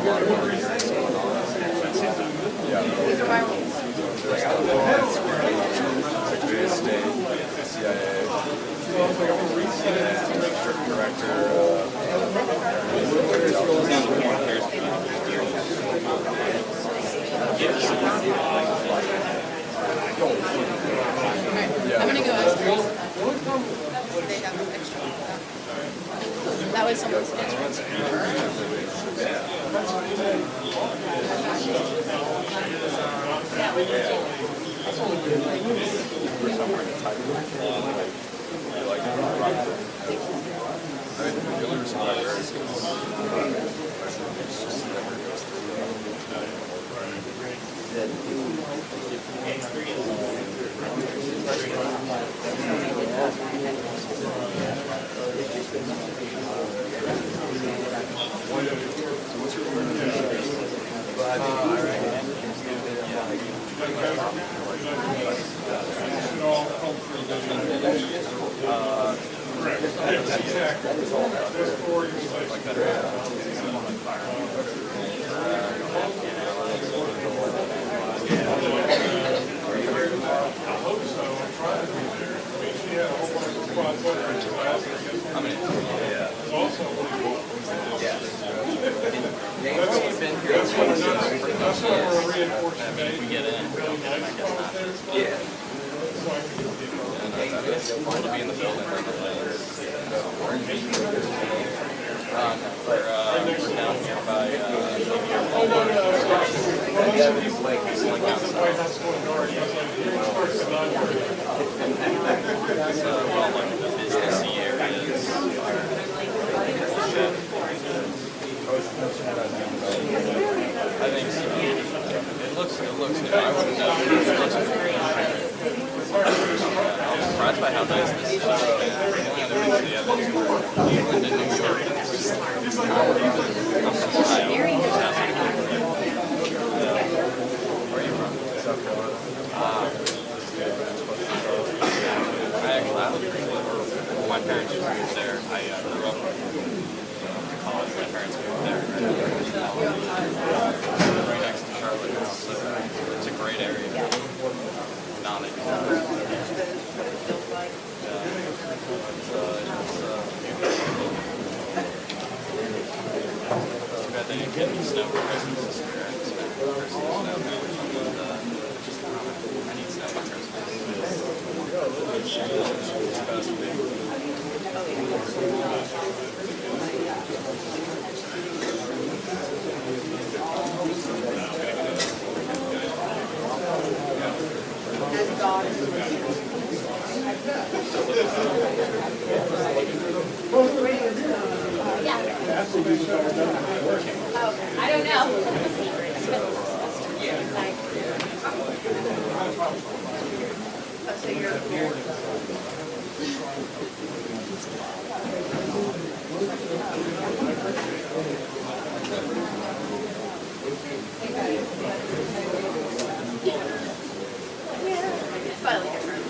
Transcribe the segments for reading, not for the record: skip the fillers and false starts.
lot of other hearings going on. Yeah. Secretary of State, CIA, District Director, I'm gonna go ask her. They have an extra. That was someone's extra. I don't know. So you're slightly different.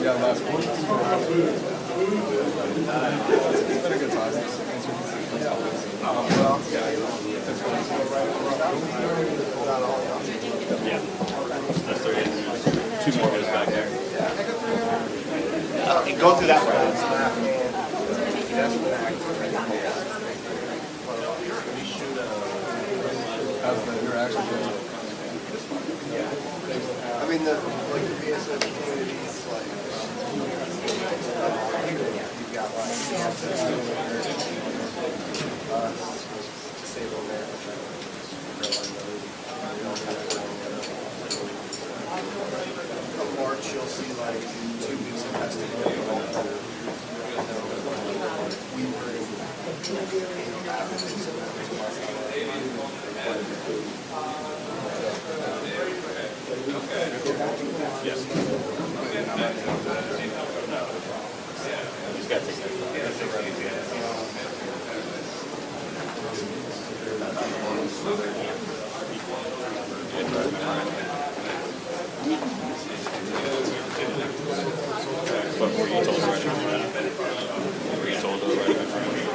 Yeah, last one. It's been a good time. Yeah. That's 38. 2 more goes back there. Go through that way. How's the interaction been? I mean, the BSF community is like, you've got like, disabled Americans, from March, you'll see like 2 weeks of testimony. We were in, But were you told to write a memorandum? Were you told to write a memorandum?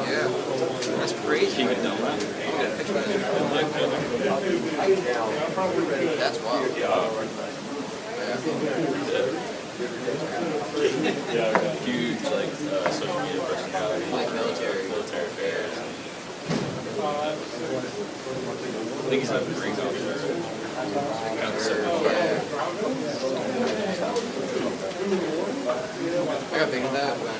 Yeah, that's crazy. That's wild. Huge, like, social media personality. Like military affairs. I think he's a Marine officer. Kind of similar. I got thinking that when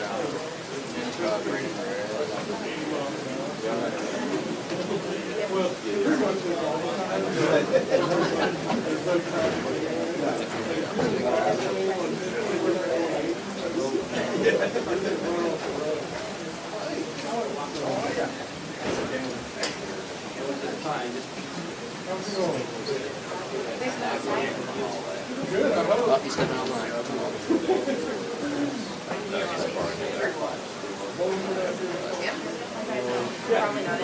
Brandon Lucky stepping online. Probably not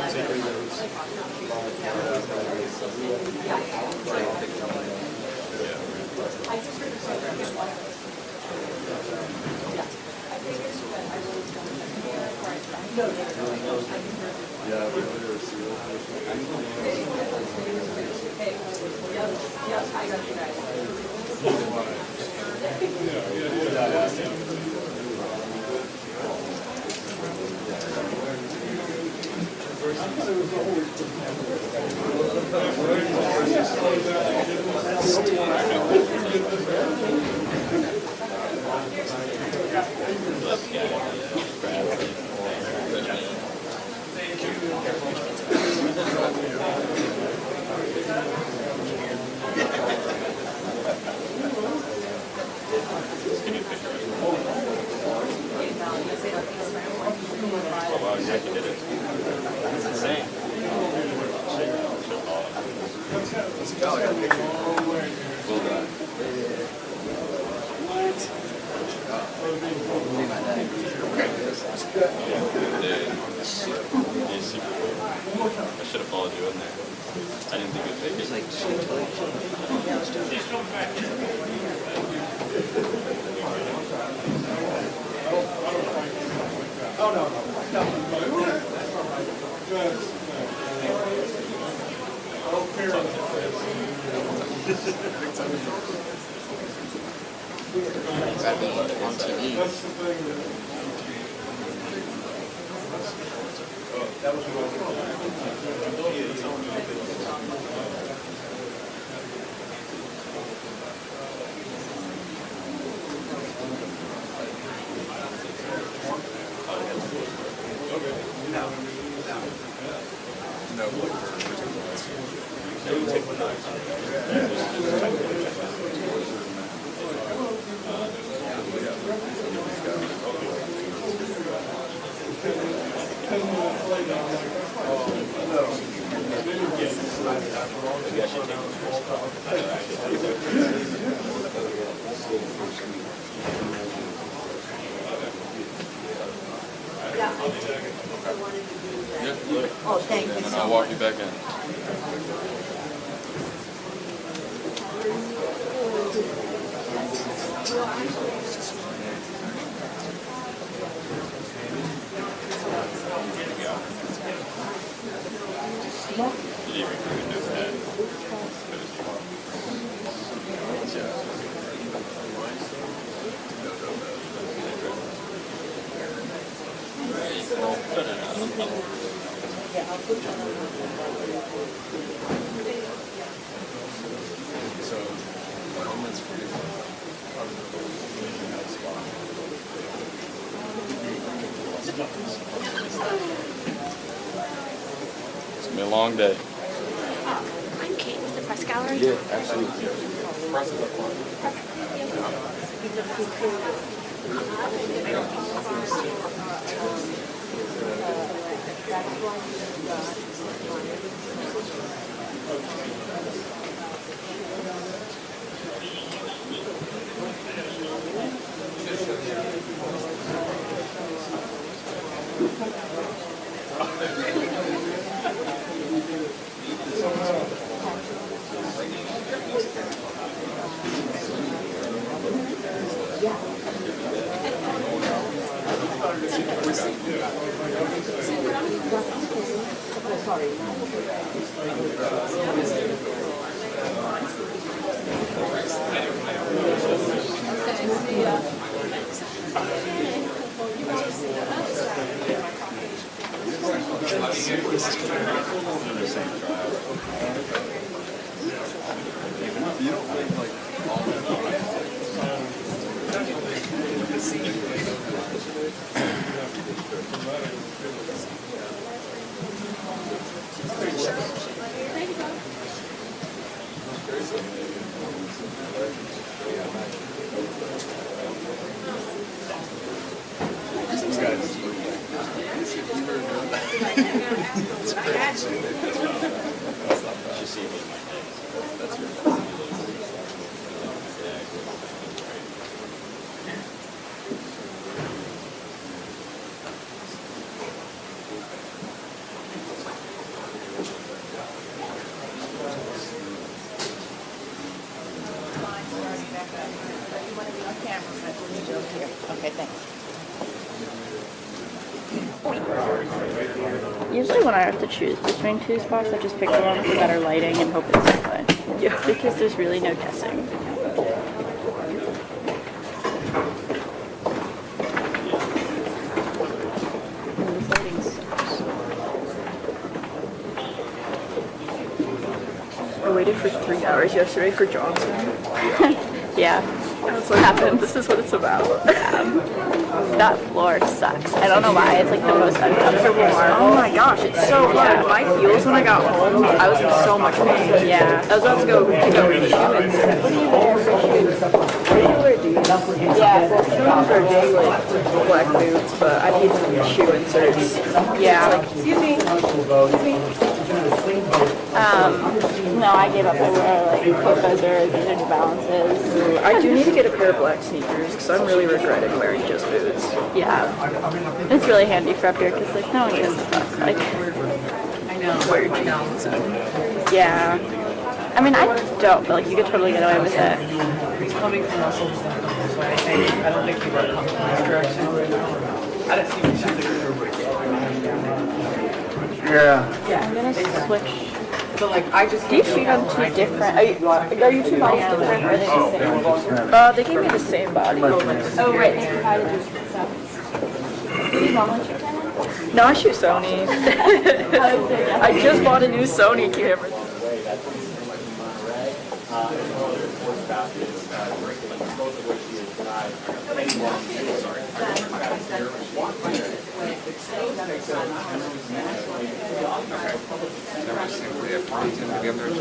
Wow, yeah, he did it. That's insane. Well done. I should have followed you in there. I didn't think it would make Gotta be on TV. No, like for Oh, thank you and so I'll walk you back in. So, Homeland Security probably the spot. It's gonna be a long day. I'm Kate with the press gallery. Yeah, absolutely. Okay, thanks. Usually when I have to choose between two spots, I just pick the one with the better lighting and hope it's fun. Yeah. Because there's really no guessing. This lighting sucks. I waited for 3 hours yesterday for Johnson. Yeah. That's what happened. This is what it's about. That floor sucks. I don't know why. It's like the most uncomfortable marble. Oh my gosh, it's so hard. My heels when I got home, I was in so much pain. Yeah. I was about to go pick up shoe inserts. What do you wear for shoes? What do you wear, dude? Yeah, well, shoes are just like black boots, but I need shoe inserts. Yeah. Like, excuse me. No, I gave up. I wear like Coco's or New Balances. I do need to get a pair of black sneakers because I'm really regretting wearing just boots. Yeah. It's really handy for up here because like no one gives a fuck. Like, I know. Wear jeans. yeah. I mean, I don't, but like you could totally get away with it. He's coming from Russell, so I don't think he would come from this direction. I don't see I'm gonna switch. So like I just Do you shoot on two different? Are you two bodies different? Or are they the same? They gave me the same body. Oh, right. They provided you stuff. Do you want one shoot Canon? No, I shoot Sony. I just bought a new Sony camera.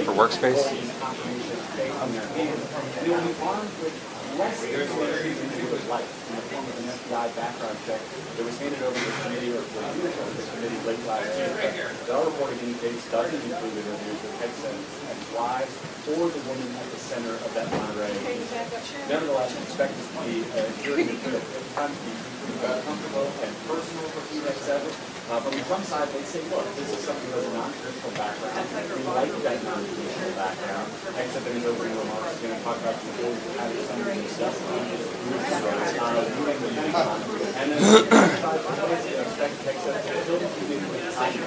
For workspace? Background check that was handed over to the committee or the committee late last year. The report indicates doesn't include interviews with Hegseth and Testifies or the woman at the center of that Monterey. Nevertheless, we expect this to be a hearing that comes to be comfortable and personal for Hegseth. But on some side, they say, look, this is something that has a non-traditional background. We like that non-traditional background. Hegseth in his opening remarks is going to talk about the ability to have something to discuss and then expect Hegseth to build a community with time.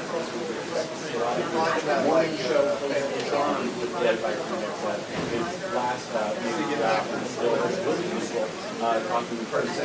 Morning show his arms with the advice from Hegseth. His last meeting was really useful talking to the person.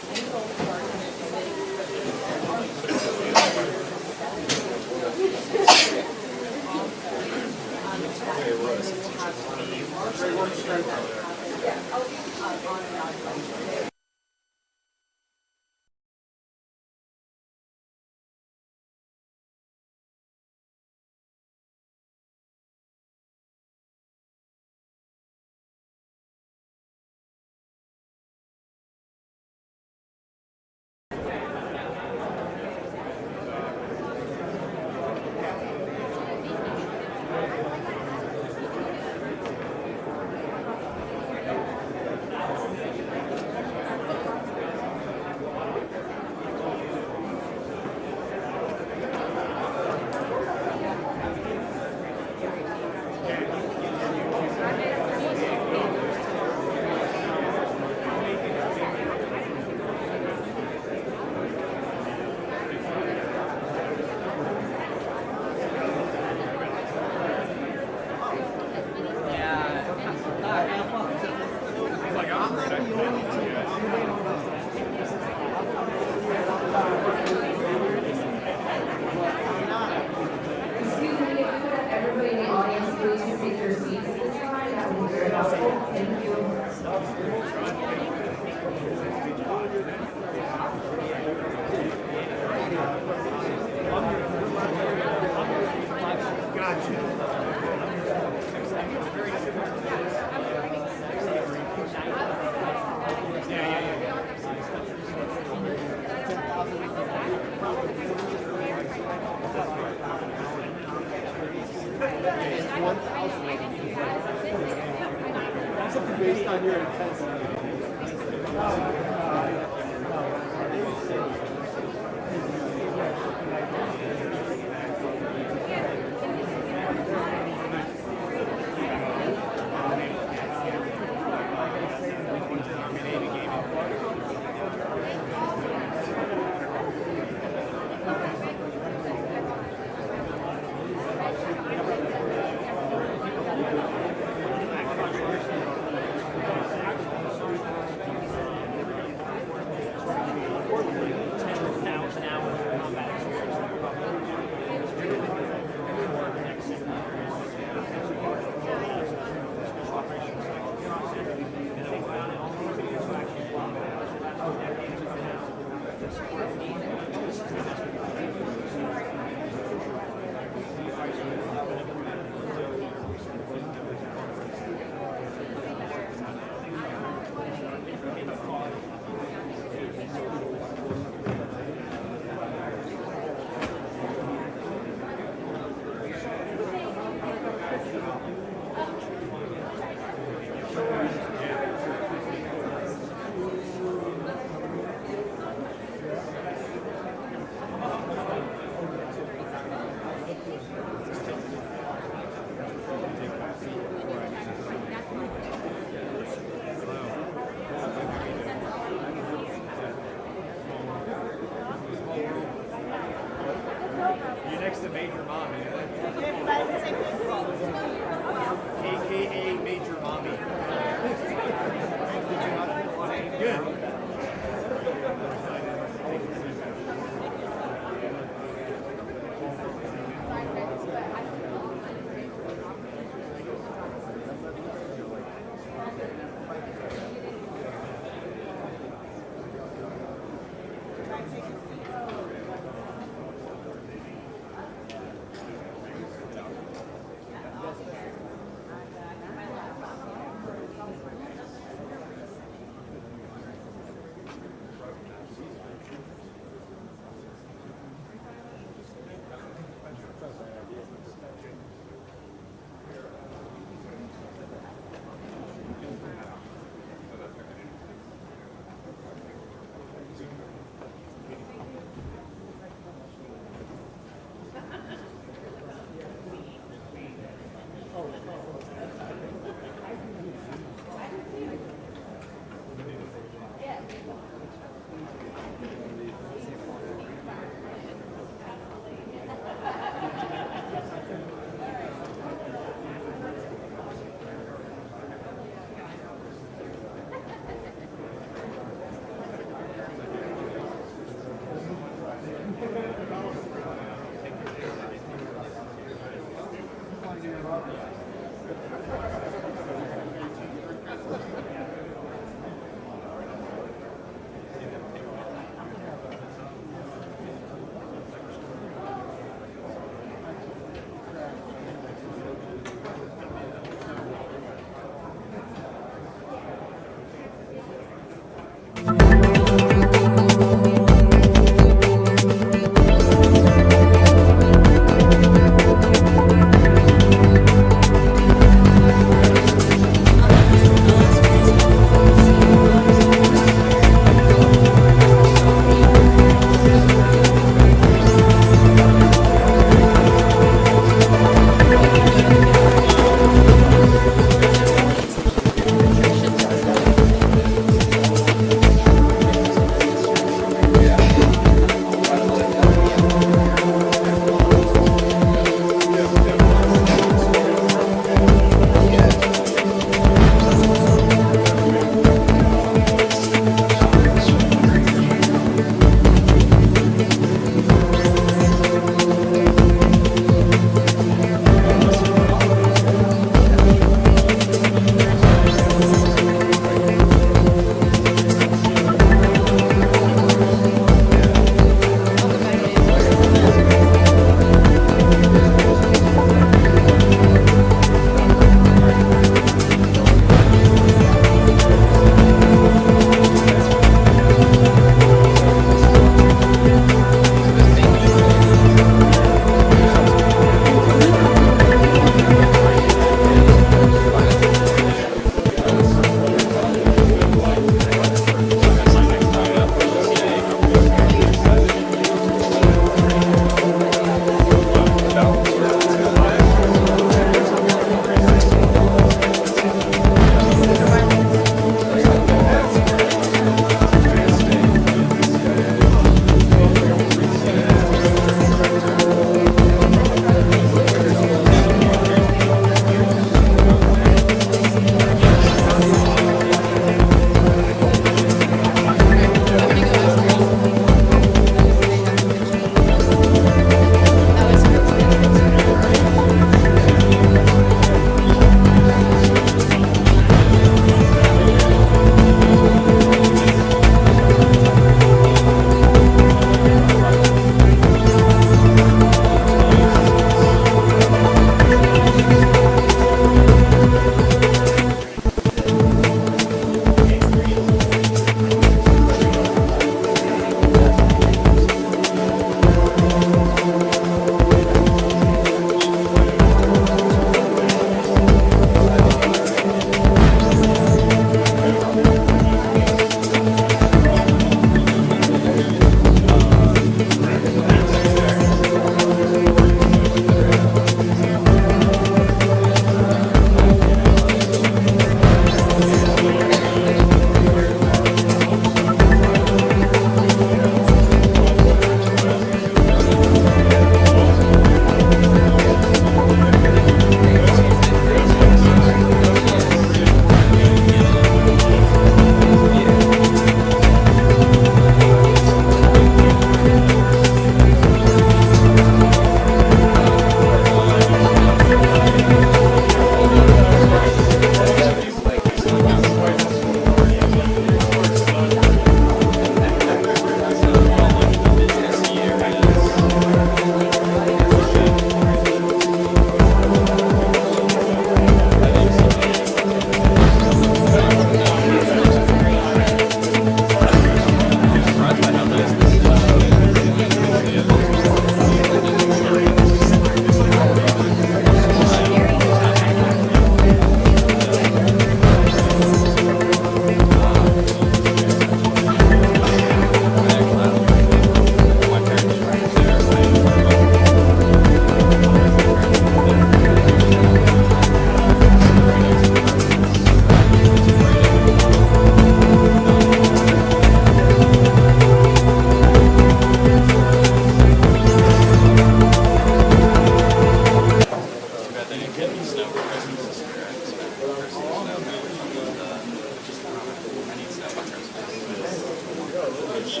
I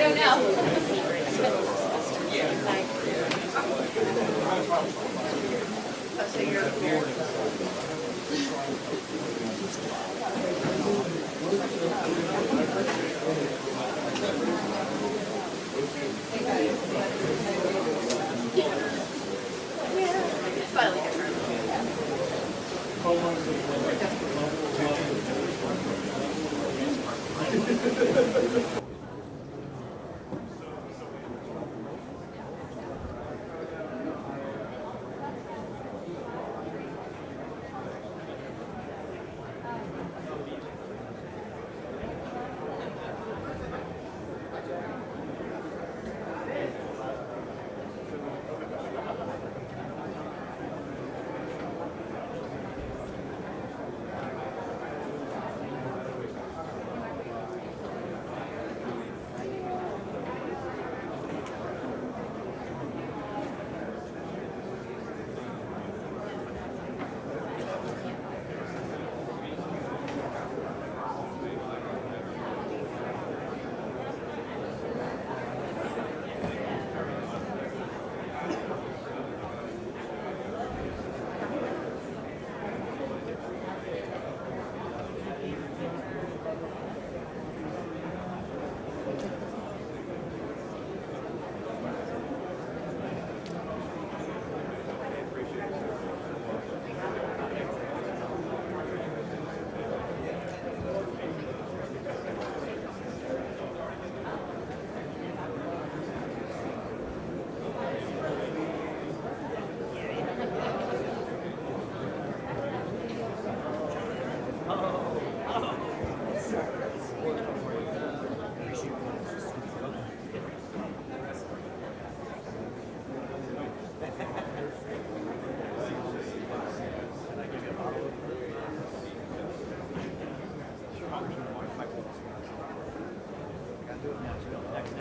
don't know. Oh, so you're slightly different.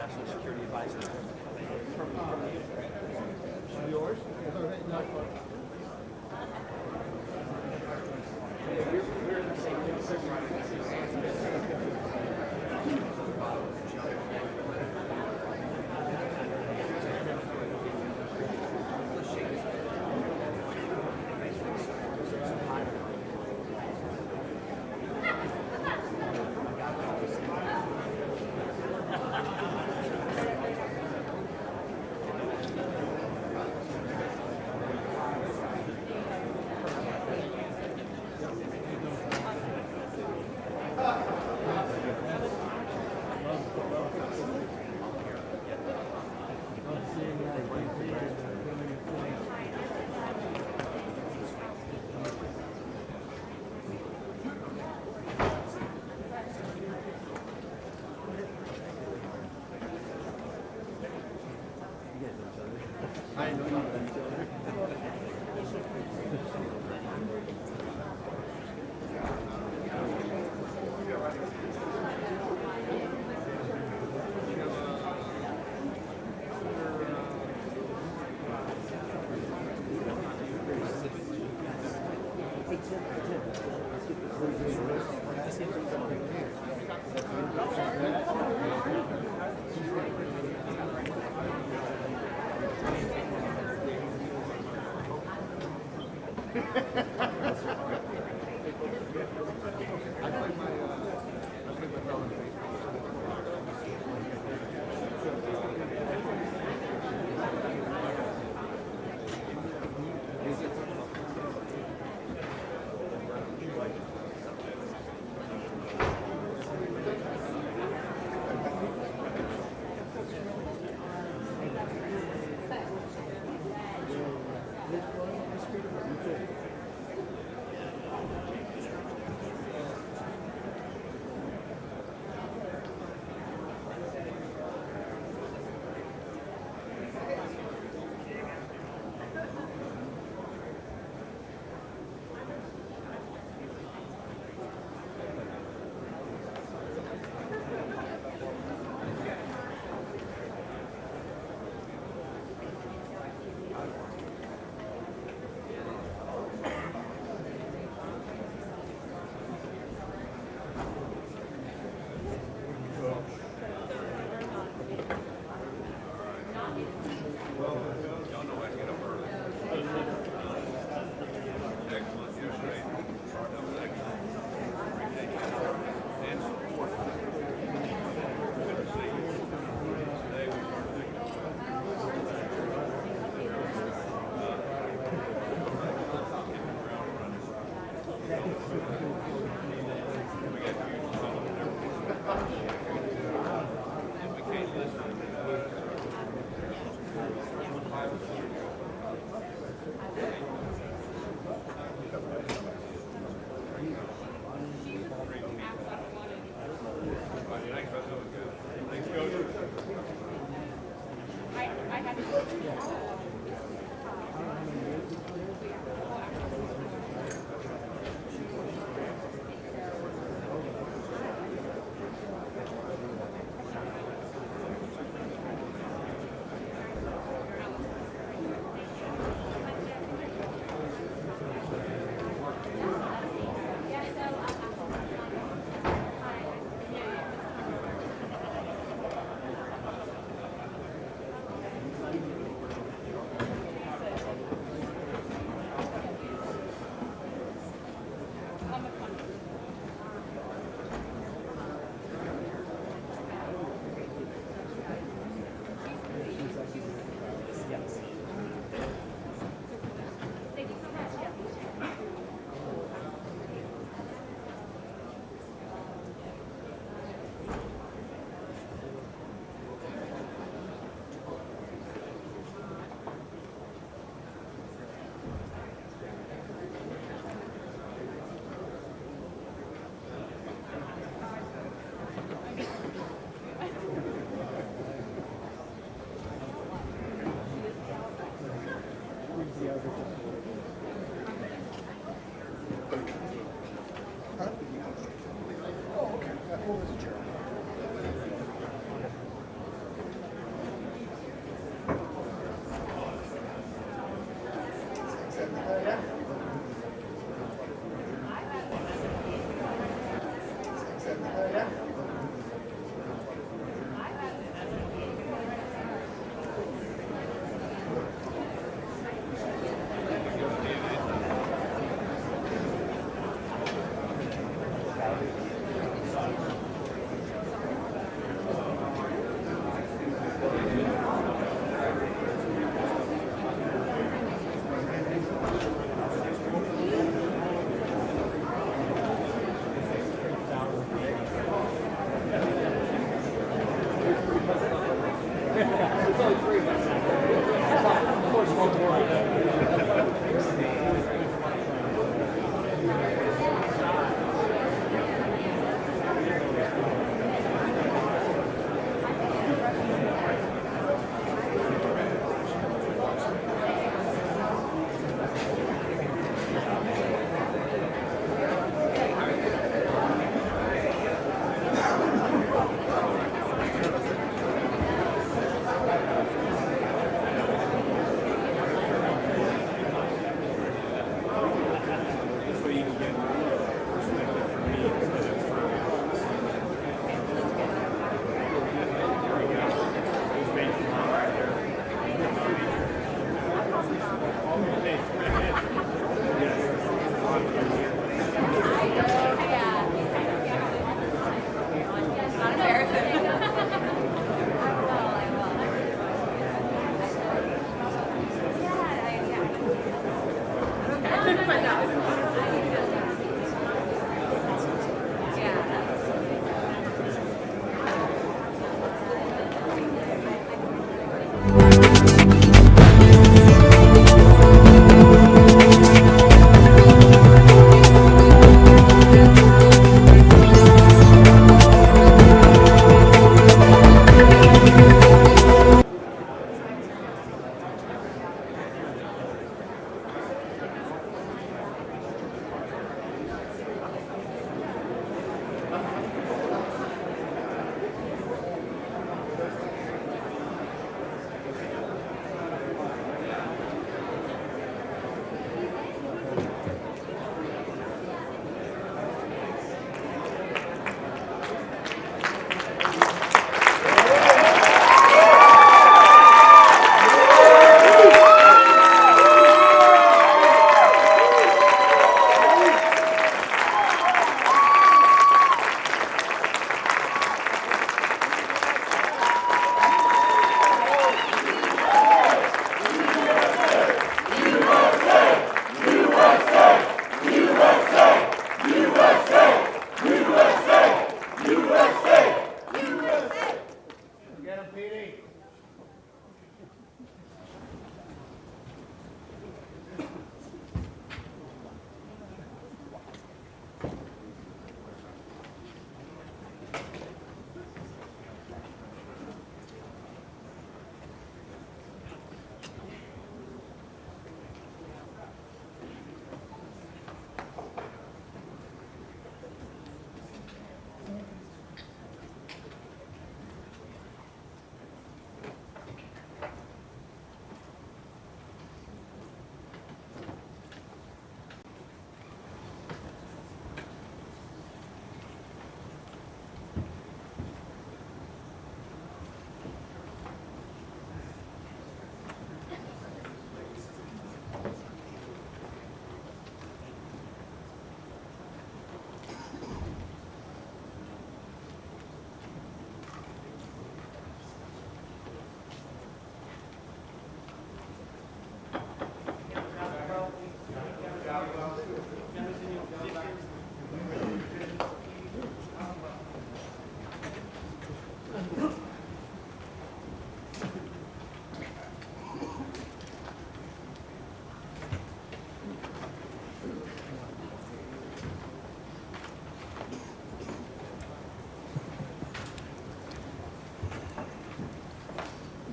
National Security Advisor. Yours? We're in the same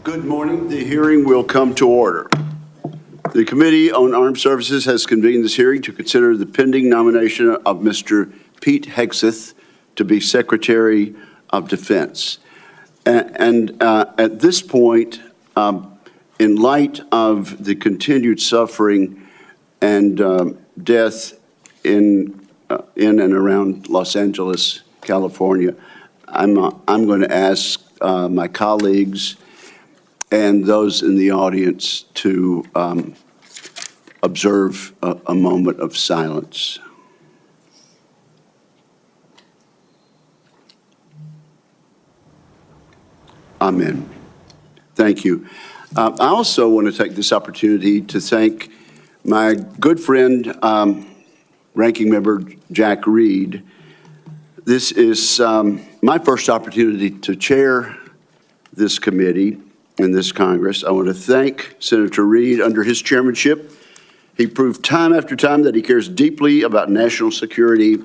Good morning. The hearing will come to order. The Committee on Armed Services has convened this hearing to consider the pending nomination of Mr. Pete Hegseth to be Secretary of Defense. And at this point, in light of the continued suffering and death in and around Los Angeles, California, I'm going to ask my colleagues and those in the audience to observe a moment of silence. Amen. Thank you. I also want to take this opportunity to thank my good friend, Ranking Member Jack Reed. This is my first opportunity to chair this committee in this Congress. I want to thank Senator Reed. Under his chairmanship, he proved time after time that he cares deeply about national security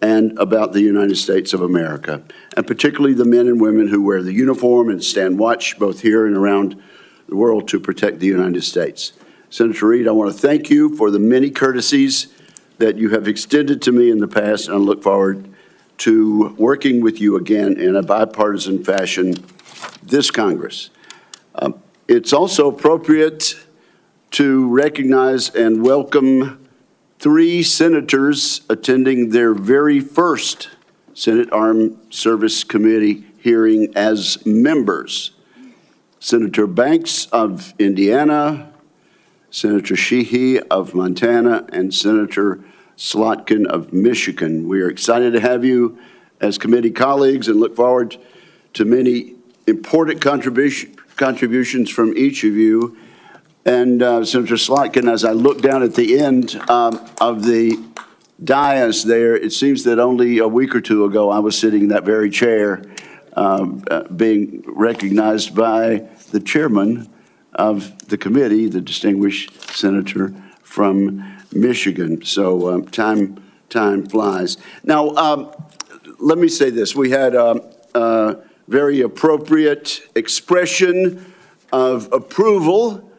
and about the United States of America, and particularly the men and women who wear the uniform and stand watch both here and around the world to protect the United States. Senator Reed, I want to thank you for the many courtesies that you have extended to me in the past, and I look forward to working with you again in a bipartisan fashion this Congress. It's also appropriate to recognize and welcome 3 senators attending their very first Senate Armed Service Committee hearing as members. Senator Banks of Indiana, Senator Sheehy of Montana, and Senator Slotkin of Michigan. We are excited to have you as committee colleagues and look forward to many important contributions from each of you. And Senator Slotkin, as I look down at the end of the dais there, it seems that only a week or two ago I was sitting in that very chair being recognized by the chairman of the committee, the distinguished senator from Michigan. So time flies. Now, let me say this. We had a very appropriate expression of approval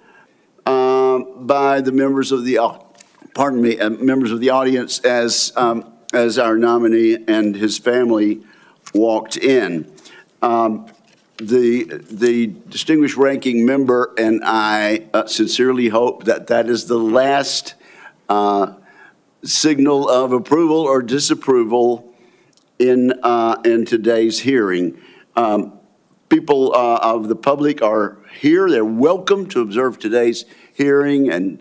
by the members of the members of the audience as our nominee and his family walked in. The distinguished ranking member and I sincerely hope that that is the last signal of approval or disapproval in today's hearing. People of the public are here. They're welcome to observe today's hearing, and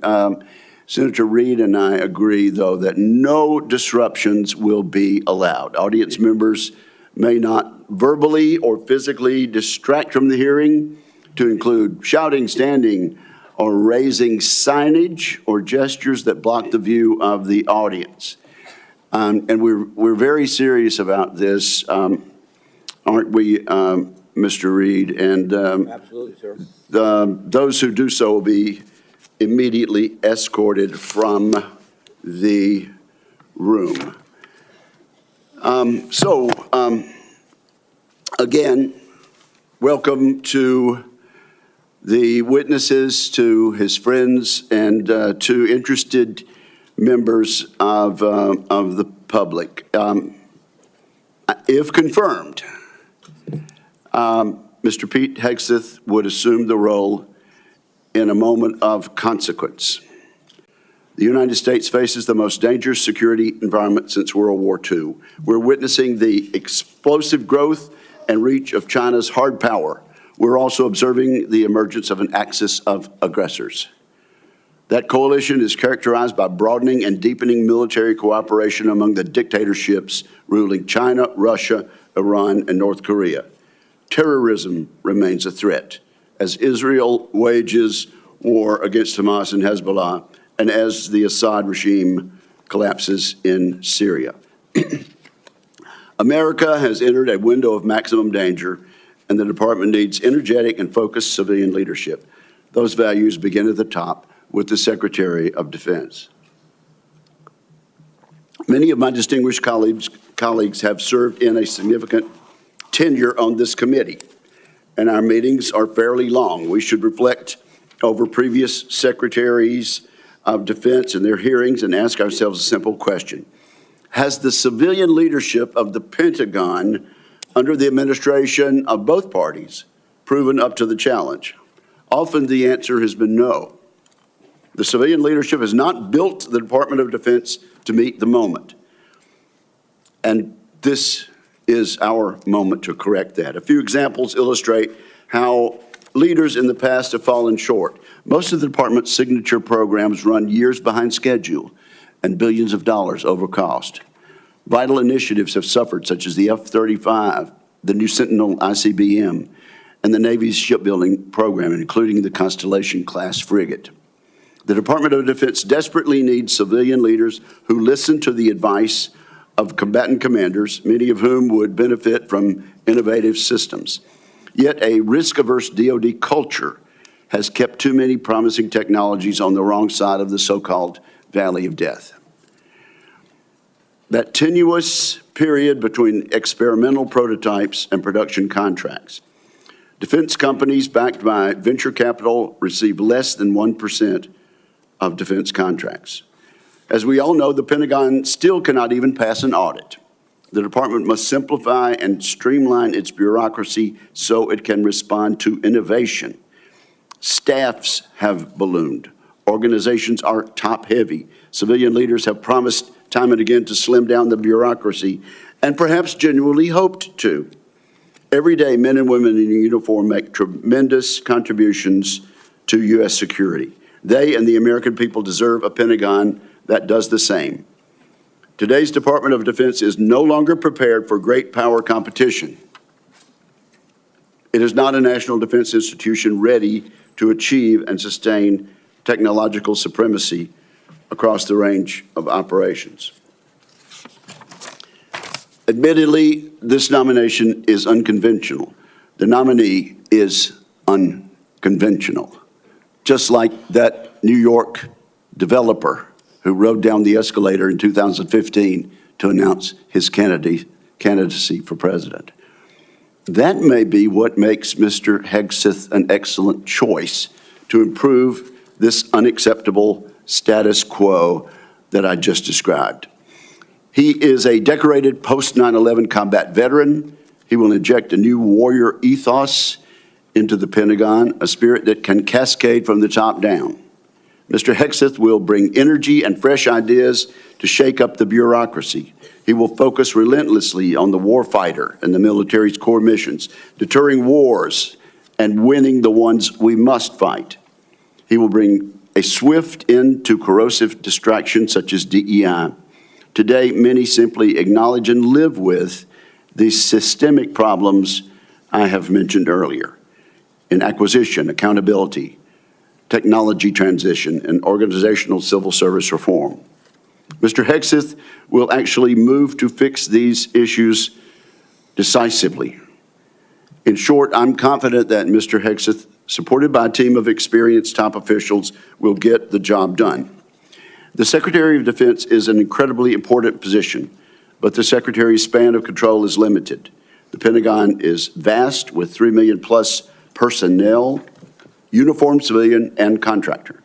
Senator Reed and I agree, though, that no disruptions will be allowed. Audience members may not verbally or physically distract from the hearing, to include shouting, standing, or raising signage or gestures that block the view of the audience. And we're very serious about this, aren't we, Mr. Reed? And Absolutely, sir. Those who do so will be immediately escorted from the room. Again, welcome to the witnesses, to his friends, and to interested members of the public. If confirmed, Mr. Pete Hegseth would assume the role in a moment of consequence. The United States faces the most dangerous security environment since World War II. We're witnessing the explosive growth and reach of China's hard power. We're also observing the emergence of an axis of aggressors. That coalition is characterized by broadening and deepening military cooperation among the dictatorships ruling China, Russia, Iran, and North Korea. Terrorism remains a threat as Israel wages war against Hamas and Hezbollah, and as the Assad regime collapses in Syria. America has entered a window of maximum danger, and the department needs energetic and focused civilian leadership. Those values begin at the top with the Secretary of Defense. Many of my distinguished colleagues have served in a significant tenure on this committee. and our meetings are fairly long. We should reflect over previous secretaries of defense and their hearings and ask ourselves a simple question. Has the civilian leadership of the Pentagon under the administration of both parties proven up to the challenge? Often the answer has been no. The civilian leadership has not built the Department of Defense to meet the moment. And this is our moment to correct that. A few examples illustrate how leaders in the past have fallen short. Most of the department's signature programs run years behind schedule and billions of dollars over cost. Vital initiatives have suffered, such as the F-35, the new Sentinel ICBM, and the Navy's shipbuilding program, including the Constellation-class frigate. The Department of Defense desperately needs civilian leaders who listen to the advice of combatant commanders, many of whom would benefit from innovative systems. Yet a risk-averse DoD culture has kept too many promising technologies on the wrong side of the so-called valley of death. That tenuous period between experimental prototypes and production contracts. Defense companies backed by venture capital receive less than 1% of defense contracts. As we all know, the Pentagon still cannot even pass an audit. The department must simplify and streamline its bureaucracy so it can respond to innovation. Staffs have ballooned. Organizations are top-heavy. Civilian leaders have promised time and again to slim down the bureaucracy, and perhaps genuinely hoped to. Every day, men and women in uniform make tremendous contributions to U.S. security. They and the American people deserve a Pentagon that does the same. Today's Department of Defense is no longer prepared for great power competition. It is not a national defense institution ready to achieve and sustain technological supremacy across the range of operations. Admittedly, this nomination is unconventional. The nominee is unconventional. Just like that New York developer who rode down the escalator in 2015 to announce his candidacy for president. That may be what makes Mr. Hegseth an excellent choice to improve this unacceptable status quo that I just described. He is a decorated post-9/11 combat veteran. He will inject a new warrior ethos into the Pentagon, a spirit that can cascade from the top down. Mr. Hegseth will bring energy and fresh ideas to shake up the bureaucracy. He will focus relentlessly on the warfighter and the military's core missions, deterring wars and winning the ones we must fight. He will bring a swift end to corrosive distractions such as DEI. Today, many simply acknowledge and live with the systemic problems I have mentioned earlier in acquisition, accountability, technology transition, and organizational civil service reform. Mr. Hegseth will actually move to fix these issues decisively. In short, I'm confident that Mr. Hegseth, supported by a team of experienced top officials, will get the job done. The Secretary of Defense is an incredibly important position, but the Secretary's span of control is limited. The Pentagon is vast, with 3 million plus personnel, uniformed civilian and contractor.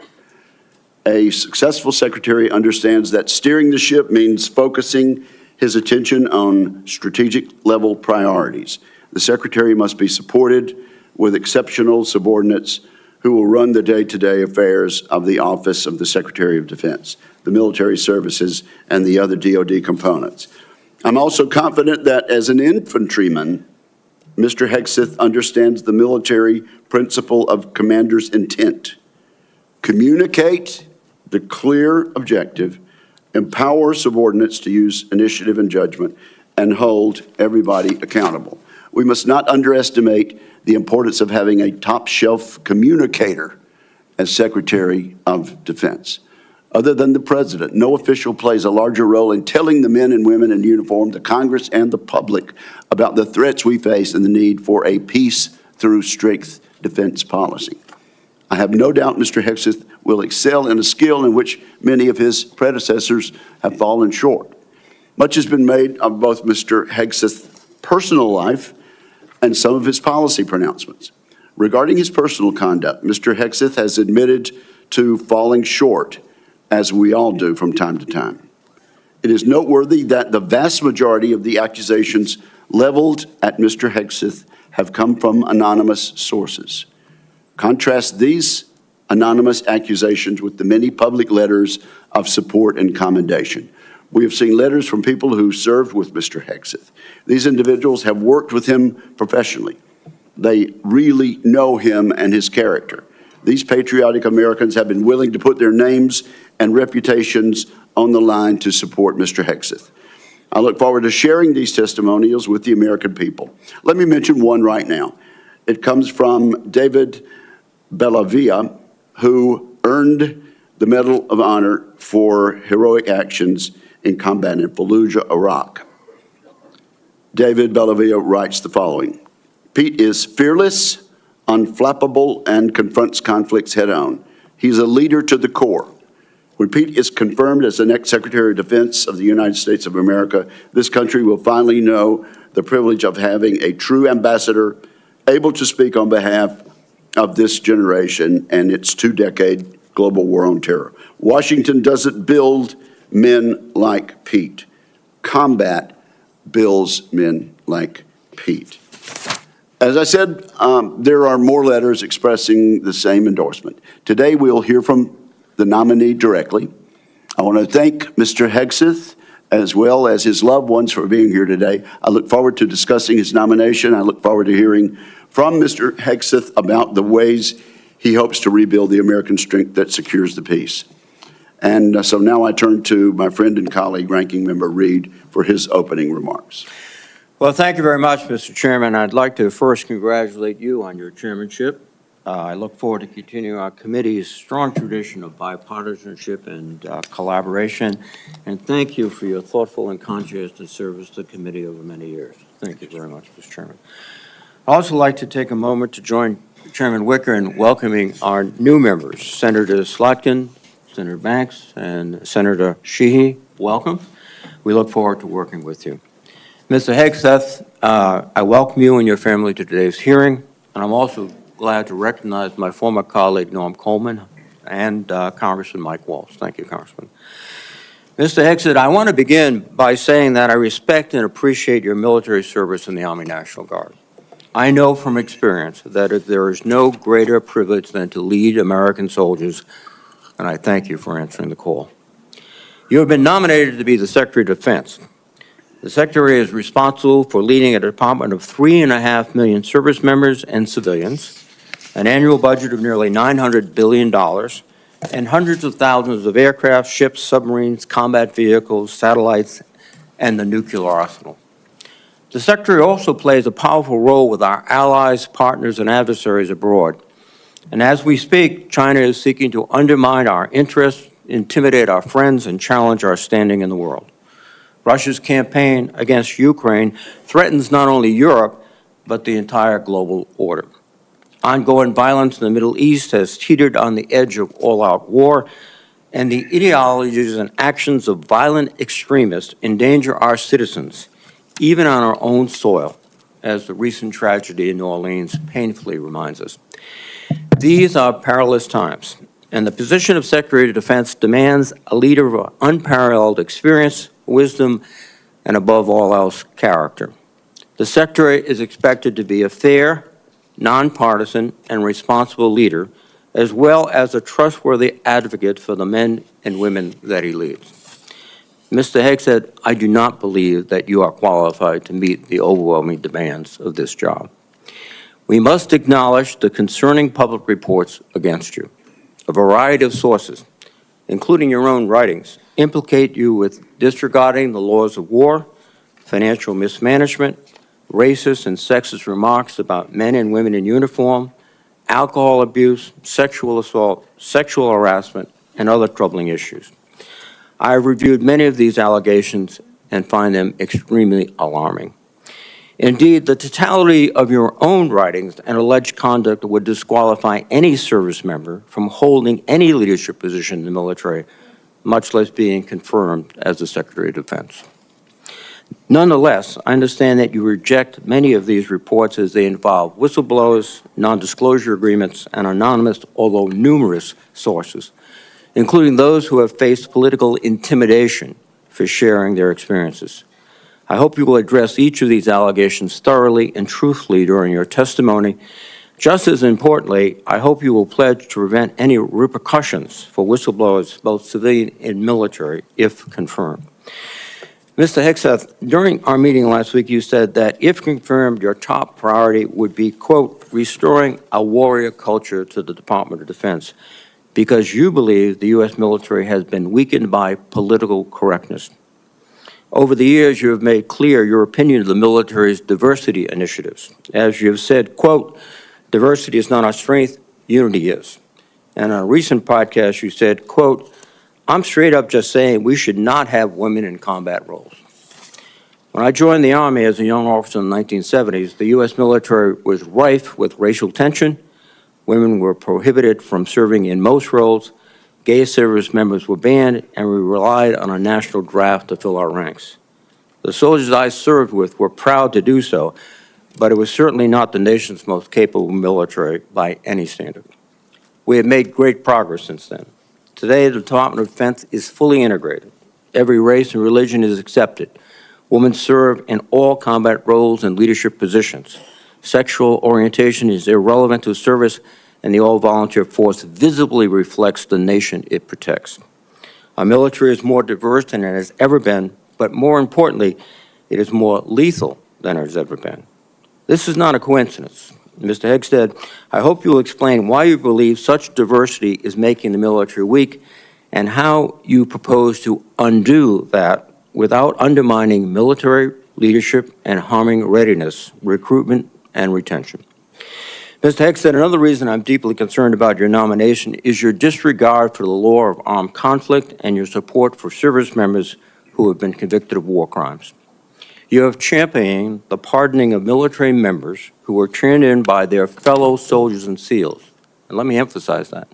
A successful secretary understands that steering the ship means focusing his attention on strategic level priorities. The secretary must be supported with exceptional subordinates who will run the day-to-day affairs of the Office of the Secretary of Defense, the military services, and the other DoD components. I'm also confident that as an infantryman, Mr. Hegseth understands the military principle of commander's intent. Communicate the clear objective, empower subordinates to use initiative and judgment, and hold everybody accountable. We must not underestimate the importance of having a top-shelf communicator as Secretary of Defense. Other than the President, no official plays a larger role in telling the men and women in uniform, the Congress, and the public about the threats we face and the need for a peace through strength defense policy. I have no doubt Mr. Hegseth will excel in a skill in which many of his predecessors have fallen short. Much has been made of both Mr. Hegseth's personal life and some of his policy pronouncements. Regarding his personal conduct, Mr. Hegseth has admitted to falling short, as we all do from time to time. It is noteworthy that the vast majority of the accusations leveled at Mr. Hegseth have come from anonymous sources. Contrast these anonymous accusations with the many public letters of support and commendation. We have seen letters from people who served with Mr. Hegseth. These individuals have worked with him professionally. They really know him and his character. These patriotic Americans have been willing to put their names and reputations on the line to support Mr. Hegseth. I look forward to sharing these testimonials with the American people. Let me mention one right now. It comes from David Bellavia, who earned the Medal of Honor for heroic actions in combat in Fallujah, Iraq. David Bellavia writes the following: Pete is fearless, unflappable, and confronts conflicts head-on. He's a leader to the core. When Pete is confirmed as the next Secretary of Defense of the United States of America, this country will finally know the privilege of having a true ambassador able to speak on behalf of this generation and its two-decade global war on terror. Washington doesn't build men like Pete. Combat builds men like Pete. As I said, there are more letters expressing the same endorsement. Today, we'll hear from the nominee directly. I want to thank Mr. Hegseth as well as his loved ones for being here today. I look forward to discussing his nomination. I look forward to hearing from Mr. Hegseth about the ways he hopes to rebuild the American strength that secures the peace. And so now I turn to my friend and colleague, Ranking Member Reed, for his opening remarks. Well, thank you very much, Mr. Chairman. I'd like to first congratulate you on your chairmanship. I look forward to continuing our committee's strong tradition of bipartisanship and collaboration. And thank you for your thoughtful and conscientious service to the committee over many years. Thank you very much, Mr. Chairman. I'd also like to take a moment to join Chairman Wicker in welcoming our new members, Senator Slotkin, Senator Banks, and Senator Sheehy. Welcome. We look forward to working with you. Mr. Hegseth, I welcome you and your family to today's hearing, and I'm also glad to recognize my former colleague, Norm Coleman, and Congressman Mike Walsh. Thank you, Congressman. Mr. Hegseth, I want to begin by saying that I respect and appreciate your military service in the Army National Guard. I know from experience that there is no greater privilege than to lead American soldiers, and I thank you for answering the call. You have been nominated to be the Secretary of Defense. The Secretary is responsible for leading a department of 3.5 million service members and civilians, an annual budget of nearly $900 billion, and hundreds of thousands of aircraft, ships, submarines, combat vehicles, satellites, and the nuclear arsenal. The Secretary also plays a powerful role with our allies, partners, and adversaries abroad. And as we speak, China is seeking to undermine our interests, intimidate our friends, and challenge our standing in the world. Russia's campaign against Ukraine threatens not only Europe, but the entire global order. Ongoing violence in the Middle East has teetered on the edge of all-out war, and the ideologies and actions of violent extremists endanger our citizens, even on our own soil, as the recent tragedy in New Orleans painfully reminds us. These are perilous times, and the position of Secretary of Defense demands a leader of unparalleled experience, wisdom, and above all else, character. The Secretary is expected to be a fair, nonpartisan, and responsible leader, as well as a trustworthy advocate for the men and women that he leads. Mr. Hegseth, I do not believe that you are qualified to meet the overwhelming demands of this job. We must acknowledge the concerning public reports against you. A variety of sources, including your own writings, implicate you with disregarding the laws of war, financial mismanagement, racist and sexist remarks about men and women in uniform, alcohol abuse, sexual assault, sexual harassment, and other troubling issues. I have reviewed many of these allegations and find them extremely alarming. Indeed, the totality of your own writings and alleged conduct would disqualify any service member from holding any leadership position in the military, much less being confirmed as the Secretary of Defense. Nonetheless, I understand that you reject many of these reports as they involve whistleblowers, non-disclosure agreements, and anonymous, although numerous, sources, including those who have faced political intimidation for sharing their experiences. I hope you will address each of these allegations thoroughly and truthfully during your testimony. Just as importantly, I hope you will pledge to prevent any repercussions for whistleblowers, both civilian and military, if confirmed. Mr. Hegseth, during our meeting last week, you said that if confirmed, your top priority would be, quote, restoring a warrior culture to the Department of Defense, because you believe the U.S. military has been weakened by political correctness. Over the years, you have made clear your opinion of the military's diversity initiatives. As you have said, quote, diversity is not our strength, unity is. And on a recent podcast, you said, quote, I'm straight up just saying we should not have women in combat roles. When I joined the Army as a young officer in the 1970s, the U.S. military was rife with racial tension. Women were prohibited from serving in most roles. Gay service members were banned, and we relied on a national draft to fill our ranks. The soldiers I served with were proud to do so, but it was certainly not the nation's most capable military by any standard. We have made great progress since then. Today, the Department of Defense is fully integrated. Every race and religion is accepted. Women serve in all combat roles and leadership positions. Sexual orientation is irrelevant to service, and the all-volunteer force visibly reflects the nation it protects. Our military is more diverse than it has ever been, but more importantly, it is more lethal than it has ever been. This is not a coincidence. Mr. Hegseth, I hope you will explain why you believe such diversity is making the military weak and how you propose to undo that without undermining military leadership and harming readiness, recruitment, and retention. Mr. Hegseth, another reason I'm deeply concerned about your nomination is your disregard for the law of armed conflict and your support for service members who have been convicted of war crimes. You have championed the pardoning of military members who were turned in by their fellow soldiers and SEALs. And let me emphasize that.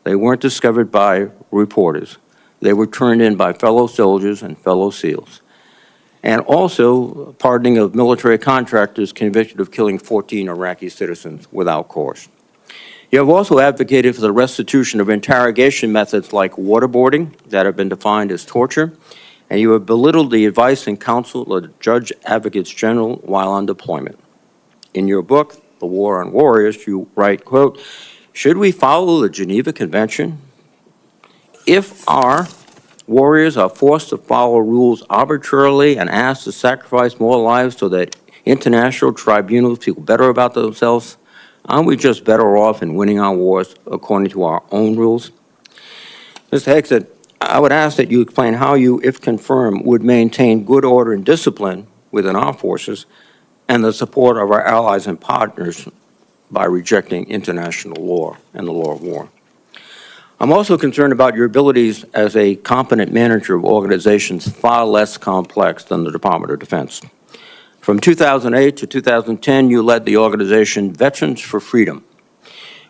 They weren't discovered by reporters. They were turned in by fellow soldiers and fellow SEALs. And also pardoning of military contractors convicted of killing 14 Iraqi citizens without cause. You have also advocated for the restitution of interrogation methods like waterboarding that have been defined as torture, and you have belittled the advice and counsel of the Judge Advocates General while on deployment. In your book, The War on Warriors, you write, quote, should we follow the Geneva Convention? If our warriors are forced to follow rules arbitrarily and asked to sacrifice more lives so that international tribunals feel better about themselves, aren't we just better off in winning our wars according to our own rules? Mr. Hegseth, I would ask that you explain how you, if confirmed, would maintain good order and discipline within our forces and the support of our allies and partners by rejecting international law and the law of war. I'm also concerned about your abilities as a competent manager of organizations far less complex than the Department of Defense. From 2008 to 2010, you led the organization Veterans for Freedom,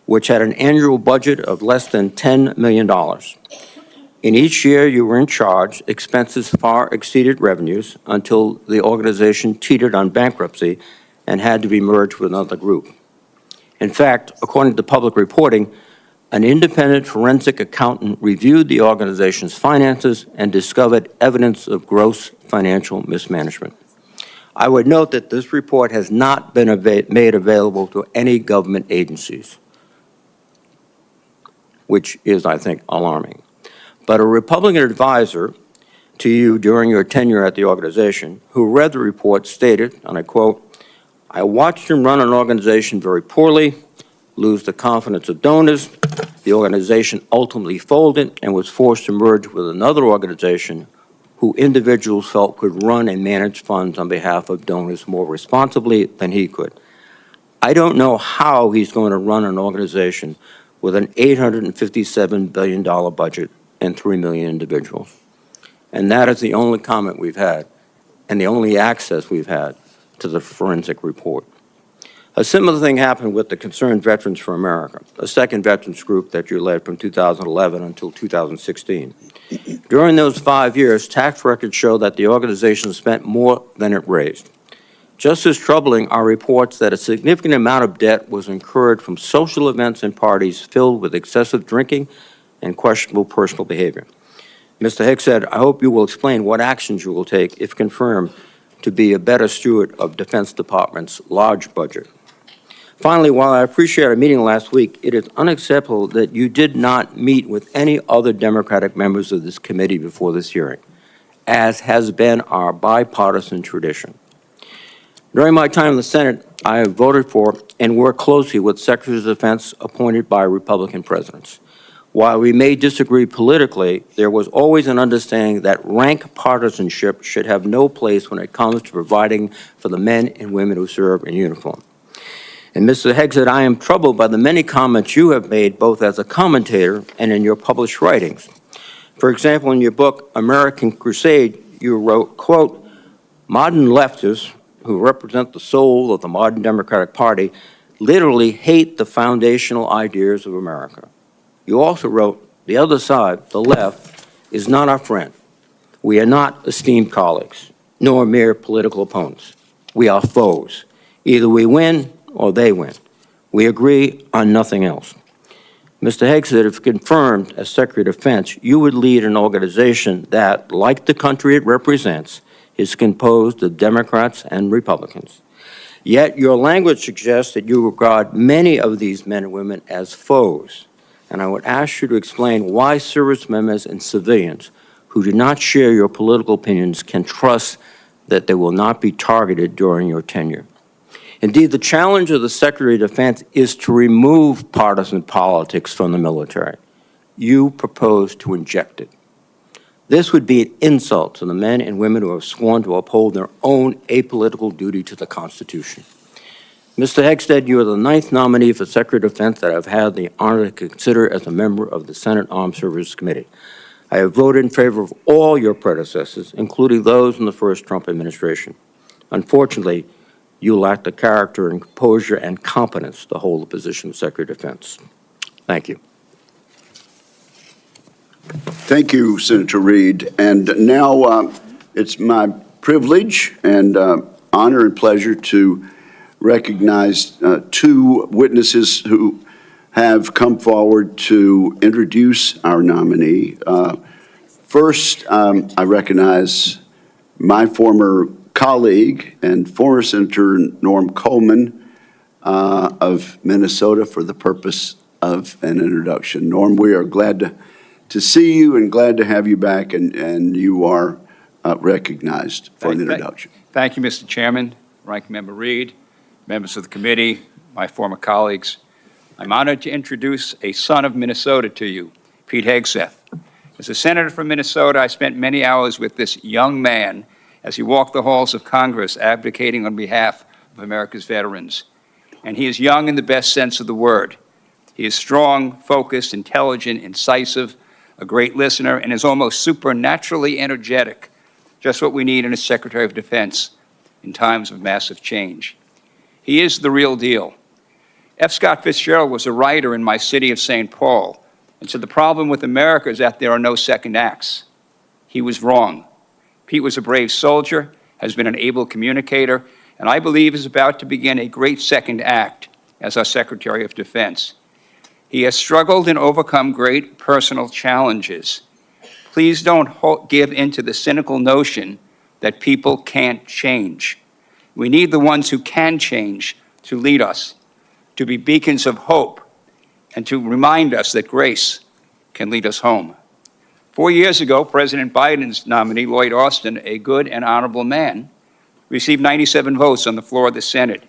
which had an annual budget of less than $10 million. In each year you were in charge, expenses far exceeded revenues until the organization teetered on bankruptcy and had to be merged with another group. In fact, according to public reporting, an independent forensic accountant reviewed the organization's finances and discovered evidence of gross financial mismanagement. I would note that this report has not been made available to any government agencies, which is, I think, alarming. But a Republican advisor to you during your tenure at the organization, who read the report, stated, and I quote, I watched him run an organization very poorly, lose the confidence of donors. The organization ultimately folded and was forced to merge with another organization who individuals felt could run and manage funds on behalf of donors more responsibly than he could. I don't know how he's going to run an organization with an $857 billion budget and 3 million individuals. And that is the only comment we've had and the only access we've had to the forensic report. A similar thing happened with the Concerned Veterans for America, a second veterans group that you led from 2011 until 2016. During those 5 years, tax records show that the organization spent more than it raised. Just as troubling are reports that a significant amount of debt was incurred from social events and parties filled with excessive drinking and questionable personal behavior. Mr. Hegseth, I hope you will explain what actions you will take, if confirmed, to be a better steward of Defense Department's large budget. Finally, while I appreciate our meeting last week, it is unacceptable that you did not meet with any other Democratic members of this committee before this hearing, as has been our bipartisan tradition. During my time in the Senate, I have voted for and worked closely with Secretaries of Defense appointed by Republican presidents. While we may disagree politically, there was always an understanding that rank partisanship should have no place when it comes to providing for the men and women who serve in uniform. And Mr. Hegseth, I am troubled by the many comments you have made both as a commentator and in your published writings. For example, in your book, American Crusade, you wrote, quote, "Modern leftists, who represent the soul of the modern Democratic Party, literally hate the foundational ideas of America." You also wrote, "The other side, the left, is not our friend. We are not esteemed colleagues, nor mere political opponents. We are foes. Either we win or they win. We agree on nothing else." Mr. Hegseth, if confirmed as Secretary of Defense, you would lead an organization that, like the country it represents, is composed of Democrats and Republicans. Yet your language suggests that you regard many of these men and women as foes. And I would ask you to explain why service members and civilians who do not share your political opinions can trust that they will not be targeted during your tenure. Indeed, the challenge of the Secretary of Defense is to remove partisan politics from the military. You propose to inject it. This would be an insult to the men and women who have sworn to uphold their own apolitical duty to the Constitution. Mr. Hegseth, you are the 9th nominee for Secretary of Defense that I've had the honor to consider as a member of the Senate Armed Services Committee. I have voted in favor of all your predecessors, including those in the first Trump administration. Unfortunately, you lack the character and composure and competence to hold the position of Secretary of Defense. Thank you. Thank you, Senator Reid. And now it's my privilege and honor and pleasure to recognize two witnesses who have come forward to introduce our nominee. First, I recognize my former colleague and former Senator Norm Coleman of Minnesota for the purpose of an introduction. Norm, we are glad to see you and glad to have you back, and you are recognized for an introduction. Thank you, Mr. Chairman, Ranking Member Reid, members of the committee, my former colleagues. I'm honored to introduce a son of Minnesota to you, Pete Hegseth. As a senator from Minnesota, I spent many hours with this young man as he walked the halls of Congress advocating on behalf of America's veterans. And he is young in the best sense of the word. He is strong, focused, intelligent, incisive, a great listener, and is almost supernaturally energetic, just what we need in a Secretary of Defense in times of massive change. He is the real deal. F. Scott Fitzgerald was a writer in my city of St. Paul, and said the problem with America is that there are no second acts. He was wrong. Pete was a brave soldier, has been an able communicator, and I believe is about to begin a great second act as our Secretary of Defense. He has struggled and overcome great personal challenges. Please don't give into the cynical notion that people can't change. We need the ones who can change to lead us, to be beacons of hope, and to remind us that grace can lead us home. 4 years ago, President Biden's nominee, Lloyd Austin, a good and honorable man, received 97 votes on the floor of the Senate.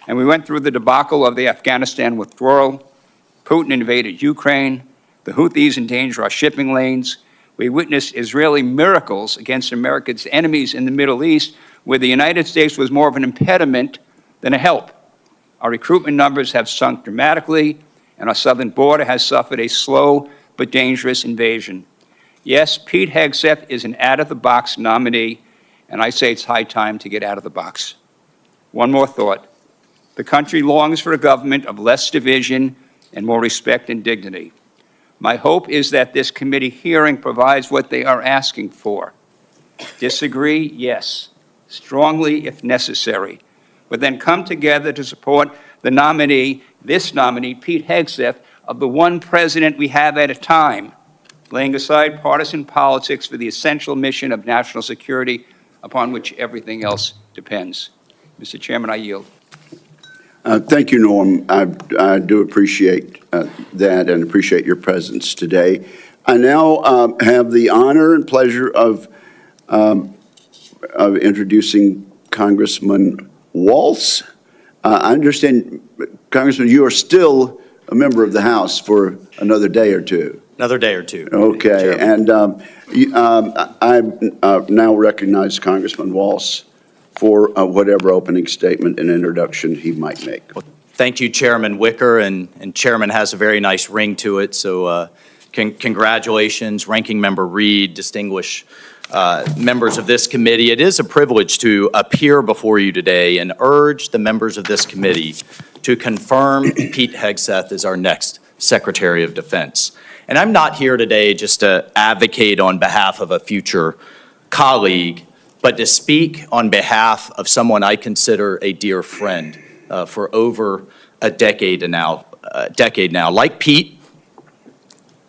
And we went through the debacle of the Afghanistan withdrawal. Putin invaded Ukraine. The Houthis endanger our shipping lanes. We witnessed Israeli miracles against America's enemies in the Middle East, where the United States was more of an impediment than a help. Our recruitment numbers have sunk dramatically, and our southern border has suffered a slow but dangerous invasion. Yes, Pete Hegseth is an out-of-the-box nominee, and I say it's high time to get out of the box. One more thought. The country longs for a government of less division and more respect and dignity. My hope is that this committee hearing provides what they are asking for. Disagree? Yes. Strongly if necessary. But then come together to support the nominee, this nominee, Pete Hegseth, of the one president we have at a time, laying aside partisan politics for the essential mission of national security upon which everything else depends. Mr. Chairman, I yield. Thank you, Norm. I do appreciate that and appreciate your presence today. I now have the honor and pleasure of introducing Congressman Waltz. I understand, Congressman, you are still a member of the House for another day or two. Another day or two. Okay, and I now recognize Congressman Waltz for whatever opening statement and introduction he might make. Well, thank you, Chairman Wicker, and Chairman has a very nice ring to it, so congratulations, Ranking Member Reed, distinguished members of this committee. It is a privilege to appear before you today and urge the members of this committee to confirm Pete Hegseth as our next Secretary of Defense. And I'm not here today just to advocate on behalf of a future colleague, but to speak on behalf of someone I consider a dear friend for over a decade now. Like Pete,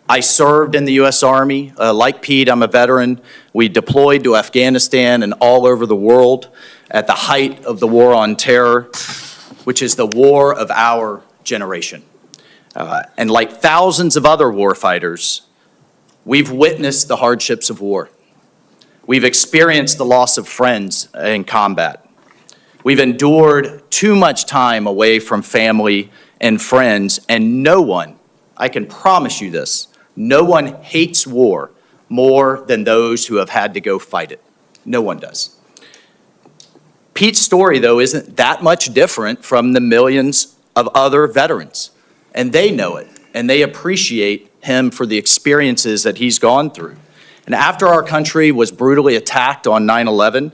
I served in the U.S. Army. Like Pete, I'm a veteran. We deployed to Afghanistan and all over the world at the height of the war on terror, which is the war of our generation. And like thousands of other warfighters, we've witnessed the hardships of war. We've experienced the loss of friends in combat. We've endured too much time away from family and friends, and no one, I can promise you this, no one hates war more than those who have had to go fight it. No one does. Pete's story, though, isn't that much different from the millions of other veterans, and they know it, and they appreciate him for the experiences that he's gone through. And after our country was brutally attacked on 9/11,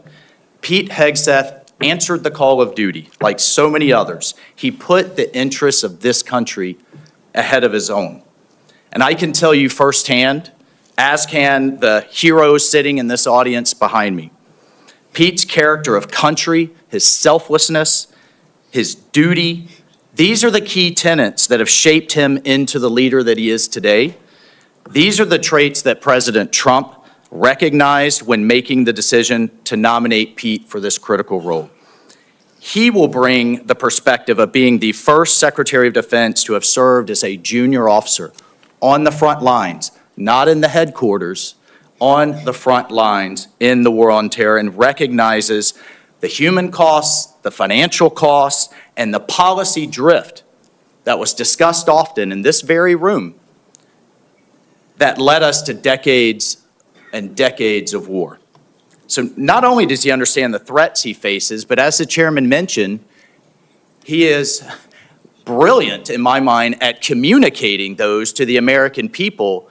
Pete Hegseth answered the call of duty like so many others. He put the interests of this country ahead of his own. And I can tell you firsthand, as can the heroes sitting in this audience behind me, Pete's character of country, his selflessness, his duty, these are the key tenets that have shaped him into the leader that he is today. These are the traits that President Trump recognized when making the decision to nominate Pete for this critical role. He will bring the perspective of being the first Secretary of Defense to have served as a junior officer on the front lines, not in the headquarters, on the front lines in the war on terror, and recognizes the human costs, the financial costs, and the policy drift that was discussed often in this very room that led us to decades and decades of war. So not only does he understand the threats he faces, but as the chairman mentioned, he is brilliant, in my mind, at communicating those to the American people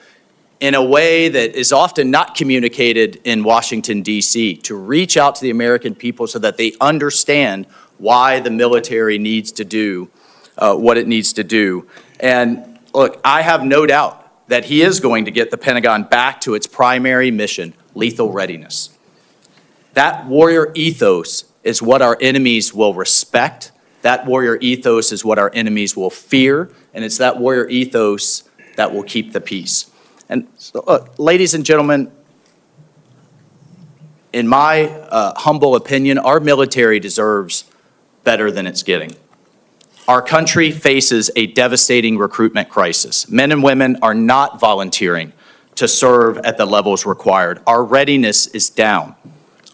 in a way that is often not communicated in Washington, D.C., to reach out to the American people so that they understand why the military needs to do what it needs to do. And look, I have no doubt that he is going to get the Pentagon back to its primary mission, lethal readiness. That warrior ethos is what our enemies will respect. That warrior ethos is what our enemies will fear, and it's that warrior ethos that will keep the peace. And so, look, ladies and gentlemen, in my humble opinion, our military deserves better than it's getting. Our country faces a devastating recruitment crisis. Men and women are not volunteering to serve at the levels required. Our readiness is down.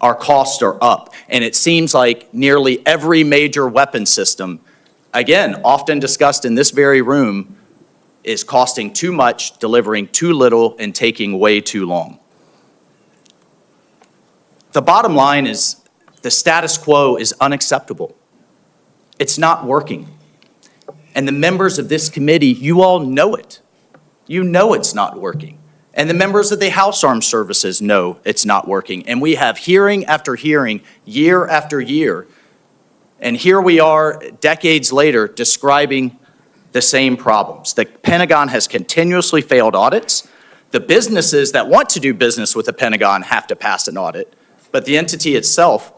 Our costs are up. And it seems like nearly every major weapon system, again, often discussed in this very room, is costing too much, delivering too little, and taking way too long. The bottom line is the status quo is unacceptable. It's not working. And the members of this committee, you all know it. You know it's not working. And the members of the House Armed Services know it's not working. And we have hearing after hearing, year after year. And here we are, decades later, describing the same problems. The Pentagon has continuously failed audits. The businesses that want to do business with the Pentagon have to pass an audit, but the entity itself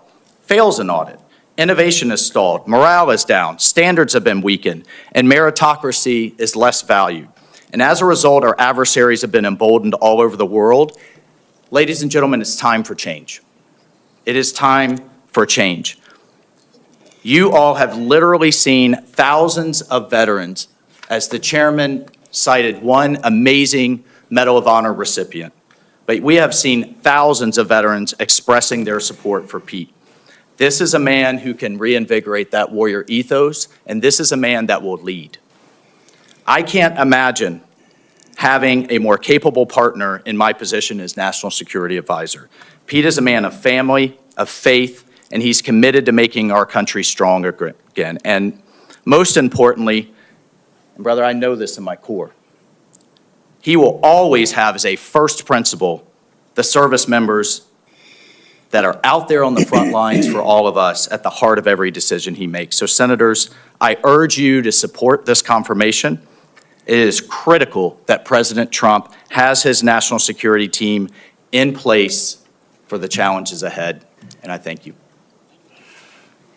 fails an audit. Innovation is stalled, morale is down, standards have been weakened, and meritocracy is less valued. And as a result, our adversaries have been emboldened all over the world. Ladies and gentlemen, it's time for change. It is time for change. You all have literally seen thousands of veterans, as the chairman cited one amazing Medal of Honor recipient. But we have seen thousands of veterans expressing their support for Pete. This is a man who can reinvigorate that warrior ethos, and this is a man that will lead. I can't imagine having a more capable partner in my position as National Security Advisor. Pete is a man of family, of faith, and he's committed to making our country stronger again. And most importantly, and brother, I know this in my core, he will always have as a first principle the service members that are out there on the front lines for all of us at the heart of every decision he makes. So senators, I urge you to support this confirmation. It is critical that President Trump has his national security team in place for the challenges ahead, and I thank you.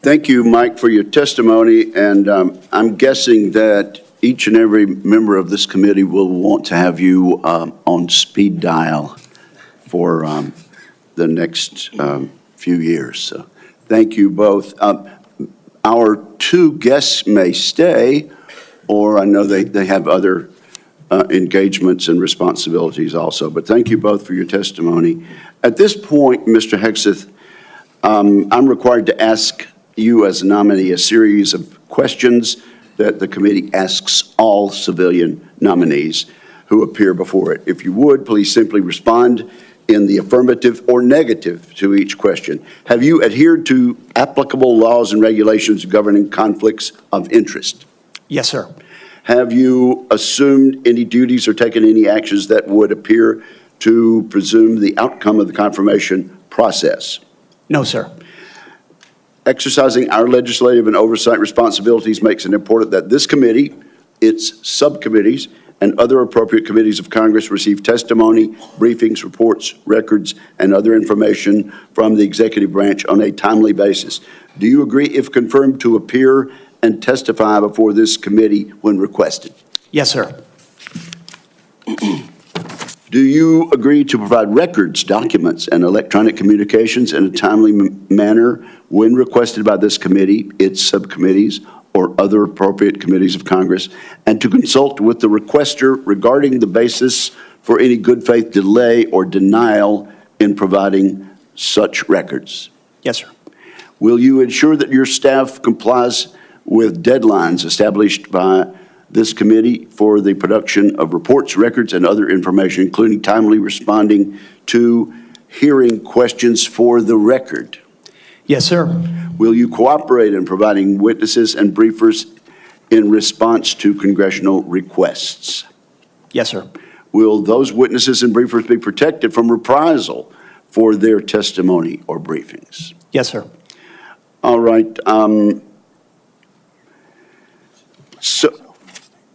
Thank you, Mike, for your testimony, and I'm guessing that each and every member of this committee will want to have you on speed dial for the next few years. So thank you both. Our two guests may stay, or I know they have other engagements and responsibilities also, but thank you both for your testimony. At this point, Mr. Hegseth, I'm required to ask you as a nominee a series of questions that the committee asks all civilian nominees who appear before it. If you would, please simply respond in the affirmative or negative to each question. Have you adhered to applicable laws and regulations governing conflicts of interest? Yes, sir. Have you assumed any duties or taken any actions that would appear to presume the outcome of the confirmation process? No, sir. Exercising our legislative and oversight responsibilities makes it important that this committee, its subcommittees, and other appropriate committees of Congress receive testimony, briefings, reports, records, and other information from the executive branch on a timely basis. Do you agree, if confirmed, to appear and testify before this committee when requested? Yes, sir. Do you agree to provide records, documents, and electronic communications in a timely manner when requested by this committee, its subcommittees, or other appropriate committees of Congress, and to consult with the requester regarding the basis for any good faith delay or denial in providing such records? Yes, sir. Will you ensure that your staff complies with deadlines established by this committee for the production of reports, records, and other information, including timely responding to hearing questions for the record? Yes, sir. Will you cooperate in providing witnesses and briefers in response to congressional requests? Yes, sir. Will those witnesses and briefers be protected from reprisal for their testimony or briefings? Yes, sir. All right.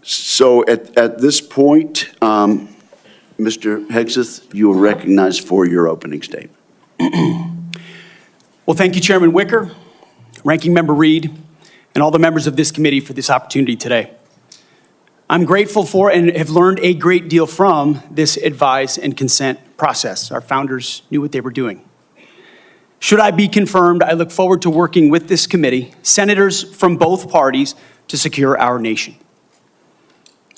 So at this point, Mr. Hegseth, you are recognized for your opening statement. Well, thank you, Chairman Wicker, Ranking Member Reed, and all the members of this committee for this opportunity today. I'm grateful for and have learned a great deal from this advise and consent process. Our founders knew what they were doing. Should I be confirmed, I look forward to working with this committee, senators from both parties, to secure our nation.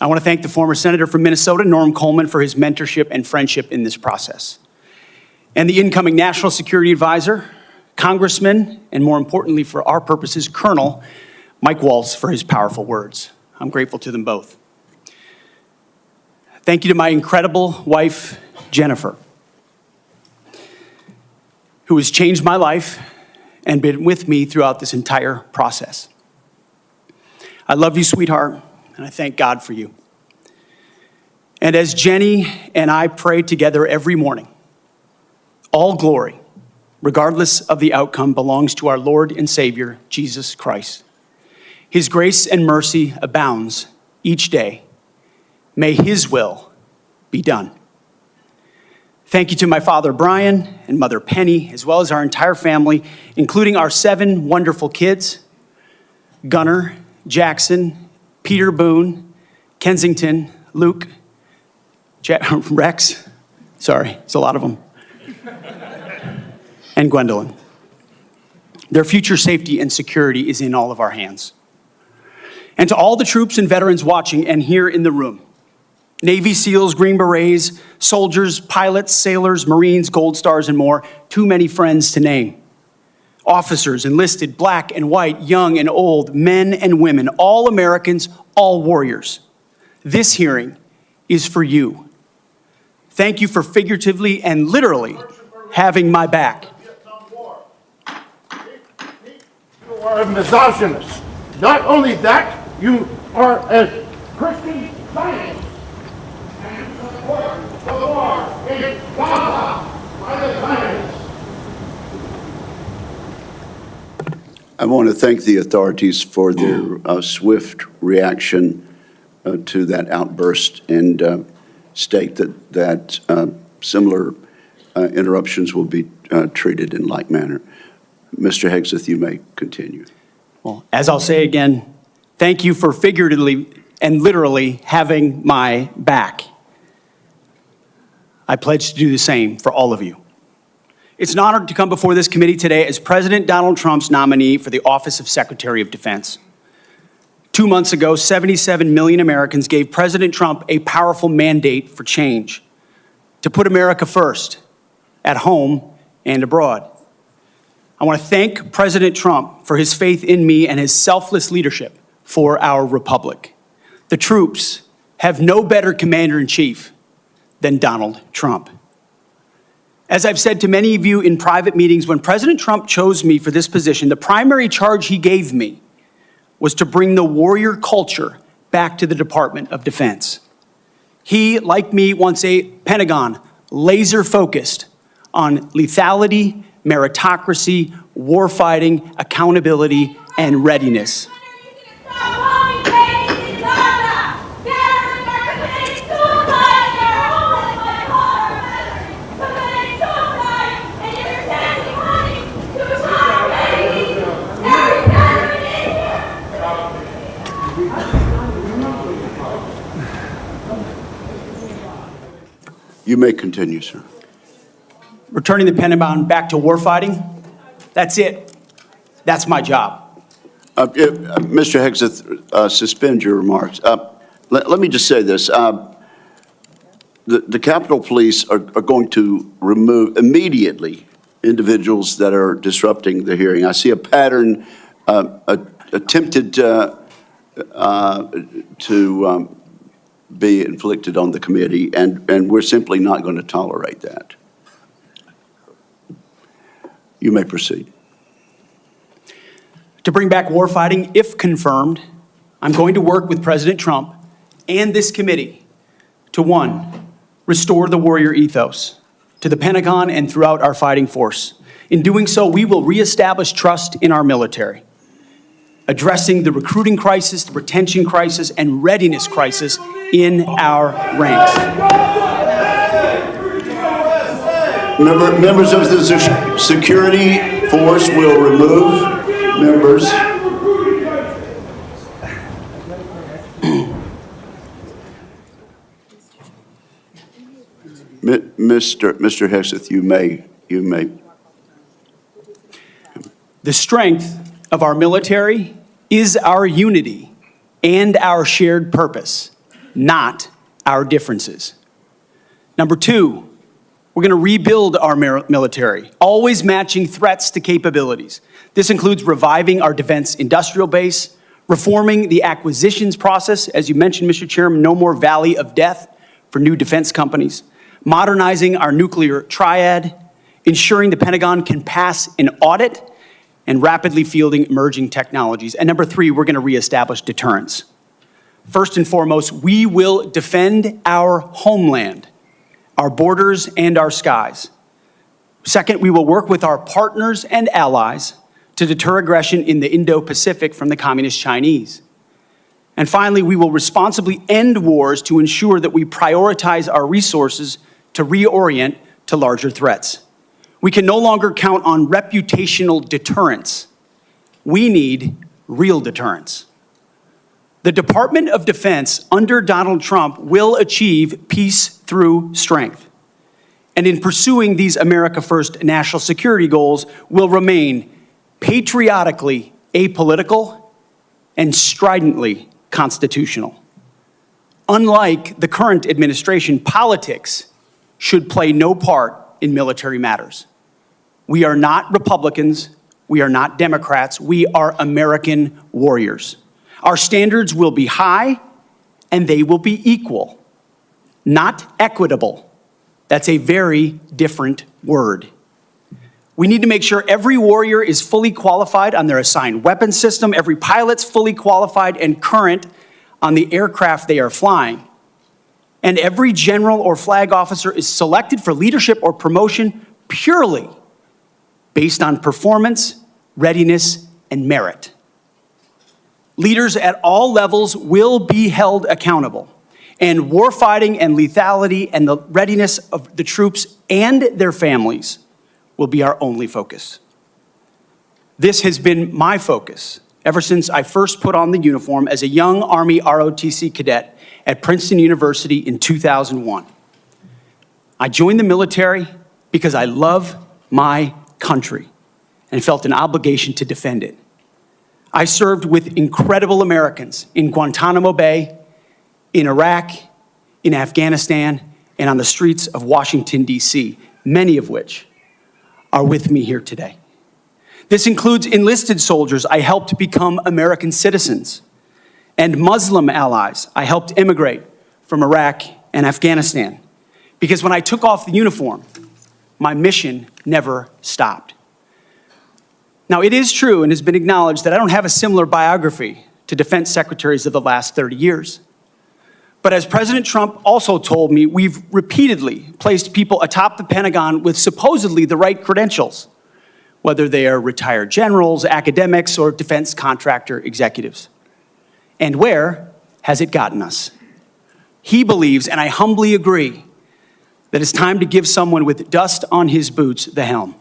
I want to thank the former senator from Minnesota, Norm Coleman, for his mentorship and friendship in this process, and the incoming National Security Advisor, Congressman, and more importantly for our purposes, Colonel Mike Waltz, for his powerful words. I'm grateful to them both. Thank you to my incredible wife, Jennifer, who has changed my life and been with me throughout this entire process. I love you, sweetheart, and I thank God for you. And as Jenny and I pray together every morning, all glory, regardless of the outcome, belongs to our Lord and Savior, Jesus Christ. His grace and mercy abounds each day. May His will be done. Thank you to my father, Brian, and mother, Penny, as well as our entire family, including our 7 wonderful kids, Gunnar, Jackson, Peter Boone, Kensington, Luke, Rex, sorry, it's a lot of them, and Gwendolyn. Their future safety and security is in all of our hands. And to all the troops and veterans watching and here in the room, Navy SEALs, Green Berets, soldiers, pilots, sailors, Marines, Gold Stars, and more, too many friends to name. Officers, enlisted, black and white, young and old, men and women, all Americans, all warriors. This hearing is for you. Thank you for figuratively and literally having my back. You are a misogynist. Not only that, you are a Christian Zionist and support the war in Gaza by the Zionists. I want to thank the authorities for their swift reaction to that outburst and state that similar interruptions will be treated in like manner. Mr. Hegseth, you may continue. Well, as I'll say again, thank you for figuratively and literally having my back. I pledge to do the same for all of you. It's an honor to come before this committee today as President Donald Trump's nominee for the office of Secretary of Defense. 2 months ago, 77 million Americans gave President Trump a powerful mandate for change, to put America first, at home and abroad. I want to thank President Trump for his faith in me and his selfless leadership for our republic. The troops have no better commander-in-chief than Donald Trump. As I've said to many of you in private meetings, when President Trump chose me for this position, the primary charge he gave me was to bring the warrior culture back to the Department of Defense. He, like me, wants a Pentagon laser-focused on lethality, meritocracy, warfighting, accountability, and readiness. You may continue, sir. Returning the Pentagon back to warfighting, that's it. That's my job. Mr. Hegseth, suspend your remarks. Let me just say this. The Capitol Police are going to remove immediately individuals that are disrupting the hearing. I see a pattern attempted to be inflicted on the committee, and we're simply not going to tolerate that. You may proceed. To bring back warfighting, if confirmed, I'm going to work with President Trump and this committee to, 1, restore the warrior ethos to the Pentagon and throughout our fighting force. In doing so, we will reestablish trust in our military, addressing the recruiting crisis, the retention crisis, and readiness crisis in our ranks. Members of the security force will remove members. Mr. Hegseth, you may. The strength of our military is our unity and our shared purpose, not our differences. Number 2, we're going to rebuild our military, always matching threats to capabilities. This includes reviving our defense industrial base, reforming the acquisitions process, as you mentioned, Mr. Chairman, no more valley of death for new defense companies, modernizing our nuclear triad, ensuring the Pentagon can pass an audit, and rapidly fielding emerging technologies. And number 3, we're going to reestablish deterrence. First and foremost, we will defend our homeland, our borders, and our skies. Second, we will work with our partners and allies to deter aggression in the Indo-Pacific from the Communist Chinese. And finally, we will responsibly end wars to ensure that we prioritize our resources to reorient to larger threats. We can no longer count on reputational deterrence. We need real deterrence. The Department of Defense under Donald Trump will achieve peace through strength. And in pursuing these America First national security goals, will remain patriotically apolitical and stridently constitutional. Unlike the current administration, politics should play no part in military matters. We are not Republicans. We are not Democrats. We are American warriors. Our standards will be high, and they will be equal, not equitable. That's a very different word. We need to make sure every warrior is fully qualified on their assigned weapon system, every pilot's fully qualified and current on the aircraft they are flying, and every general or flag officer is selected for leadership or promotion purely based on performance, readiness, and merit. Leaders at all levels will be held accountable, and warfighting and lethality and the readiness of the troops and their families will be our only focus. This has been my focus ever since I first put on the uniform as a young Army ROTC cadet at Princeton University in 2001. I joined the military because I love my country and felt an obligation to defend it. I served with incredible Americans in Guantanamo Bay, in Iraq, in Afghanistan, and on the streets of Washington, D.C., many of which are with me here today. This includes enlisted soldiers I helped become American citizens, and Muslim allies I helped immigrate from Iraq and Afghanistan. Because when I took off the uniform, my mission never stopped. Now, it is true and has been acknowledged that I don't have a similar biography to defense secretaries of the last 30 years. But as President Trump also told me, we've repeatedly placed people atop the Pentagon with supposedly the right credentials, whether they are retired generals, academics, or defense contractor executives. And where has it gotten us? He believes, and I humbly agree, that it's time to give someone with dust on his boots the helm.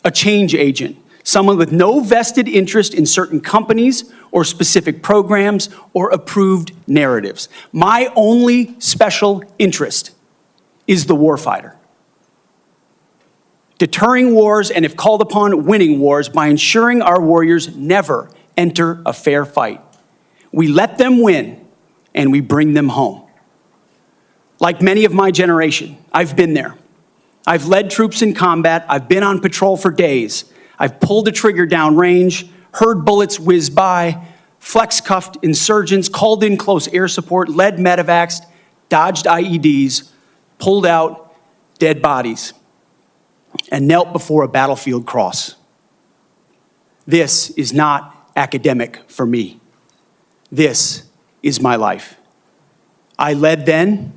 A change agent, someone with no vested interest in certain companies or specific programs or approved narratives. My only special interest is the warfighter. Deterring wars, and if called upon, winning wars by ensuring our warriors never enter a fair fight. We let them win, and we bring them home. Like many of my generation, I've been there. I've led troops in combat. I've been on patrol for days. I've pulled a trigger downrange, heard bullets whiz by, flex-cuffed insurgents, called in close air support, led medevacs, dodged IEDs, pulled out dead bodies, and knelt before a battlefield cross. This is not academic for me. This is my life. I led then,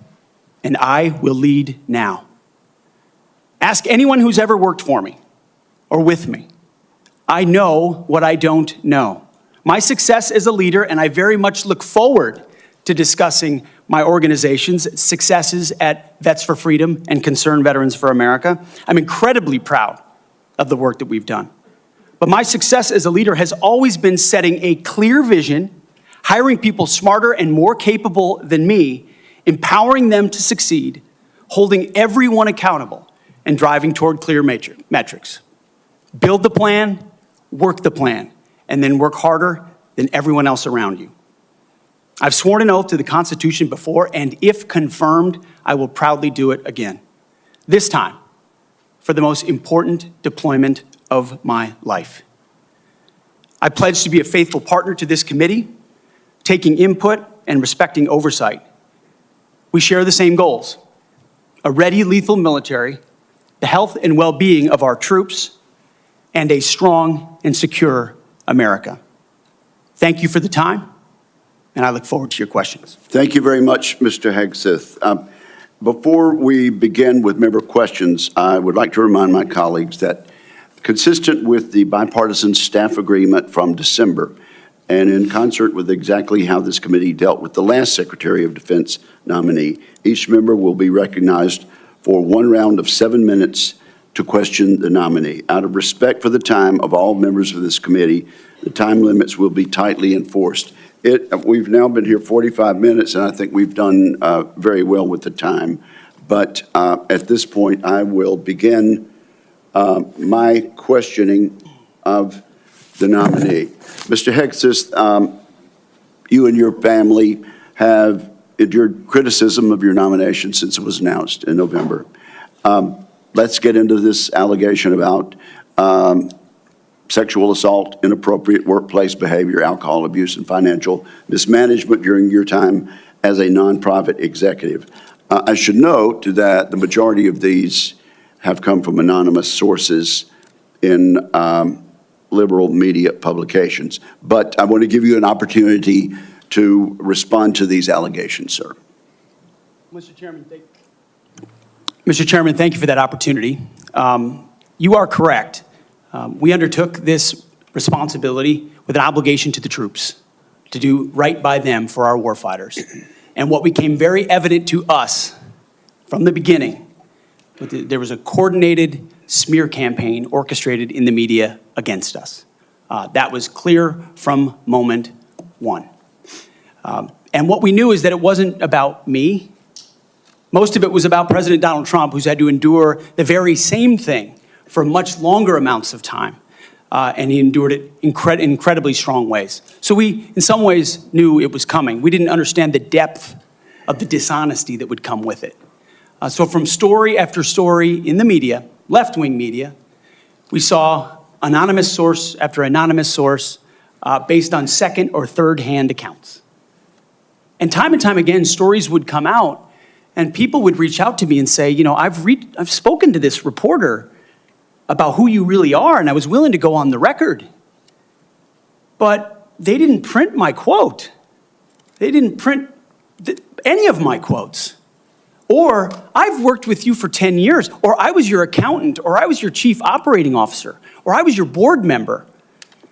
and I will lead now. Ask anyone who's ever worked for me or with me. I know what I don't know. My success as a leader, and I very much look forward to discussing my organization's successes at Vets for Freedom and Concerned Veterans for America. I'm incredibly proud of the work that we've done. But my success as a leader has always been setting a clear vision, hiring people smarter and more capable than me, empowering them to succeed, holding everyone accountable, and driving toward clear metrics. Build the plan, work the plan, and then work harder than everyone else around you. I've sworn an oath to the Constitution before, and if confirmed, I will proudly do it again. This time, for the most important deployment of my life. I pledge to be a faithful partner to this committee, taking input and respecting oversight. We share the same goals: a ready, lethal military, the health and well-being of our troops, and a strong and secure America. Thank you for the time, and I look forward to your questions. Thank you very much, Mr. Hegseth. Before we begin with member questions, I would like to remind my colleagues that consistent with the bipartisan staff agreement from December, and in concert with exactly how this committee dealt with the last Secretary of Defense nominee, each member will be recognized for one round of 7 minutes to question the nominee. Out of respect for the time of all members of this committee, the time limits will be tightly enforced. We've now been here 45 minutes, and I think we've done very well with the time. But at this point, I will begin my questioning of the nominee. Mr. Hegseth, you and your family have endured criticism of your nomination since it was announced in November. Let's get into this allegation about sexual assault, inappropriate workplace behavior, alcohol abuse, and financial mismanagement during your time as a nonprofit executive. I should note that the majority of these have come from anonymous sources in liberal media publications. But I want to give you an opportunity to respond to these allegations, sir. Mr. Chairman, thank you for that opportunity. You are correct. We undertook this responsibility with an obligation to the troops to do right by them for our warfighters. And what became very evident to us from the beginning, there was a coordinated smear campaign orchestrated in the media against us. That was clear from moment one. And what we knew is that it wasn't about me. Most of it was about President Donald Trump, who's had to endure the very same thing for much longer amounts of time. And he endured it in incredibly strong ways. So we, in some ways, knew it was coming. We didn't understand the depth of the dishonesty that would come with it. So from story after story in the media, left-wing media, we saw anonymous source after anonymous source based on second or third-hand accounts. And time again, stories would come out, and people would reach out to me and say, you know, I've spoken to this reporter about who you really are, and I was willing to go on the record. But they didn't print my quote. They didn't print any of my quotes. Or, I've worked with you for 10 years, or I was your accountant, or I was your chief operating officer, or I was your board member,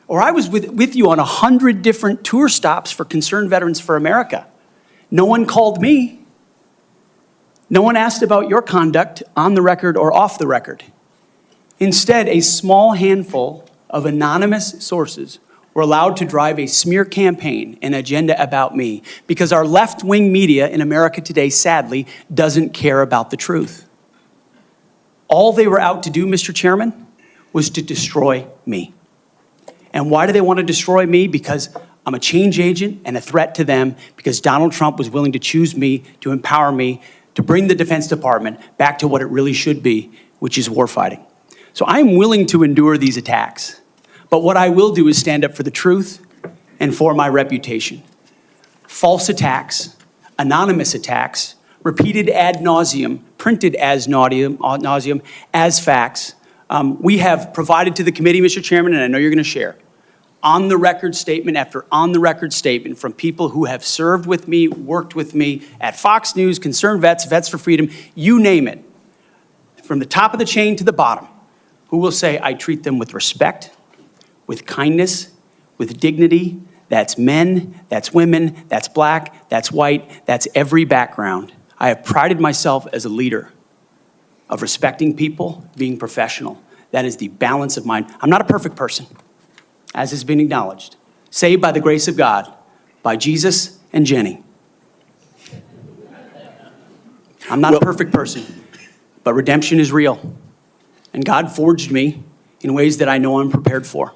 or I was with you on 100 different tour stops for Concerned Veterans for America. No one called me. No one asked about your conduct on the record or off the record. Instead, a small handful of anonymous sources were allowed to drive a smear campaign, an agenda about me, because our left-wing media in America today, sadly, doesn't care about the truth. All they were out to do, Mr. Chairman, was to destroy me. And why do they want to destroy me? Because I'm a change agent and a threat to them, because Donald Trump was willing to choose me, to empower me, to bring the Defense Department back to what it really should be, which is warfighting. So I am willing to endure these attacks. But what I will do is stand up for the truth and for my reputation. False attacks, anonymous attacks, repeated ad nauseum, printed as nauseum, as facts. We have provided to the committee, Mr. Chairman, and I know you're going to share, on-the-record statement after on-the-record statement from people who have served with me, worked with me at Fox News, Concerned Vets, Vets for Freedom, you name it, from the top of the chain to the bottom, who will say, I treat them with respect, with kindness, with dignity. That's men, that's women, that's black, that's white, that's every background. I have prided myself as a leader of respecting people, being professional. That is the balance of mine. I'm not a perfect person, as has been acknowledged. Saved by the grace of God, by Jesus and Jenny. I'm not a perfect person, but redemption is real. And God forged me in ways that I know I'm prepared for.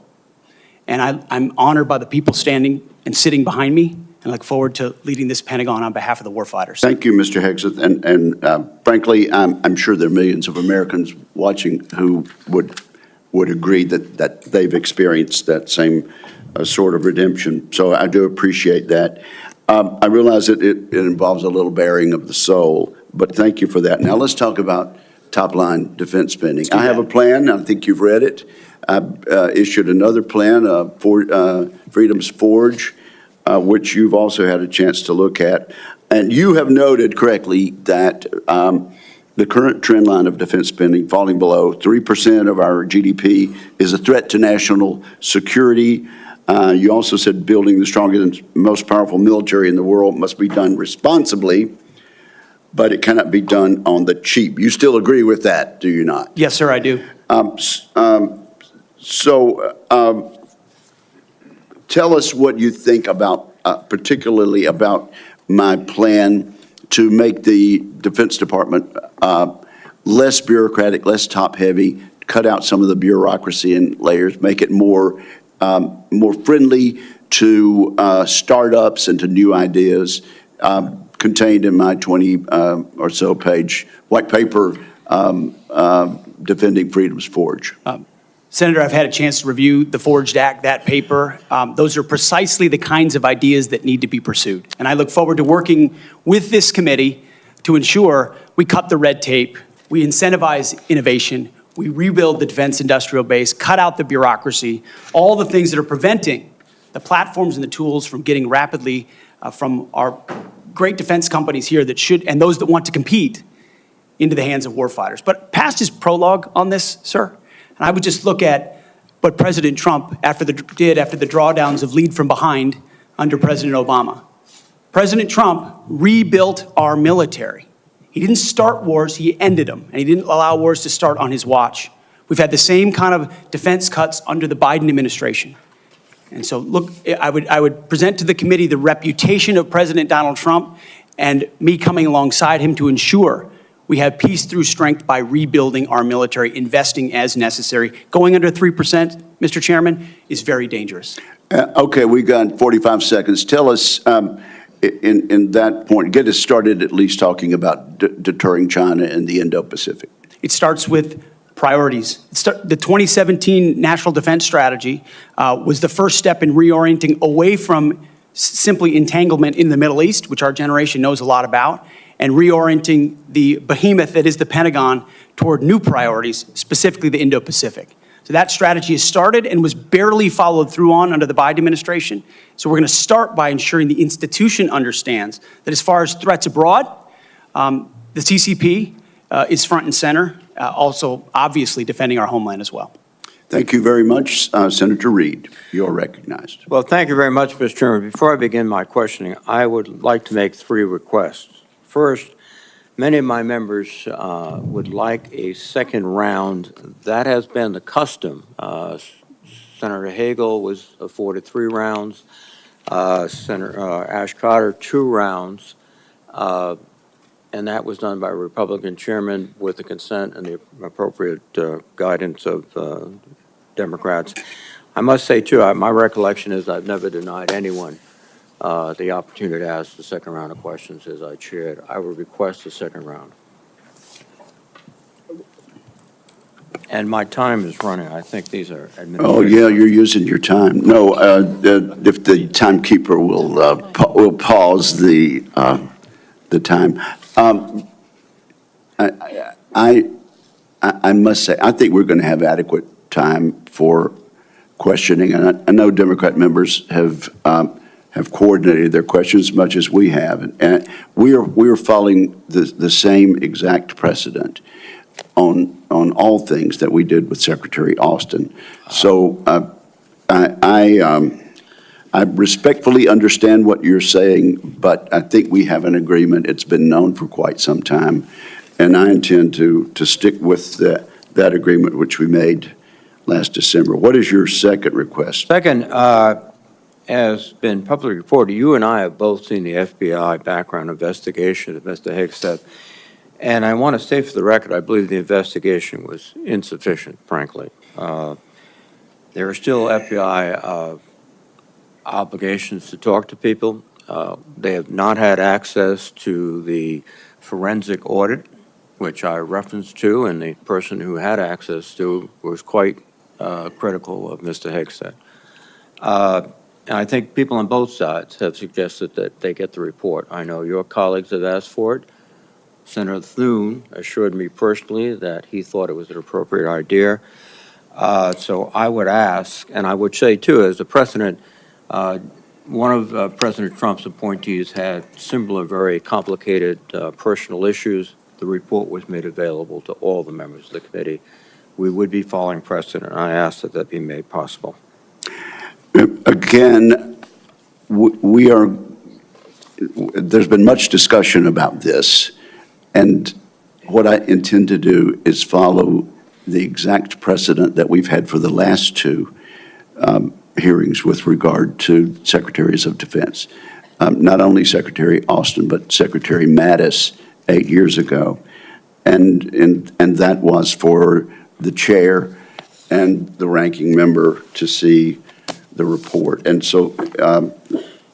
And I'm honored by the people standing and sitting behind me, and look forward to leading this Pentagon on behalf of the warfighters. Thank you, Mr. Hegseth. And frankly, I'm sure there are millions of Americans watching who would agree that they've experienced that same sort of redemption. So I do appreciate that. I realize that it involves a little bearing of the soul, but thank you for that. Now let's talk about top-line defense spending. I have a plan. I think you've read it. I've issued another plan, Freedom's Forge, which you've also had a chance to look at. And you have noted correctly that the current trend line of defense spending falling below 3% of our GDP is a threat to national security. You also said building the strongest and most powerful military in the world must be done responsibly, but it cannot be done on the cheap. You still agree with that, do you not? Yes, sir, I do. Tell us what you think about, particularly about my plan to make the Defense Department less bureaucratic, less top-heavy, cut out some of the bureaucracy and layers, make it more friendly to startups and to new ideas, contained in my 20 or so page white paper, Defending Freedom's Forge. Senator, I've had a chance to review the Forged Act, that paper. Those are precisely the kinds of ideas that need to be pursued. And I look forward to working with this committee to ensure we cut the red tape, we incentivize innovation, we rebuild the defense industrial base, cut out the bureaucracy, all the things that are preventing the platforms and the tools from getting rapidly from our great defense companies here that should, and those that want to compete, into the hands of warfighters. But past his prologue on this, sir, and I would just look at what President Trump did after the drawdowns of lead from behind under President Obama. President Trump rebuilt our military. He didn't start wars, he ended them, and he didn't allow wars to start on his watch. We've had the same kind of defense cuts under the Biden administration. And so, look, I would present to the committee the reputation of President Donald Trump and me coming alongside him to ensure we have peace through strength by rebuilding our military, investing as necessary. Going under 3%, Mr. Chairman, is very dangerous. Okay, we've got 45 seconds. Tell us, in that point, get us started at least talking about deterring China and the Indo-Pacific. It starts with priorities. The 2017 National Defense Strategy was the first step in reorienting away from simply entanglement in the Middle East, which our generation knows a lot about, and reorienting the behemoth that is the Pentagon toward new priorities, specifically the Indo-Pacific. So that strategy has started and was barely followed through on under the Biden administration. So we're going to start by ensuring the institution understands that as far as threats abroad, the CCP is front and center, also obviously defending our homeland as well. Thank you very much. Senator Reid, you're recognized. Well, thank you very much, Mr. Chairman. Before I begin my questioning, I would like to make 3 requests. First, many of my members would like a second round. That has been the custom. Senator Hagel was afforded 3 rounds. Senator Ash Carter, 2 rounds. And that was done by a Republican chairman with the consent and the appropriate guidance of Democrats. I must say, too, my recollection is I've never denied anyone the opportunity to ask the second round of questions as I chaired. I would request the second round. And my time is running. I think these are administrative. Oh, yeah, you're using your time. No, if the timekeeper will pause the time. I must say, I think we're going to have adequate time for questioning. And I know Democrat members have coordinated their questions as much as we have. And we are following the same exact precedent on all things that we did with Secretary Austin. So I respectfully understand what you're saying, but I think we have an agreement. It's been known for quite some time, and I intend to stick with that agreement which we made last December. What is your second request? Second, as been publicly reported, you and I have both seen the FBI background investigation of Mr. Hegseth, and I want to state for the record, I believe the investigation was insufficient, frankly. There are still FBI obligations to talk to people. They have not had access to the forensic audit, which I referenced to, and the person who had access to was quite critical of Mr. Hegseth. And I think people on both sides have suggested that they get the report. I know your colleagues have asked for it. Senator Thune assured me personally that he thought it was an appropriate idea. So I would ask, and I would say too, as a precedent, one of President Trump's appointees had similar, very complicated personal issues. The report was made available to all the members of the committee. We would be following precedent, and I ask that that be made possible. Again, there's been much discussion about this, and what I intend to do is follow the exact precedent that we've had for the last two hearings with regard to secretaries of defense. Not only Secretary Austin, but Secretary Mattis 8 years ago. And that was for the chair and the ranking member to see the report. And so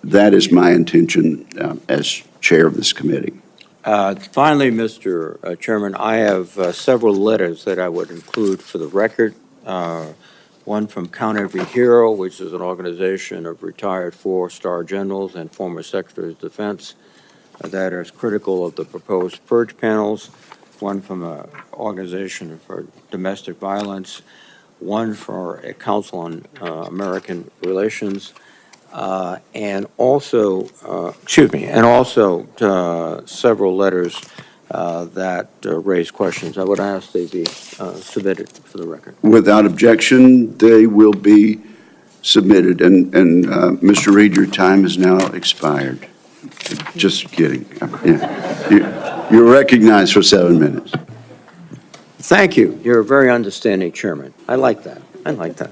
that is my intention as chair of this committee. Finally, Mr. Chairman, I have several letters that I would include for the record. One from Count Every Hero, which is an organization of retired four-star generals and former secretaries of defense that is critical of the proposed purge panels. One from an organization for domestic violence. One for a Council on American Relations. And also several letters that raise questions. I would ask they be submitted for the record. Without objection, they will be submitted. And Mr. Reed, your time has now expired. Just kidding. Yeah. You're recognized for 7 minutes. Thank you. You're a very understanding chairman. I like that. I like that.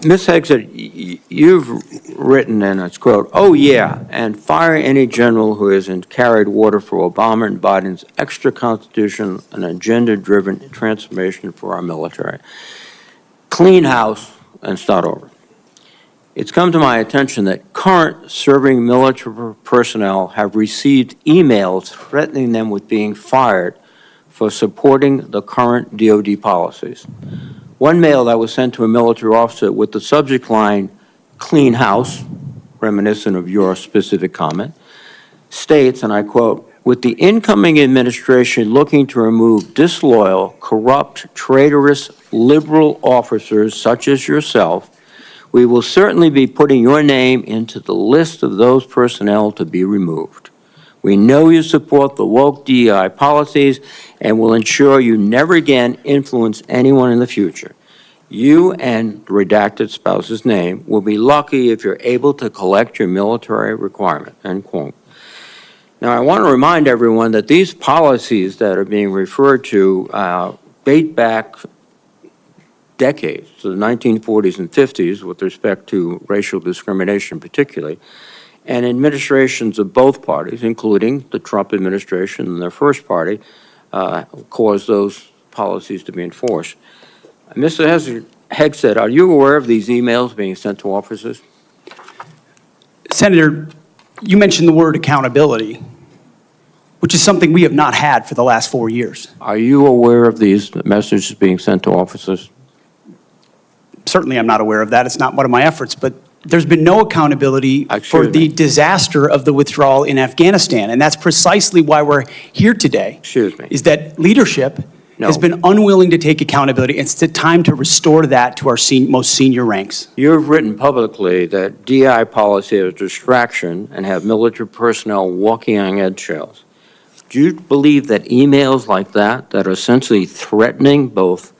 Ms. Hegseth, you've written, and it's quote, "Oh yeah, and fire any general who hasn't carried water for Obama and Biden's extra constitution and agenda-driven transformation for our military. Clean house and start over." It's come to my attention that current serving military personnel have received emails threatening them with being fired for supporting the current DOD policies. One mail that was sent to a military officer with the subject line, "Clean house," reminiscent of your specific comment, states, and I quote, "With the incoming administration looking to remove disloyal, corrupt, traitorous, liberal officers such as yourself, we will certainly be putting your name into the list of those personnel to be removed. We know you support the woke DEI policies and will ensure you never again influence anyone in the future. You and the redacted spouse's name will be lucky if you're able to collect your military requirement," end quote. Now, I want to remind everyone that these policies that are being referred to date back decades, to the 1940s and 50s with respect to racial discrimination particularly, and administrations of both parties, including the Trump administration and their first party, caused those policies to be enforced. Mr. Hegseth, are you aware of these emails being sent to officers? Senator, you mentioned the word accountability, which is something we have not had for the last 4 years. Are you aware of these messages being sent to officers? Certainly I'm not aware of that. It's not one of my efforts, but there's been no accountability for the disaster of the withdrawal in Afghanistan, and that's precisely why we're here today. Excuse me. Is that leadership has been unwilling to take accountability. It's the time to restore that to our most senior ranks. You've written publicly that DI policy is a distraction and have military personnel walking on eggshells. Do you believe that emails like that are essentially threatening both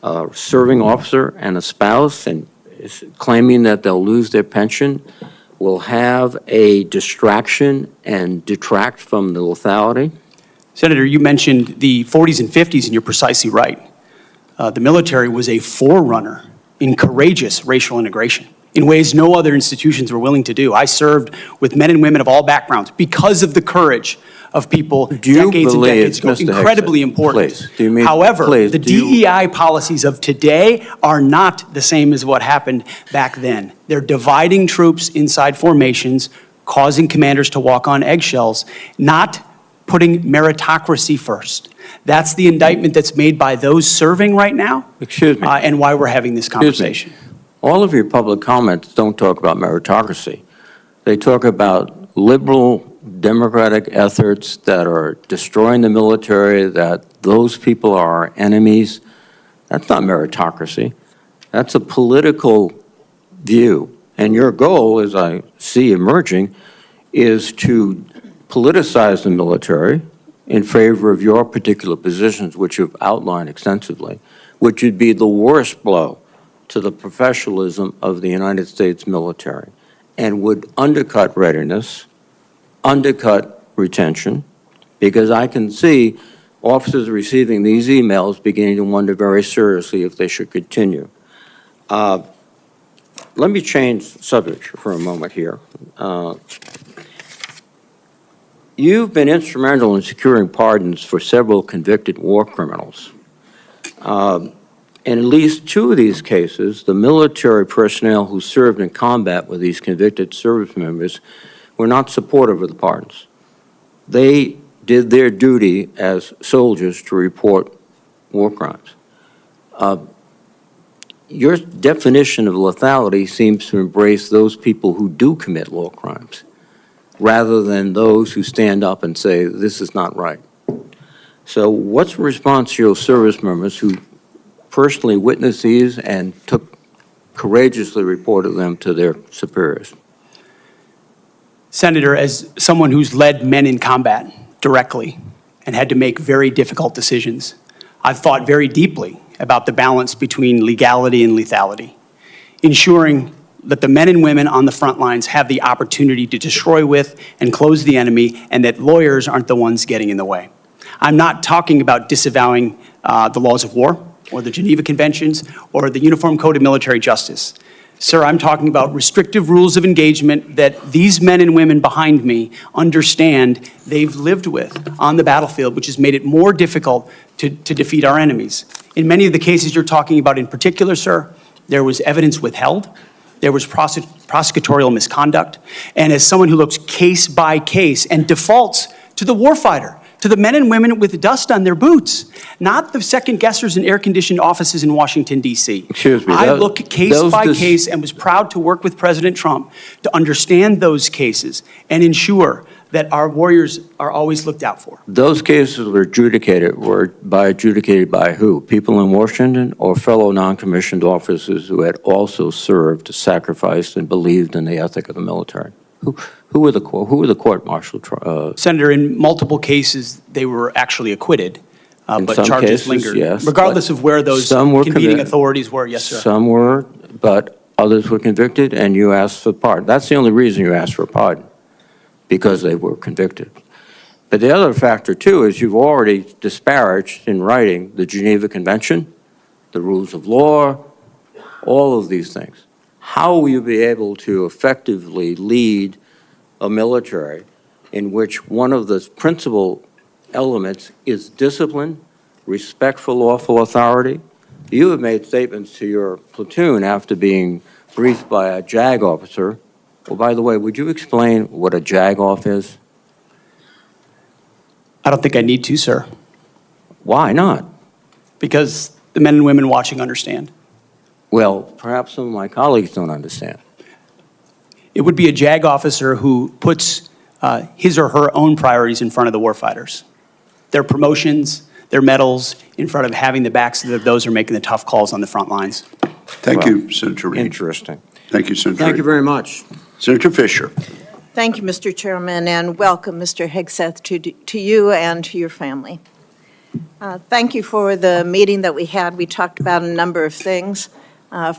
a serving officer and a spouse and claiming that they'll lose their pension will have a distraction and detract from the lethality? Senator, you mentioned the 40s and 50s, and you're precisely right. The military was a forerunner in courageous racial integration in ways no other institutions were willing to do. I served with men and women of all backgrounds because of the courage of people decades and decades ago. Incredibly important. However, the DEI policies of today are not the same as what happened back then. They're dividing troops inside formations, causing commanders to walk on eggshells, not putting meritocracy first. That's the indictment that's made by those serving right now. Excuse me. And why we're having this conversation. All of your public comments don't talk about meritocracy. They talk about liberal democratic efforts that are destroying the military, that those people are our enemies. That's not meritocracy. That's a political view. And your goal, as I see emerging, is to politicize the military in favor of your particular positions, which you've outlined extensively, which would be the worst blow to the professionalism of the United States military and would undercut readiness, undercut retention, because I can see officers receiving these emails beginning to wonder very seriously if they should continue. Let me change subject for a moment here. You've been instrumental in securing pardons for several convicted war criminals. In at least 2 of these cases, the military personnel who served in combat with these convicted service members were not supportive of the pardons. They did their duty as soldiers to report war crimes. Your definition of lethality seems to embrace those people who do commit war crimes, rather than those who stand up and say, this is not right. So what's the response to your service members who personally witnessed these and courageously reported them to their superiors? Senator, as someone who's led men in combat directly and had to make very difficult decisions, I've thought very deeply about the balance between legality and lethality, ensuring that the men and women on the front lines have the opportunity to destroy with and close the enemy, and that lawyers aren't the ones getting in the way. I'm not talking about disavowing the laws of war or the Geneva Conventions or the Uniform Code of Military Justice. Sir, I'm talking about restrictive rules of engagement that these men and women behind me understand they've lived with on the battlefield, which has made it more difficult to defeat our enemies. In many of the cases you're talking about in particular, sir, there was evidence withheld, there was prosecutorial misconduct, and as someone who looks case by case and defaults to the warfighter, to the men and women with dust on their boots, not the second guessers in air-conditioned offices in Washington, D.C. Excuse me. I look case by case and was proud to work with President Trump to understand those cases and ensure that our warriors are always looked out for. Those cases were adjudicated by who? People in Washington or fellow non-commissioned officers who had also served, sacrificed, and believed in the ethic of the military? Who were the court-martial? Senator, in multiple cases, they were actually acquitted, but charges lingered. Yes, regardless of where those convening authorities were, yes, sir. Some were, but others were convicted, and you asked for pardon. That's the only reason you asked for pardon, because they were convicted. But the other factor, too, is you've already disparaged in writing the Geneva Convention, the rules of law, all of these things. How will you be able to effectively lead a military in which one of the principal elements is discipline, respect for lawful authority? You have made statements to your platoon after being briefed by a JAG officer. Well, by the way, would you explain what a JAG-off is? I don't think I need to, sir. Why not? Because the men and women watching understand. Well, perhaps some of my colleagues don't understand. It would be a JAG officer who puts his or her own priorities in front of the warfighters. Their promotions, their medals, in front of having the backs of those who are making the tough calls on the front lines. Thank you, Senator Reid. Interesting. Thank you, Senator Thank you Reid. very much. Senator Fisher. Thank you, Mr. Chairman, and welcome, Mr. Hegseth, to you and to your family. Thank you for the meeting that we had. We talked about a number of things.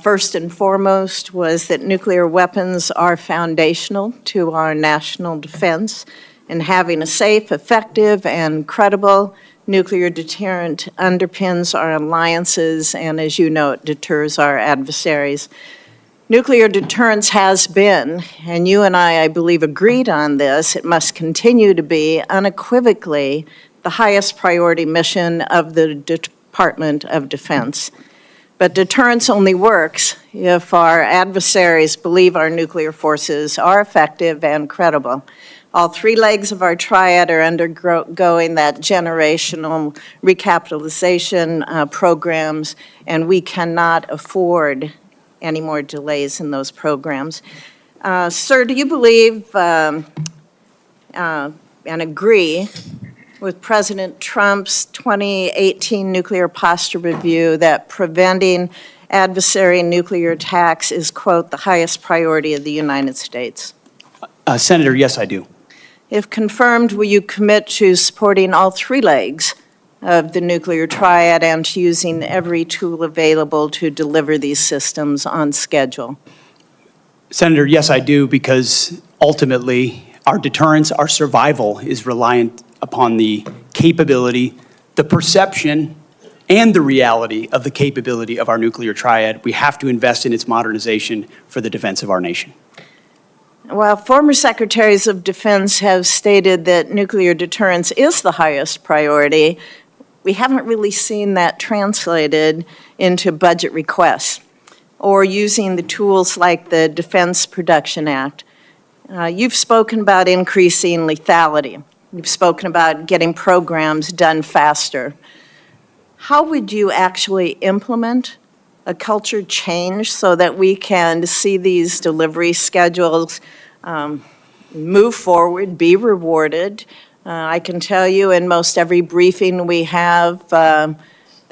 First and foremost was that nuclear weapons are foundational to our national defense, and having a safe, effective, and credible nuclear deterrent underpins our alliances, and as you know, it deters our adversaries. Nuclear deterrence has been, and you and I believe, agreed on this, it must continue to be unequivocally the highest priority mission of the Department of Defense. But deterrence only works if our adversaries believe our nuclear forces are effective and credible. All 3 legs of our triad are undergoing that generational recapitalization programs, and we cannot afford any more delays in those programs. Sir, do you believe and agree with President Trump's 2018 nuclear posture review that preventing adversary nuclear attacks is, quote, the highest priority of the United States? Senator, yes, I do. If confirmed, will you commit to supporting all three legs of the nuclear triad and to using every tool available to deliver these systems on schedule? Senator, yes, I do, because ultimately our deterrence, our survival is reliant upon the capability, the perception, and the reality of the capability of our nuclear triad. We have to invest in its modernization for the defense of our nation. While former secretaries of defense have stated that nuclear deterrence is the highest priority, we haven't really seen that translated into budget requests or using the tools like the Defense Production Act. You've spoken about increasing lethality. You've spoken about getting programs done faster. How would you actually implement a culture change so that we can see these delivery schedules move forward, be rewarded? I can tell you in most every briefing we have, the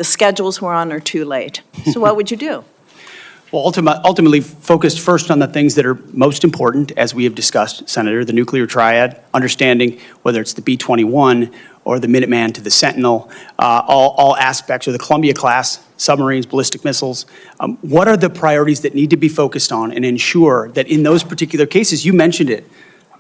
schedules we're on are too late. So what would you do? Well, ultimately focused first on the things that are most important, as we have discussed, Senator, the nuclear triad, understanding whether it's the B-21 or the Minuteman to the Sentinel, all aspects, or the Columbia-class submarines, ballistic missiles. What are the priorities that need to be focused on and ensure that in those particular cases, you mentioned it,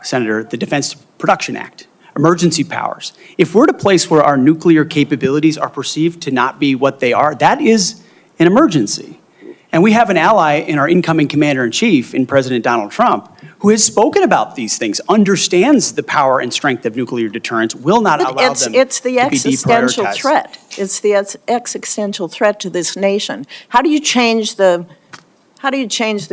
Senator, the Defense Production Act, emergency powers. If we're at a place where our nuclear capabilities are perceived to not be what they are, that is an emergency. And we have an ally in our incoming commander-in-chief, in President Donald Trump, who has spoken about these things, understands the power and strength of nuclear deterrence, will not allow them it's the to be existential deprioritized. threat. It's the existential threat to this nation. How do you change the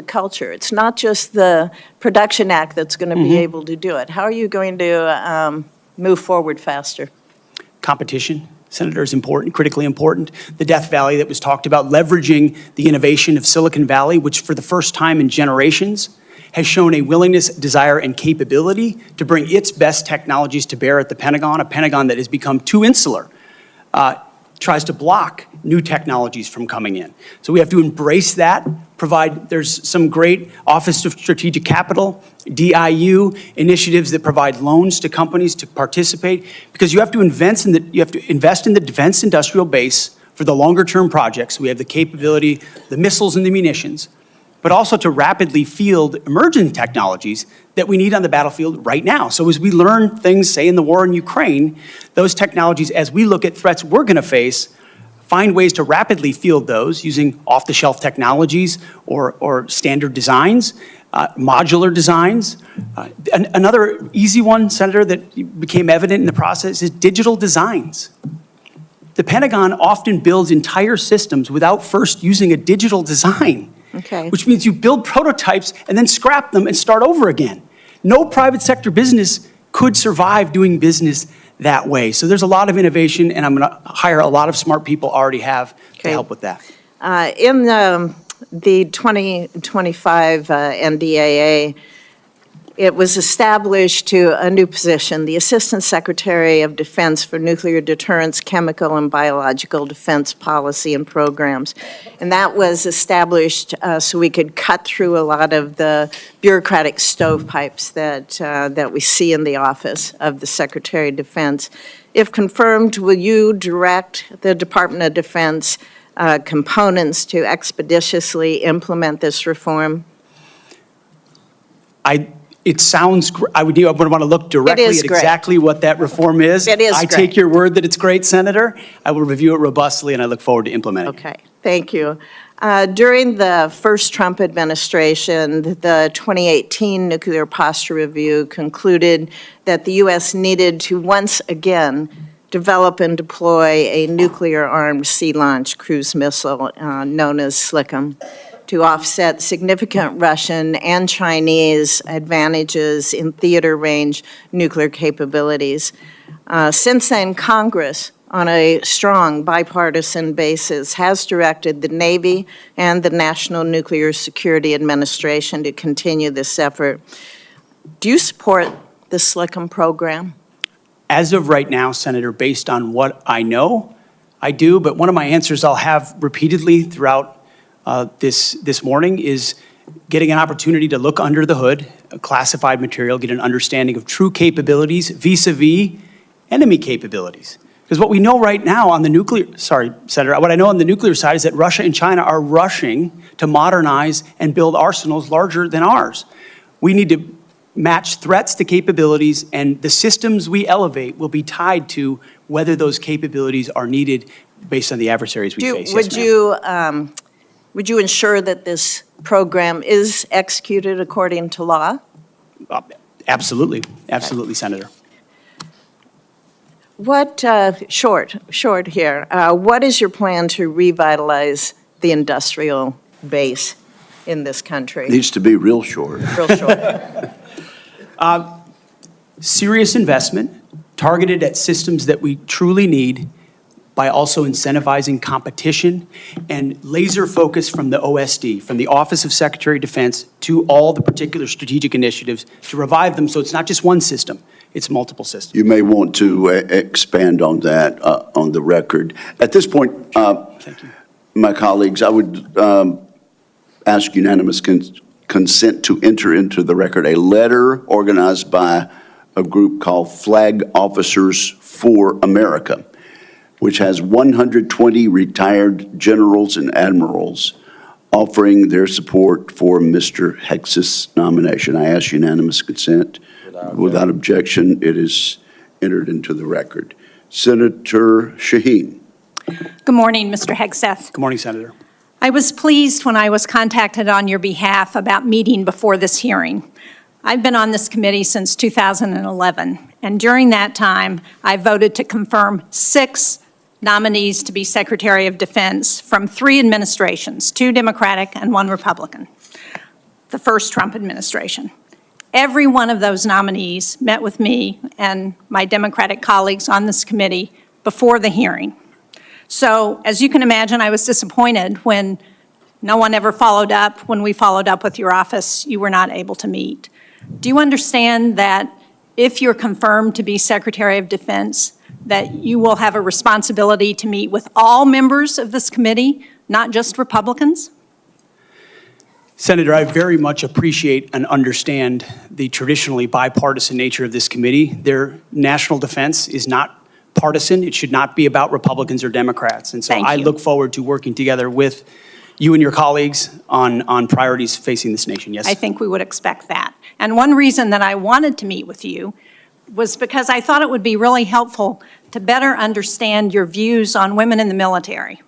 culture? It's not just the Production Act that's going to be able to do it. How are you going to move forward faster? Competition, Senator, is important, critically important. The Death Valley that was talked about, leveraging the innovation of Silicon Valley, which for the first time in generations has shown a willingness, desire, and capability to bring its best technologies to bear at the Pentagon, a Pentagon that has become too insular, tries to block new technologies from coming in. So we have to embrace that, there's some great Office of Strategic Capital, DIU initiatives that provide loans to companies to participate, because you have to invest in the defense industrial base for the longer term projects. We have the capability, the missiles and the munitions, but also to rapidly field emerging technologies that we need on the battlefield right now. So as we learn things, say in the war in Ukraine, those technologies, as we look at threats we're going to face, find ways to rapidly field those using off-the-shelf technologies or standard designs, modular designs. Another easy one, Senator, that became evident in the process is digital designs. The Pentagon often builds entire systems without first using a digital design. Okay. Which means you build prototypes and then scrap them and start over again. No private sector business could survive doing business that way. So there's a lot of innovation, and I'm going to hire a lot of smart people already have to help with that. In the 2025 NDAA, it was established to a new position, the Assistant Secretary of Defense for Nuclear Deterrence, Chemical and Biological Defense Policy and Programs. And that was established so we could cut through a lot of the bureaucratic stovepipes that we see in the office of the Secretary of Defense. If confirmed, will you direct the Department of Defense components to expeditiously implement this reform? It sounds, I would want to look directly at exactly what that reform is. It is I take your word that it's great, Senator. I will review it robustly, and I look forward to implementing it. Okay, thank you. During the first Trump administration, the 2018 Nuclear Posture Review concluded that the U.S. needed to once again develop and deploy a nuclear-armed sea-launched cruise missile known as SLCM, to offset significant Russian and Chinese advantages in theater-range nuclear capabilities. Since then, Congress, on a strong bipartisan basis, has directed the Navy and the National Nuclear Security Administration to continue this effort. Do you support the SLCM program? As of right now, Senator, based on what I know, I do, but one of my answers I'll have repeatedly throughout this morning is getting an opportunity to look under the hood, classified material, get an understanding of true capabilities vis-a-vis enemy capabilities. Because what we know right now on the Senator, what I know on the nuclear side is that Russia and China are rushing to modernize and build arsenals larger than ours. We need to match threats to capabilities, and the systems we elevate will be tied to whether those capabilities are needed based on the adversaries we face. Would you ensure that this program is executed according to law? Absolutely. Absolutely, Senator. What, short here, what is your plan to revitalize the industrial base in this country? Needs to be real short. Real short. Serious investment targeted at systems that we truly need by also incentivizing competition and laser focus from the OSD, from the Office of Secretary of Defense, to all the particular strategic initiatives to revive them so it's not just one system, it's multiple systems. You may want to expand on that on the record. At this point, Thank you. my colleagues, I would ask unanimous consent to enter into the record a letter organized by a group called Flag Officers for America, which has 120 retired generals and admirals offering their support for Mr. Hegseth's nomination. I ask unanimous consent. Without objection, it is entered into the record. Senator Shaheen. Good morning, Mr. Hegseth. Good morning, Senator. I was pleased when I was contacted on your behalf about meeting before this hearing. I've been on this committee since 2011, and during that time, I voted to confirm 6 nominees to be Secretary of Defense from 3 administrations, 2 Democratic and 1 Republican, the first Trump administration. Every one of those nominees met with me and my Democratic colleagues on this committee before the hearing. So, as you can imagine, I was disappointed when no one ever followed up. When we followed up with your office, you were not able to meet. Do you understand that if you're confirmed to be Secretary of Defense, that you will have a responsibility to meet with all members of this committee, not just Republicans? Senator, I very much appreciate and understand the traditionally bipartisan nature of this committee. Their national defense is not partisan. It should not be about Republicans or Democrats. And so I look forward to working together with you and your colleagues on priorities facing this nation. Yes? I think we would expect that. And one reason that I wanted to meet with you was because I thought it would be really helpful to better understand your views on women in the military.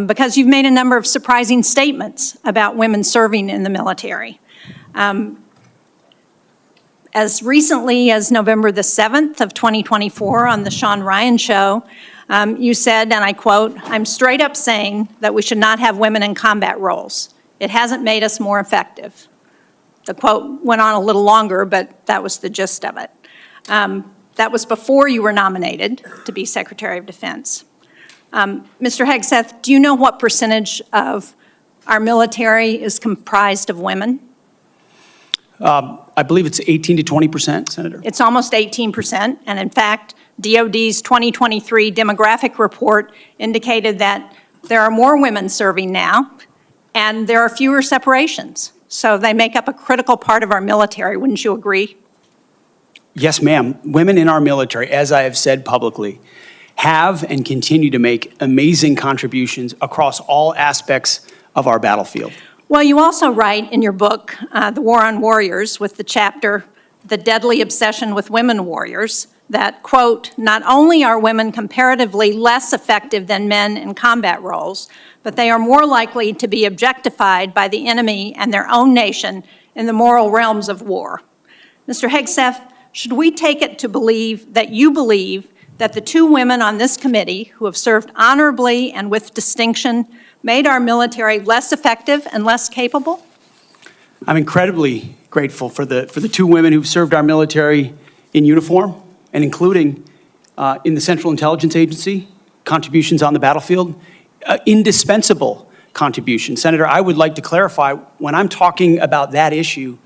Because you've made a number of surprising statements about women serving in the military. As recently as November the 7th of 2024 on the Sean Ryan Show, you said, and I quote, "I'm straight up saying that we should not have women in combat roles. It hasn't made us more effective." The quote went on a little longer, but that was the gist of it. That was before you were nominated to be Secretary of Defense. Mr. Hegseth, do you know what percentage of our military is comprised of women? I believe it's 18 to 20%, Senator. It's almost 18%, and in fact, DOD's 2023 demographic report indicated that there are more women serving now, and there are fewer separations. So they make up a critical part of our military, wouldn't you agree? Yes, ma'am. Women in our military, as I have said publicly, have and continue to make amazing contributions across all aspects of our battlefield. Well, you also write in your book, The War on Warriors, with the chapter, The Deadly Obsession with Women Warriors, that, quote, "Not only are women comparatively less effective than men in combat roles, but they are more likely to be objectified by the enemy and their own nation in the moral realms of war." Mr. Hegseth, should we take it to believe that you believe that the 2 women on this committee who have served honorably and with distinction made our military less effective and less capable? I'm incredibly grateful for the 2 women who've served our military in uniform, and including in the Central Intelligence Agency, contributions on the battlefield, indispensable contributions. Senator, I would like to clarify, when I'm talking about that issue,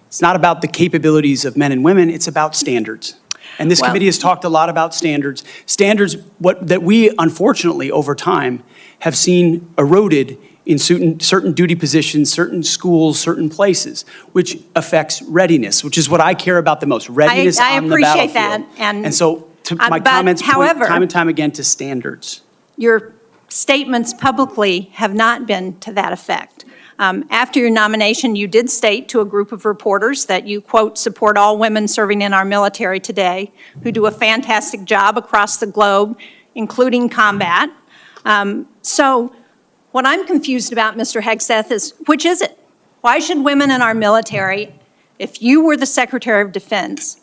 it's not about the capabilities of men and women, it's about standards. And this committee has talked a lot about standards. Standards that we, unfortunately, over time, have seen eroded in certain duty positions, certain schools, certain places, which affects readiness, which is what I care about the most, readiness I on the appreciate battlefield. that, and so my but comments point however, time and time again to standards. Your statements publicly have not been to that effect. After your nomination, you did state to a group of reporters that you, quote, support all women serving in our military today who do a fantastic job across the globe, including combat. So what I'm confused about, Mr. Hegseth, is which is it? Why should women in our military, if you were the Secretary of Defense,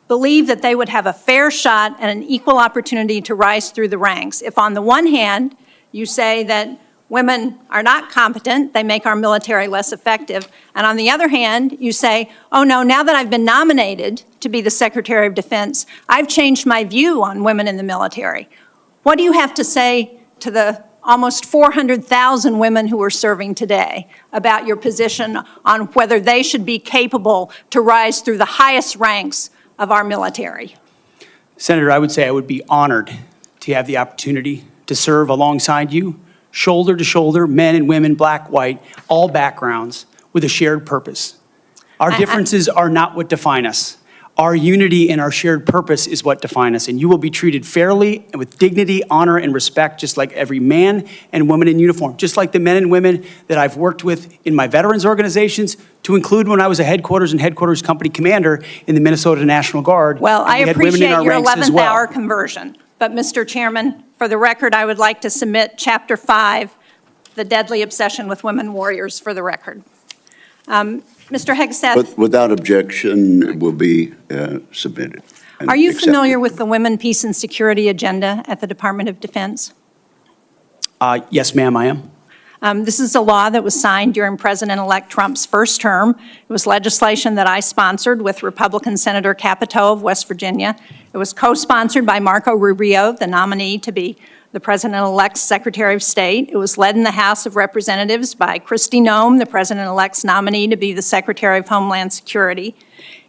believe that they would have a fair shot and an equal opportunity to rise through the ranks? If on the one hand, you say that women are not competent, they make our military less effective, and on the other hand, you say, oh no, now that I've been nominated to be the Secretary of Defense, I've changed my view on women in the military. What do you have to say to the almost 400,000 women who are serving today about your position on whether they should be capable to rise through the highest ranks of our military? Senator, I would say I would be honored to have the opportunity to serve alongside you, shoulder to shoulder, men and women, black, white, all backgrounds, with a shared purpose. Our differences are not what define us. Our unity and our shared purpose is what define us, and you will be treated fairly and with dignity, honor, and respect, just like every man and woman in uniform, just like the men and women that I've worked with in my veterans organizations, to include when I was a headquarters and headquarters company commander in the Minnesota National Guard. Well, I appreciate your 11th well. hour conversion, but Mr. Chairman, for the record, I would like to submit Chapter 5, the deadly obsession with women warriors, for the record. Mr. Hegseth. Without objection, it will be submitted. Are you familiar with the Women, Peace, and Security agenda at the Department of Defense? Yes, ma'am, I am. This is a law that was signed during President-elect Trump's first term. It was legislation that I sponsored with Republican Senator Capito of West Virginia. It was co-sponsored by Marco Rubio, the nominee to be the President-elect's Secretary of State. It was led in the House of Representatives by Kristi Noem, the President-elect's nominee to be the Secretary of Homeland Security.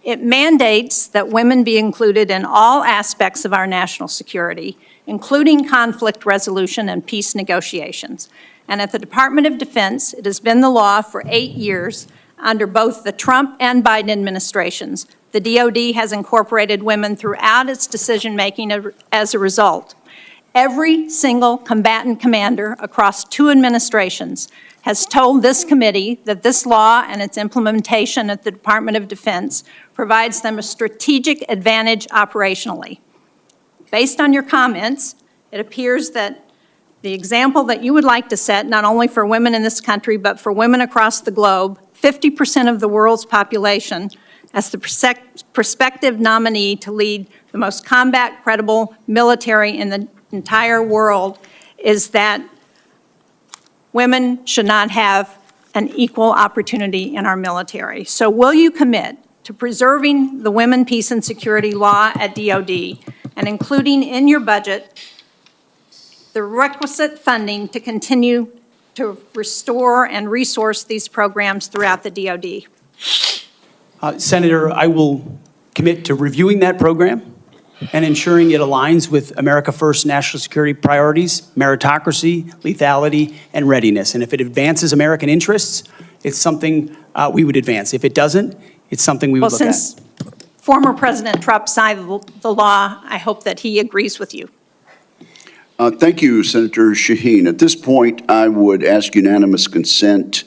It mandates that women be included in all aspects of our national security, including conflict resolution and peace negotiations. And at the Department of Defense, it has been the law for 8 years under both the Trump and Biden administrations. The DoD has incorporated women throughout its decision-making as a result. Every single combatant commander across 2 administrations has told this committee that this law and its implementation at the Department of Defense provides them a strategic advantage operationally. Based on your comments, it appears that the example that you would like to set, not only for women in this country, but for women across the globe, 50% of the world's population, as the prospective nominee to lead the most combat-credible military in the entire world, is that women should not have an equal opportunity in our military. So will you commit to preserving the Women, Peace, and Security law at DoD and including in your budget the requisite funding to continue to restore and resource these programs throughout the DoD? Senator, I will commit to reviewing that program and ensuring it aligns with America First national security priorities, meritocracy, lethality, and readiness. And if it advances American interests, it's something we would advance. If it doesn't, it's something we would look at. Since former President Trump signed the law, I hope that he agrees with you. Thank you, Senator Shaheen. At this point, I would ask unanimous consent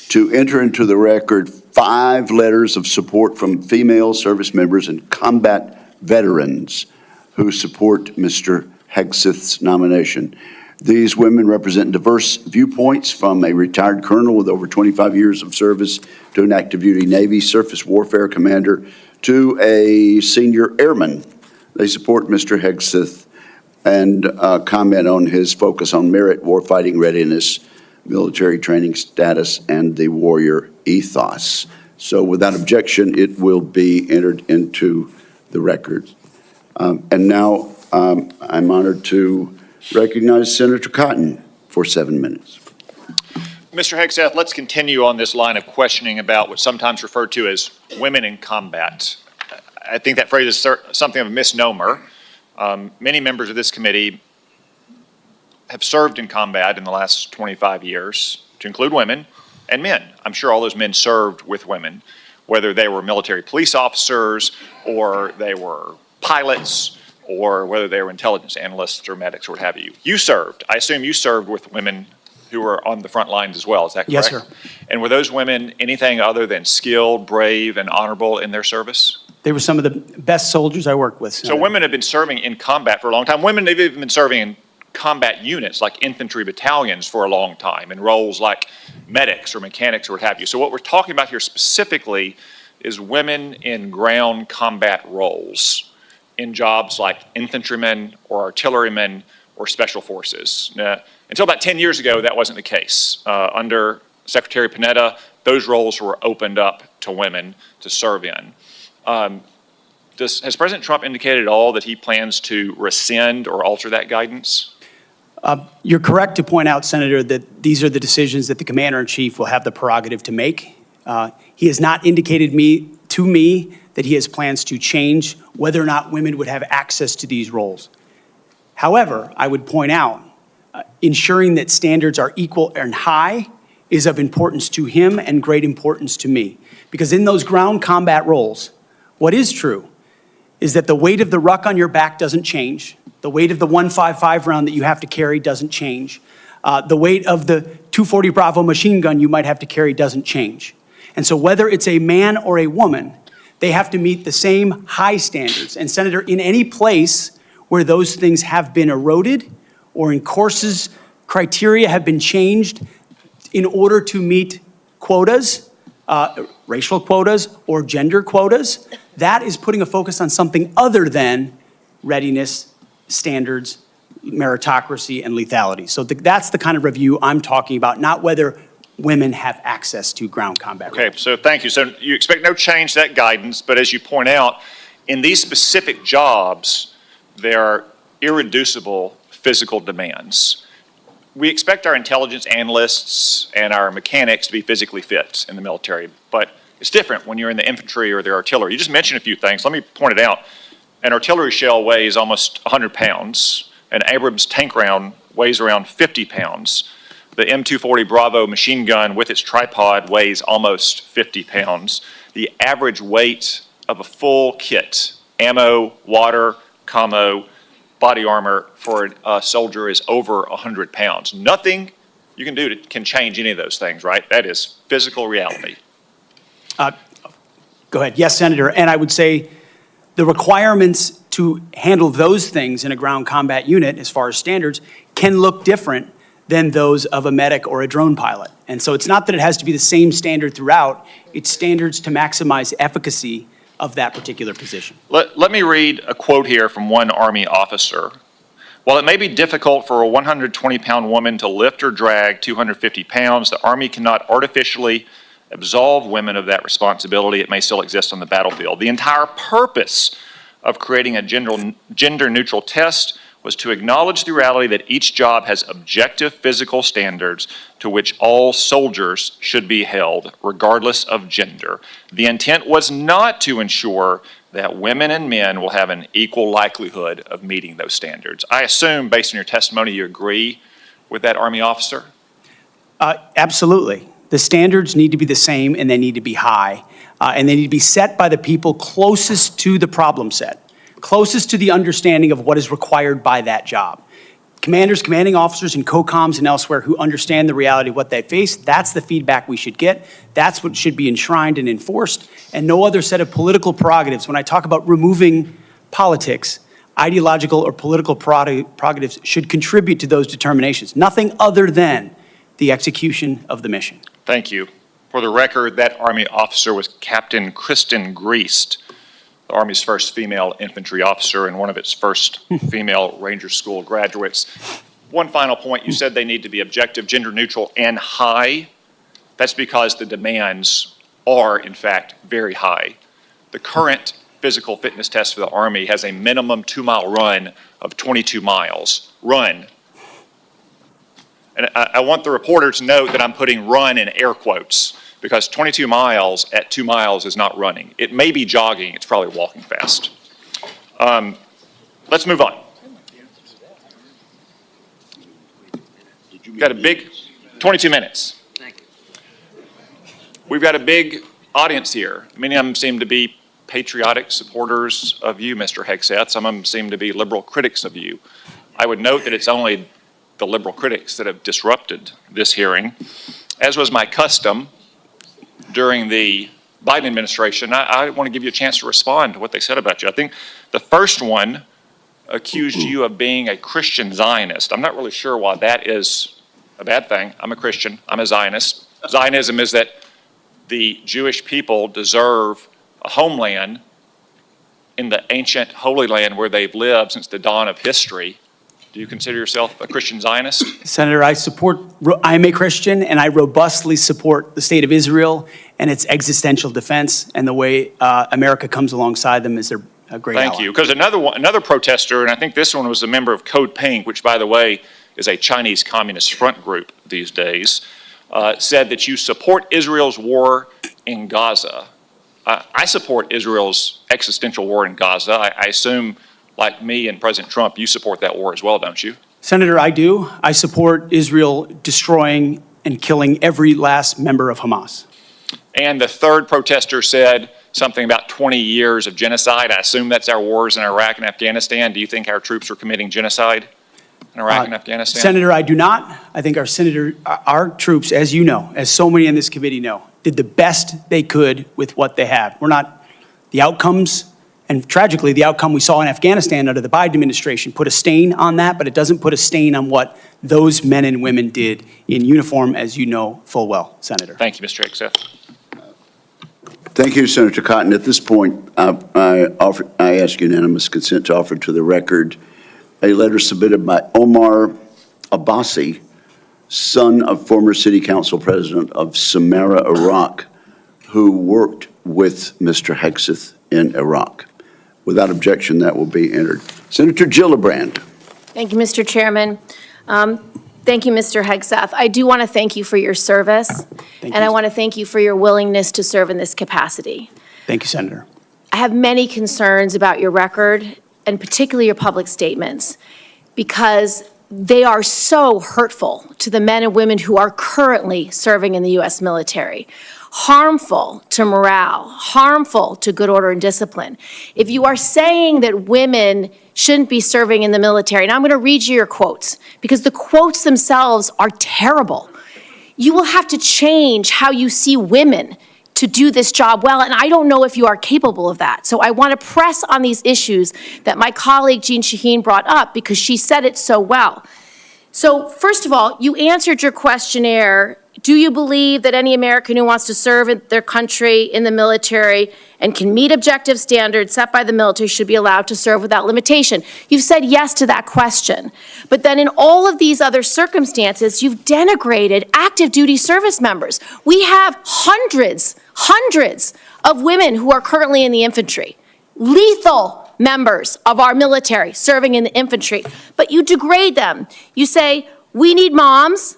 to enter into the record 5 letters of support from female service members and combat veterans who support Mr. Hegseth's nomination. These women represent diverse viewpoints, from a retired colonel with over 25 years of service to an active duty Navy surface warfare commander to a senior airman. They support Mr. Hegseth and comment on his focus on merit, warfighting readiness, military training status, and the warrior ethos. So without objection, it will be entered into the record. And now I'm honored to recognize Senator Cotton for 7 minutes. Mr. Hegseth, let's continue on this line of questioning about what's sometimes referred to as women in combat. I think that phrase is something of a misnomer. Many members of this committee have served in combat in the last 25 years, to include women and men. I'm sure all those men served with women, whether they were military police officers or they were pilots or whether they were intelligence analysts or medics or what have you. You served. I assume you served with women who were on the front lines as well. Is that correct? Yes, sir. And were those women anything other than skilled, brave, and honorable in their service? They were some of the best soldiers I worked with. So women have been serving in combat for a long time. Women have even been serving in combat units like infantry battalions for a long time in roles like medics or mechanics or what have you. So what we're talking about here specifically is women in ground combat roles in jobs like infantrymen or artillerymen or special forces. Now, until about 10 years ago, that wasn't the case. Under Secretary Panetta, those roles were opened up to women to serve in. Has President Trump indicated at all that he plans to rescind or alter that guidance? You're correct to point out, Senator, that these are the decisions that the Commander-in-Chief will have the prerogative to make. He has not indicated to me that he has plans to change whether or not women would have access to these roles. However, I would point out, ensuring that standards are equal and high is of importance to him and great importance to me. Because in those ground combat roles, what is true is that the weight of the ruck on your back doesn't change. The weight of the .155 round that you have to carry doesn't change. The weight of the .240 Bravo machine gun you might have to carry doesn't change. And so whether it's a man or a woman, they have to meet the same high standards. And Senator, in any place where those things have been eroded or in courses, criteria have been changed in order to meet quotas, racial quotas or gender quotas, that is putting a focus on something other than readiness, standards, meritocracy, and lethality. So that's the kind of review I'm talking about, not whether women have access to ground combat. Okay, so thank you. So you expect no change to that guidance, but as you point out, in these specific jobs, there are irreducible physical demands. We expect our intelligence analysts and our mechanics to be physically fit in the military, but it's different when you're in the infantry or the artillery. You just mentioned a few things. Let me point it out. An artillery shell weighs almost 100 pounds. An Abrams tank round weighs around 50 pounds. The M240 Bravo machine gun with its tripod weighs almost 50 pounds. The average weight of a full kit, ammo, water, commo, body armor for a soldier is over 100 pounds. Nothing you can do can change any of those things, right? That is physical reality. Go ahead. Yes, Senator. And I would say the requirements to handle those things in a ground combat unit, as far as standards, can look different than those of a medic or a drone pilot. And so it's not that it has to be the same standard throughout, it's standards to maximize efficacy of that particular position. Let me read a quote here from one Army officer. While it may be difficult for a 120-pound woman to lift or drag 250 pounds, the Army cannot artificially absolve women of that responsibility. It may still exist on the battlefield. The entire purpose of creating a gender-neutral test was to acknowledge the reality that each job has objective physical standards to which all soldiers should be held, regardless of gender. The intent was not to ensure that women and men will have an equal likelihood of meeting those standards. I assume, based on your testimony, you agree with that Army officer? Absolutely. The standards need to be the same and they need to be high. And they need to be set by the people closest to the problem set, closest to the understanding of what is required by that job. Commanders, commanding officers, and COCOMs and elsewhere who understand the reality of what they face, that's the feedback we should get. That's what should be enshrined and enforced. And no other set of political prerogatives. When I talk about removing politics, ideological or political prerogatives should contribute to those determinations. Nothing other than the execution of the mission. Thank you. For the record, that Army officer was Captain Kristen Griest, the Army's first female infantry officer and one of its first female Ranger School graduates. One final point, you said they need to be objective, gender neutral, and high. That's because the demands are, in fact, very high. The current physical fitness test for the Army has a minimum 2-mile run of 22 miles. Run. And I want the reporter to note that I'm putting run in air quotes because 22 miles at 2 miles is not running. It may be jogging, it's probably walking fast. Let's move on. We've got a big, 22 minutes. Thank you. We've got a big audience here. Many of them seem to be patriotic supporters of you, Mr. Hegseth. Some of them seem to be liberal critics of you. I would note that it's only the liberal critics that have disrupted this hearing. As was my custom during the Biden administration, I want to give you a chance to respond to what they said about you. I think the first one accused you of being a Christian Zionist. I'm not really sure why that is a bad thing. I'm a Christian. I'm a Zionist. Zionism is that the Jewish people deserve a homeland in the ancient Holy Land where they've lived since the dawn of history. Do you consider yourself a Christian Zionist? Senator, I'm a Christian, and I robustly support the state of Israel and its existential defense, and the way America comes alongside them is their great ally. Thank you. Because another protester, and I think this one was a member of Code Pink, which, by the way, is a Chinese Communist front group these days, said that you support Israel's war in Gaza. I support Israel's existential war in Gaza. I assume, like me and President Trump, you support that war as well, don't you? Senator, I do. I support Israel destroying and killing every last member of Hamas. And the third protester said something about 20 years of genocide. I assume that's our wars in Iraq and Afghanistan. Do you think our troops are committing genocide in Iraq and Afghanistan? Senator, I do not. I think our troops, as you know, as so many in this committee know, did the best they could with what they had. The outcomes, and tragically, the outcome we saw in Afghanistan under the Biden administration put a stain on that, but it doesn't put a stain on what those men and women did in uniform, as you know full well, Senator. Thank you, Mr. Hegseth. Thank you, Senator Cotton. At this point, I ask unanimous consent to offer to the record a letter submitted by Omar Abbasi, son of former City Council President of Samarra, Iraq, who worked with Mr. Hegseth in Iraq. Without objection, that will be entered. Senator Gillibrand. Thank you, Mr. Chairman. Thank you, Mr. Hegseth. I do want to thank you for your service, and I want to thank you for your willingness to serve in this capacity. Thank you, Senator. I have many concerns about your record, and particularly your public statements, because they are so hurtful to the men and women who are currently serving in the U.S. military, harmful to morale, harmful to good order and discipline. If you are saying that women shouldn't be serving in the military, and I'm going to read you your quotes, because the quotes themselves are terrible. You will have to change how you see women to do this job well, and I don't know if you are capable of that. So I want to press on these issues that my colleague Jean Shaheen brought up, because she said it so well. So first of all, you answered your questionnaire. Do you believe that any American who wants to serve in their country in the military and can meet objective standards set by the military should be allowed to serve without limitation? You've said yes to that question. But then in all of these other circumstances, you've denigrated active duty service members. We have hundreds of women who are currently in the infantry, lethal members of our military serving in the infantry, but you degrade them. You say, we need moms,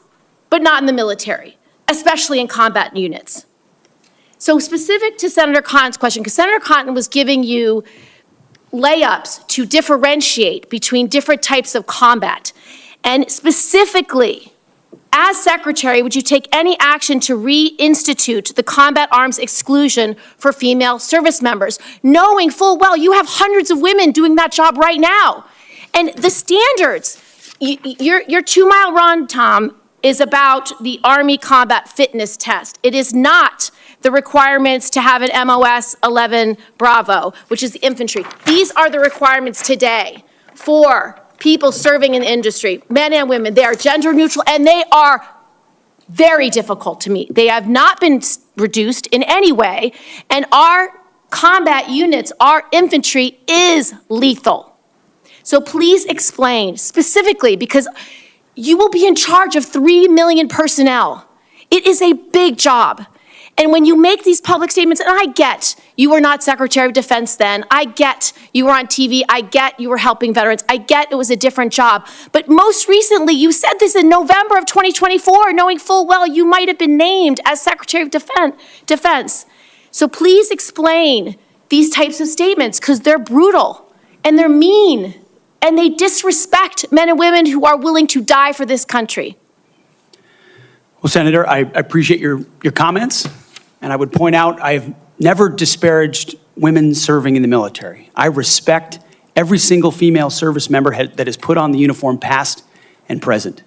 but not in the military, especially in combat units. So specific to Senator Cotton's question, because Senator Cotton was giving you layups to differentiate between different types of combat. And specifically, as Secretary, would you take any action to reinstitute the combat arms exclusion for female service members, knowing full well you have hundreds of women doing that job right now? And the standards, your 2 mile run, Tom, is about the Army Combat Fitness Test. It is not the requirements to have an MOS 11 Bravo, which is the infantry. These are the requirements today for people serving in the industry, men and women. They are gender neutral, and they are very difficult to meet. They have not been reduced in any way, and our combat units, our infantry is lethal. So please explain specifically, because you will be in charge of 3 million personnel. It is a big job. And when you make these public statements, and I get you were not Secretary of Defense then, I get you were on TV, I get you were helping veterans, I get it was a different job. But most recently, you said this in November of 2024, knowing full well you might have been named as Secretary of Defense. So please explain these types of statements, because they're brutal and they're mean and they disrespect men and women who are willing to die for this country. Well, Senator, I appreciate your comments, and I would point out I have never disparaged women serving in the military. I respect every single female service member that has put on the uniform, past and present.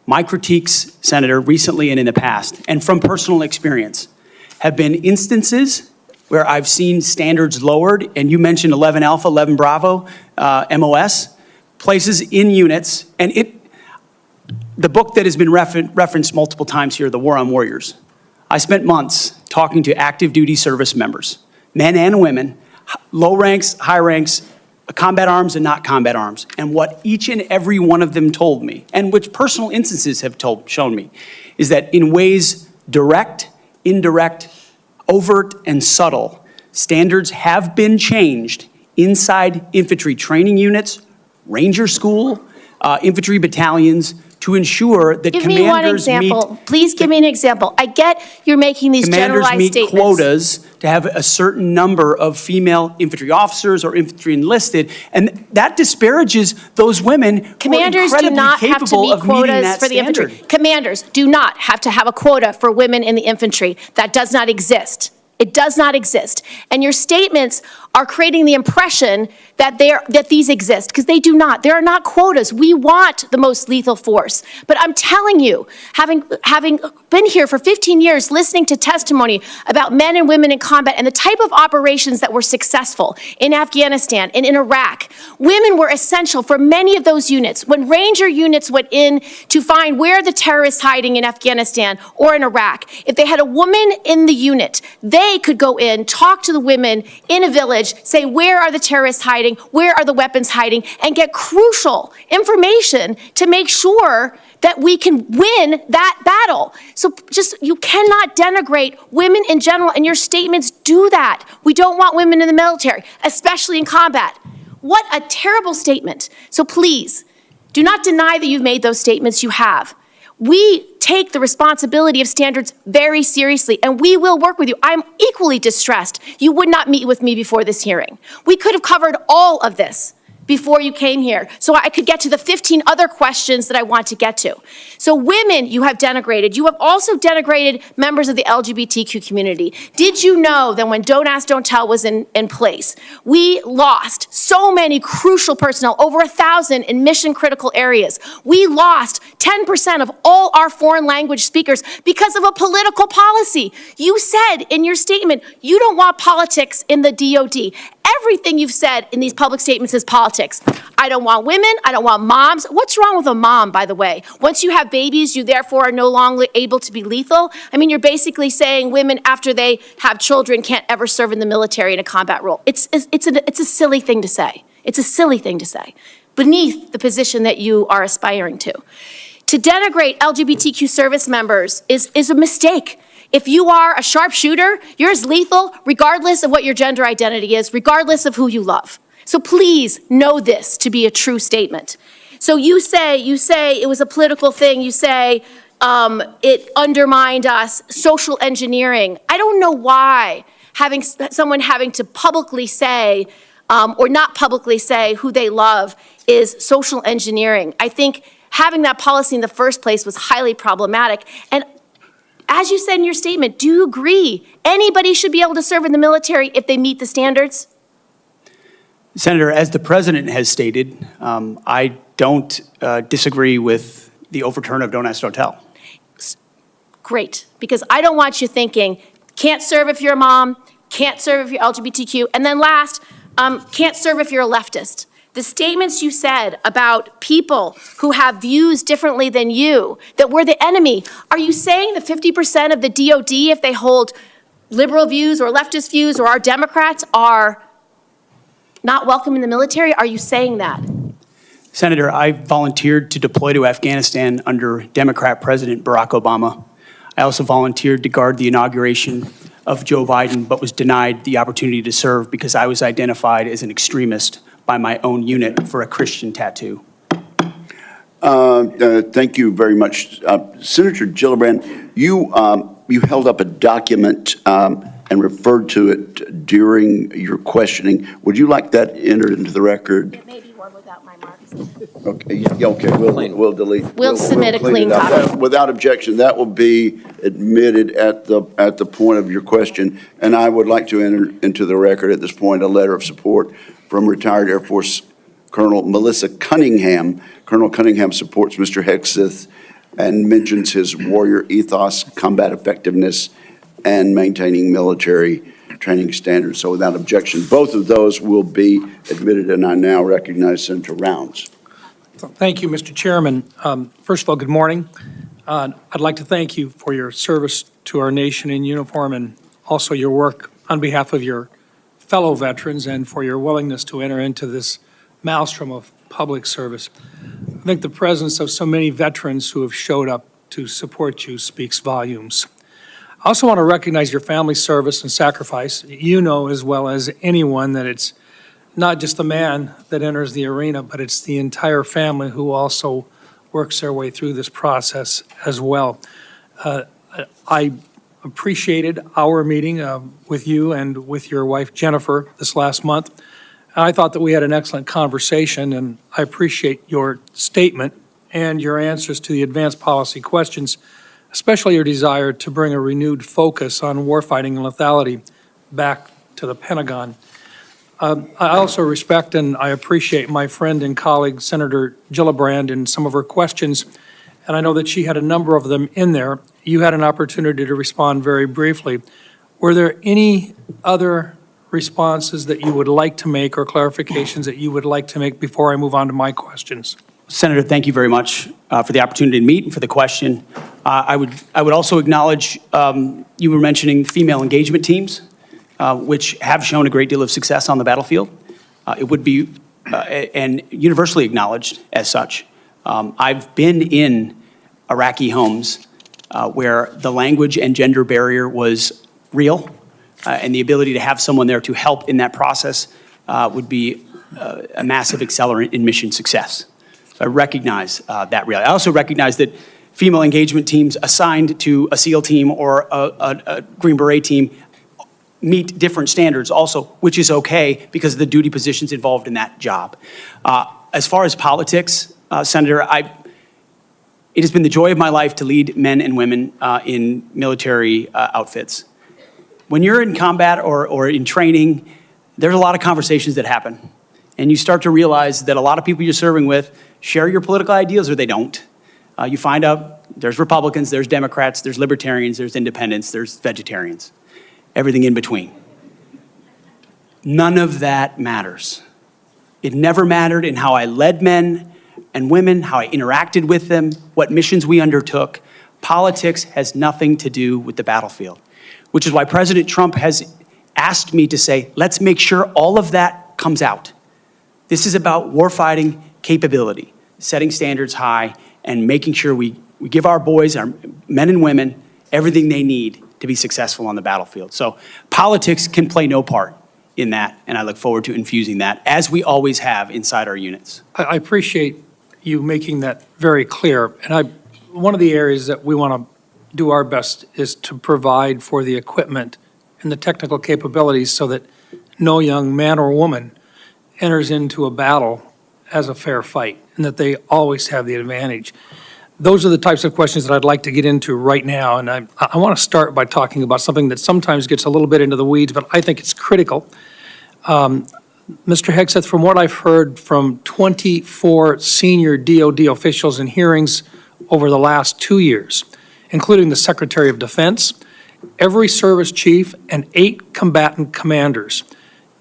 My critiques, Senator, recently and in the past, and from personal experience, have been instances where I've seen standards lowered, and you mentioned 11 Alpha, 11 Bravo, MOS, places in units, and the book that has been referenced multiple times here, The War on Warriors. I spent months talking to active duty service members, men and women, low ranks, high ranks, combat arms and not combat arms. And what each and every one of them told me, and which personal instances have shown me, is that in ways direct, indirect, overt, and subtle, standards have been changed inside infantry training units, ranger school, infantry battalions, to ensure that Give me one example. Please give me an example. I get you're making these generalized statements. Commanders meet quotas to have a certain number of female infantry officers or infantry enlisted, and that disparages those women Commanders who are do not incredibly have to capable meet of meeting quotas that for the standard. infantry. Commanders do not have to have a quota for women in the infantry. That does not exist. It does not exist. And your statements are creating the impression that these exist, because they do not. There are not quotas. We want the most lethal force. But I'm telling you, having been here for 15 years, listening to testimony about men and women in combat and the type of operations that were successful in Afghanistan and in Iraq, women were essential for many of those units. When Ranger units went in to find where the terrorists hiding in Afghanistan or in Iraq, if they had a woman in the unit, they could go in, talk to the women in a village, say, where are the terrorists hiding? Where are the weapons hiding? And get crucial information to make sure that we can win that battle. So you cannot denigrate women in general, and your statements do that. We don't want women in the military, especially in combat. What a terrible statement. So please, do not deny that you've made those statements. You have. We take the responsibility of standards very seriously, and we will work with you. I'm equally distressed you would not meet with me before this hearing. We could have covered all of this before you came here, so I could get to the 15 other questions that I want to get to. So women, you have denigrated. You have also denigrated members of the LGBTQ community. Did you know that when Don't Ask, Don't Tell was in place, we lost so many crucial personnel, over 1,000 in mission-critical areas. We lost 10% of all our foreign language speakers because of a political policy. You said in your statement, you don't want politics in the DOD. Everything you've said in these public statements is politics. I don't want women. I don't want moms. What's wrong with a mom, by the way? Once you have babies, you therefore are no longer able to be lethal. I mean, you're basically saying women, after they have children, can't ever serve in the military in a combat role. It's a silly thing to say. It's a silly thing to say, beneath the position that you are aspiring to. To denigrate LGBTQ service members is a mistake. If you are a sharpshooter, you're as lethal regardless of what your gender identity is, regardless of who you love. So please know this to be a true statement. So you say it was a political thing. You say it undermined us, social engineering. I don't know why someone having to publicly say or not publicly say who they love is social engineering. I think having that policy in the first place was highly problematic. And as you said in your statement, do you agree anybody should be able to serve in the military if they meet the standards? Senator, as the president has stated, I don't disagree with the overturn of Don't Ask, Don't Tell. Great, because I don't want you thinking, can't serve if you're a mom, can't serve if you're LGBTQ, and then last, can't serve if you're a leftist. The statements you said about people who have views differently than you, that we're the enemy, are you saying that 50% of the DOD, if they hold liberal views or leftist views or are Democrats, are not welcome in the military? Are you saying that? Senator, I volunteered to deploy to Afghanistan under Democrat President Barack Obama. I also volunteered to guard the inauguration of Joe Biden, but was denied the opportunity to serve because I was identified as an extremist by my own unit for a Christian tattoo. Thank you very much. Senator Gillibrand, you held up a document and referred to it during your questioning. Would you like that entered into the record? It may be one without my marks. Okay, yeah, okay, we'll delete. We'll submit a clean clean it up. copy. Without objection, that will be admitted at the point of your question. And I would like to enter into the record at this point a letter of support from retired Air Force Colonel Melissa Cunningham. Colonel Cunningham supports Mr. Hegseth and mentions his warrior ethos, combat effectiveness, and maintaining military training standards. So without objection, both of those will be admitted, and I now recognize Senator Rounds. Thank you, Mr. Chairman. First of all, good morning. I'd like to thank you for your service to our nation in uniform and also your work on behalf of your fellow veterans and for your willingness to enter into this maelstrom of public service. I think the presence of so many veterans who have showed up to support you speaks volumes. I also want to recognize your family's service and sacrifice. You know as well as anyone that it's not just the man that enters the arena, but it's the entire family who also works their way through this process as well. I appreciated our meeting with you and with your wife Jennifer this last month. I thought that we had an excellent conversation, and I appreciate your statement and your answers to the advanced policy questions, especially your desire to bring a renewed focus on warfighting and lethality back to the Pentagon. I also respect and I appreciate my friend and colleague, Senator Gillibrand, and some of her questions, and I know that she had a number of them in there. You had an opportunity to respond very briefly. Were there any other responses that you would like to make or clarifications that you would like to make before I move on to my questions? Senator, thank you very much for the opportunity to meet and for the question. I would also acknowledge you were mentioning female engagement teams, which have shown a great deal of success on the battlefield. It would be and universally acknowledged as such. I've been in Iraqi homes where the language and gender barrier was real, and the ability to have someone there to help in that process would be a massive accelerant in mission success. So I recognize that reality. I also recognize that female engagement teams assigned to a SEAL team or a Green Beret team meet different standards also, which is okay because of the duty positions involved in that job. As far as politics, Senator, it has been the joy of my life to lead men and women in military outfits. When you're in combat or in training, there's a lot of conversations that happen. And you start to realize that a lot of people you're serving with share your political ideas or they don't. You find out there's Republicans, there's Democrats, there's Libertarians, there's Independents, there's Vegetarians, everything in between. None of that matters. It never mattered in how I led men and women, how I interacted with them, what missions we undertook. Politics has nothing to do with the battlefield, which is why President Trump has asked me to say, let's make sure all of that comes out. This is about warfighting capability, setting standards high, and making sure we give our boys, our men and women, everything they need to be successful on the battlefield. So politics can play no part in that, and I look forward to infusing that, as we always have inside our units. I appreciate you making that very clear. And one of the areas that we want to do our best is to provide for the equipment and the technical capabilities so that no young man or woman enters into a battle as a fair fight, and that they always have the advantage. Those are the types of questions that I'd like to get into right now, and I want to start by talking about something that sometimes gets a little bit into the weeds, but I think it's critical. Mr. Hegseth, from what I've heard from 24 senior DOD officials in hearings over the last 2 years, including the Secretary of Defense, every service chief, and 8 combatant commanders,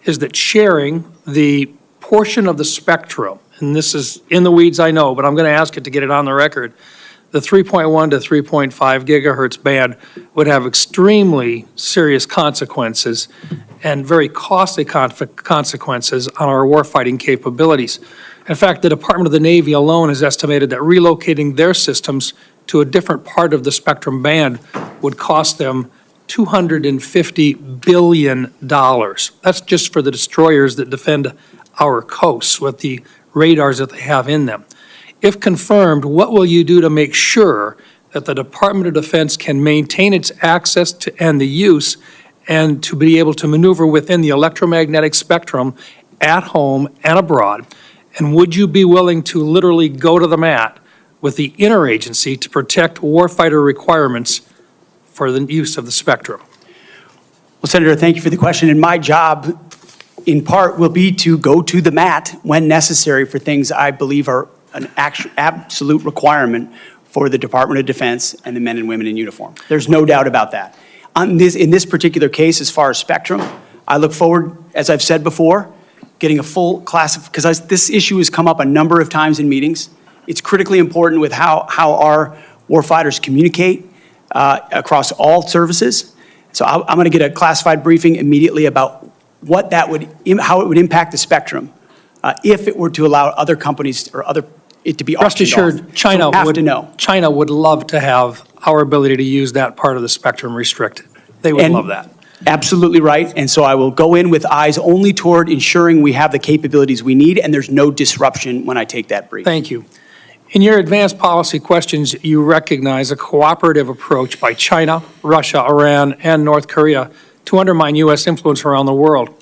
is that sharing the portion of the spectrum, and this is in the weeds, I know, but I'm going to ask it to get it on the record, the 3.1 to 3.5 gigahertz band would have extremely serious consequences and very costly consequences on our warfighting capabilities. In fact, the Department of the Navy alone has estimated that relocating their systems to a different part of the spectrum band would cost them $250 billion. That's just for the destroyers that defend our coasts with the radars that they have in them. If confirmed, what will you do to make sure that the Department of Defense can maintain its access to and the use and to be able to maneuver within the electromagnetic spectrum at home and abroad? And would you be willing to literally go to the mat with the interagency to protect warfighter requirements for the use of the spectrum? Well, Senator, thank you for the question. And my job, in part, will be to go to the mat when necessary for things I believe are an absolute requirement for the Department of Defense and the men and women in uniform. There's no doubt about that. In this particular case, as far as spectrum, I look forward, as I've said before, getting a full class of, because this issue has come up a number of times in meetings. It's critically important with how our warfighters communicate across all services. So I'm going to get a classified briefing immediately about what that would, how it would impact the spectrum if it were to allow other companies or it to be auctioned off. Rest assured, China would love to have our ability to use that part of the spectrum restricted. They would love that. Absolutely right. And so I will go in with eyes only toward ensuring we have the capabilities we need and there's no disruption when I take that brief. Thank you. In your advanced policy questions, you recognize a cooperative approach by China, Russia, Iran, and North Korea to undermine U.S. influence around the world.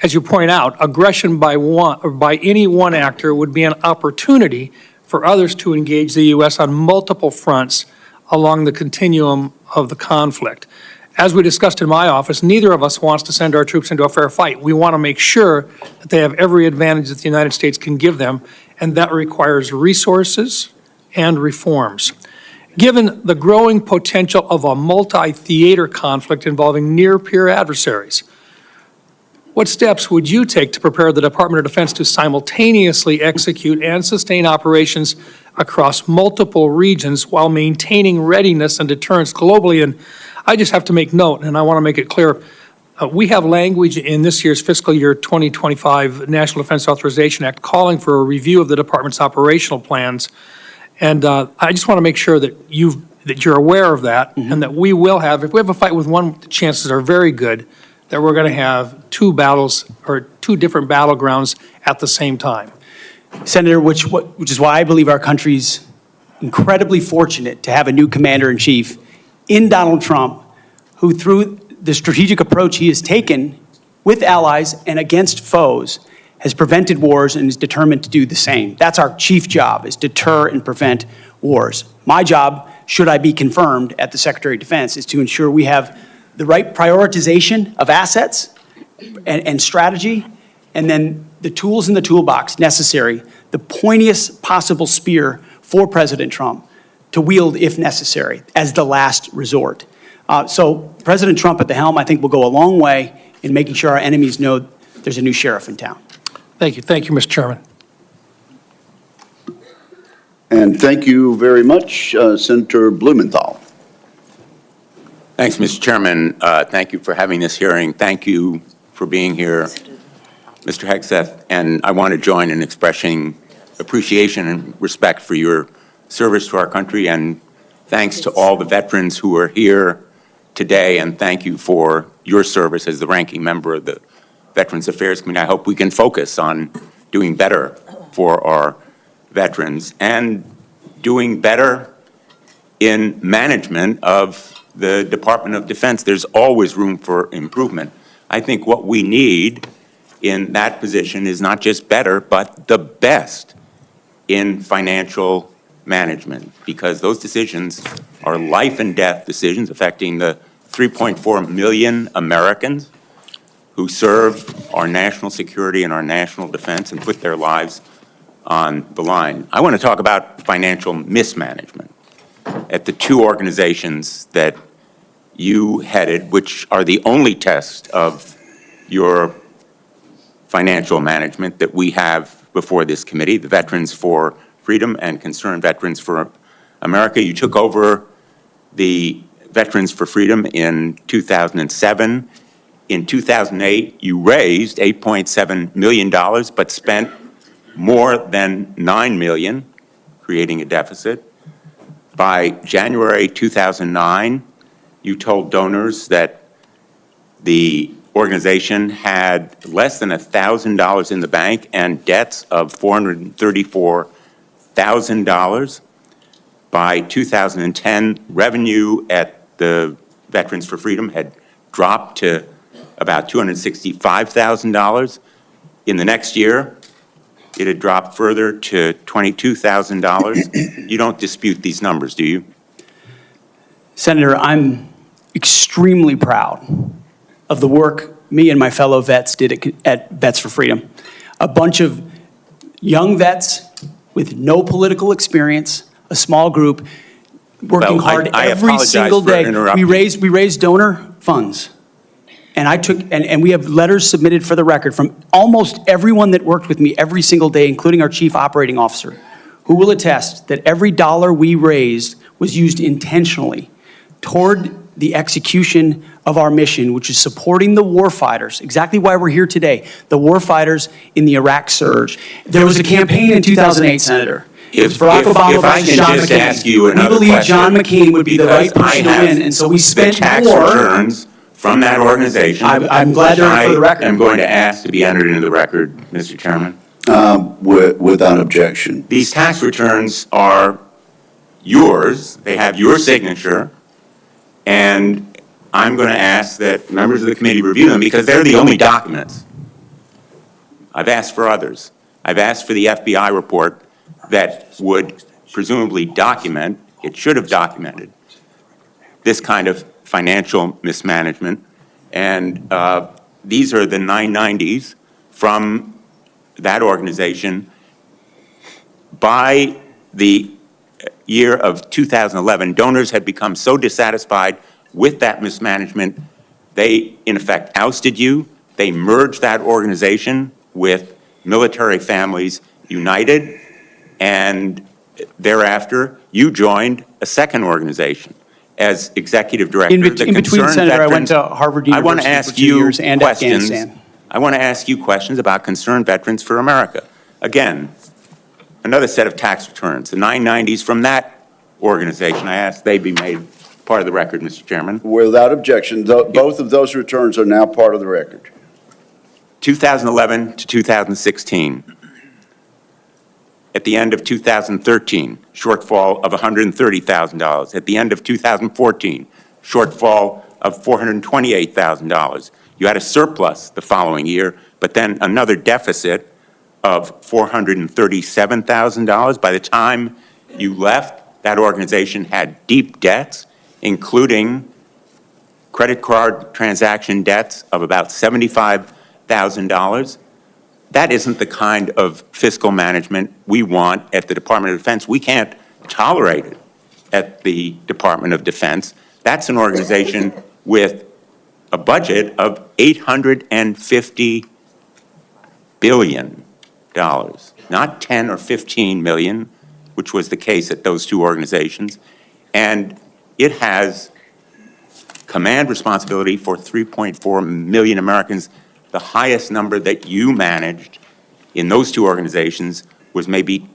As you point out, aggression by any one actor would be an opportunity for others to engage the U.S. on multiple fronts along the continuum of the conflict. As we discussed in my office, neither of us wants to send our troops into a fair fight. We want to make sure that they have every advantage that the United States can give them, and that requires resources and reforms. Given the growing potential of a multi-theater conflict involving near-peer adversaries, what steps would you take to prepare the Department of Defense to simultaneously execute and sustain operations across multiple regions while maintaining readiness and deterrence globally? And I just have to make note, and I want to make it clear, we have language in this year's fiscal year 2025 National Defense Authorization Act calling for a review of the department's operational plans. And I just want to make sure that you're aware of that, and that we will have, if we have a fight with one, the chances are very good that we're going to have two battles or two different battlegrounds at the same time. Senator, which is why I believe our country's incredibly fortunate to have a new commander-in-chief in Donald Trump, who through the strategic approach he has taken with allies and against foes has prevented wars and is determined to do the same. That's our chief job, is deter and prevent wars. My job, should I be confirmed at the Secretary of Defense, is to ensure we have the right prioritization of assets and strategy, and then the tools in the toolbox necessary, the pointiest possible spear for President Trump to wield if necessary as the last resort. So President Trump at the helm, I think, will go a long way in making sure our enemies know there's a new sheriff in town. Thank you. Thank you, Mr. Chairman. And thank you very much, Senator Blumenthal. Thanks, Mr. Chairman. Thank you for having this hearing. Thank you for being here, Mr. Hegseth. And I want to join in expressing appreciation and respect for your service to our country, and thanks to all the veterans who are here today, and thank you for your service as the ranking member of the Veterans Affairs Committee. I hope we can focus on doing better for our veterans and doing better in management of the Department of Defense. There's always room for improvement. I think what we need in that position is not just better, but the best in financial management, because those decisions are life and death decisions affecting the 3.4 million Americans who serve our national security and our national defense and put their lives on the line. I want to talk about financial mismanagement at the two organizations that you headed, which are the only test of your financial management that we have before this committee, the Veterans for Freedom and Concerned Veterans for America. You took over the Veterans for Freedom in 2007. In 2008, you raised $8.7 million, but spent more than $9 million, creating a deficit. By January 2009, you told donors that the organization had less than $1,000 in the bank and debts of $434,000. By 2010, revenue at the Veterans for Freedom had dropped to about $265,000. In the next year, it had dropped further to $22,000. You don't dispute these numbers, do you? Senator, I'm extremely proud of the work me and my fellow vets did at Vets for Freedom. A bunch of young vets with no political experience, a small group, working hard every single day. We raised donor funds. And and we have letters submitted for the record from almost everyone that worked with me every single day, including our chief operating officer, who will attest that every dollar we raised was used intentionally toward the execution of our mission, which is supporting the warfighters, exactly why we're here today, the warfighters in the Iraq surge. There was a campaign in 2008, Senator. If Barack Obama I can John just McCain. ask you another We believe question, John McCain would be the right person to win, and so we spent the tax more. returns from that organization. I'm glad they're in for the record. I am going to ask to be entered into the record, Mr. Chairman. Without objection. These tax returns are yours. They have your signature. And I'm going to ask that members of the committee review them because they're the only documents. I've asked for others. I've asked for the FBI report that would presumably document, it should have documented, this kind of financial mismanagement. And these are the 990s from that organization. By the year of 2011, donors had become so dissatisfied with that mismanagement, they, in effect, ousted you. They merged that organization with Military Families United, and thereafter, you joined a second organization as executive director. In between, Senator, I went to Harvard University for 2 years and Afghanistan. I want to ask you questions about Concerned Veterans for America. Again, another set of tax returns, the 990s from that organization. I ask they be made part of the record, Mr. Chairman. Without objection, both of those returns are now part of the record. 2011 to 2016. At the end of 2013, shortfall of $130,000. At the end of 2014, shortfall of $428,000. You had a surplus the following year, but then another deficit of $437,000. By the time you left, that organization had deep debts, including credit card transaction debts of about $75,000. That isn't the kind of fiscal management we want at the Department of Defense. We can't tolerate it at the Department of Defense. That's an organization with a budget of $850 billion, not 10 or 15 million, which was the case at those two organizations. And it has command responsibility for 3.4 million Americans. The highest number that you managed in those two organizations was maybe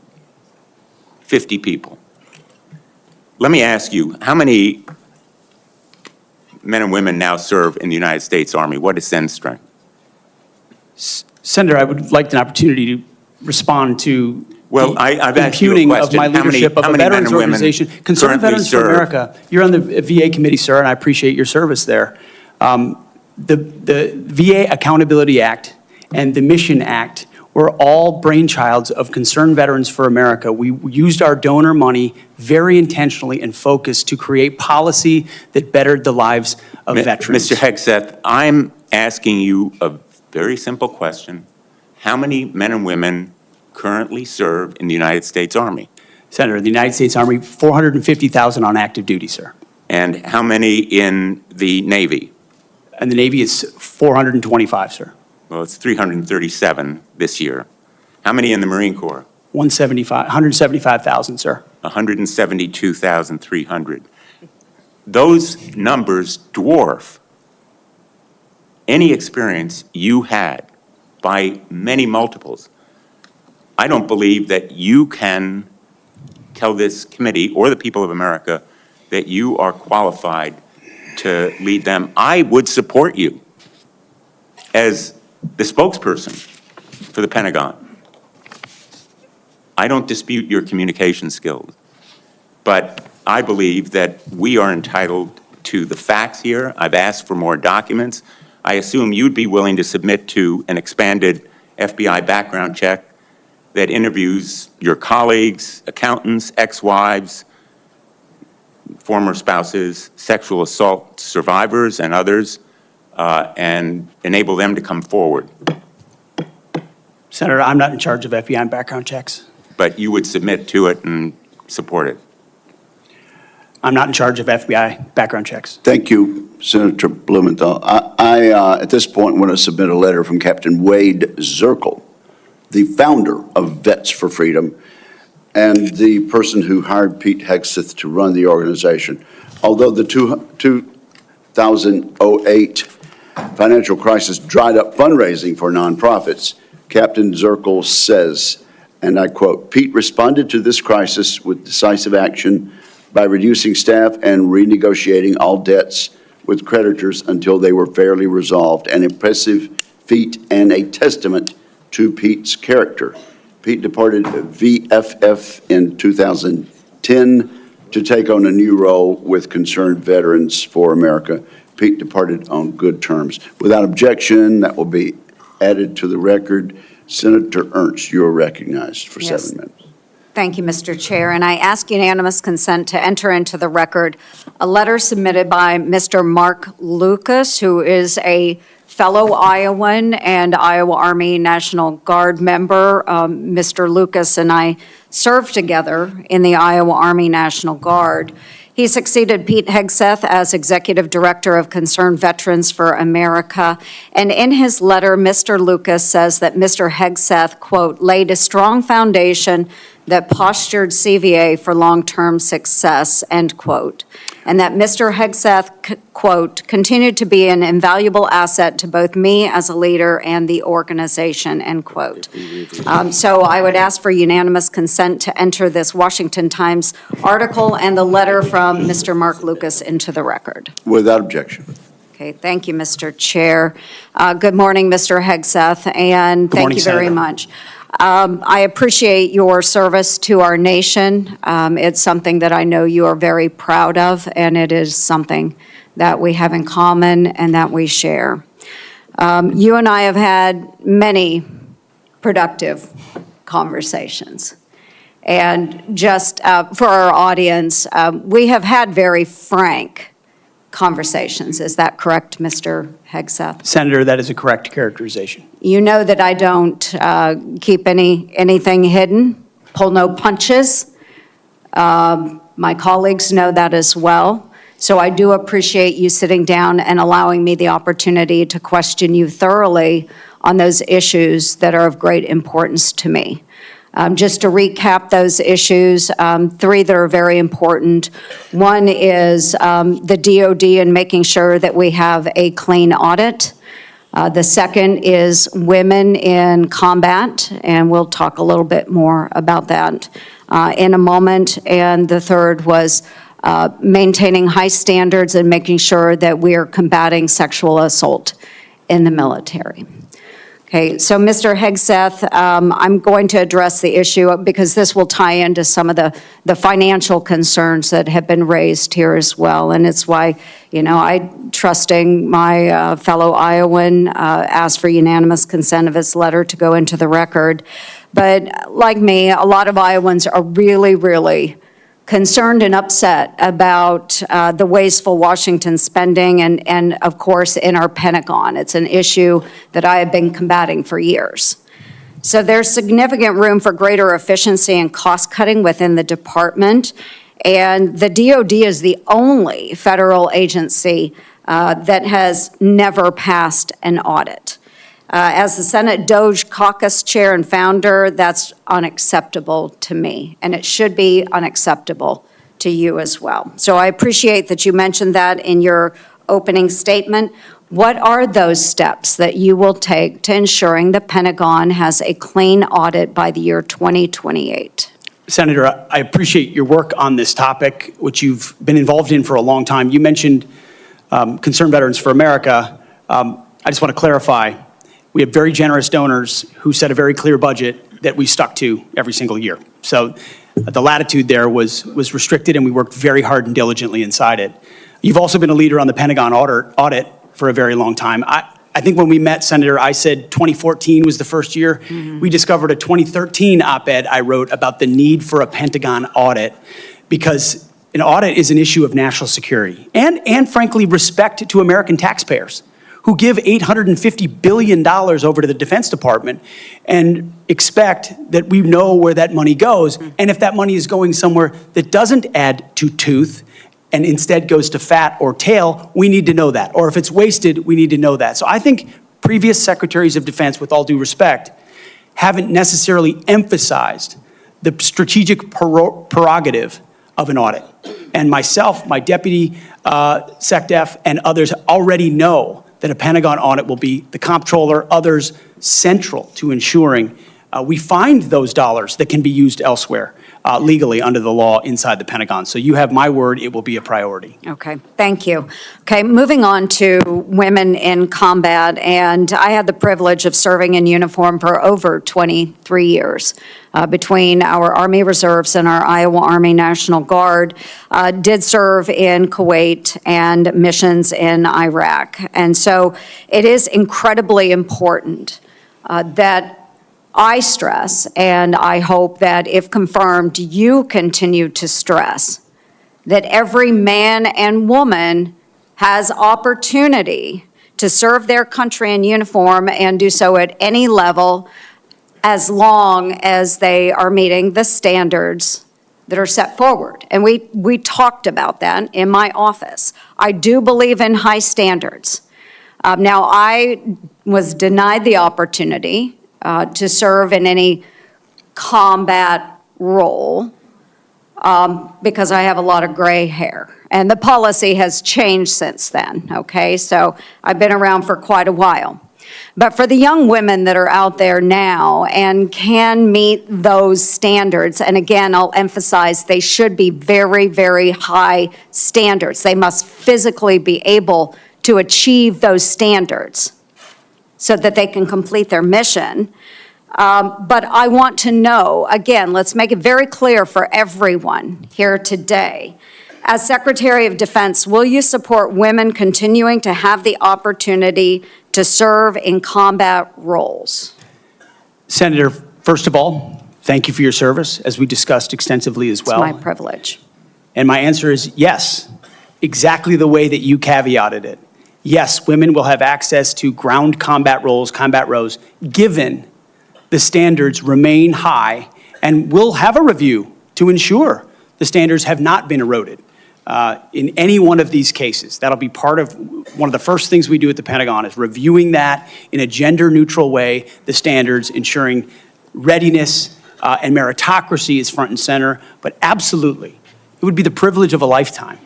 50 people. Let me ask you, how many men and women now serve in the United States Army? What is Sen's strength? Senator, I would like an opportunity to respond to I've asked you a impugning question. of my leadership of a veterans organization. Concerned Veterans for America, you're on the VA committee, sir, and I appreciate your service there. The VA Accountability Act and the Mission Act were all brainchilds of Concerned Veterans for America. We used our donor money very intentionally and focused to create policy that bettered the lives of veterans. Mr. Hegseth, I'm asking you a very simple question. How many men and women currently serve in the United States Army? Senator, the United States Army, 450,000 on active duty, sir. And how many in the Navy? And the Navy is 425, sir. Well, it's 337 this year. How many in the Marine Corps? 175,000, sir. 172,300. Those numbers dwarf any experience you had by many multiples. I don't believe that you can tell this committee or the people of America that you are qualified to lead them. I would support you as the spokesperson for the Pentagon. I don't dispute your communication skills, but I believe that we are entitled to the facts here. I've asked for more documents. I assume you'd be willing to submit to an expanded FBI background check that interviews your colleagues, accountants, ex-wives, former spouses, sexual assault survivors, and others, and enable them to come forward. Senator, I'm not in charge of FBI background checks. But you would submit to it and support it. I'm not in charge of FBI background checks. Thank you, Senator Blumenthal. I at this point, want to submit a letter from Captain Wade Zirkle, the founder of Vets for Freedom, and the person who hired Pete Hegseth to run the organization. Although the 2008 financial crisis dried up fundraising for nonprofits, Captain Zirkle says, and I quote, "Pete responded to this crisis with decisive action by reducing staff and renegotiating all debts with creditors until they were fairly resolved, an impressive feat and a testament to Pete's character." Pete departed VFF in 2010 to take on a new role with Concerned Veterans for America. Pete departed on good terms. Without objection, that will be added to the record. Senator Ernst, you are recognized for 7 minutes. Thank you, Mr. Chair. And I ask unanimous consent to enter into the record a letter submitted by Mr. Mark Lucas, who is a fellow Iowan and Iowa Army National Guard member. Mr. Lucas and I served together in the Iowa Army National Guard. He succeeded Pete Hegseth as Executive Director of Concerned Veterans for America. And in his letter, Mr. Lucas says that Mr. Hegseth, quote, laid a strong foundation that postured CVA for long-term success, end quote. And that Mr. Hegseth, quote, continued to be an invaluable asset to both me as a leader and the organization, end quote. So I would ask for unanimous consent to enter this Washington Times article and the letter from Mr. Mark Lucas into the record. Without objection. Okay, thank you, Mr. Chair. Good morning, Mr. Hegseth, and thank you very much. I appreciate your service to our nation. It's something that I know you are very proud of, and it is something that we have in common and that we share. You and I have had many productive conversations. And just for our audience, we have had very frank conversations. Is that correct, Mr. Hegseth? Senator, that is a correct characterization. You know that I don't keep anything hidden, pull no punches. My colleagues know that as well. So I do appreciate you sitting down and allowing me the opportunity to question you thoroughly on those issues that are of great importance to me. Just to recap those issues, 3 that are very important. One is the DOD and making sure that we have a clean audit. The second is women in combat, and we'll talk a little bit more about that in a moment. And the third was maintaining high standards and making sure that we are combating sexual assault in the military. Okay, so Mr. Hegseth, I'm going to address the issue because this will tie into some of the financial concerns that have been raised here as well. And it's why, you know, I, trusting my fellow Iowan, asked for unanimous consent of his letter to go into the record. But like me, a lot of Iowans are really, really concerned and upset about the wasteful Washington spending and of course, in our Pentagon. It's an issue that I have been combating for years. So there's significant room for greater efficiency and cost cutting within the department. And the DOD is the only federal agency that has never passed an audit. As the Senate DOJ caucus chair and founder, that's unacceptable to me, and it should be unacceptable to you as well. So I appreciate that you mentioned that in your opening statement. What are those steps that you will take to ensuring the Pentagon has a clean audit by the year 2028? Senator, I appreciate your work on this topic, which you've been involved in for a long time. You mentioned Concerned Veterans for America. I just want to clarify. We have very generous donors who set a very clear budget that we stuck to every single year. So the latitude there was restricted, and we worked very hard and diligently inside it. You've also been a leader on the Pentagon audit for a very long time. I think when we met, Senator, I said 2014 was the first year. We discovered a 2013 op-ed I wrote about the need for a Pentagon audit because an audit is an issue of national security and frankly, respect to American taxpayers who give $850 billion over to the Defense Department and expect that we know where that money goes. And if that money is going somewhere that doesn't add to tooth and instead goes to fat or tail, we need to know that. Or if it's wasted, we need to know that. So I think previous secretaries of defense, with all due respect, haven't necessarily emphasized the strategic prerogative of an audit. And myself, my deputy SecDef, and others already know that a Pentagon audit will be the comptroller, others central to ensuring we find those dollars that can be used elsewhere legally under the law inside the Pentagon. So you have my word, it will be a priority. Okay, thank you. Okay, moving on to women in combat, and I had the privilege of serving in uniform for over 23 years between our Army Reserves and our Iowa Army National Guard, did serve in Kuwait and missions in Iraq. And so it is incredibly important that I stress, and I hope that if confirmed, you continue to stress, that every man and woman has opportunity to serve their country in uniform and do so at any level as long as they are meeting the standards that are set forward. And we talked about that in my office. I do believe in high standards. Now, I was denied the opportunity to serve in any combat role because I have a lot of gray hair. And the policy has changed since then, okay? So I've been around for quite a while. But for the young women that are out there now and can meet those standards, and again, I'll emphasize they should be very, very high standards. They must physically be able to achieve those standards so that they can complete their mission. But I want to know, again, let's make it very clear for everyone here today. As Secretary of Defense, will you support women continuing to have the opportunity to serve in combat roles? Senator, first of all, thank you for your service, as we discussed extensively as well. It's my privilege. And my answer is yes, exactly the way that you caveated it. Yes, women will have access to ground combat roles, given the standards remain high, and we'll have a review to ensure the standards have not been eroded in any one of these cases. That'll be part of one of the first things we do at the Pentagon is reviewing that in a gender-neutral way, the standards, ensuring readiness and meritocracy is front and center. But absolutely, it would be the privilege of a lifetime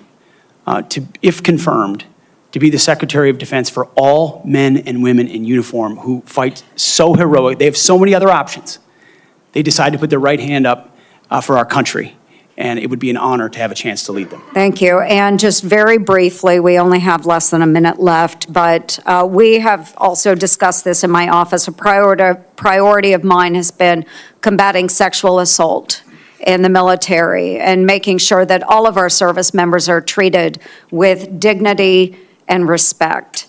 to, if confirmed, to be the Secretary of Defense for all men and women in uniform who fight so heroic. They have so many other options. They decide to put their right hand up for our country, and it would be an honor to have a chance to lead them. Thank you. And just very briefly, we only have less than a minute left, but we have also discussed this in my office. A priority of mine has been combating sexual assault in the military and making sure that all of our service members are treated with dignity and respect.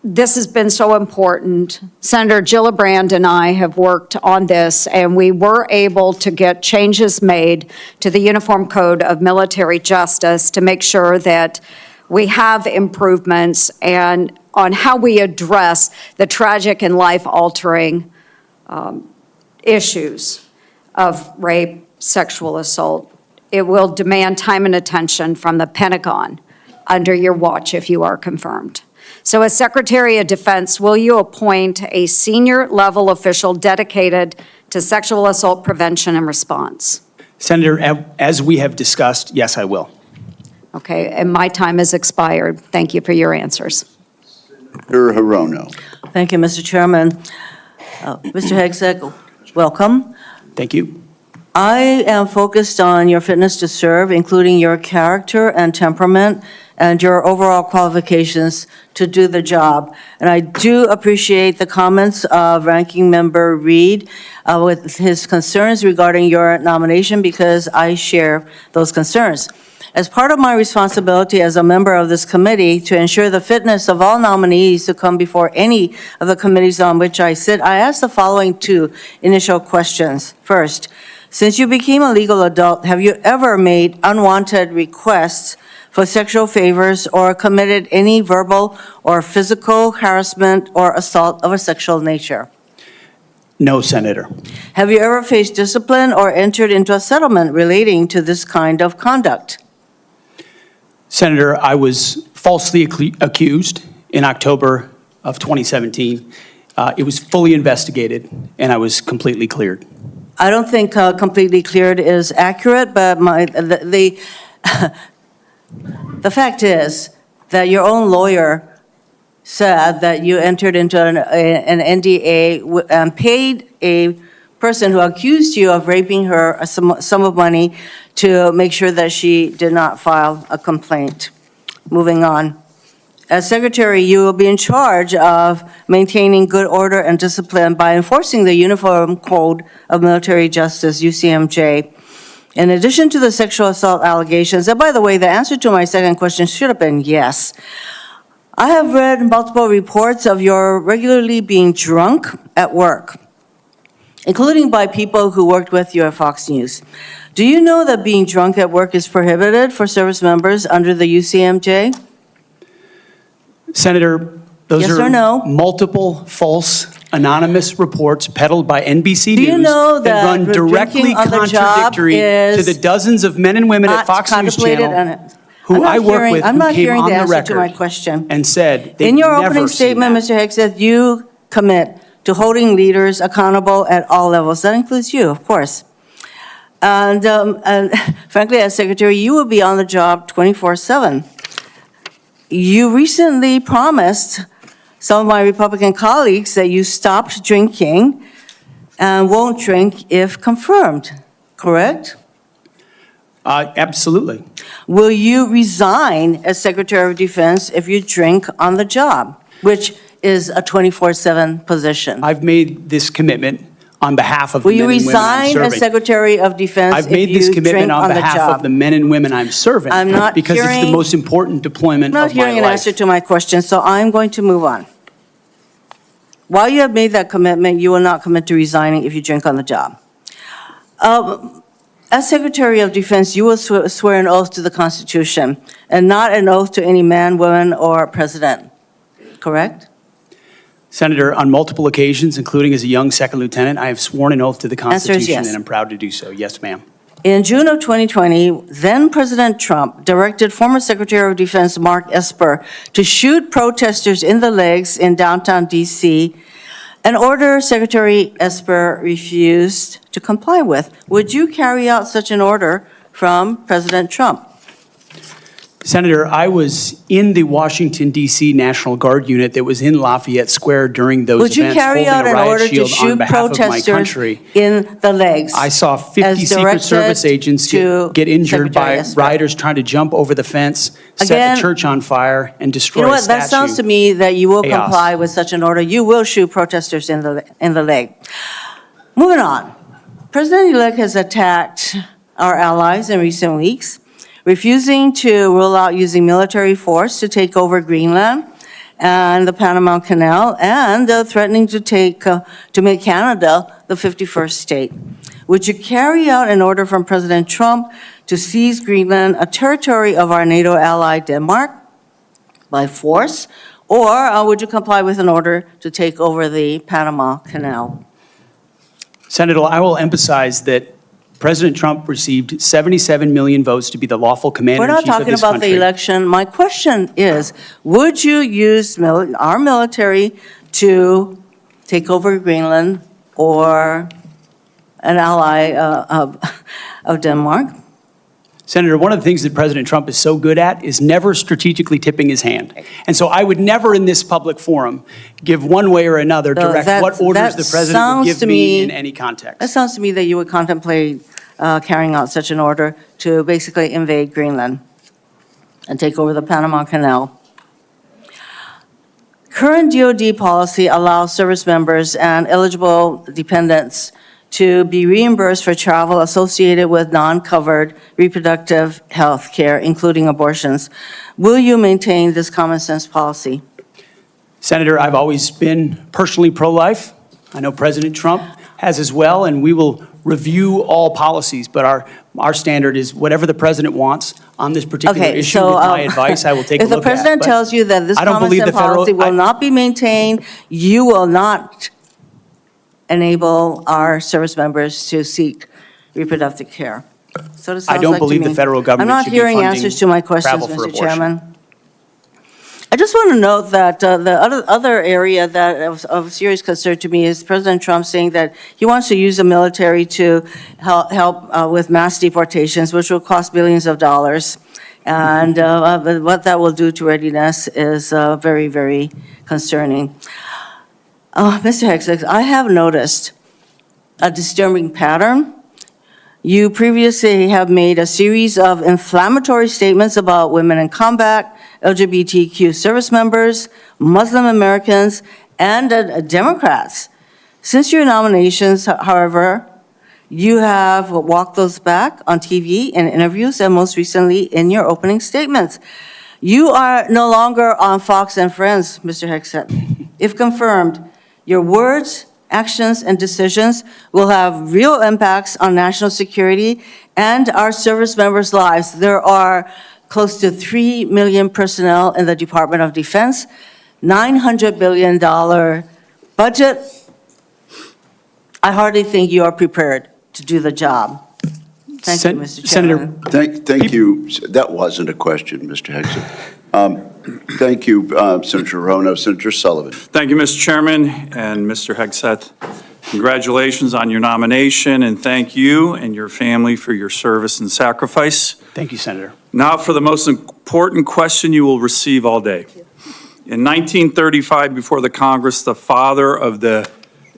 This has been so important. Senator Gillibrand and I have worked on this, and we were able to get changes made to the Uniform Code of Military Justice to make sure that we have improvements and on how we address the tragic and life-altering issues of rape, sexual assault. It will demand time and attention from the Pentagon under your watch if you are confirmed. So as Secretary of Defense, will you appoint a senior level official dedicated to sexual assault prevention and response? Senator, as we have discussed, yes, I will. Okay, and my time has expired. Thank you for your answers. Senator Hirono. Thank you, Mr. Chairman. Mr. Hegseth, welcome. Thank you. I am focused on your fitness to serve, including your character and temperament and your overall qualifications to do the job. And I do appreciate the comments of Ranking Member Reed with his concerns regarding your nomination, because I share those concerns. As part of my responsibility as a member of this committee to ensure the fitness of all nominees to come before any of the committees on which I sit, I ask the following two initial questions. First, since you became a legal adult, have you ever made unwanted requests for sexual favors or committed any verbal or physical harassment or assault of a sexual nature? No, Senator. Have you ever faced discipline or entered into a settlement relating to this kind of conduct? Senator, I was falsely accused in October of 2017. It was fully investigated, and I was completely cleared. I don't think completely cleared is accurate, but the fact is that your own lawyer said that you entered into an NDA and paid a person who accused you of raping her a sum of money to make sure that she did not file a complaint. Moving on. As Secretary, you will be in charge of maintaining good order and discipline by enforcing the Uniform Code of Military Justice, UCMJ. In addition to the sexual assault allegations, and by the way, the answer to my second question should have been yes. I have read multiple reports of your regularly being drunk at work, including by people who worked with you at Fox News. Do you know that being drunk at work is prohibited for service members under the UCMJ? Senator, those Yes are or no? multiple false anonymous reports peddled by NBC Do you News know that run directly drinking on the job contradictory to is the dozens of men and women at not Fox News contemplated Channel and- who I work with I'm who not came hearing on the the answer to my record question. and said they've In your never opening seen statement, that. Mr. Hegseth, you commit to holding leaders accountable at all levels. That includes you, of course. And frankly, as Secretary, you will be on the job 24/7. You recently promised some of my Republican colleagues that you stopped drinking and won't drink if confirmed, correct? Absolutely. Will you resign as Secretary of Defense if you drink on the job, which is a 24/7 position? I've made this commitment on behalf of the Will you men and women I'm resign serving. as Secretary of Defense I've if made this you commitment drink on on the behalf of job? the men and women I'm serving. I'm not because it's the hearing- most important deployment I'm not of my hearing an life. answer to my question, so I'm going to move on. While you have made that commitment, you will not commit to resigning if you drink on the job. As Secretary of Defense, you will swear an oath to the Constitution and not an oath to any man, woman, or president, correct? Senator, on multiple occasions, including as a young second lieutenant, I have sworn an oath to the Answer is Constitution, yes. and I'm proud to do so. Yes, ma'am. In June of 2020, then President Trump directed former Secretary of Defense Mark Esper to shoot protesters in the legs in downtown D.C., an order Secretary Esper refused to comply with. Would you carry out such an order from President Trump? Senator, I was in the Washington, D.C. National Guard unit that was in Lafayette Square during those Would you events, carry holding out a an riot order to shield on shoot behalf of my protesters country. in the legs? I saw 50 as Secret directed Service agents to get injured Secretary by Esper? rioters trying to jump over the fence, set Again, the church on fire, and destroy You know a what, that sounds to statue. me that you will Chaos. comply with such an order. You will shoot protesters in the leg. Moving on. President-elect has attacked our allies in recent weeks, refusing to rule out using military force to take over Greenland and the Panama Canal, and threatening to make Canada the 51st state. Would you carry out an order from President Trump to seize Greenland, a territory of our NATO ally Denmark, by force, or would you comply with an order to take over the Panama Canal? Senator, I will emphasize that President Trump received 77 million votes to be the lawful We're commander-in-chief not of talking this about country. the election. My question is, would you use our military to take over Greenland or an ally of Denmark? Senator, one of the things that President Trump is so good at is never strategically tipping his hand. And so I would never in this public forum give one way or another direct what orders the president would give me in any context. That sounds to me that you would contemplate carrying out such an order to basically invade Greenland and take over the Panama Canal. Current DoD policy allows service members and eligible dependents to be reimbursed for travel associated with non-covered reproductive health care, including abortions. Will you maintain this common sense policy? Senator, I've always been personally pro-life. I know President Trump has as well, and we will review all policies, but our standard is whatever the president wants on this particular issue. With my advice, I will take a look at. If the president tells you that this common sense policy will not be maintained, you will not enable our service members to seek reproductive care. So it sounds I don't like to believe the me. federal government I'm not should be hearing funding answers to my questions, travel for Mr. abortion. Chairman. I just want to note that the other area that of serious concern to me is President Trump saying that he wants to use the military to help with mass deportations, which will cost billions of dollars. And what that will do to readiness is very, very concerning. Mr. Hegseth, I have noticed a disturbing pattern. You previously have made a series of inflammatory statements about women in combat, LGBTQ service members, Muslim Americans, and Democrats. Since your nominations, however, you have walked those back on TV in interviews and most recently in your opening statements. You are no longer on Fox and Friends, Mr. Hegseth. If confirmed, your words, actions, and decisions will have real impacts on national security and our service members' lives. There are close to 3 million personnel in the Department of Defense, $900 billion budget. I hardly think you are prepared to do the job. Thank you, Mr. Chairman. Thank you. That wasn't a question, Mr. Hegseth. Thank you, Senator Rono. Senator Sullivan. Thank you, Mr. Chairman, and Mr. Hegseth. Congratulations on your nomination, and thank you and your family for your service and sacrifice. Thank you, Senator. Now for the most important question you will receive all day. In 1935, before the Congress, the father of the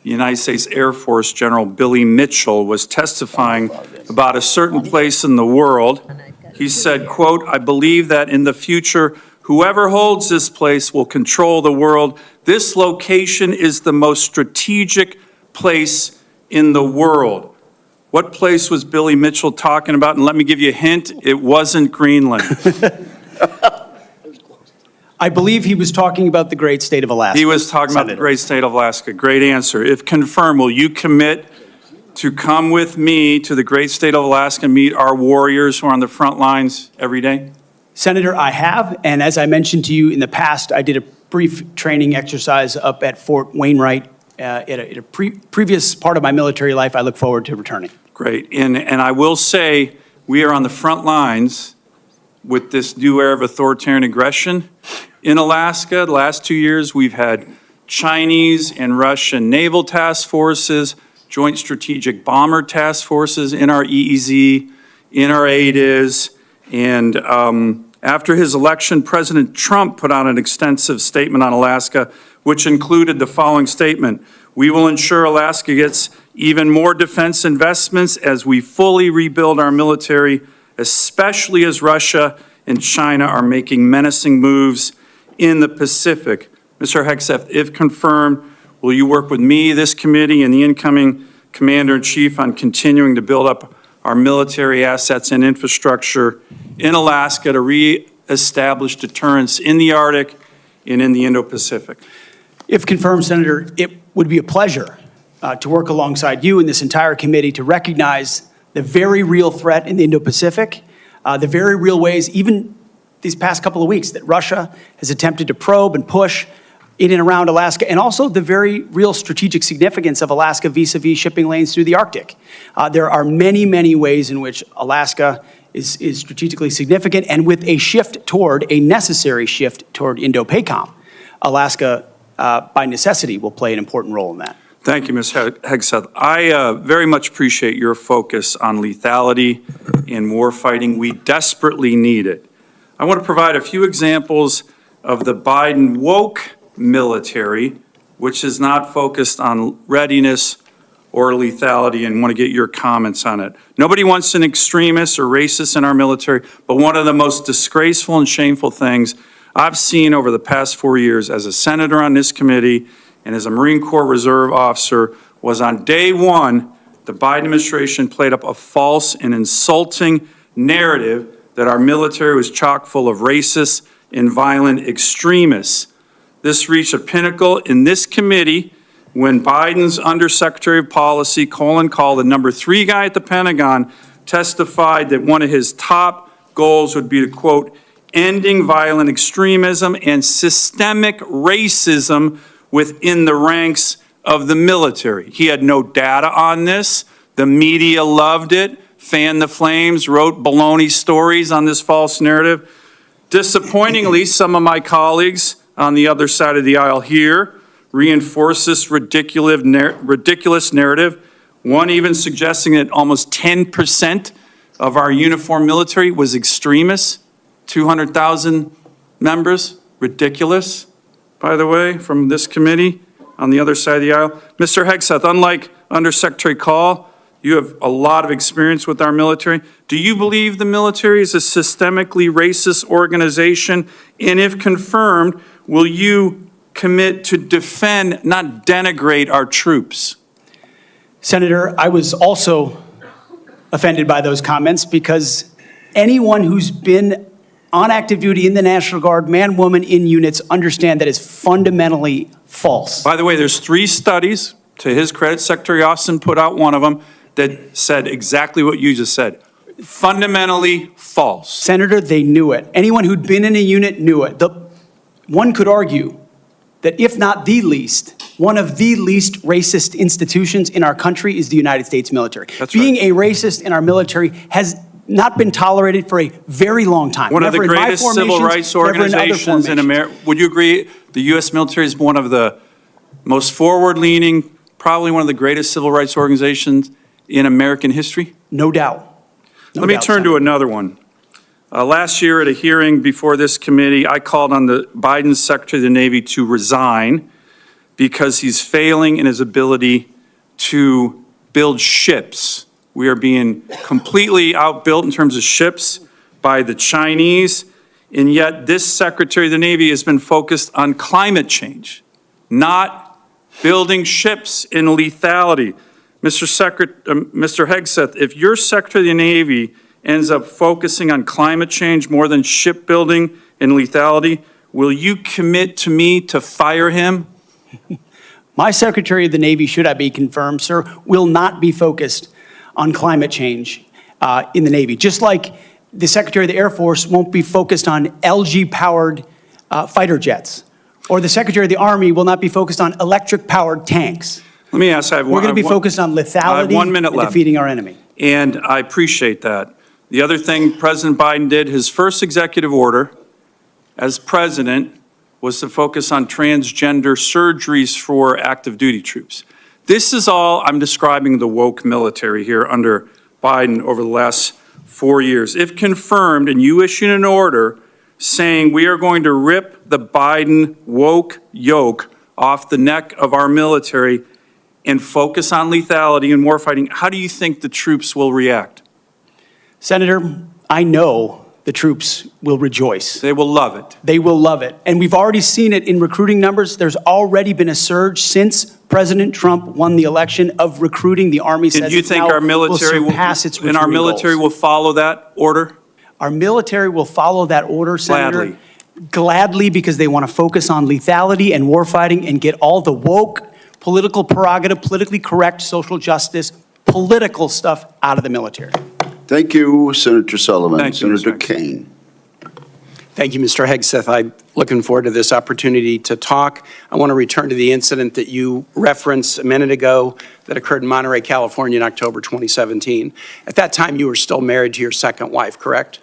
United States Air Force, General Billy Mitchell, was testifying about a certain place in the world. He said, quote, "I believe that in the future, whoever holds this place will control the world. This location is the most strategic place in the world." What place was Billy Mitchell talking about? And let me give you a hint, it wasn't Greenland. I believe he was talking about the great state of Alaska. He was talking about the great state of Alaska. Great answer. If confirmed, will you commit to come with me to the great state of Alaska and meet our warriors who are on the front lines every day? Senator, I have, and as I mentioned to you in the past, I did a brief training exercise up at Fort Wainwright at a previous part of my military life. I look forward to returning. Great. And I will say, we are on the front lines with this new era of authoritarian aggression. In Alaska, the last 2 years, we've had Chinese and Russian naval task forces, joint strategic bomber task forces in our EEZ, in our ADIZ, and after his election, President Trump put out an extensive statement on Alaska, which included the following statement: "We will ensure Alaska gets even more defense investments as we fully rebuild our military, especially as Russia and China are making menacing moves in the Pacific." Mr. Hegseth, if confirmed, will you work with me, this committee, and the incoming Commander-in-Chief on continuing to build up our military assets and infrastructure in Alaska to reestablish deterrence in the Arctic and in the Indo-Pacific? If confirmed, Senator, it would be a pleasure to work alongside you and this entire committee to recognize the very real threat in the Indo-Pacific, the very real ways, even these past couple of weeks, that Russia has attempted to probe and push in and around Alaska, and also the very real strategic significance of Alaska vis-a-vis shipping lanes through the Arctic. There are many, many ways in which Alaska is strategically significant, and with a necessary shift toward Indo-PACOM, Alaska, by necessity, will play an important role in that. Thank you, Ms. Hegseth. I very much appreciate your focus on lethality in warfighting. We desperately need it. I want to provide a few examples of the Biden woke military, which is not focused on readiness or lethality, and want to get your comments on it. Nobody wants an extremist or racist in our military, but one of the most disgraceful and shameful things I've seen over the past 4 years as a senator on this committee and as a Marine Corps Reserve officer was on day one, the Biden administration played up a false and insulting narrative that our military was chock full of racist and violent extremists. This reached a pinnacle in this committee when Biden's Undersecretary of Policy, Colin Kahl, the number 3 guy at the Pentagon, testified that one of his top goals would be to, quote, ending violent extremism and systemic racism within the ranks of the military. He had no data on this. The media loved it, fanned the flames, wrote baloney stories on this false narrative. Disappointingly, some of my colleagues on the other side of the aisle here reinforce this ridiculous narrative, one even suggesting that almost 10% of our uniformed military was extremists, 200,000 members, ridiculous, by the way, from this committee on the other side of the aisle. Mr. Hegseth, unlike Undersecretary Kahl, you have a lot of experience with our military. Do you believe the military is a systemically racist organization? And if confirmed, will you commit to defend, not denigrate our troops? Senator, I was also offended by those comments because anyone who's been on active duty in the National Guard, man, woman, in units, understand that is fundamentally false. By the way, there's 3 studies, to his credit, Secretary Austin put out one of them, that said exactly what you just said. Fundamentally false. Senator, they knew it. Anyone who'd been in a unit knew it. One could argue that if not the least, one of the least racist institutions in our country is the United States military. Being a racist in our military has not been tolerated for a very long time. One of the greatest civil rights organizations in America. Would you agree the U.S. military is one of the most forward-leaning, probably one of the greatest civil rights organizations in American history? No doubt. Let me turn to another one. Last year at a hearing before this committee, I called on the Biden Secretary of the Navy to resign because he's failing in his ability to build ships. We are being completely outbuilt in terms of ships by the Chinese, and yet this Secretary of the Navy has been focused on climate change, not building ships in lethality. Mr. Hegseth, if your Secretary of the Navy ends up focusing on climate change more than shipbuilding and lethality, will you commit to me to fire him? My Secretary of the Navy, should I be confirmed, sir, will not be focused on climate change in the Navy. Just like the Secretary of the Air Force won't be focused on LG-powered fighter jets, or the Secretary of the Army will not be focused on electric-powered tanks. Let me ask, we're going to be focused on lethality and defeating our enemy. And I appreciate that. The other thing President Biden did, his first executive order as president was to focus on transgender surgeries for active duty troops. This is all I'm describing the woke military here under Biden over the last 4 years. If confirmed and you issue an order saying we are going to rip the Biden woke yoke off the neck of our military and focus on lethality and warfighting, how do you think the troops will react? Senator, I know the troops will rejoice. They will love it. They will love it. And we've already seen it in recruiting numbers. There's already been a surge since President Trump won the election of recruiting. The Army says do you think our military will follow that order? Our military will follow that order, Senator. Gladly, because they want to focus on lethality and warfighting and get all the woke, political prerogative, politically correct, social justice, political stuff out of the military. Thank you, Senator Sullivan. Thank you, Senator Kane. Thank you, Mr. Hegseth. I'm looking forward to this opportunity to talk. I want to return to the incident that you referenced a minute ago that occurred in Monterey, California in October 2017. At that time, you were still married to your second wife, correct?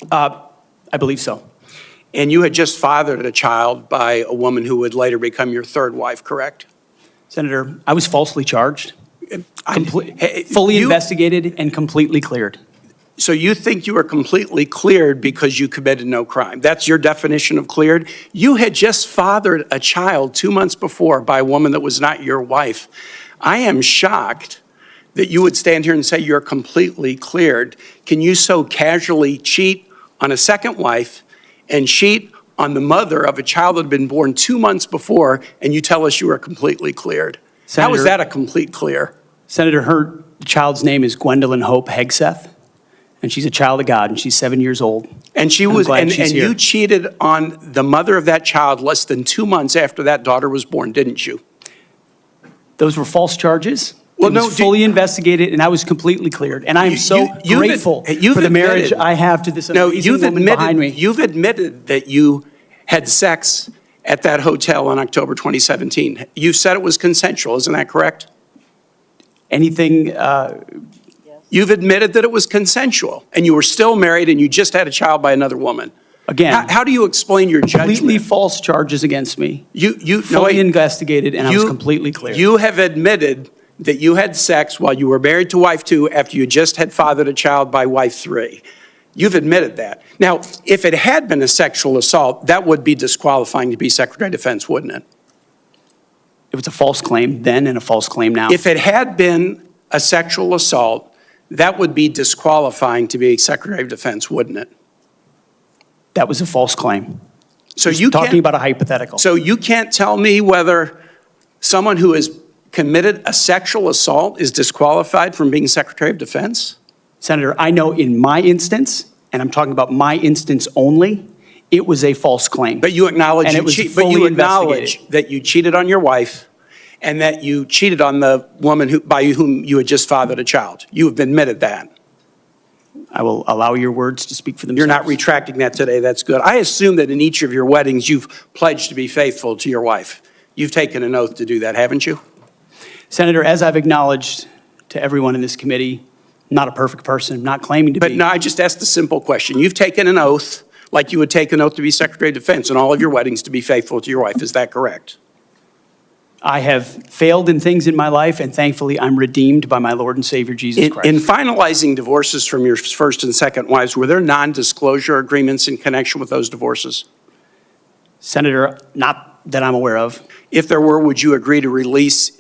I believe so. And you had just fathered a child by a woman who would later become your third wife, correct? Senator, I was falsely charged, fully investigated, and completely cleared. So you think you were completely cleared because you committed no crime? That's your definition of cleared? You had just fathered a child 2 months before by a woman that was not your wife. I am shocked that you would stand here and say you're completely cleared. Can you so casually cheat on a second wife and cheat on the mother of a child that had been born 2 months before, and you tell us you are completely cleared? How is that a complete clear? Senator, her child's name is Gwendolyn Hope Hegseth, and she's a child of God, and she's 7 years old. And she was, and you cheated on the mother of that child less than 2 months after that daughter was born, didn't you? Those were false charges. Well, it was fully investigated, and I was completely cleared. And I am so grateful for the marriage I have to this amazing woman behind me. You've admitted that you had sex at that hotel in October 2017. You said it was consensual, isn't that correct? Anything, You've admitted that it was consensual, and you were still married, and you just had a child by another woman. Again, how do you explain your judgment? completely false charges against me. You fully investigated, and I was completely clear. You have admitted that you had sex while you were married to wife 2 after you just had fathered a child by wife 3. You've admitted that. Now, if it had been a sexual assault, that would be disqualifying to be Secretary of Defense, wouldn't it? It was a false claim then and a false claim now. If it had been a sexual assault, that would be disqualifying to be Secretary of Defense, wouldn't it? That was a false claim. So you talking about a hypothetical. So you can't tell me whether someone who has committed a sexual assault is disqualified from being Secretary of Defense? Senator, I know in my instance, and I'm talking about my instance only, it was a false claim. But you acknowledge fully acknowledge that you cheated on your wife and that you cheated on the woman by whom you had just fathered a child. You have admitted that. I will allow your words to speak for themselves. You're not retracting that today. That's good. I assume that in each of your weddings, you've pledged to be faithful to your wife. You've taken an oath to do that, haven't you? Senator, as I've acknowledged to everyone in this committee, not a perfect person, not claiming to be. But no, I just asked a simple question. You've taken an oath like you would take an oath to be Secretary of Defense in all of your weddings to be faithful to your wife. Is that correct? I have failed in things in my life, and thankfully I'm redeemed by my Lord and Savior, Jesus Christ. In finalizing divorces from your first and second wives, were there non-disclosure agreements in connection with those divorces? Senator, not that I'm aware of. If there were, would you agree to release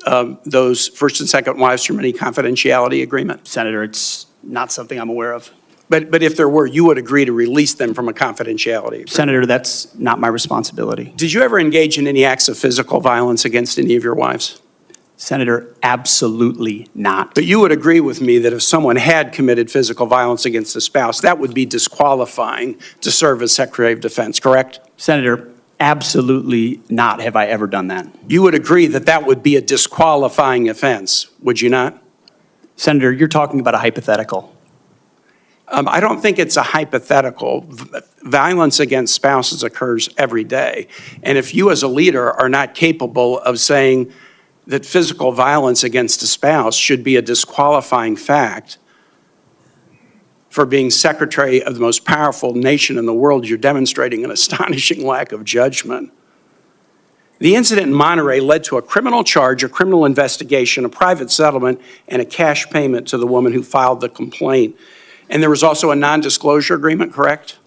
those first and second wives from any confidentiality agreement? Senator, it's not something I'm aware of. But if there were, you would agree to release them from a confidentiality agreement? Senator, that's not my responsibility. Did you ever engage in any acts of physical violence against any of your wives? Senator, absolutely not. But you would agree with me that if someone had committed physical violence against a spouse, that would be disqualifying to serve as Secretary of Defense, correct? Senator, absolutely not have I ever done that. You would agree that that would be a disqualifying offense, would you not? Senator, you're talking about a hypothetical. I don't think it's a hypothetical. Violence against spouses occurs every day. And if you as a leader are not capable of saying that physical violence against a spouse should be a disqualifying fact for being Secretary of the most powerful nation in the world, you're demonstrating an astonishing lack of judgment. The incident in Monterey led to a criminal charge, a criminal investigation, a private settlement, and a cash payment to the woman who filed the complaint. And there was also a non-disclosure agreement, correct?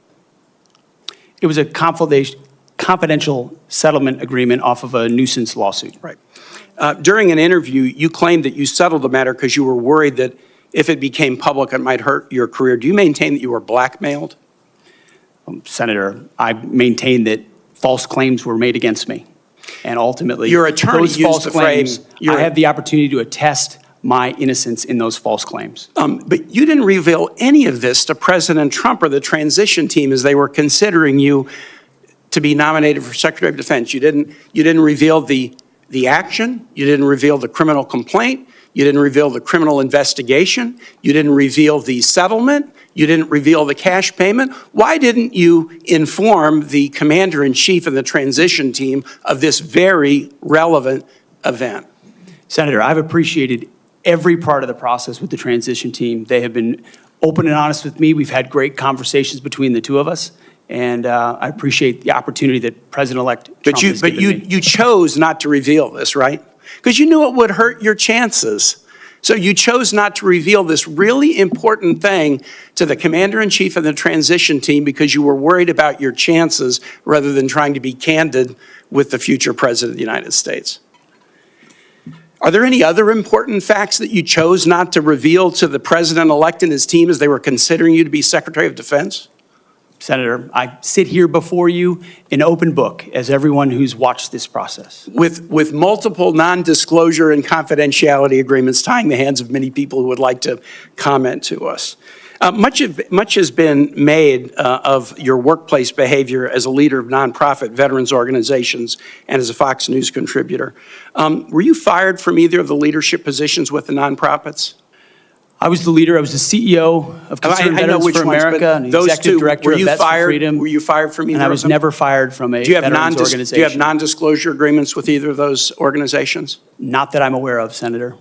It was a confidential settlement agreement off of a nuisance lawsuit. Right. During an interview, you claimed that you settled the matter because you were worried that if it became public, it might hurt your career. Do you maintain that you were blackmailed? Senator, I maintain that false claims were made against me. And ultimately, your attorney those used false the claims, phrase, I have the opportunity to attest my innocence in those false claims. But you didn't reveal any of this to President Trump or the transition team as they were considering you to be nominated for Secretary of Defense. You didn't reveal the action. You didn't reveal the criminal complaint. You didn't reveal the criminal investigation. You didn't reveal the settlement. You didn't reveal the cash payment. Why didn't you inform the commander-in-chief and the transition team of this very relevant event? Senator, I've appreciated every part of the process with the transition team. They have been open and honest with me. We've had great conversations between the two of us, and I appreciate the opportunity that President-elect Trump has given me. You chose not to reveal this, right? Because you knew it would hurt your chances. So you chose not to reveal this really important thing to the commander-in-chief and the transition team because you were worried about your chances rather than trying to be candid with the future president of the United States. Are there any other important facts that you chose not to reveal to the president-elect and his team as they were considering you to be Secretary of Defense? Senator, I sit here before you in open book as everyone who's watched this process. With multiple non-disclosure and confidentiality agreements tying the hands of many people who would like to comment to us. Much has been made of your workplace behavior as a leader of nonprofit veterans organizations and as a Fox News contributor. Were you fired from either of the leadership positions with the nonprofits? I was the leader. I was the CEO of Concerned Veterans for America and the executive director of Vets for Freedom. Were you fired from either of them? And I was never fired from a veterans organization. Do you have non-disclosure agreements with either of those organizations? Not that I'm aware of, Senator.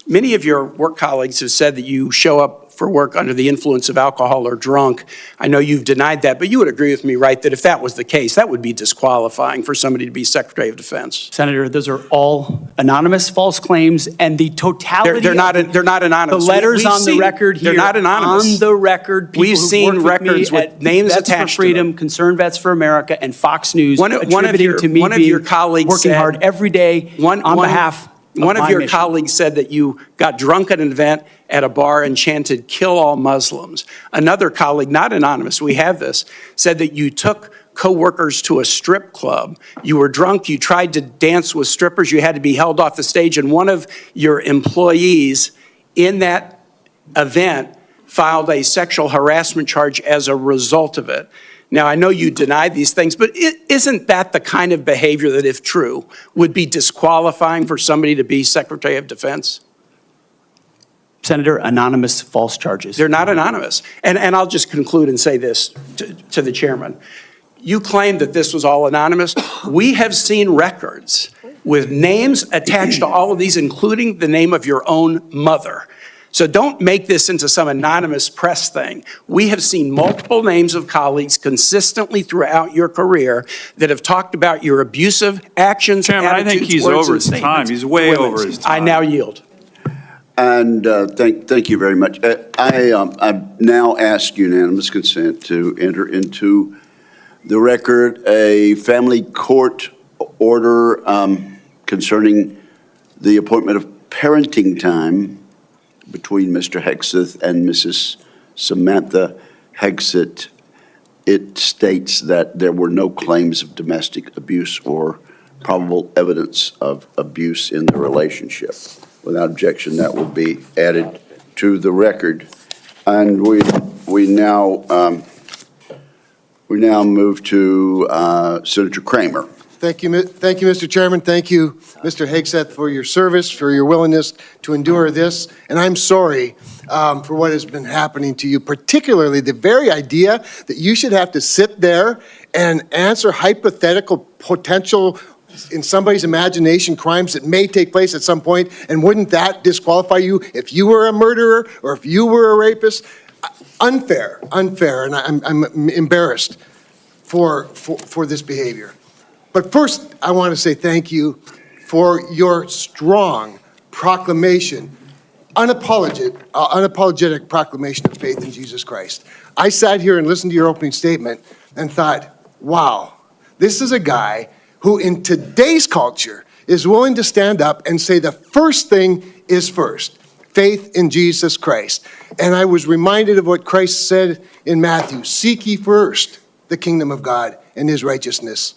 Many of your work colleagues have said that you show up for work under the influence of alcohol or drunk. I know you've denied that, but you would agree with me, right, that if that was the case, that would be disqualifying for somebody to be Secretary of Defense. Senator, those are all anonymous false claims, and the totality they're not anonymous. The letters on the record here. They're not anonymous. On the record, people we've seen records with names Vets attached for Freedom, to them. Concerned Vets for America, and Fox News One of your colleagues working said, hard every day on behalf of one of my your mission. colleagues said that you got drunk at an event at a bar and chanted, "Kill all Muslims." Another colleague, not anonymous, we have this, said that you took co-workers to a strip club. You were drunk, you tried to dance with strippers, you had to be held off the stage, and one of your employees in that event filed a sexual harassment charge as a result of it. Now, I know you deny these things, but isn't that the kind of behavior that, if true, would be disqualifying for somebody to be Secretary of Defense? Senator, anonymous false charges. They're not anonymous. And I'll just conclude and say this to the chairman. You claim that this was all anonymous. We have seen records with names attached to all of these, including the name of your own mother. So don't make this into some anonymous press thing. We have seen multiple names of colleagues consistently throughout your career that have talked about your abusive actions, Chairman, attitudes, I think he's words, over and his time. statements. He's way over his time. I now yield. And thank you very much. I now ask unanimous consent to enter into the record a family court order concerning the appointment of parenting time between Mr. Hegseth and Mrs. Samantha Hegseth. It states that there were no claims of domestic abuse or probable evidence of abuse in the relationship. Without objection, that will be added to the record. And we now move to Senator Kramer. Thank you, Mr. Chairman. Thank you, Mr. Hegseth, for your service, for your willingness to endure this. And I'm sorry for what has been happening to you, particularly the very idea that you should have to sit there and answer hypothetical potential, in somebody's imagination, crimes that may take place at some point. And wouldn't that disqualify you if you were a murderer or if you were a rapist? Unfair. And I'm embarrassed for this behavior. But first, I want to say thank you for your strong proclamation, unapologetic proclamation of faith in Jesus Christ. I sat here and listened to your opening statement and thought, wow, this is a guy who in today's culture is willing to stand up and say the first thing is first, faith in Jesus Christ. And I was reminded of what Christ said in Matthew, seek ye first the kingdom of God and his righteousness,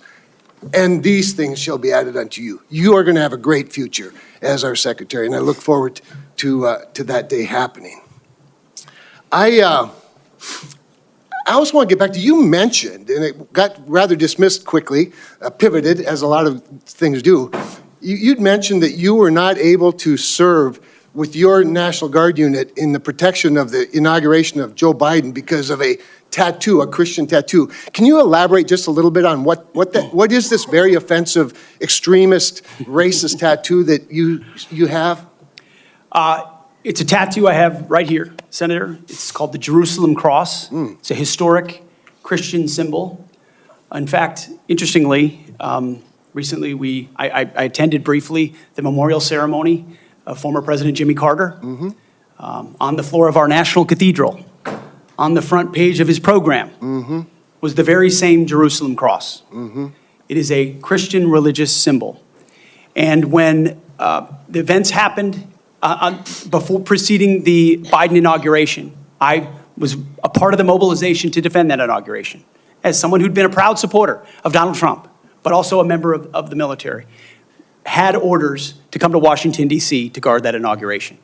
and these things shall be added unto you. You are going to have a great future as our secretary, and I look forward to that day happening. I also want to get back to, you mentioned, and it got rather dismissed quickly, pivoted, as a lot of things do. You'd mentioned that you were not able to serve with your National Guard unit in the protection of the inauguration of Joe Biden because of a tattoo, a Christian tattoo. Can you elaborate just a little bit on what is this very offensive, extremist, racist tattoo that you have? It's a tattoo I have right here, Senator. It's called the Jerusalem Cross. It's a historic Christian symbol. In fact, interestingly, recently I attended briefly the memorial ceremony of former President Jimmy Carter, on the floor of our National Cathedral, on the front page of his program, was the very same Jerusalem cross. It is a Christian religious symbol. And when the events happened before preceding the Biden inauguration, I was a part of the mobilization to defend that inauguration as someone who'd been a proud supporter of Donald Trump, but also a member of the military, had orders to come to Washington, D.C. to guard that inauguration.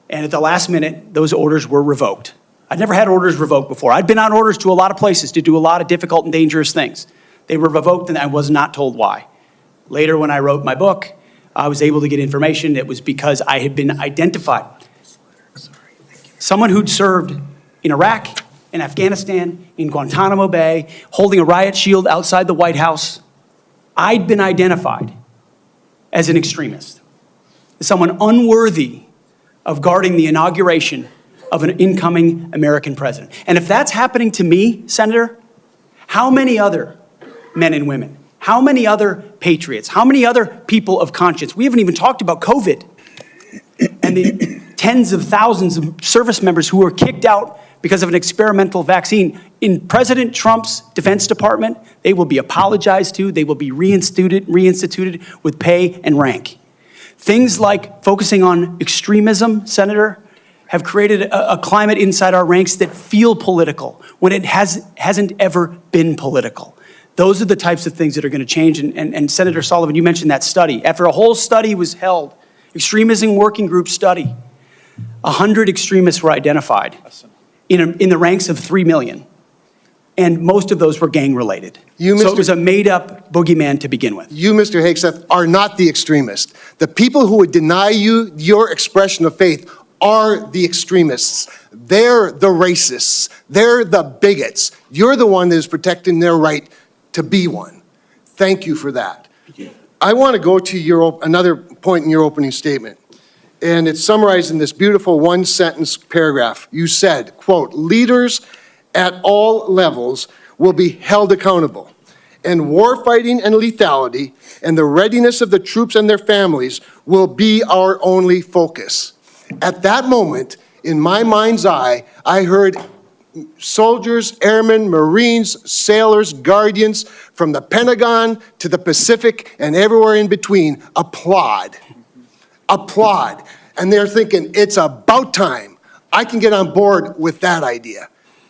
And at the last minute, those orders were revoked. I'd never had orders revoked before. I'd been on orders to a lot of places to do a lot of difficult and dangerous things. They were revoked, and I was not told why. Later, when I wrote my book, I was able to get information. It was because I had been identified. Someone who'd served in Iraq, in Afghanistan, in Guantanamo Bay, holding a riot shield outside the White House. I'd been identified as an extremist, as someone unworthy of guarding the inauguration of an incoming American president. And if that's happening to me, Senator, how many other men and women, how many other patriots, how many other people of conscience? We haven't even talked about COVID and the tens of thousands of service members who were kicked out because of an experimental vaccine. In President Trump's Defense Department, they will be apologized to, they will be reinstituted with pay and rank. Things like focusing on extremism, Senator, have created a climate inside our ranks that feel political when it hasn't ever been political. Those are the types of things that are going to change. And Senator Sullivan, you mentioned that study. After a whole study was held, extremism working group study, 100 extremists were identified in the ranks of 3 million. And most of those were gang-related. So it was a made-up boogeyman to begin with. You, Mr. Hegseth, are not the extremist. The people who would deny you your expression of faith are the extremists. They're the racists. They're the bigots. You're the one that is protecting their right to be one. Thank you for that. I want to go to another point in your opening statement. And it's summarized in this beautiful one-sentence paragraph. You said, quote, leaders at all levels will be held accountable, and warfighting and lethality and the readiness of the troops and their families will be our only focus. At that moment, in my mind's eye, I heard soldiers, airmen, Marines, sailors, guardians from the Pentagon to the Pacific and everywhere in between applaud. Applaud. And they're thinking, it's about time. I can get on board with that idea.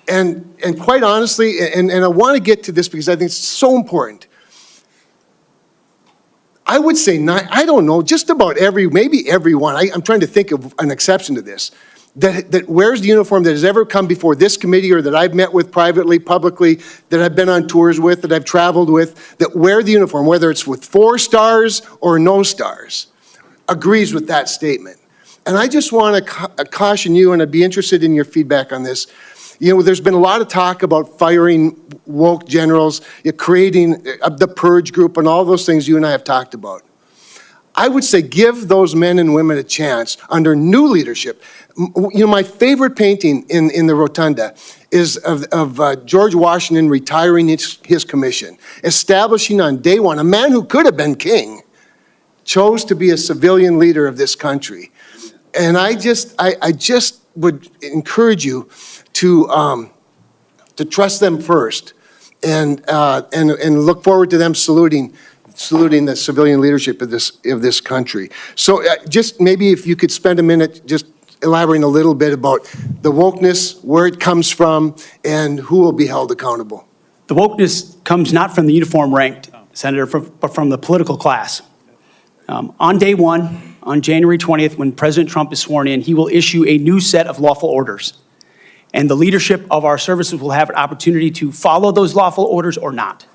And quite honestly, and I want to get to this because I think it's so important. I would say, I don't know, just about maybe everyone, I'm trying to think of an exception to this, that wears the uniform that has ever come before this committee or that I've met with privately, publicly, that I've been on tours with, that I've traveled with, that wear the uniform, whether it's with 4 stars or no stars, agrees with that statement. And I just want to caution you, and I'd be interested in your feedback on this. You know, there's been a lot of talk about firing woke generals, creating the purge group, and all those things you and I have talked about. I would say give those men and women a chance under new leadership. You know, my favorite painting in the rotunda is of George Washington retiring his commission, establishing on day one, a man who could have been king, chose to be a civilian leader of this country. And I just would encourage you to trust them first, and look forward to them saluting the civilian leadership of this country. So just maybe if you could spend a minute just elaborating a little bit about the wokeness, where it comes from, and who will be held accountable. The wokeness comes not from the uniform ranked, Senator, but from the political class. On day one, on January 20th, when President Trump is sworn in, he will issue a new set of lawful orders. And the leadership of our services will have an opportunity to follow those lawful orders or not.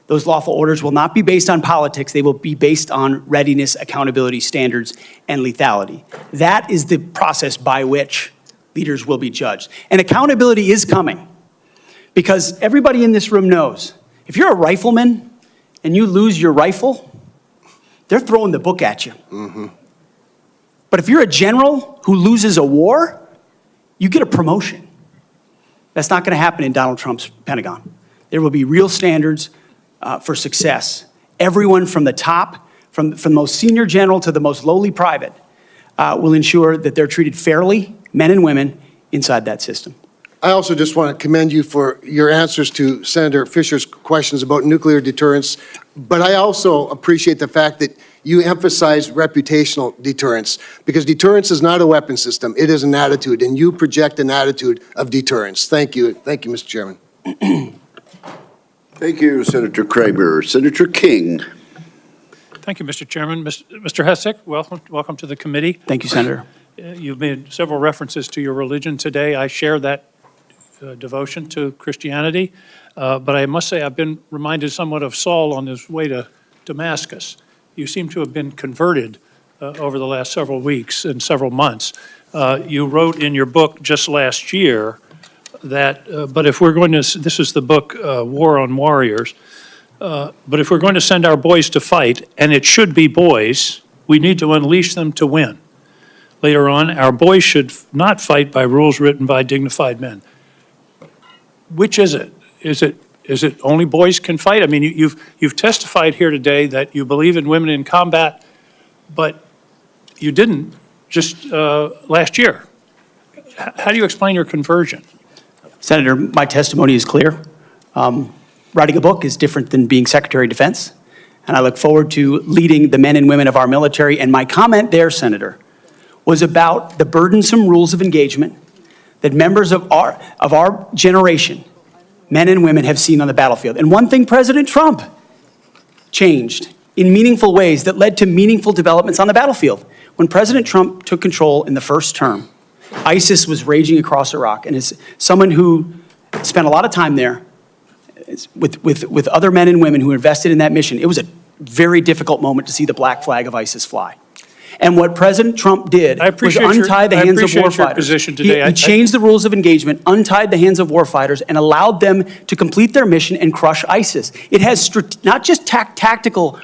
Those lawful orders will not be based on politics. They will be based on readiness, accountability, standards, and lethality. That is the process by which leaders will be judged. And accountability is coming, because everybody in this room knows if you're a rifleman and you lose your rifle, they're throwing the book at you. Mm-hmm. But if you're a general who loses a war, you get a promotion. That's not going to happen in Donald Trump's Pentagon. There will be real standards for success. Everyone from the top, from the most senior general to the most lowly private, will ensure that they're treated fairly, men and women, inside that system. I also just want to commend you for your answers to Senator Fisher's questions about nuclear deterrence, but I also appreciate the fact that you emphasize reputational deterrence, because deterrence is not a weapon system, it is an attitude, and you project an attitude of deterrence. Thank you. Thank you, Mr. Chairman. Thank you, Senator Kramer. Senator King. Thank you, Mr. Chairman. Mr. Hegseth, welcome to the committee. Thank you, Senator. You've made several references to your religion today. I share that devotion to Christianity, but I must say I've been reminded somewhat of Saul on his way to Damascus. You seem to have been converted over the last several weeks and several months. You wrote in your book just last year that, but if we're going to, this is the book War on Warriors, but if we're going to send our boys to fight, and it should be boys, we need to unleash them to win. Later on, our boys should not fight by rules written by dignified men. Which is it? Is it only boys can fight? I mean, you've testified here today that you believe in women in combat, but you didn't just last year. How do you explain your conversion? Senator, my testimony is clear. Writing a book is different than being Secretary of Defense, and I look forward to leading the men and women of our military. And my comment there, Senator, was about the burdensome rules of engagement that members of our generation, men and women, have seen on the battlefield. And one thing President Trump changed in meaningful ways that led to meaningful developments on the battlefield. When President Trump took control in the first term, ISIS was raging across Iraq. And as someone who spent a lot of time there with other men and women who invested in that mission, it was a very difficult moment to see the black flag of ISIS fly. And what President Trump did was untie the hands of warfighters. He changed the rules of engagement, untied the hands of warfighters, and allowed them to complete their mission and crush ISIS. It has not just tactical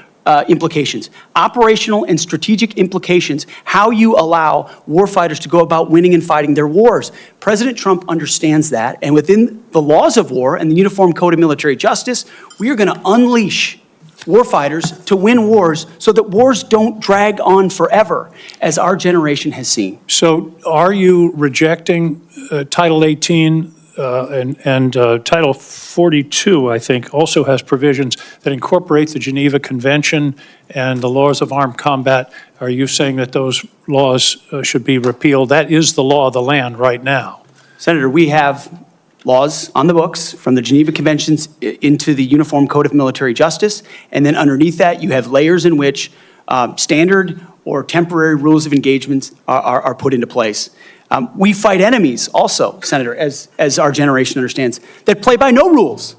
implications, operational and strategic implications, how you allow warfighters to go about winning and fighting their wars. President Trump understands that, and within the laws of war and the Uniform Code of Military Justice, we are going to unleash warfighters to win wars so that wars don't drag on forever, as our generation has seen. So are you rejecting Title 18 and Title 42, I think, also has provisions that incorporate the Geneva Convention and the laws of armed combat? Are you saying that those laws should be repealed? That is the law of the land right now. Senator, we have laws on the books from the Geneva Conventions into the Uniform Code of Military Justice, and then underneath that you have layers in which standard or temporary rules of engagement are put into place. We fight enemies also, Senator, as our generation understands, that play by no rules.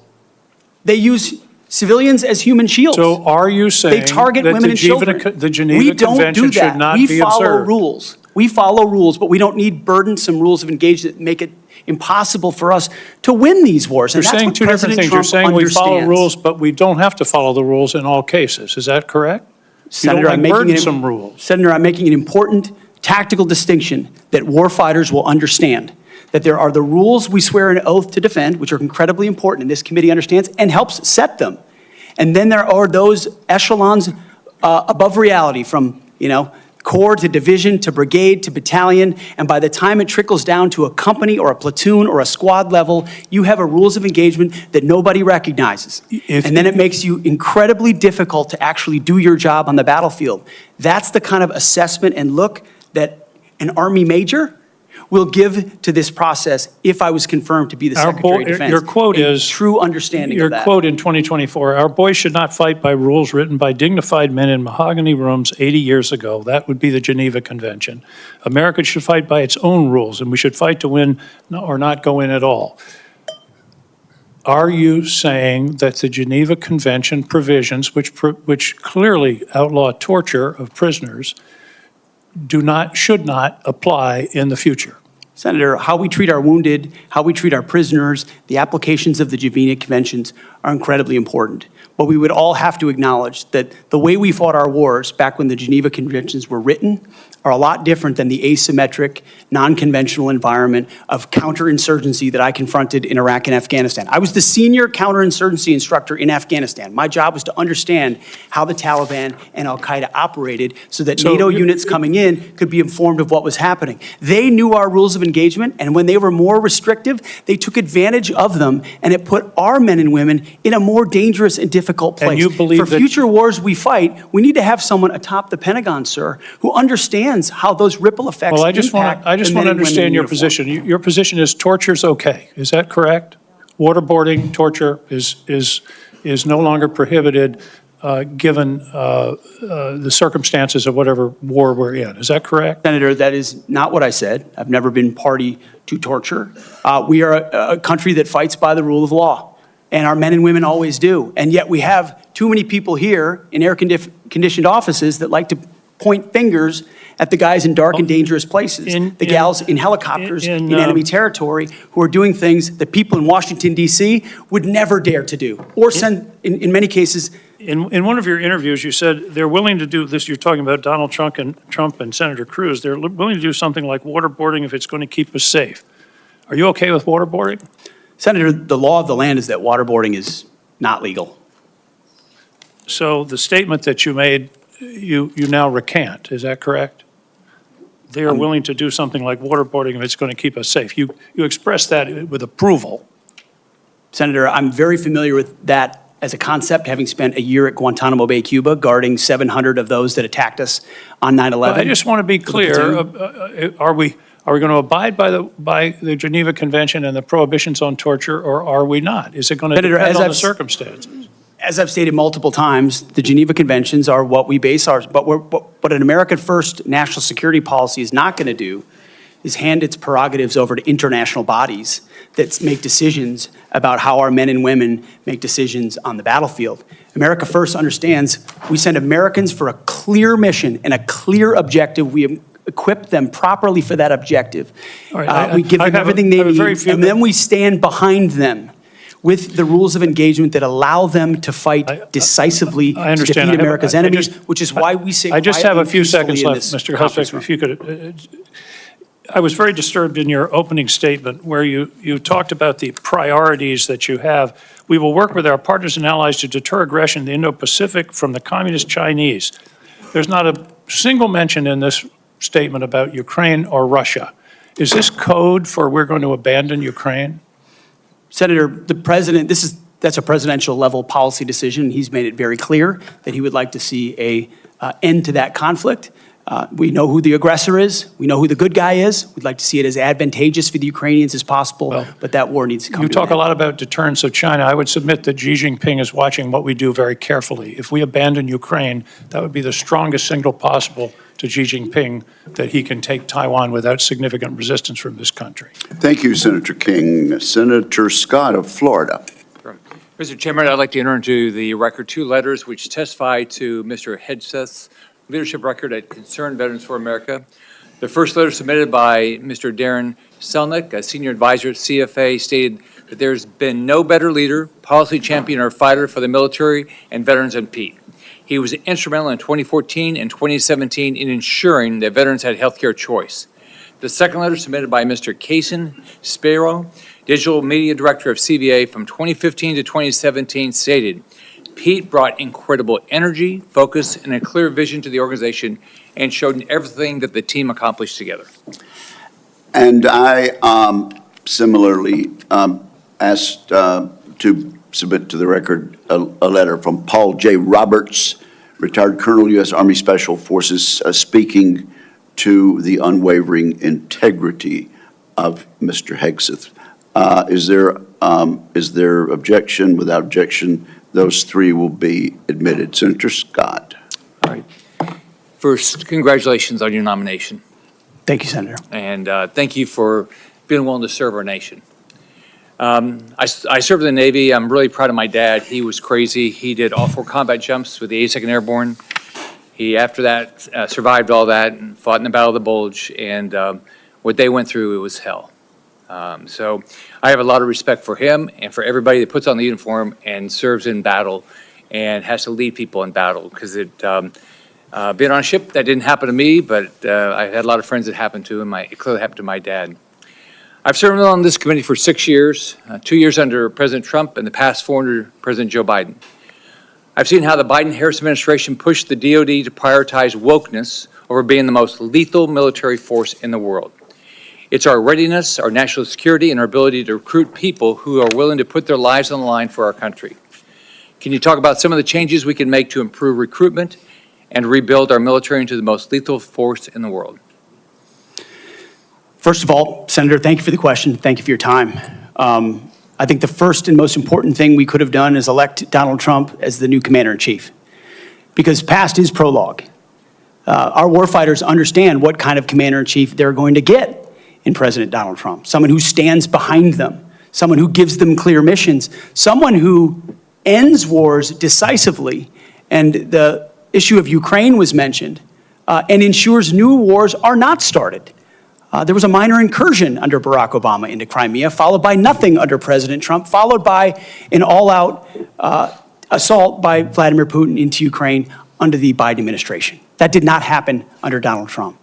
They use civilians as human shields. So are you saying they target women and children? The Geneva Convention should not be observed? We follow rules. We follow rules, but we don't need burdensome rules of engagement that make it impossible for us to win these wars. You're saying two different things. You're saying we follow rules, but we don't have to follow the rules in all cases. Is that correct? Senator, I'm making an important tactical distinction that warfighters will understand. That there are the rules we swear an oath to defend, which are incredibly important, and this committee understands and helps set them. And then there are those echelons above reality, from, corps to division to brigade to battalion, and by the time it trickles down to a company or a platoon or a squad level, you have a rules of engagement that nobody recognizes. And then it makes you incredibly difficult to actually do your job on the battlefield. That's the kind of assessment and look that an Army major will give to this process if I was confirmed to be the Secretary of Defense. Your quote is true understanding of that. Your quote in 2024, our boys should not fight by rules written by dignified men in mahogany rooms 80 years ago. That would be the Geneva Convention. America should fight by its own rules, and we should fight to win or not go in at all. Are you saying that the Geneva Convention provisions, which clearly outlaw torture of prisoners, should not apply in the future? Senator, how we treat our wounded, how we treat our prisoners, the applications of the Geneva Conventions are incredibly important. But we would all have to acknowledge that the way we fought our wars back when the Geneva Conventions were written are a lot different than the asymmetric, non-conventional environment of counterinsurgency that I confronted in Iraq and Afghanistan. I was the senior counterinsurgency instructor in Afghanistan. My job was to understand how the Taliban and al-Qaeda operated so that NATO units coming in could be informed of what was happening. They knew our rules of engagement, and when they were more restrictive, they took advantage of them, and it put our men and women in a more dangerous and difficult place. And you believe For future wars we fight, we need to have someone atop the Pentagon, sir, who understands how those ripple effects Well, I just want to understand your position. Your position is torture's okay. Is that correct? Waterboarding, torture is no longer prohibited given the circumstances of whatever war we're in. Is that correct? Senator, that is not what I said. I've never been party to torture. We are a country that fights by the rule of law, and our men and women always do. And yet we have too many people here in air-conditioned offices that like to point fingers at the guys in dark and dangerous places, the gals in helicopters in enemy territory who are doing things that people in Washington, D.C. would never dare to do, or send, in many cases. In one of your interviews, you said they're willing to do this. You're talking about Donald Trump and Senator Cruz. They're willing to do something like waterboarding if it's going to keep us safe. Are you okay with waterboarding? Senator, the law of the land is that waterboarding is not legal. So the statement that you made, you now recant. Is that correct? They are willing to do something like waterboarding if it's going to keep us safe. You expressed that with approval. Senator, I'm very familiar with that as a concept, having spent a year at Guantanamo Bay, Cuba, guarding 700 of those that attacked us on 9/11. I just want to be clear. Are we going to abide by the Geneva Convention and the prohibitions on torture, or are we not? Is it going to depend on the circumstances? As I've stated multiple times, the Geneva Conventions are what we base ours, but what an American first national security policy is not going to do is hand its prerogatives over to international bodies that make decisions about how our men and women make decisions on the battlefield. America First understands we send Americans for a clear mission and a clear objective. We equip them properly for that objective. We give them everything they need, and then we stand behind them with the rules of engagement that allow them to fight decisively to defeat America's enemies, which is why we say I just have a few quietly seconds left, Mr. Hegseth, if you could. I was very disturbed in your opening statement where you talked about the priorities that you have. We will work with our partners and allies to deter aggression in the Indo-Pacific from the Communist Chinese. There's not a single mention in this statement about Ukraine or Russia. Is this code for we're going to abandon Ukraine? Senator, the president, that's a presidential level policy decision. He's made it very clear that he would like to see an end to that conflict. We know who the aggressor is. We know who the good guy is. We'd like to see it as advantageous for the Ukrainians as possible, but that war needs to come to an end. You talk a lot about deterrence of China. I would submit that Xi Jinping is watching what we do very carefully. If we abandon Ukraine, that would be the strongest signal possible to Xi Jinping that he can take Taiwan without significant resistance from this country. Thank you, Senator King. Senator Scott of Florida. Mr. Chairman, I'd like to enter into the record two letters which testify to Mr. Hegseth's leadership record at Concerned Veterans for America. The first letter submitted by Mr. Darren Selnick, a senior advisor at CFA, stated that there's been no better leader, policy champion, or fighter for the military and veterans than Pete. He was instrumental in 2014 and 2017 in ensuring that veterans had health care choice. The second letter submitted by Mr. Kaysen Spiro, Digital Media Director of CVA from 2015 to 2017, stated, Pete brought incredible energy, focus, and a clear vision to the organization and showed everything that the team accomplished together. And I similarly asked to submit to the record a letter from Paul J. Roberts, retired Colonel, U.S. Army Special Forces, speaking to the unwavering integrity of Mr. Hegseth. Is there objection? Without objection, those three will be admitted. Senator Scott. All right. First, congratulations on your nomination. Thank you, Senator. And thank you for being willing to serve our nation. I served in the Navy. I'm really proud of my dad. He was crazy. He did all 4 combat jumps with the 82nd Airborne. He, after that, survived all that and fought in the Battle of the Bulge. And what they went through, it was hell. So I have a lot of respect for him and for everybody that puts on the uniform and serves in battle and has to lead people in battle, because Being on a ship, that didn't happen to me, but I had a lot of friends that happened to, and it clearly happened to my dad. I've served on this committee for 6 years, 2 years under President Trump and the past 4 under President Joe Biden. I've seen how the Biden-Harris administration pushed the DOD to prioritize wokeness over being the most lethal military force in the world. It's our readiness, our national security, and our ability to recruit people who are willing to put their lives on the line for our country. Can you talk about some of the changes we can make to improve recruitment and rebuild our military into the most lethal force in the world? First of all, Senator, thank you for the question. Thank you for your time. I think the first and most important thing we could have done is elect Donald Trump as the new commander-in-chief, because past is prologue. Our warfighters understand what kind of commander-in-chief they're going to get in President Donald Trump, someone who stands behind them, someone who gives them clear missions, someone who ends wars decisively, and the issue of Ukraine was mentioned, and ensures new wars are not started. There was a minor incursion under Barack Obama into Crimea, followed by nothing under President Trump, followed by an all-out assault by Vladimir Putin into Ukraine under the Biden administration. That did not happen under Donald Trump.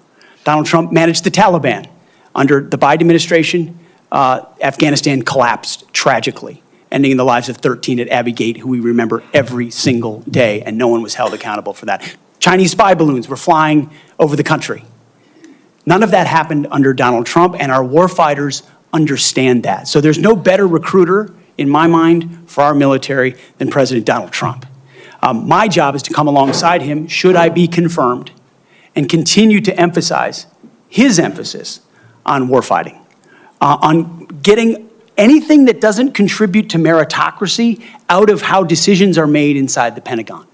Donald Trump managed the Taliban. Under the Biden administration, Afghanistan collapsed tragically, ending in the lives of 13 at Abbey Gate, who we remember every single day, and no one was held accountable for that. Chinese spy balloons were flying over the country. None of that happened under Donald Trump, and our warfighters understand that. So there's no better recruiter, in my mind, for our military than President Donald Trump. My job is to come alongside him, should I be confirmed, and continue to emphasize his emphasis on warfighting, on getting anything that doesn't contribute to meritocracy out of how decisions are made inside the Pentagon.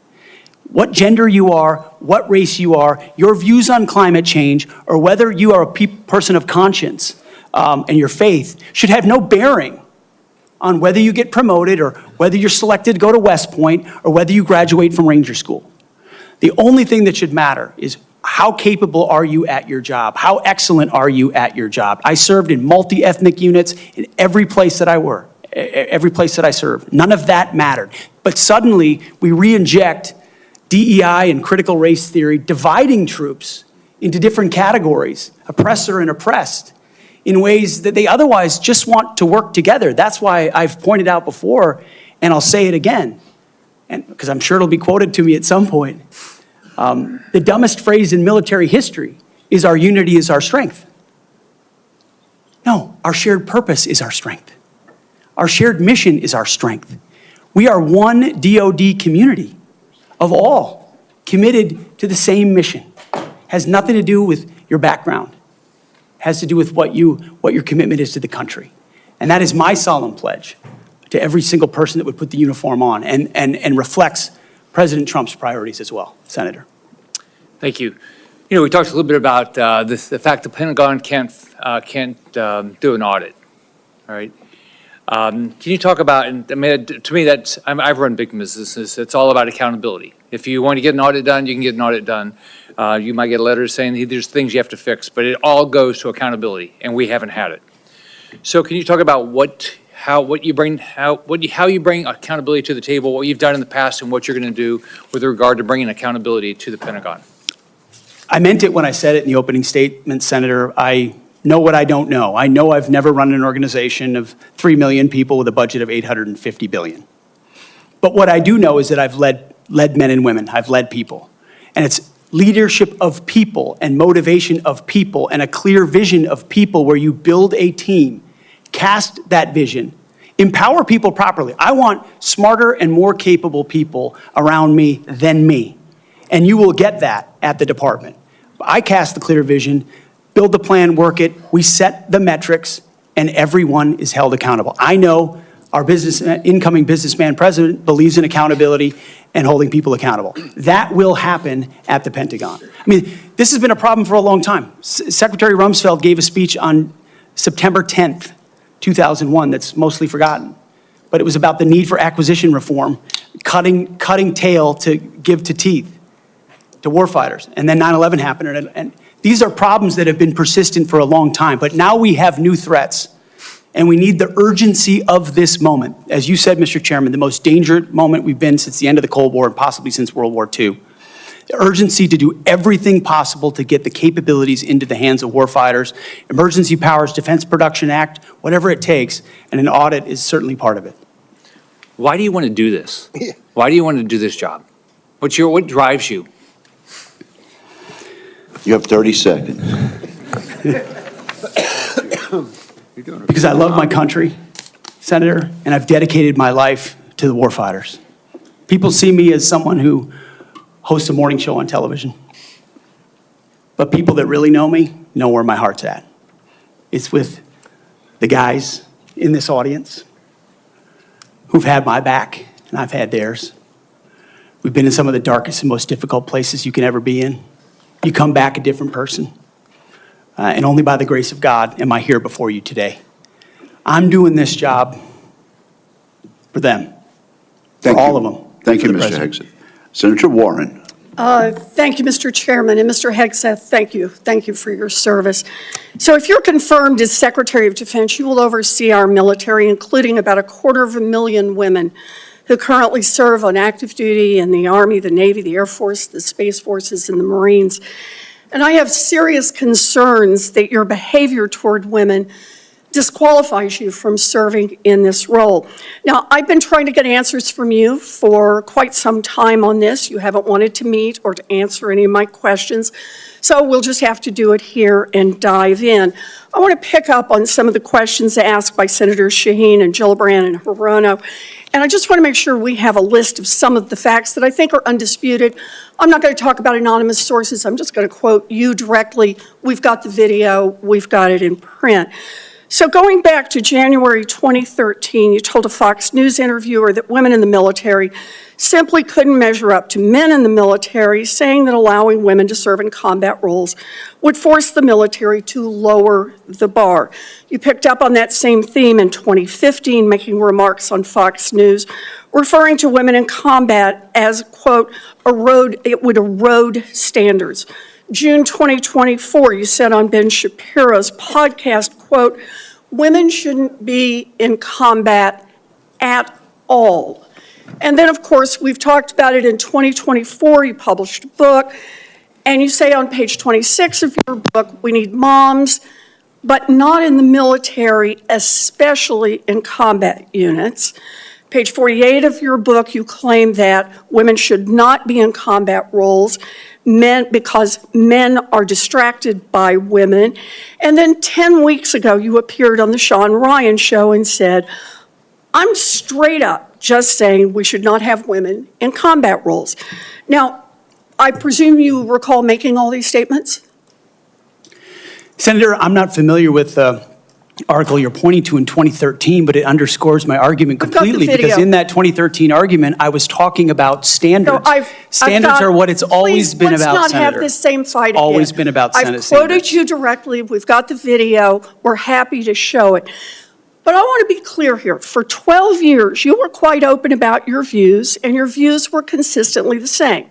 What gender you are, what race you are, your views on climate change, or whether you are a person of conscience and your faith should have no bearing on whether you get promoted or whether you're selected to go to West Point or whether you graduate from Ranger School. The only thing that should matter is how capable are you at your job? How excellent are you at your job? I served in multi-ethnic units in every place that I worked, every place that I served. None of that mattered. But suddenly we re-inject DEI and critical race theory, dividing troops into different categories, oppressor and oppressed, in ways that they otherwise just want to work together. That's why I've pointed out before, and I'll say it again, and because I'm sure it'll be quoted to me at some point. The dumbest phrase in military history is our unity is our strength. No, our shared purpose is our strength. Our shared mission is our strength. We are one DOD community of all committed to the same mission. Has nothing to do with your background. Has to do with what your commitment is to the country. And that is my solemn pledge to every single person that would put the uniform on and reflects President Trump's priorities as well. Senator. Thank you. You know, we talked a little bit about the fact the Pentagon can't do an audit, all right? Can you talk about, and I mean, to me, I've run big businesses. It's all about accountability. If you want to get an audit done, you can get an audit done. You might get letters saying there's things you have to fix, but it all goes to accountability, and we haven't had it. So can you talk about how you bring accountability to the table, what you've done in the past, and what you're going to do with regard to bringing accountability to the Pentagon? I meant it when I said it in the opening statement, Senator. I know what I don't know. I know I've never run an organization of 3 million people with a budget of $850 billion. But what I do know is that I've led men and women. I've led people. And it's leadership of people and motivation of people and a clear vision of people where you build a team, cast that vision, empower people properly. I want smarter and more capable people around me than me. And you will get that at the department. I cast the clear vision, build the plan, work it, we set the metrics, and everyone is held accountable. I know our incoming businessman president believes in accountability and holding people accountable. That will happen at the Pentagon. I mean, this has been a problem for a long time. Secretary Rumsfeld gave a speech on September 10th, 2001 that's mostly forgotten. But it was about the need for acquisition reform, cutting tail to give to teeth to warfighters. And then 9/11 happened. And these are problems that have been persistent for a long time. But now we have new threats. And we need the urgency of this moment. As you said, Mr. Chairman, the most dangerous moment we've been since the end of the Cold War and possibly since World War II. urgency to do everything possible to get the capabilities into the hands of warfighters, Emergency Powers, Defense Production Act, whatever it takes, and an audit is certainly part of it. Why do you want to do this? Why do you want to do this job? What drives you? You have 30 seconds. Because I love my country, Senator, and I've dedicated my life to the warfighters. People see me as someone who hosts a morning show on television. But people that really know me know where my heart's at. It's with the guys in this audience who've had my back, and I've had theirs. We've been in some of the darkest and most difficult places you can ever be in. You come back a different person. And only by the grace of God am I here before you today. I'm doing this job for them, for all of them. Thank you, Mr. Hegseth. Senator Warren. Thank you, Mr. Chairman. And Mr. Hegseth, thank you. Thank you for your service. So if you're confirmed as Secretary of Defense, you will oversee our military, including about 250,000 women who currently serve on active duty in the Army, the Navy, the Air Force, the Space Forces, and the Marines. And I have serious concerns that your behavior toward women disqualifies you from serving in this role. Now, I've been trying to get answers from you for quite some time on this. You haven't wanted to meet or to answer any of my questions, so we'll just have to do it here and dive in. I want to pick up on some of the questions asked by Senators Shaheen and Gillibrand and Hirono, and I just want to make sure we have a list of some of the facts that I think are undisputed. I'm not going to talk about anonymous sources. I'm just going to quote you directly. We've got the video. We've got it in print. So going back to January 2013, you told a Fox News interviewer that women in the military simply couldn't measure up to men in the military, saying that allowing women to serve in combat roles would force the military to lower the bar. You picked up on that same theme in 2015, making remarks on Fox News, referring to women in combat as, quote, it would erode standards. June 2024, you said on Ben Shapiro's podcast, quote, women shouldn't be in combat at all. And then, of course, we've talked about it in 2024. You published a book, and you say on page 26 of your book, we need moms, but not in the military, especially in combat units. Page 48 of your book, you claim that women should not be in combat roles because men are distracted by women. And then 10 weeks ago, you appeared on the Sean Ryan show and said, I'm straight up just saying we should not have women in combat roles. Now, I presume you recall making all these statements? Senator, I'm not familiar with the article you're pointing to in 2013, but it underscores my argument completely, because in that 2013 argument, I was talking about standards. No, Standards are what it's always been about, Senator. Let's not have Senator. this same fight again. Always been about Senate I've quoted standards. you directly. We've got the video. We're happy to show it. But I want to be clear here. For 12 years, you were quite open about your views, and your views were consistently the same.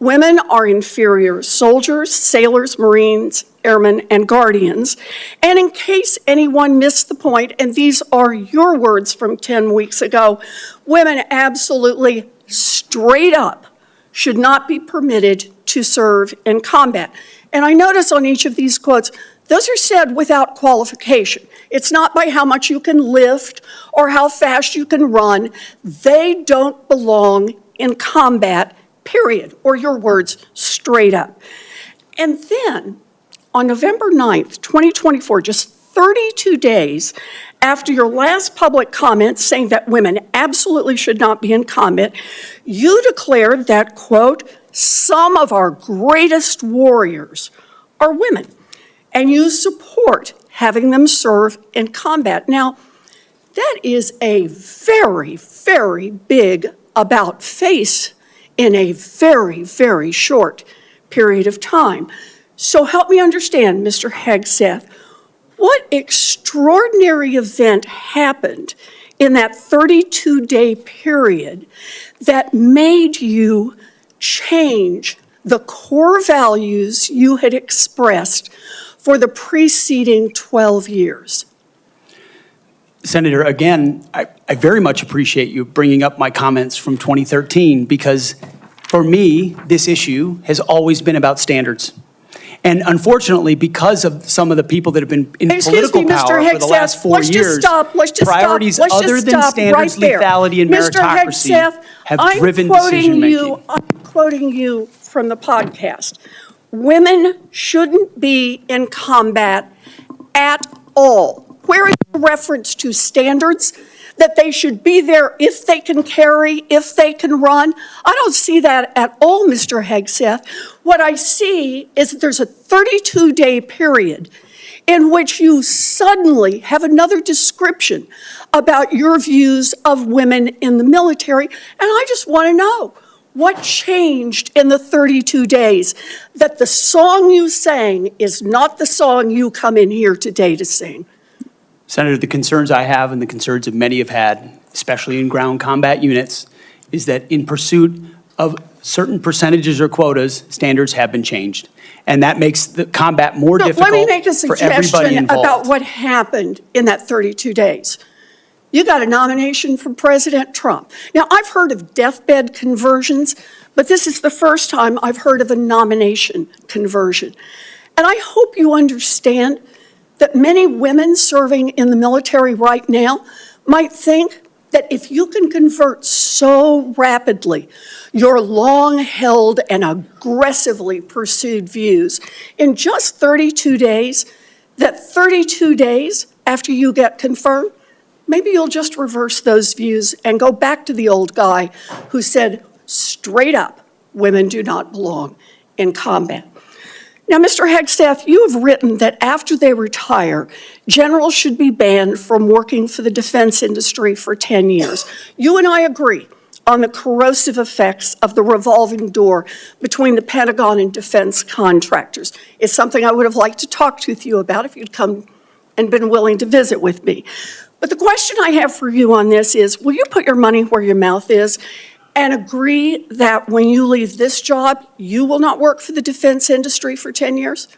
Women are inferior soldiers, sailors, Marines, airmen, and guardians. And in case anyone missed the point, and these are your words from 10 weeks ago, women absolutely straight up should not be permitted to serve in combat. And I notice on each of these quotes, those are said without qualification. It's not by how much you can lift or how fast you can run. They don't belong in combat, period, or your words, straight up. And then on November 9th, 2024, just 32 days after your last public comment saying that women absolutely should not be in combat, you declared that, quote, some of our greatest warriors are women, and you support having them serve in combat. Now, that is a very, very big about face in a very, very short period of time. So help me understand, Mr. Hegseth, what extraordinary event happened in that 32-day period that made you change the core values you had expressed for the preceding 12 years? Senator, again, I very much appreciate you bringing up my comments from 2013, because For me, this issue has always been about standards. And unfortunately, because of some of the people that have been in political power for the last 4 years, priorities other than standards, lethality, and meritocracy have driven decision-making. I'm quoting you from the podcast. Women shouldn't be in combat at all. Where is the reference to standards? That they should be there if they can carry, if they can run. I don't see that at all, Mr. Hegseth. What I see is that there's a 32-day period in which you suddenly have another description about your views of women in the military. And I just want to know, what changed in the 32 days that the song you sang is not the song you come in here today to sing? Senator, the concerns I have and the concerns that many have had, especially in ground combat units, is that in pursuit of certain percentages or quotas, standards have been changed. And that makes the combat more difficult for everybody involved. Let me make a suggestion about what happened in that 32 days. You got a nomination from President Trump. Now, I've heard of deathbed conversions, but this is the first time I've heard of a nomination conversion. And I hope you understand that many women serving in the military right now might think that if you can convert so rapidly your long-held and aggressively pursued views in just 32 days, that 32 days after you get confirmed, maybe you'll just reverse those views and go back to the old guy who said straight up, women do not belong in combat. Now, Mr. Hegseth, you have written that after they retire, generals should be banned from working for the defense industry for 10 years. You and I agree on the corrosive effects of the revolving door between the Pentagon and defense contractors. It's something I would have liked to talk with you about if you'd come and been willing to visit with me. But the question I have for you on this is, will you put your money where your mouth is and agree that when you leave this job, you will not work for the defense industry for 10 years?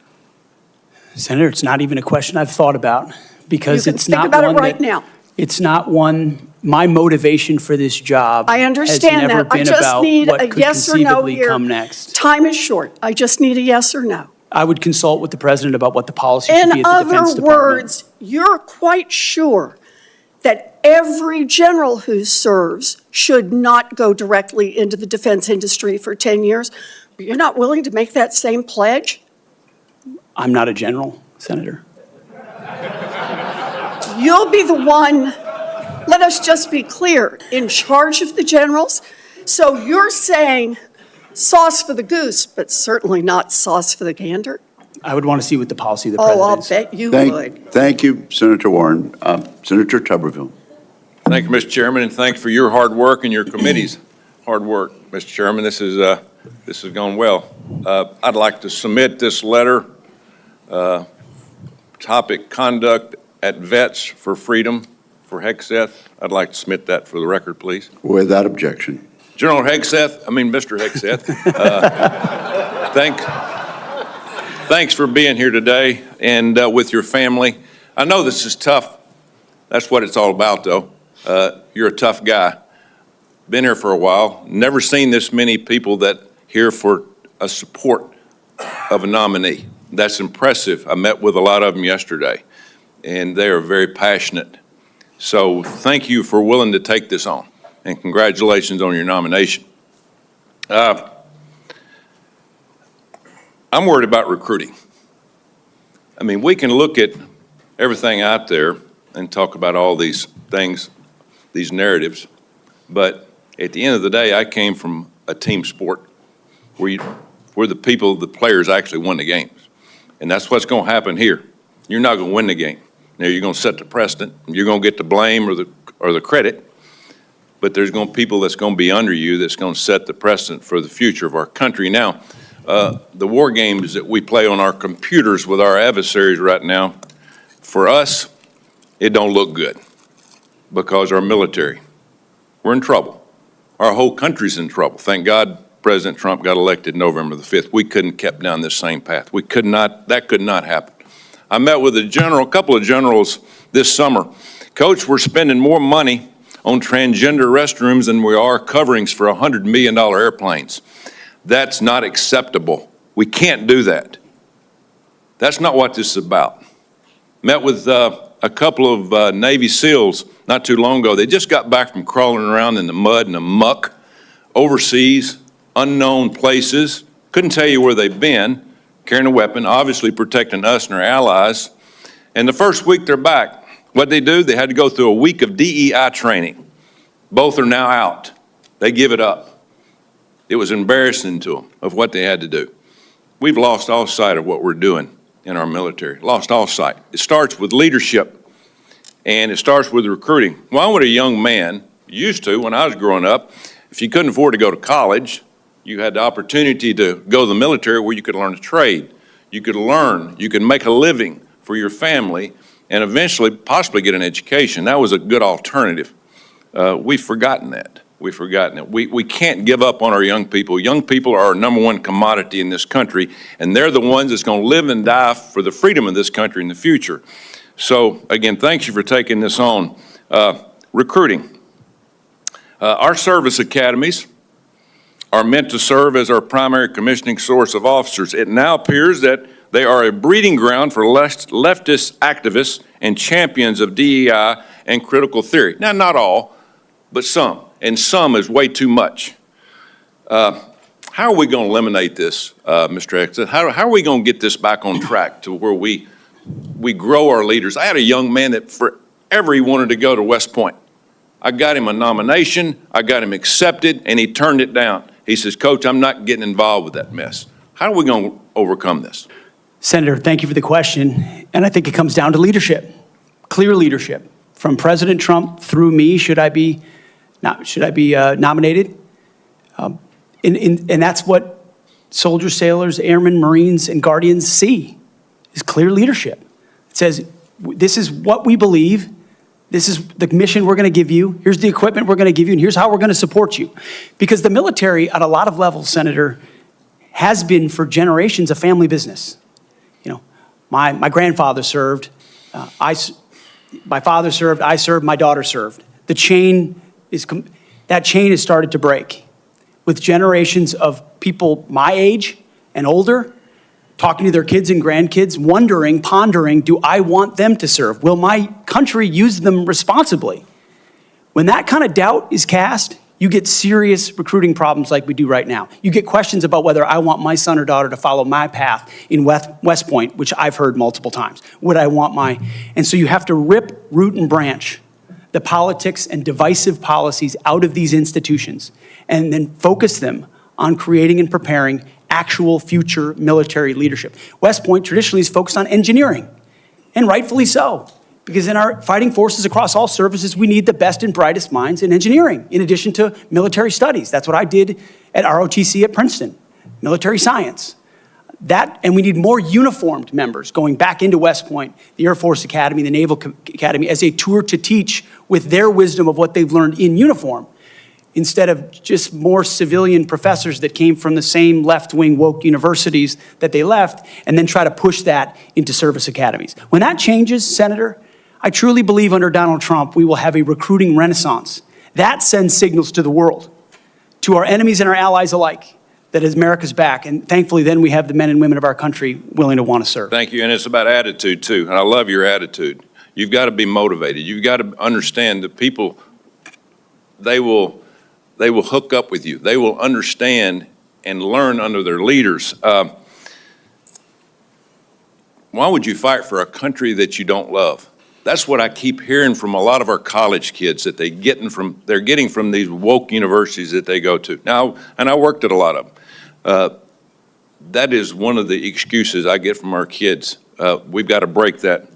Senator, it's not even a question I've thought about because You can it's think not about one it right that, now. It's not one, my motivation for this job I understand has never that. I been just about need what a could yes or no conceivably here. come next. Time is short. I just need a yes or no. I would consult with the president about what the policy should be In at the Defense other Department. words, you're quite sure that every general who serves should not go directly into the defense industry for 10 years, but you're not willing to make that same pledge? I'm not a general, Senator. You'll be the one, let us just be clear, in charge of the generals. So you're saying sauce for the goose, but certainly not sauce for the gander? I would want to see what the policy of the president Oh, I'll is. bet you would. Thank you, Senator Warren. Senator Tuberville. Thank you, Mr. Chairman, and thank you for your hard work and your committee's hard work, Mr. Chairman. This has gone well. I'd like to submit this letter, topic conduct at Vets for Freedom for Hegseth. I'd like to submit that for the record, please. Without objection. General Hegseth, Mr. Hegseth, thanks for being here today and with your family. I know this is tough. That's what it's all about, though. You're a tough guy. Been here for a while. Never seen this many people that here for a support of a nominee. That's impressive. I met with a lot of them yesterday, and they are very passionate. So thank you for willing to take this on, and congratulations on your nomination. I'm worried about recruiting. I mean, we can look at everything out there and talk about all these things, these narratives, but at the end of the day, I came from a team sport where the players actually won the games. And that's what's going to happen here. You're not going to win the game. Now, you're going to set the precedent. You're going to get the blame or the credit, but there's going to be people that's going to be under you that's going to set the precedent for the future of our country. Now, the war games that we play on our computers with our adversaries right now, for us, it don't look good because our military, we're in trouble. Our whole country's in trouble. Thank God President Trump got elected November the 5th. We couldn't kept down this same path. We could not, that could not happen. I met with a couple of generals this summer. Coach, we're spending more money on transgender restrooms than we are coverings for $100 million airplanes. That's not acceptable. We can't do that. That's not what this is about. Met with a couple of Navy SEALs not too long ago. They just got back from crawling around in the mud and the muck, overseas, unknown places. Couldn't tell you where they've been, carrying a weapon, obviously protecting us and our allies. And the first week they're back, what'd they do? They had to go through a week of DEI training. Both are now out. They give it up. It was embarrassing to them of what they had to do. We've lost all sight of what we're doing in our military, lost all sight. It starts with leadership, and it starts with recruiting. Well, when a young man, used to when I was growing up, if you couldn't afford to go to college, you had the opportunity to go to the military where you could learn a trade. You could learn, you could make a living for your family, and eventually possibly get an education. That was a good alternative. We've forgotten that. We've forgotten it. We can't give up on our young people. Young people are our number one commodity in this country, and they're the ones that's going to live and die for the freedom of this country in the future. So, again, thank you for taking this on. Recruiting. Our service academies are meant to serve as our primary commissioning source of officers. It now appears that they are a breeding ground for leftist activists and champions of DEI and critical theory. Now, not all, but some. And some is way too much. How are we going to eliminate this, Mr. Hegseth? How are we going to get this back on track to where we grow our leaders? I had a young man that forever he wanted to go to West Point. I got him a nomination, I got him accepted, and he turned it down. He says, Coach, I'm not getting involved with that mess. How are we going to overcome this? Senator, thank you for the question. And I think it comes down to leadership, clear leadership. From President Trump through me, should I be nominated? And that's what soldiers, sailors, airmen, Marines, and Guardians see, is clear leadership. It says, this is what we believe, this is the mission we're going to give you, here's the equipment we're going to give you, and here's how we're going to support you. Because the military, at a lot of levels, Senator, has been for generations a family business. You know, my grandfather served, my father served, I served, my daughter served. That chain has started to break with generations of people my age and older talking to their kids and grandkids, wondering, pondering, do I want them to serve? Will my country use them responsibly? When that kind of doubt is cast, you get serious recruiting problems like we do right now. You get questions about whether I want my son or daughter to follow my path in West Point, which I've heard multiple times. Would I want and so you have to rip, root, and branch the politics and divisive policies out of these institutions and then focus them on creating and preparing actual future military leadership. West Point traditionally is focused on engineering, and rightfully so, because in our fighting forces across all services, we need the best and brightest minds in engineering, in addition to military studies. That's what I did at ROTC at Princeton, military science. And we need more uniformed members going back into West Point, the Air Force Academy, the Naval Academy, as a tour to teach with their wisdom of what they've learned in uniform, instead of just more civilian professors that came from the same left-wing woke universities that they left, and then try to push that into service academies. When that changes, Senator, I truly believe under Donald Trump, we will have a recruiting renaissance. That sends signals to the world, to our enemies and our allies alike, that America's back. And thankfully, then we have the men and women of our country willing to want to serve. Thank you, and it's about attitude, too, and I love your attitude. You've got to be motivated. You've got to understand that people, they will hook up with you. They will understand and learn under their leaders. Why would you fight for a country that you don't love? That's what I keep hearing from a lot of our college kids that they're getting from these woke universities that they go to. Now, and I worked at a lot of them. That is one of the excuses I get from our kids. We've got to break that.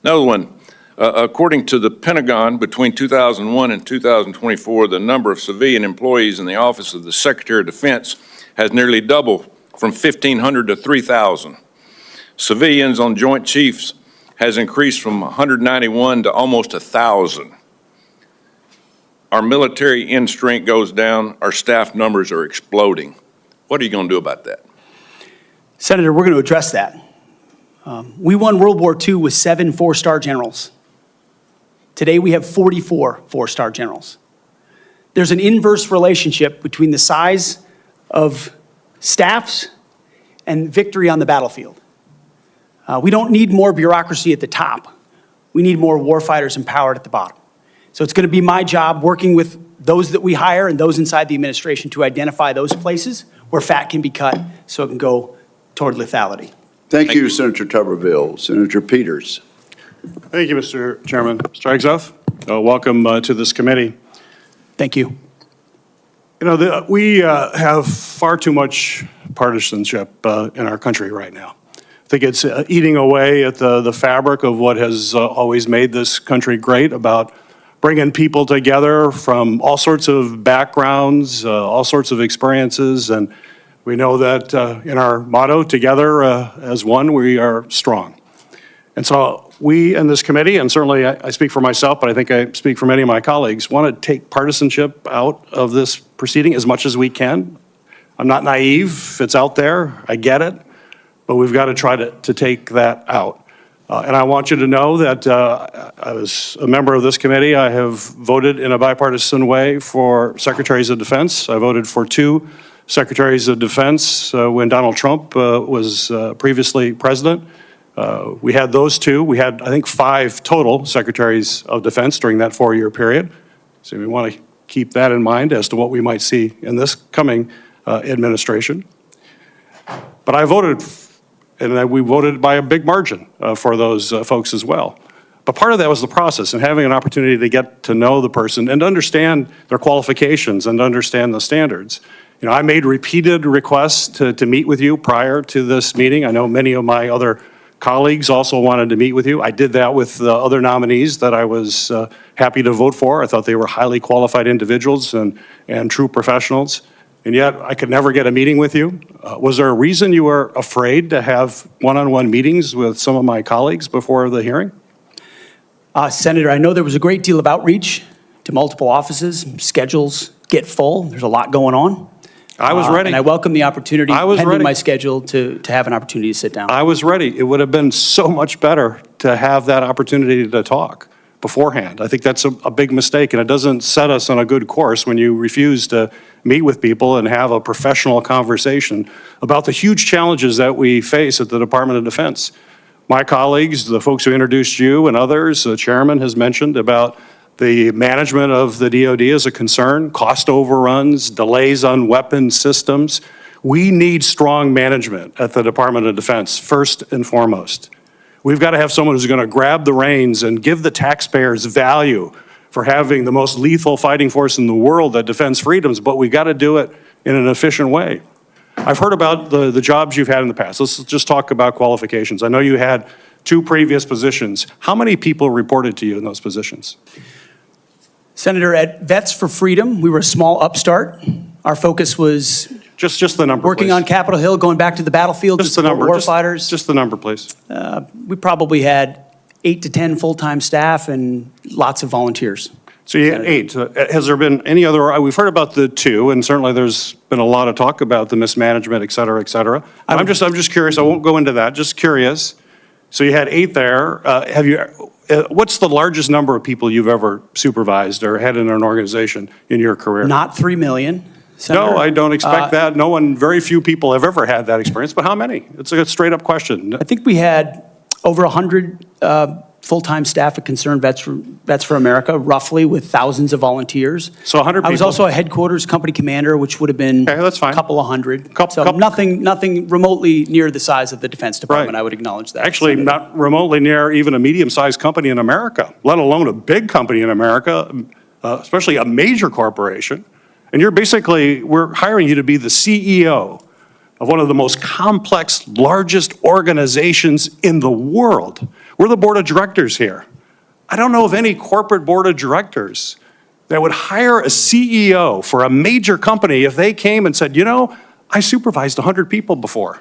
Another one, according to the Pentagon, between 2001 and 2024, the number of civilian employees in the Office of the Secretary of Defense has nearly doubled from 1,500 to 3,000. Civilians on Joint Chiefs has increased from 191 to almost 1,000. Our military end strength goes down. Our staff numbers are exploding. What are you going to do about that? Senator, we're going to address that. We won World War II with 7 four-star generals. Today, we have 44 four-star generals. There's an inverse relationship between the size of staffs and victory on the battlefield. We don't need more bureaucracy at the top. We need more warfighters empowered at the bottom. So it's going to be my job, working with those that we hire and those inside the administration, to identify those places where fat can be cut so it can go toward lethality. Thank you, Senator Tuberville. Senator Peters. Thank you, Mr. Chairman. Mr. Hegseth, welcome to this committee. Thank you. You know, we have far too much partisanship in our country right now. I think it's eating away at the fabric of what has always made this country great, about bringing people together from all sorts of backgrounds, all sorts of experiences. And we know that in our motto, together as one, we are strong. And so we in this committee, and certainly I speak for myself, but I think I speak for many of my colleagues, want to take partisanship out of this proceeding as much as we can. I'm not naive. It's out there. I get it. But we've got to try to take that out. And I want you to know that as a member of this committee, I have voted in a bipartisan way for secretaries of defense. I voted for 2 secretaries of defense when Donald Trump was previously president. We had those 2. We had, I think, 5 total secretaries of defense during that 4-year period. So we want to keep that in mind as to what we might see in this coming administration. But I voted, and we voted by a big margin for those folks as well. But part of that was the process, and having an opportunity to get to know the person and understand their qualifications and understand the standards. You know, I made repeated requests to meet with you prior to this meeting. I know many of my other colleagues also wanted to meet with you. I did that with the other nominees that I was happy to vote for. I thought they were highly qualified individuals and true professionals. And yet I could never get a meeting with you. Was there a reason you were afraid to have one-on-one meetings with some of my colleagues before the hearing? Senator, I know there was a great deal of outreach to multiple offices. Schedules get full. There's a lot going on. I was ready. And I welcome the opportunity, I was pending ready. my schedule, to have an opportunity to sit down. I was ready. It would have been so much better to have that opportunity to talk beforehand. I think that's a big mistake, and it doesn't set us on a good course when you refuse to meet with people and have a professional conversation about the huge challenges that we face at the Department of Defense. My colleagues, the folks who introduced you and others, the chairman has mentioned about the management of the DoD is a concern, cost overruns, delays on weapon systems. We need strong management at the Department of Defense, first and foremost. We've got to have someone who's going to grab the reins and give the taxpayers value for having the most lethal fighting force in the world that defends freedoms, but we've got to do it in an efficient way. I've heard about the jobs you've had in the past. Let's just talk about qualifications. I know you had 2 previous positions. How many people reported to you in those positions? Senator, at Vets for Freedom, we were a small upstart. Our focus was just the number, working please. on Capitol Hill, going back to the battlefield, Just the number. warfighters. Just the number, please. We probably had 8 to 10 full-time staff and lots of volunteers. So you had 8. Has there been any other, we've heard about the 2, and certainly there's been a lot of talk about the mismanagement, et cetera, et cetera. I'm just curious, I won't go into that, just curious. So you had 8 there. What's the largest number of people you've ever supervised or had in an organization in your career? Not 3 million. Senator. No, I don't expect that. very few people have ever had that experience, but how many? It's a straight up question. I think we had over 100 full-time staff at Concerned Vets for America, roughly, with thousands of volunteers. So 100 people. I was also a headquarters company commander, which would have been a couple of hundred. So nothing remotely near the size of the Defense Department, Right. I would acknowledge that. Actually, Senator. not remotely near even a medium-sized company in America, let alone a big company in America, especially a major corporation. And we're hiring you to be the CEO of one of the most complex, largest organizations in the world. We're the board of directors here. I don't know of any corporate board of directors that would hire a CEO for a major company if they came and said, you know, I supervised 100 people before.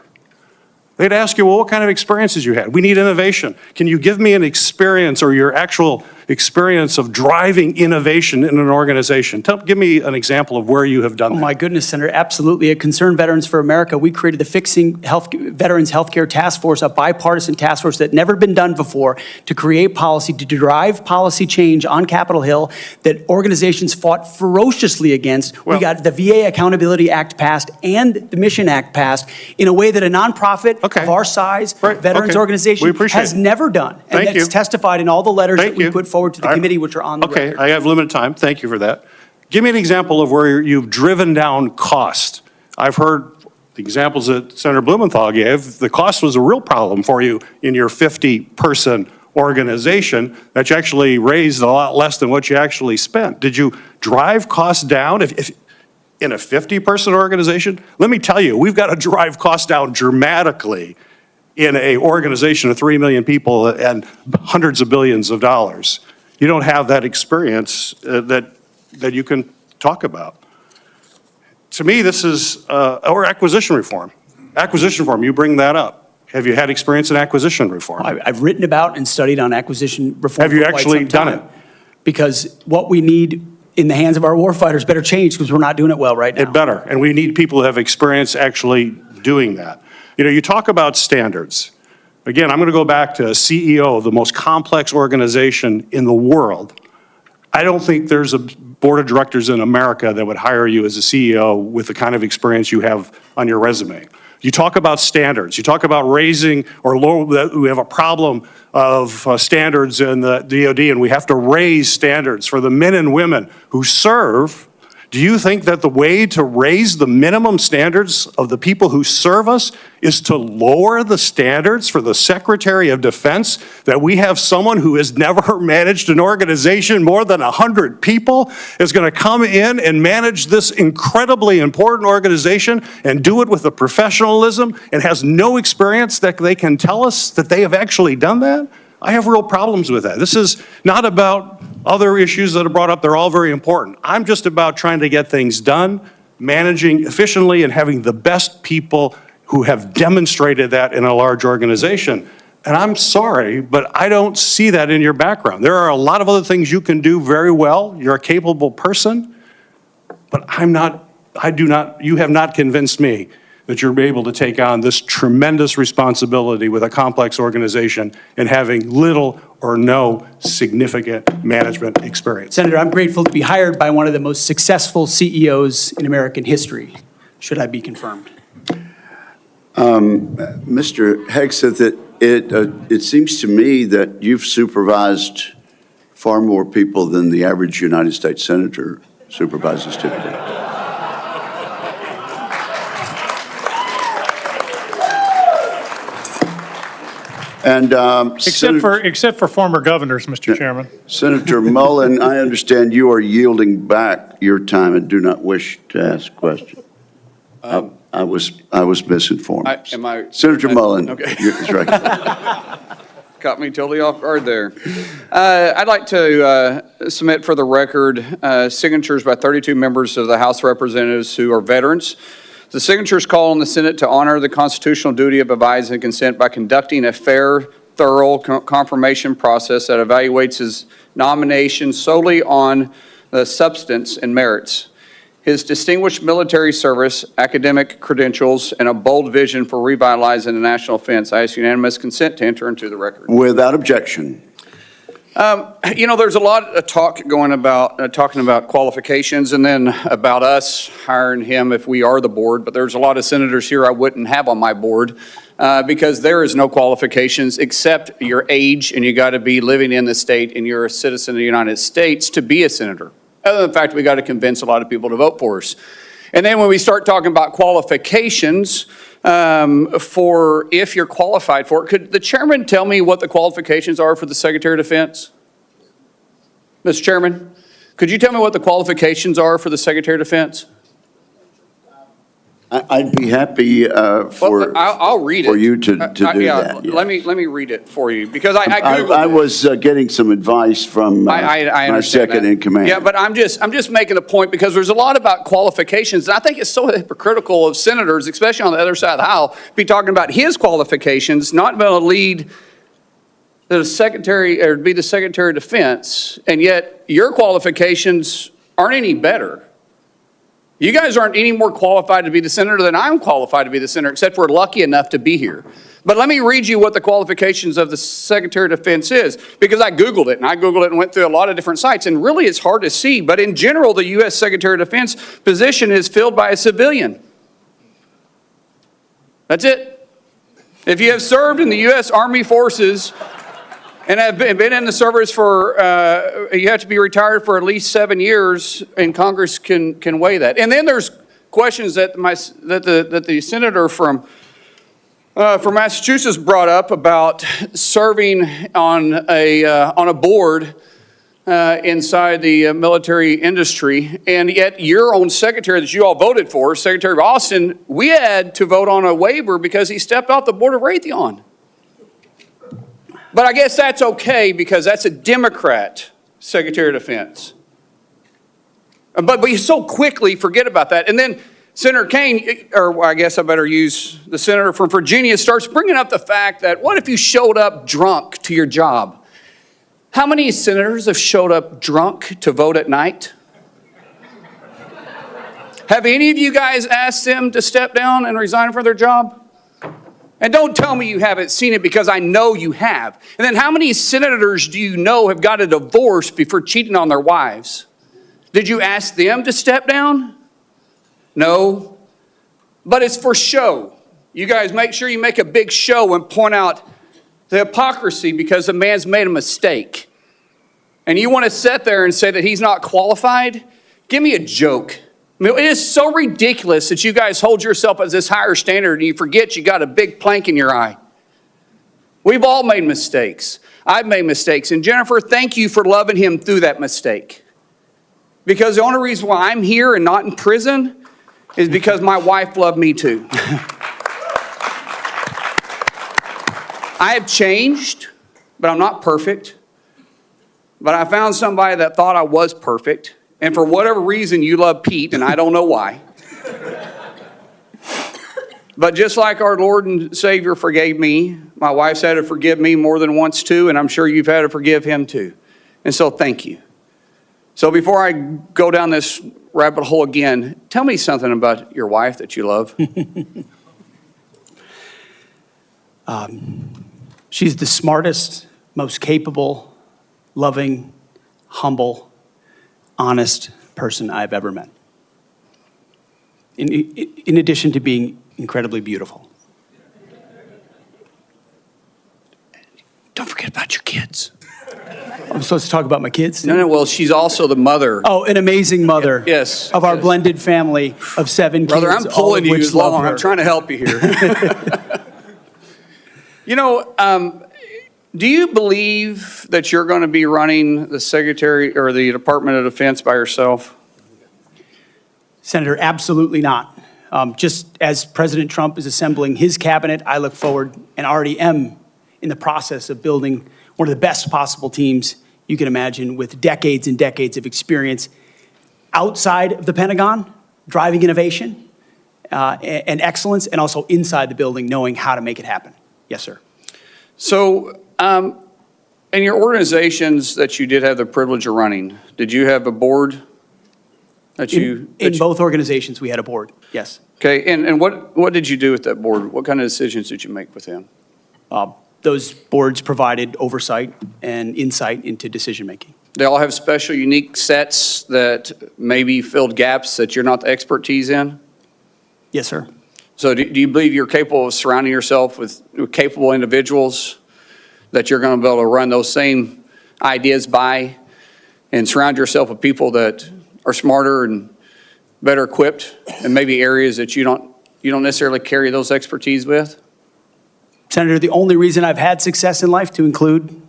They'd ask you, well, what kind of experiences you had? We need innovation. Can you give me an experience or your actual experience of driving innovation in an organization. Give me an example of where you have done Oh, that. my goodness, Senator, absolutely. At Concerned Veterans for America, we created the Fixing Veterans Healthcare Task Force, a bipartisan task force that never been done before, to create policy, to drive policy change on Capitol Hill that organizations fought ferociously against. We got the VA Accountability Act passed and the Mission Act passed in a way that a nonprofit of our size, veterans organization, has never done. And that's testified in all the letters that we put forward to the committee, which are on the record. I have limited time. Thank you for that. Give me an example of where you've driven down cost. I've heard the examples that Senator Blumenthal gave. The cost was a real problem for you in your 50-person organization that you actually raised a lot less than what you actually spent. Did you drive costs down? If in a 50-person organization, let me tell you, we've got to drive costs down dramatically in an organization of 3 million people and hundreds of billions of dollars. You don't have that experience that you can talk about. To me, this is, or acquisition reform. Acquisition reform, you bring that up. Have you had experience in acquisition reform? I've written about and studied on acquisition reform. Have you for quite actually some done time. it? Because what we need in the hands of our warfighters better change because we're not doing it well right now. It better, and we need people who have experience actually doing that. You know, you talk about standards. Again, I'm going to go back to CEO of the most complex organization in the world. I don't think there's a board of directors in America that would hire you as a CEO with the kind of experience you have on your resume. You talk about standards. You talk about raising or lower, we have a problem of standards in the DOD, and we have to raise standards for the men and women who serve. Do you think that the way to raise the minimum standards of the people who serve us is to lower the standards for the Secretary of Defense? That we have someone who has never managed an organization more than 100 people is going to come in and manage this incredibly important organization and do it with a professionalism and has no experience that they can tell us that they have actually done that? I have real problems with that. This is not about other issues that are brought up. They're all very important. I'm just about trying to get things done, managing efficiently, and having the best people who have demonstrated that in a large organization. And I'm sorry, but I don't see that in your background. There are a lot of other things you can do very well. You're a capable person, but you have not convinced me that you're able to take on this tremendous responsibility with a complex organization and having little or no significant management experience. Senator, I'm grateful to be hired by one of the most successful CEOs in American history, should I be confirmed. Mr. Hegseth, it seems to me that you've supervised far more people than the average United States Senator supervises typically. And except for former governors, Mr. Chairman. Senator Mullen, I understand you are yielding back your time and do not wish to ask questions. I was misinformed. Senator Mullen, okay. That's right. Caught me totally off guard there. I'd like to submit for the record signatures by 32 members of the House of Representatives who are veterans. The signatures call on the Senate to honor the constitutional duty of advise and consent by conducting a fair, thorough confirmation process that evaluates his nomination solely on the substance and merits. His distinguished military service, academic credentials, and a bold vision for revitalizing the national defense. I ask unanimous consent to enter into the record. Without objection. You know, there's a lot of talk going about, talking about qualifications and then about us hiring him if we are the board, but there's a lot of senators here I wouldn't have on my board because there is no qualifications except your age, and you got to be living in the state and you're a citizen of the United States to be a senator. Other than the fact we got to convince a lot of people to vote for us. And then when we start talking about qualifications for if you're qualified for it, could the chairman tell me what the qualifications are for the Secretary of Defense? Mr. Chairman, could you tell me what the qualifications are for the Secretary of Defense? I'd be happy I'll read for it. you to do that. Yeah. Let me read it for you because I Googled I was getting some advice from my second in command. Yeah, but I'm just making a point because there's a lot about qualifications, and I think it's so hypocritical of senators, especially on the other side of the aisle, be talking about his qualifications, not going to lead that a secretary, or be the Secretary of Defense, and yet your qualifications aren't any better. You guys aren't any more qualified to be the senator than I'm qualified to be the senator, except we're lucky enough to be here. But let me read you what the qualifications of the Secretary of Defense is, because I Googled it, and went through a lot of different sites, and really it's hard to see. But in general, the U.S. Secretary of Defense position is filled by a civilian. That's it. If you have served in the U.S. Army Forces and have been in the service for, you have to be retired for at least 7 years, and Congress can weigh that. And then there's questions that the senator from Massachusetts brought up about serving on a board inside the military industry, and yet your own secretary that you all voted for, Secretary of Austin, we had to vote on a waiver because he stepped off the board of Raytheon. But I guess that's okay because that's a Democrat Secretary of Defense. But you so quickly forget about that. And then Senator Kaine, or I guess I better use the senator from Virginia, starts bringing up the fact that what if you showed up drunk to your job? How many senators have showed up drunk to vote at night? Have any of you guys asked them to step down and resign from their job? And don't tell me you haven't seen it, because I know you have. And then how many senators do you know have got a divorce before cheating on their wives? Did you ask them to step down? No. But it's for show. You guys make sure you make a big show and point out the hypocrisy because the man's made a mistake. And you want to sit there and say that he's not qualified? Give me a joke. I mean, it is so ridiculous that you guys hold yourself as this higher standard and you forget you got a big plank in your eye. We've all made mistakes. I've made mistakes. And Jennifer, thank you for loving him through that mistake. Because the only reason why I'm here and not in prison is because my wife loved me too. I have changed, but I'm not perfect. But I found somebody that thought I was perfect. And for whatever reason, you love Pete, and I don't know why. But just like our Lord and Savior forgave me, my wife's had to forgive me more than once too, and I'm sure you've had to forgive him too. And so thank you. So before I go down this rabbit hole again, tell me something about your wife that you love. She's the smartest, most capable, loving, humble, honest person I've ever met. In addition to being incredibly beautiful. Don't forget about your kids. I'm supposed to talk about my kids? No, well, she's also the mother. Oh, an amazing mother. Yes. Of our blended family of 7 kids. Brother, I'm pulling you along. Her. I'm trying to help you here. You know, do you believe that you're going to be running the Secretary or the Department of Defense by yourself? Senator, absolutely not. Just as President Trump is assembling his cabinet, I look forward and already am in the process of building one of the best possible teams you can imagine, with decades and decades of experience outside of the Pentagon, driving innovation and excellence, and also inside the building, knowing how to make it happen. Yes, sir. So, in your organizations that you did have the privilege of running, did you have a board that you... In both organizations, we had a board, yes. Okay, and what did you do with that board? What kind of decisions did you make with them? Those boards provided oversight and insight into decision-making. They all have special, unique sets that maybe filled gaps that you're not the expertise in? Yes, sir. So do you believe you're capable of surrounding yourself with capable individuals that you're going to be able to run those same ideas by, and surround yourself with people that are smarter and better equipped in maybe areas that you don't necessarily carry those expertise with? Senator, the only reason I've had success in life, to include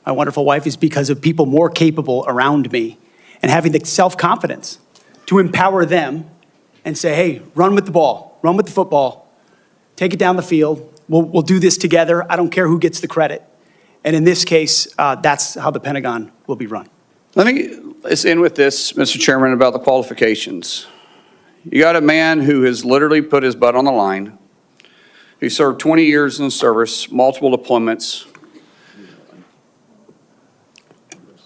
my wonderful wife, is because of people more capable around me and having the self-confidence to empower them and say, hey, run with the ball, run with the football, take it down the field. We'll do this together. I don't care who gets the credit. And in this case, that's how the Pentagon will be run. Let's end with this, Mr. Chairman, about the qualifications. You got a man who has literally put his butt on the line, who served 20 years in the service, multiple deployments,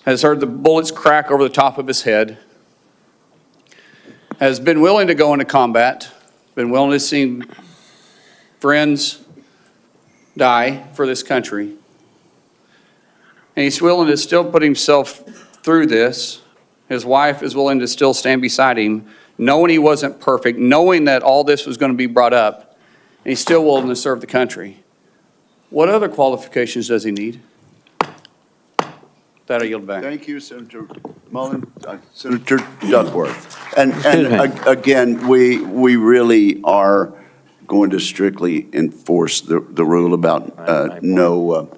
has heard the bullets crack over the top of his head, has been willing to go into combat, been willing to see friends die for this country. And he's willing to still put himself through this. His wife is willing to still stand beside him, knowing he wasn't perfect, knowing that all this was going to be brought up, and he's still willing to serve the country. What other qualifications does he need? That I yield back. Thank you, Senator Mullen. Senator Duckworth. And again, we really are going to strictly enforce the rule about no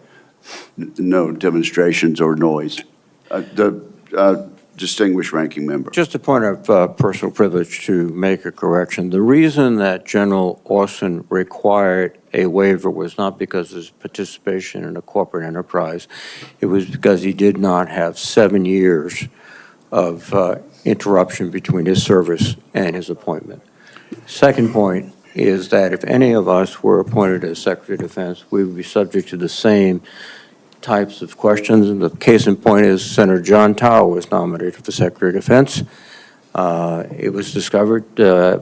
demonstrations or noise. The distinguished ranking member. Just a point of personal privilege to make a correction. The reason that General Austin required a waiver was not because of his participation in a corporate enterprise. It was because he did not have 7 years of interruption between his service and his appointment. Second point is that if any of us were appointed as Secretary of Defense, we would be subject to the same types of questions. And the case in point is Senator John Tower was nominated for Secretary of Defense. It was discovered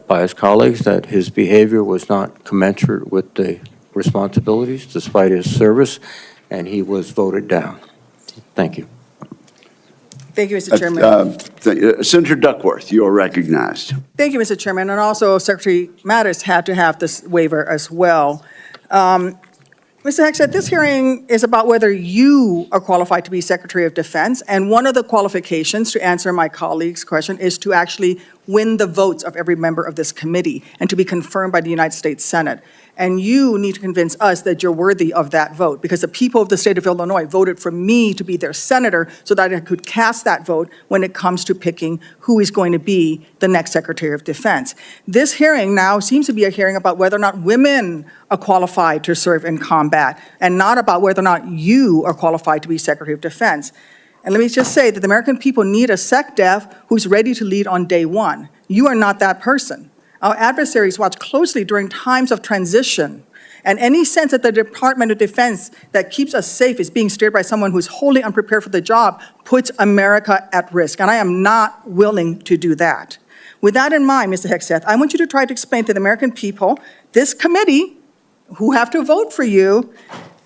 by his colleagues that his behavior was not commensurate with the responsibilities despite his service, and he was voted down. Thank you. Thank you, Mr. Chairman. Senator Duckworth, you are recognized. Thank you, Mr. Chairman. And also, Secretary Mattis had to have this waiver as well. Mr. Hegseth, this hearing is about whether you are qualified to be Secretary of Defense, and one of the qualifications, to answer my colleague's question, is to actually win the votes of every member of this committee and to be confirmed by the United States Senate. And you need to convince us that you're worthy of that vote, because the people of the state of Illinois voted for me to be their senator so that I could cast that vote when it comes to picking who is going to be the next Secretary of Defense. This hearing now seems to be a hearing about whether or not women are qualified to serve in combat, and not about whether or not you are qualified to be Secretary of Defense. And let me just say that the American people need a SecDef who's ready to lead on day one. You are not that person. Our adversaries watch closely during times of transition, and any sense that the Department of Defense that keeps us safe is being steered by someone who's wholly unprepared for the job puts America at risk, and I am not willing to do that. With that in mind, Mr. Hegseth, I want you to try to explain to the American people, this committee, who have to vote for you,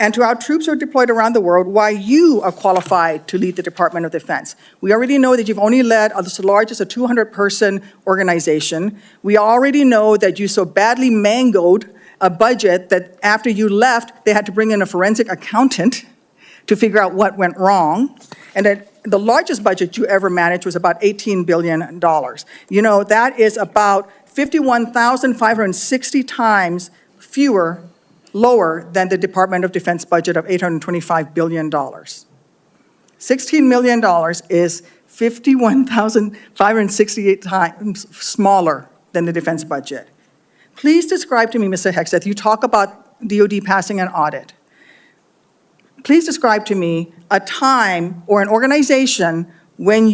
and to our troops who are deployed around the world, why you are qualified to lead the Department of Defense. We already know that you've only led the largest, a 200-person organization. We already know that you so badly mangled a budget that after you left, they had to bring in a forensic accountant to figure out what went wrong, and that the largest budget you ever managed was about $18 billion. You know, that is about 51,560 times lower than the Department of Defense budget of $825 billion. $16 million is 51,568 times smaller than the defense budget. Please describe to me, Mr. Hegseth, you talk about DOD passing an audit. Please describe to me a time or an organization when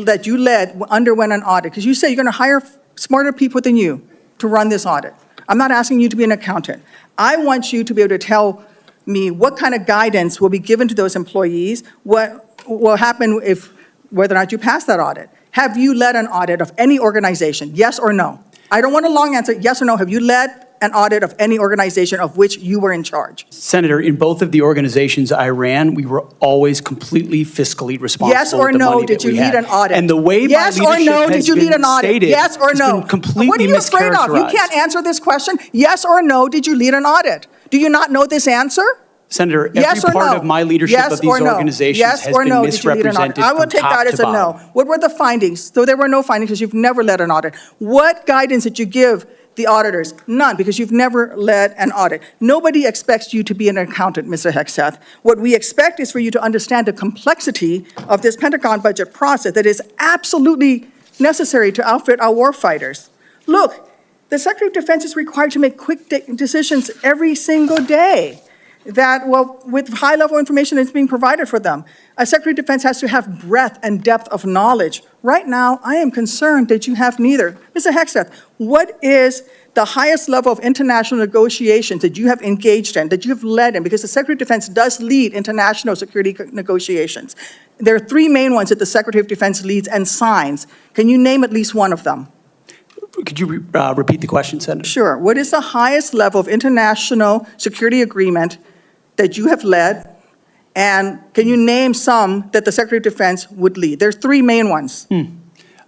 that you led underwent an audit, because you say you're going to hire smarter people than you to run this audit. I'm not asking you to be an accountant. I want you to be able to tell me what kind of guidance will be given to those employees, what will happen whether or not you pass that audit. Have you led an audit of any organization, yes or no? I don't want a long answer, yes or no. Have you led an audit of any organization of which you were in charge? Senator, in both of the organizations I ran, we were always completely fiscally responsible. Yes or no, did you lead an audit? And the way yes my leadership or no, did you lead an audit? Stated, yes or no? What are you afraid of? You can't answer this question. Yes or no, did you lead an audit? Do you not know this answer? Senator, every yes part of my leadership of these organizations has been misrepresented. I will take that as a no. What were the findings? So there were no findings because you've never led an audit. What guidance did you give the auditors? None, because you've never led an audit. Nobody expects you to be an accountant, Mr. Hegseth. What we expect is for you to understand the complexity of this Pentagon budget process that is absolutely necessary to outfit our warfighters. Look, the Secretary of Defense is required to make quick decisions every single day. that, well, with high-level information that's being provided for them. A Secretary of Defense has to have breadth and depth of knowledge. Right now, I am concerned that you have neither. Mr. Hegseth, what is the highest level of international negotiations that you have engaged in, that you have led in? Because the Secretary of Defense does lead international security negotiations. There are three main ones that the Secretary of Defense leads and signs. Can you name at least one of them? Could you repeat the question, Senator? Sure. What is the highest level of international security agreement that you have led? And can you name some that the Secretary of Defense would lead? There's three main ones. Do you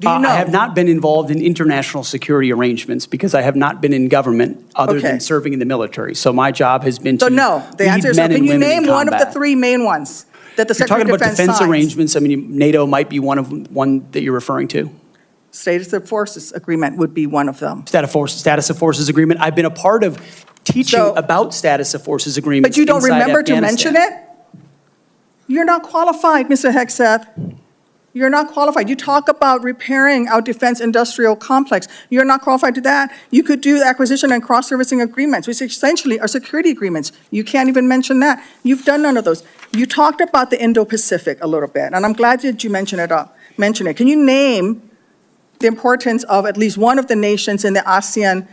know? I have not been involved in international security arrangements because I have not been in government other Okay. than serving in the military. So my job has been to So no, the lead answer is no. men Can and you women in name one of the combat. three main ones that the If you're Secretary talking of about Defense defense signs? arrangements, I mean, NATO might be one that you're referring to. Status of Forces Agreement would be one of them. Status of Forces Agreement. I've been a part of teaching about Status of Forces Agreements. But you don't inside remember to Afghanistan. mention it? You're not qualified, Mr. Hegseth. You're not qualified. You talk about repairing our defense industrial complex. You're not qualified to that. You could do acquisition and cross-servicing agreements, which essentially are security agreements. You can't even mention that. You've done none of those. You talked about the Indo-Pacific a little bit, and I'm glad that you mentioned it. Can you name the importance of at least one of the nations in the ASEAN,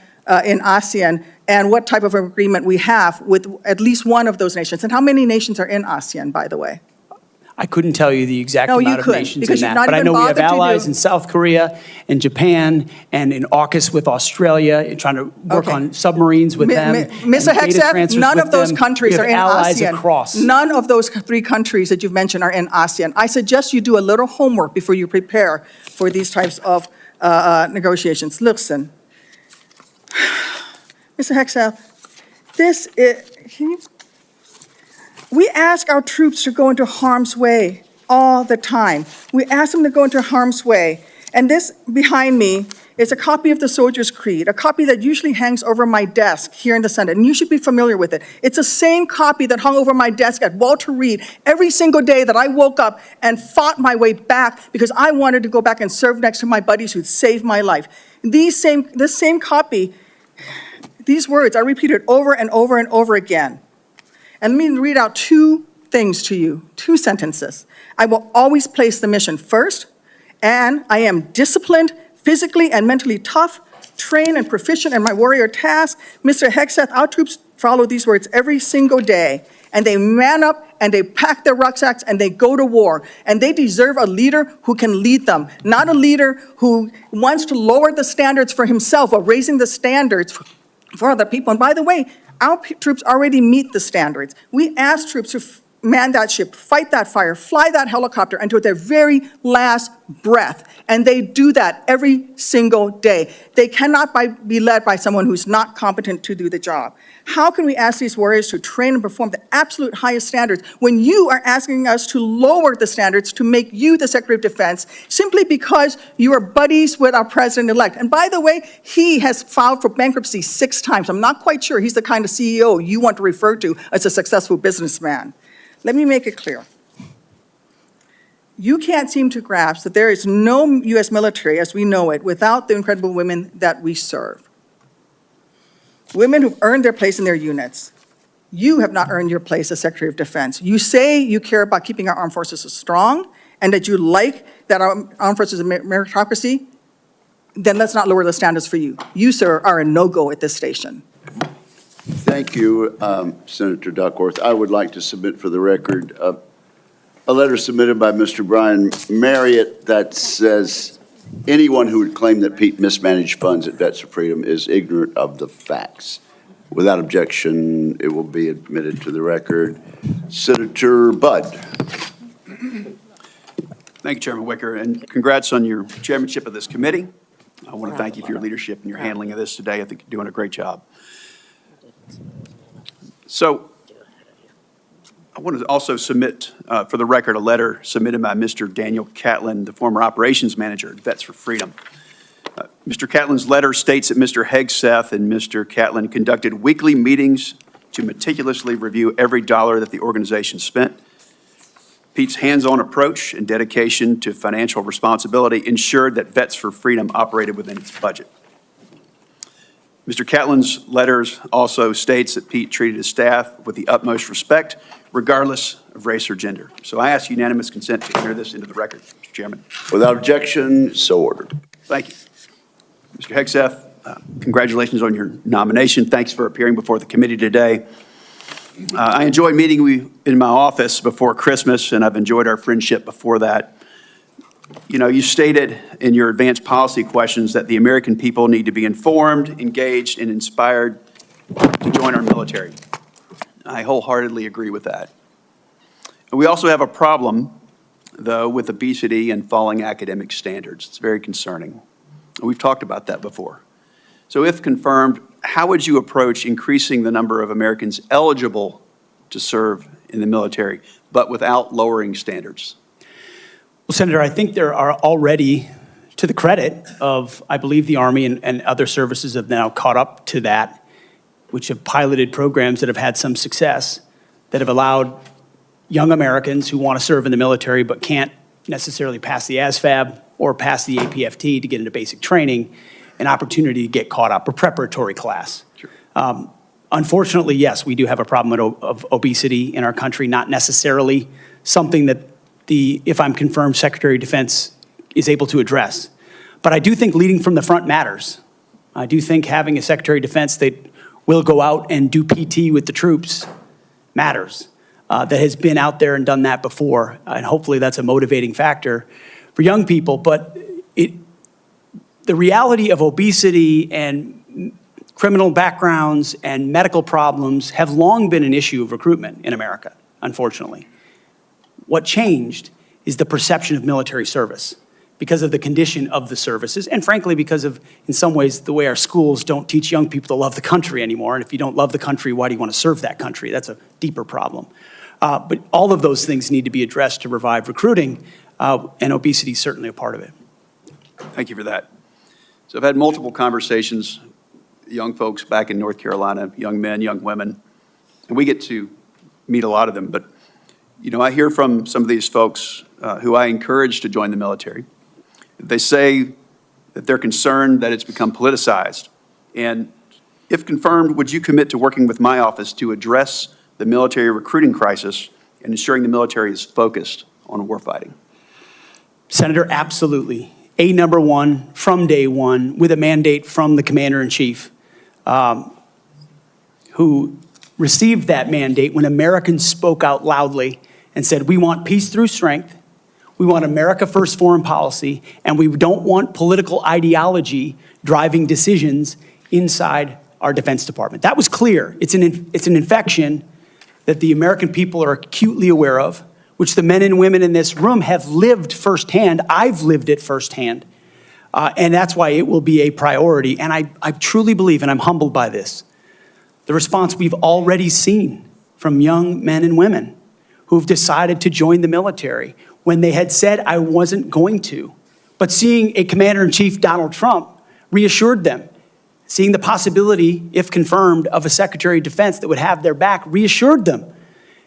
and what type of agreement we have with at least one of those nations? And how many nations are in ASEAN, by the way? I couldn't tell you the exact No, you amount of couldn't, nations because in you've that, not but I even know we have bothered to allies do- in South Korea and Japan and in AUKUS with Australia, trying to work Okay. on submarines with them. Mr. and data Hegseth, transfers none with of those them. countries We are have in allies ASEAN. across. None of those three countries that you've mentioned are in ASEAN. I suggest you do a little homework before you prepare for these types of negotiations. Listen, Mr. Hegseth, we ask our troops to go into harm's way all the time. We ask them to go into harm's way. And this behind me is a copy of the Soldier's Creed, a copy that usually hangs over my desk here in the Senate, and you should be familiar with it. It's the same copy that hung over my desk at Walter Reed every single day that I woke up and fought my way back because I wanted to go back and serve next to my buddies who saved my life. This same copy, these words are repeated over and over and over again. And let me read out two things to you, two sentences. I will always place the mission first, and I am disciplined, physically and mentally tough, trained and proficient in my warrior task. Mr. Hegseth, our troops follow these words every single day, and they man up and they pack their rucksacks and they go to war. And they deserve a leader who can lead them, not a leader who wants to lower the standards for himself or raising the standards for other people. And by the way, our troops already meet the standards. We ask troops to man that ship, fight that fire, fly that helicopter until their very last breath. And they do that every single day. They cannot be led by someone who's not competent to do the job. How can we ask these warriors to train and perform the absolute highest standards when you are asking us to lower the standards to make you the Secretary of Defense simply because you are buddies with our president-elect? And by the way, he has filed for bankruptcy 6 times. I'm not quite sure he's the kind of CEO you want to refer to as a successful businessman. Let me make it clear. You can't seem to grasp that there is no U.S. military as we know it without the incredible women that we serve. Women who've earned their place in their units. You have not earned your place as Secretary of Defense. You say you care about keeping our armed forces strong and that you like that our armed forces are meritocracy, then let's not lower the standards for you. You, sir, are a no-go at this station. Thank you, Senator Duckworth. I would like to submit for the record a letter submitted by Mr. Brian Marriott that says anyone who would claim that Pete mismanaged funds at Vets for Freedom is ignorant of the facts. Without objection, it will be admitted to the record. Senator Budd. Thank you, Chairman Wicker, and congrats on your chairmanship of this committee. I want to thank you for your leadership and your handling of this today. I think you're doing a great job. So I want to also submit for the record a letter submitted by Mr. Daniel Catlin, the former operations manager at Vets for Freedom. Mr. Catlin's letter states that Mr. Hegseth and Mr. Catlin conducted weekly meetings to meticulously review every dollar that the organization spent. Pete's hands-on approach and dedication to financial responsibility ensured that Vets for Freedom operated within its budget. Mr. Catlin's letters also states that Pete treated his staff with the utmost respect, regardless of race or gender. So I ask unanimous consent to enter this into the record, Mr. Chairman. Without objection, so ordered. Thank you. Mr. Hegseth, congratulations on your nomination. Thanks for appearing before the committee today. I enjoyed meeting you in my office before Christmas, and I've enjoyed our friendship before that. You know, you stated in your advanced policy questions that the American people need to be informed, engaged, and inspired to join our military. I wholeheartedly agree with that. We also have a problem, though, with obesity and falling academic standards. It's very concerning. We've talked about that before. So if confirmed, how would you approach increasing the number of Americans eligible to serve in the military, but without lowering standards? Well, Senator, I think there are already, to the credit of, I believe, the Army and other services have now caught up to that, which have piloted programs that have had some success, that have allowed young Americans who want to serve in the military but can't necessarily pass the ASVAB or pass the APFT to get into basic training, an opportunity to get caught up, a preparatory class. Sure. Unfortunately, yes, we do have a problem of obesity in our country, not necessarily something that if I'm confirmed, Secretary of Defense is able to address. But I do think leading from the front matters. I do think having a Secretary of Defense that will go out and do PT with the troops matters, that has been out there and done that before. And hopefully that's a motivating factor for young people. But the reality of obesity and criminal backgrounds and medical problems have long been an issue of recruitment in America, unfortunately. What changed is the perception of military service because of the condition of the services, and frankly, because of, in some ways, the way our schools don't teach young people to love the country anymore. And if you don't love the country, why do you want to serve that country? That's a deeper problem. But all of those things need to be addressed to revive recruiting, and obesity is certainly a part of it. Thank you for that. So I've had multiple conversations with young folks back in North Carolina, young men, young women, and we get to meet a lot of them. But, you know, I hear from some of these folks who I encourage to join the military. They say that they're concerned that it's become politicized. And if confirmed, would you commit to working with my office to address the military recruiting crisis and ensuring the military is focused on warfighting? Senator, absolutely. Number one, from day one, with a mandate from the Commander-in-Chief, who received that mandate when Americans spoke out loudly and said, we want peace through strength, we want America first foreign policy, and we don't want political ideology driving decisions inside our Defense Department. That was clear. It's an infection that the American people are acutely aware of, which the men and women in this room have lived firsthand. I've lived it firsthand. And that's why it will be a priority. And I truly believe, and I'm humbled by this, the response we've already seen from young men and women who've decided to join the military when they had said, I wasn't going to. But seeing a Commander-in-Chief, Donald Trump, reassured them. Seeing the possibility, if confirmed, of a Secretary of Defense that would have their back reassured them.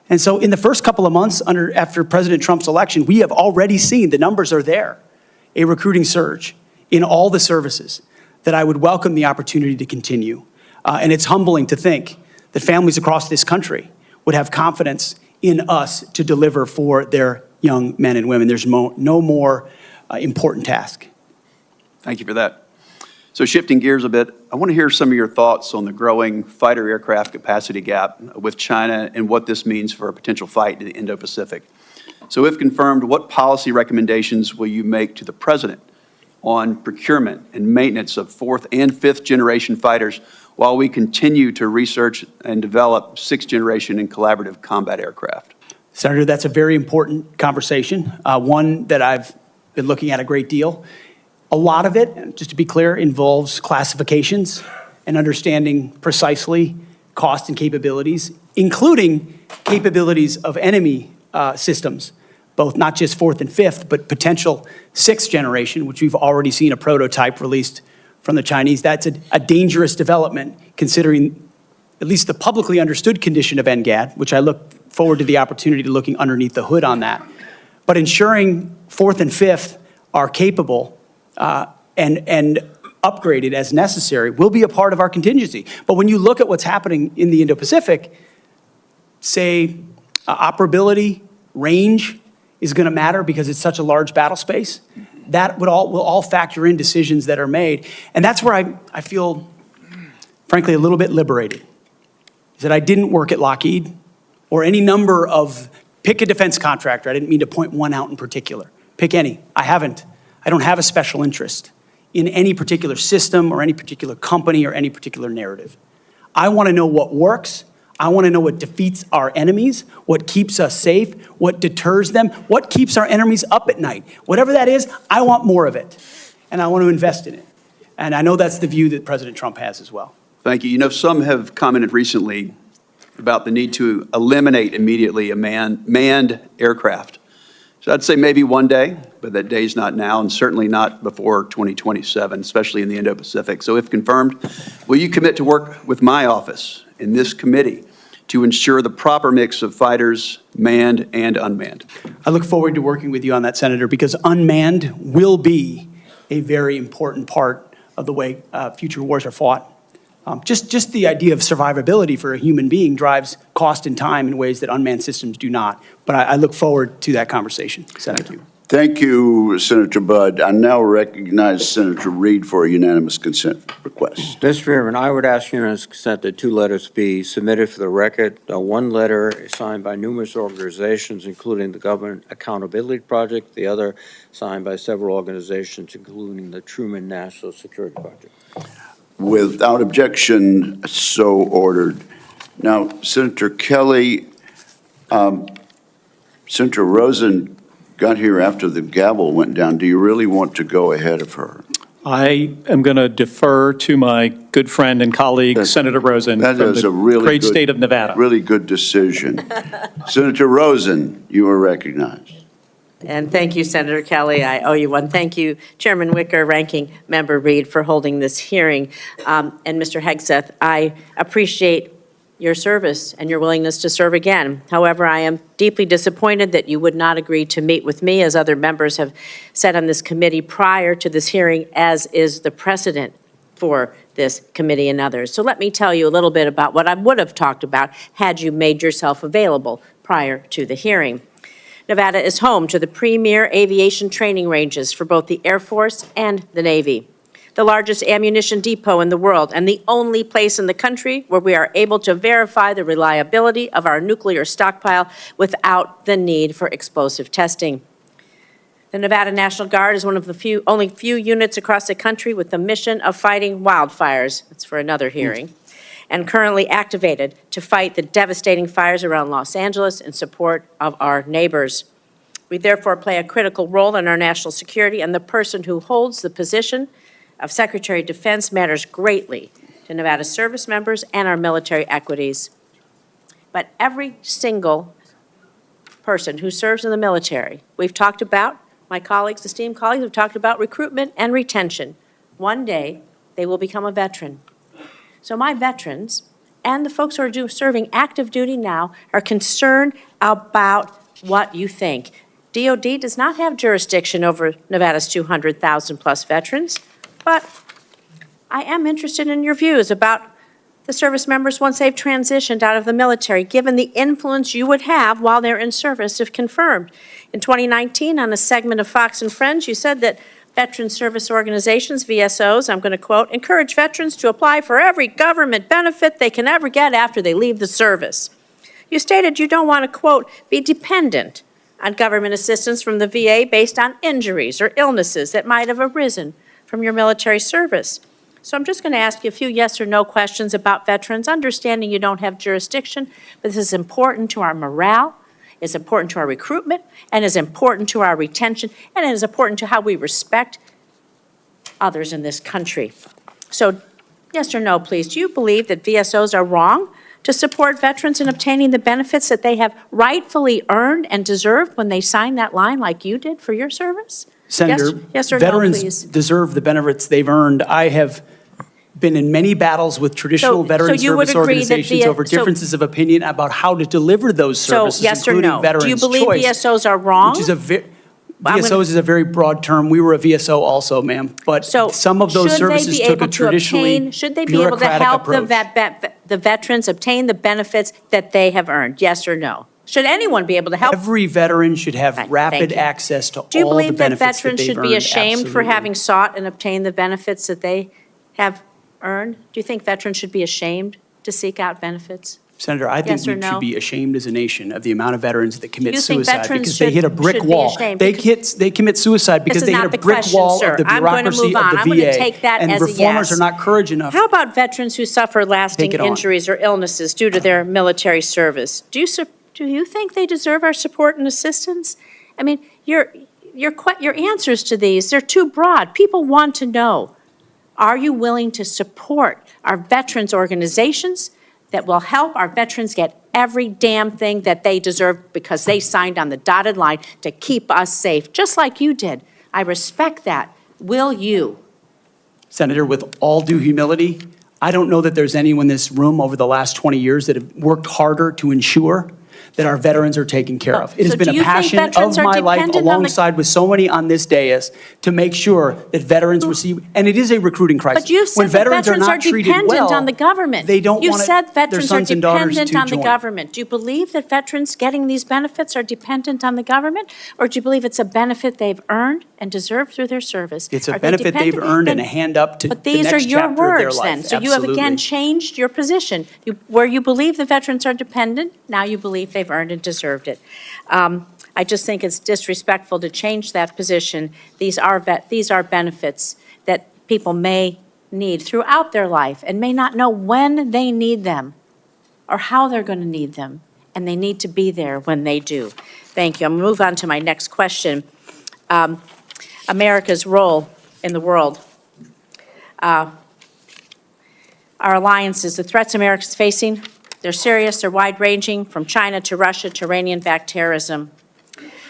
And so in the first couple of months after President Trump's election, we have already seen, the numbers are there, a recruiting surge in all the services that I would welcome the opportunity to continue. And it's humbling to think that families across this country would have confidence in us to deliver for their young men and women. There's no more important task. Thank you for that. So shifting gears a bit, I want to hear some of your thoughts on the growing fighter aircraft capacity gap with China and what this means for a potential fight in the Indo-Pacific. So if confirmed, what policy recommendations will you make to the President on procurement and maintenance of 4th and 5th generation fighters while we continue to research and develop 6th generation and collaborative combat aircraft? Senator, that's a very important conversation, one that I've been looking at a great deal. A lot of it, just to be clear, involves classifications and understanding precisely cost and capabilities, including capabilities of enemy systems, both not just 4th and 5th, but potential 6th generation, which we've already seen a prototype released from the Chinese. That's a dangerous development, considering at least the publicly understood condition of NGAD, which I look forward to the opportunity to looking underneath the hood on that. But ensuring 4th and 5th are capable and upgraded as necessary, will be a part of our contingency. But when you look at what's happening in the Indo-Pacific, say operability, range is going to matter because it's such a large battle space. That will all factor in decisions that are made. And that's where I feel, frankly, a little bit liberated, is that I didn't work at Lockheed or any number of, pick a defense contractor. I didn't mean to point one out in particular. Pick any. I haven't. I don't have a special interest in any particular system or any particular company or any particular narrative. I want to know what works. I want to know what defeats our enemies, what keeps us safe, what deters them, what keeps our enemies up at night. Whatever that is, I want more of it, and I want to invest in it. And I know that's the view that President Trump has as well. Thank you. You know, some have commented recently about the need to eliminate immediately a manned aircraft. So I'd say maybe one day, but that day's not now, and certainly not before 2027, especially in the Indo-Pacific. So if confirmed, will you commit to work with my office in this committee to ensure the proper mix of fighters, manned and unmanned? I look forward to working with you on that, Senator, because unmanned will be a very important part of the way future wars are fought. Just the idea of survivability for a human being drives cost and time in ways that unmanned systems do not. But I look forward to that conversation. Senator. Thank you, Senator Budd. I now recognize Senator Reid for a unanimous consent request. Mr. Chairman, I would ask unanimous consent that 2 letters be submitted for the record. 1 letter signed by numerous organizations, including the Government Accountability Project, the other signed by several organizations, including the Truman National Security Project. Without objection, so ordered. Now, Senator Kelly, Senator Rosen got here after the gavel went down. Do you really want to go ahead of her? I am going to defer to my good friend and colleague, Senator Rosen, that from is the a really great good, state of Nevada. Really good decision. Senator Rosen, you are recognized. And thank you, Senator Kelly. I owe you one. Thank you, Chairman Wicker, Ranking Member Reid, for holding this hearing. And Mr. Hegseth, I appreciate your service and your willingness to serve again. However, I am deeply disappointed that you would not agree to meet with me, as other members have said on this committee prior to this hearing, as is the precedent for this committee and others. So let me tell you a little bit about what I would have talked about had you made yourself available prior to the hearing. Nevada is home to the premier aviation training ranges for both the Air Force and the Navy, the largest ammunition depot in the world, and the only place in the country where we are able to verify the reliability of our nuclear stockpile without the need for explosive testing. The Nevada National Guard is one of the only few units across the country with the mission of fighting wildfires. That's for another hearing. And currently activated to fight the devastating fires around Los Angeles in support of our neighbors. We therefore play a critical role in our national security, and the person who holds the position of Secretary of Defense matters greatly to Nevada service members and our military equities. But every single person who serves in the military, we've talked about, my colleagues, esteemed colleagues, have talked about recruitment and retention. One day, they will become a veteran. So my veterans and the folks who are serving active duty now are concerned about what you think. DOD does not have jurisdiction over Nevada's 200,000 plus veterans, but I am interested in your views about the service members once they've transitioned out of the military, given the influence you would have while they're in service if confirmed. In 2019, on a segment of Fox and Friends, you said that veteran service organizations, VSOs, I'm going to quote, encourage veterans to apply for every government benefit they can ever get after they leave the service. You stated you don't want to, quote, be dependent on government assistance from the VA based on injuries or illnesses that might have arisen from your military service. So I'm just going to ask you a few yes or no questions about veterans, understanding you don't have jurisdiction, but this is important to our morale, is important to our recruitment, and is important to our retention, and it is important to how we respect others in this country. So, yes or no, please, do you believe that VSOs are wrong to support veterans in obtaining the benefits that they have rightfully earned and deserved when they signed that line like you did for your service? Senator, yes or veterans no, please? deserve the benefits they've earned. I have been in many battles with traditional veteran service organizations over differences of opinion about how to deliver those services, yes or including no? Veterans Do you believe Choice, VSOs are wrong? Which is VSOs is a very broad term. We were a VSO also, ma'am. But some of those services took a traditionally should they be able to bureaucratic help approach. the veterans obtain the benefits that they have earned? Yes or no? Should anyone be able to help? Every veteran should have rapid access to Do you all the believe that benefits that veterans they've should be earned. ashamed for Absolutely. having sought and obtained the benefits that they have earned? Do you think veterans should be ashamed to seek out benefits? Senator, I think Yes or we no? should be ashamed as a nation of the amount of veterans that commit You think suicide veterans because they hit a brick should be wall. ashamed? They commit suicide because This is they hit not a the brick question, wall sir. of the I'm going to bureaucracy move of on. the I'm VA. going to take that and as a reformers yes. are not courage enough. How about veterans who suffer lasting Take it on. injuries or illnesses due to their military service? Do you think they deserve our support and assistance? I mean, your answers to these, they're too broad. People want to know, are you willing to support our veterans organizations that will help our veterans get every damn thing that they deserve because they signed on the dotted line to keep us safe, just like you did? I respect that. Will you? Senator, with all due humility, I don't know that there's anyone in this room over the last 20 years that have worked harder to ensure that our veterans are taken care of. It has So been do a you think passion of veterans are my life, dependent on the- alongside with so many on this dais, to make sure that veterans receive, and it is a recruiting crisis. But you said When that veterans are not treated dependent well, on the government. they don't You want said their veterans are sons and daughters dependent to on the join. government. Do you believe that veterans getting these benefits are dependent on the government? Or do you believe it's a benefit they've earned and deserved through their service? It's a Are they benefit they've dependent? earned and Then- a hand up to the But these are next your chapter of their words then. life. So you have again Absolutely. changed your position. Where you believe the veterans are dependent, now you believe they've earned and deserved it. I just think it's disrespectful to change that position. These are benefits that people may need throughout their life and may not know when they need them or how they're going to need them, and they need to be there when they do. Thank you. I'm going to move on to my next question. America's role in the world. Our alliances, the threats America's facing, they're serious, they're wide-ranging, from China to Russia to Iranian-backed terrorism.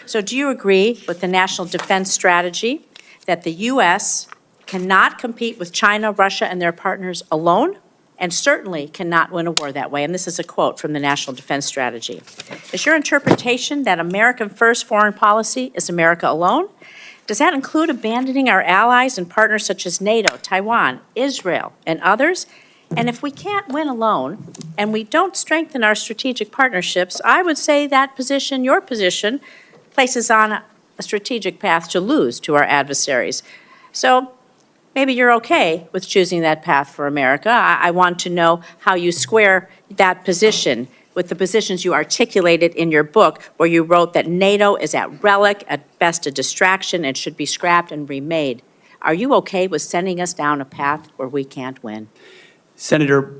So do you agree with the National Defense Strategy that the U.S. cannot compete with China, Russia, and their partners alone, and certainly cannot win a war that way? And this is a quote from the National Defense Strategy. Is your interpretation that American first foreign policy is America alone? Does that include abandoning our allies and partners such as NATO, Taiwan, Israel, and others? And if we can't win alone, and we don't strengthen our strategic partnerships, I would say that position, your position, places on a strategic path to lose to our adversaries. So maybe you're okay with choosing that path for America. I want to know how you square that position with the positions you articulated in your book, where you wrote that NATO is at relic, at best a distraction, and should be scrapped and remade. Are you okay with sending us down a path where we can't win? Senator,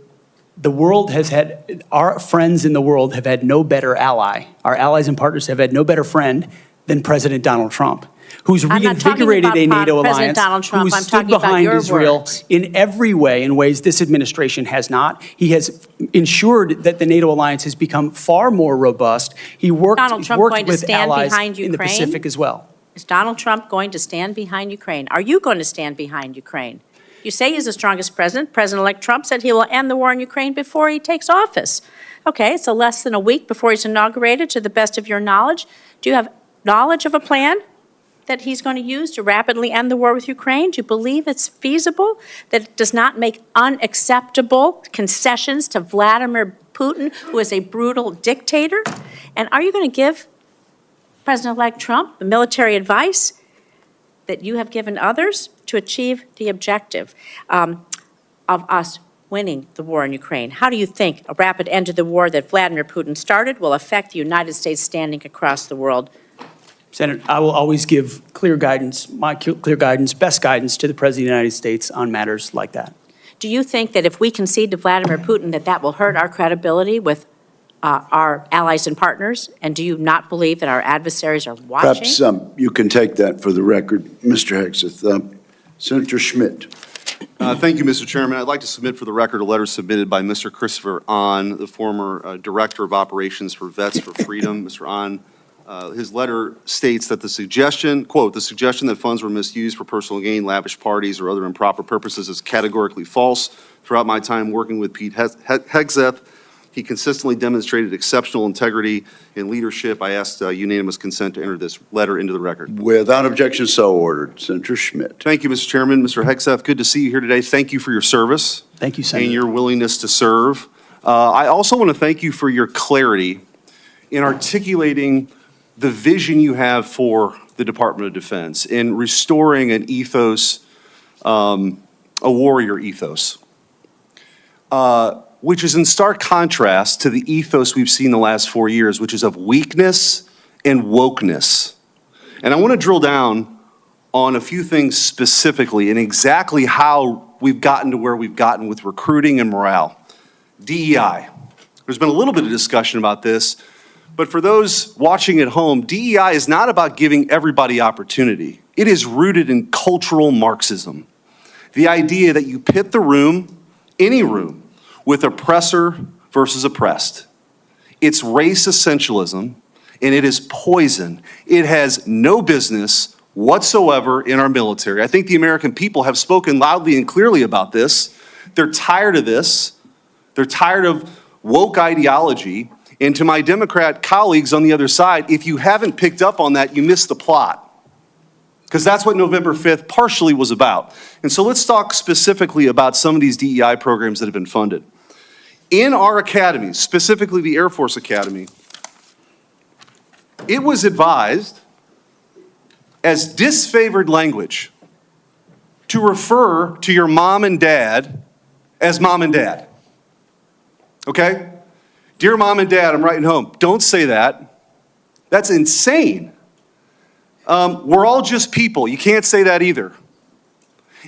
the world has had, our friends in the world have had no better ally. Our allies and partners have had no better friend than President Donald Trump, who's I'm not talking reinvigorated about a NATO President alliance, Donald Trump. who's I'm stood talking about behind your Israel words. in every way, in ways this administration has not. He has ensured that the NATO alliance has become far more robust. He worked, Donald Trump worked going to with stand allies behind in the Ukraine? Pacific as well. Is Donald Trump going to stand behind Ukraine? Are you going to stand behind Ukraine? You say he's the strongest president. President-elect Trump said he will end the war in Ukraine before he takes office. Okay, so less than a week before he's inaugurated, to the best of your knowledge. Do you have knowledge of a plan that he's going to use to rapidly end the war with Ukraine? Do you believe it's feasible, that it does not make unacceptable concessions to Vladimir Putin, who is a brutal dictator? And are you going to give President-elect Trump the military advice that you have given others to achieve the objective of us winning the war in Ukraine? How do you think a rapid end to the war that Vladimir Putin started will affect the United States standing across the world? Senator, I will always give clear guidance, best guidance to the President of the United States on matters like that. Do you think that if we concede to Vladimir Putin, that will hurt our credibility with our allies and partners? And do you not believe that our adversaries are watching? Perhaps you can take that for the record, Mr. Hegseth. Senator Schmidt. Thank you, Mr. Chairman. I'd like to submit for the record a letter submitted by Mr. Christopher Ahn, the former Director of Operations for Vets for Freedom. Mr. Ahn, his letter states that the suggestion, quote, "The suggestion that funds were misused for personal gain, lavish parties, or other improper purposes is categorically false. Throughout my time working with Pete Hegseth, He consistently demonstrated exceptional integrity and leadership. I ask unanimous consent to enter this letter into the record. Without objection, so ordered. Senator Schmidt. Thank you, Mr. Chairman. Mr. Hegseth, good to see you here today. Thank you for your service. Thank you, Senator. And your willingness to serve. I also want to thank you for your clarity in articulating the vision you have for the Department of Defense in restoring an ethos, a warrior ethos, which is in stark contrast to the ethos we've seen the last 4 years, which is of weakness and wokeness. And I want to drill down on a few things specifically and exactly how we've gotten to where we've gotten with recruiting and morale. DEI. There's been a little bit of discussion about this, but for those watching at home, DEI is not about giving everybody opportunity. It is rooted in cultural Marxism. The idea that you pit the room, any room, with oppressor versus oppressed. It's race essentialism, and it is poison. It has no business whatsoever in our military. I think the American people have spoken loudly and clearly about this. They're tired of this. They're tired of woke ideology. And to my Democrat colleagues on the other side, if you haven't picked up on that, you missed the plot. Because that's what November 5th partially was about. And so let's talk specifically about some of these DEI programs that have been funded. In our academies, specifically the Air Force Academy, it was advised as disfavored language to refer to your mom and dad as mom and dad. Okay? Dear mom and dad, I'm writing home. Don't say that. That's insane. We're all just people. You can't say that either.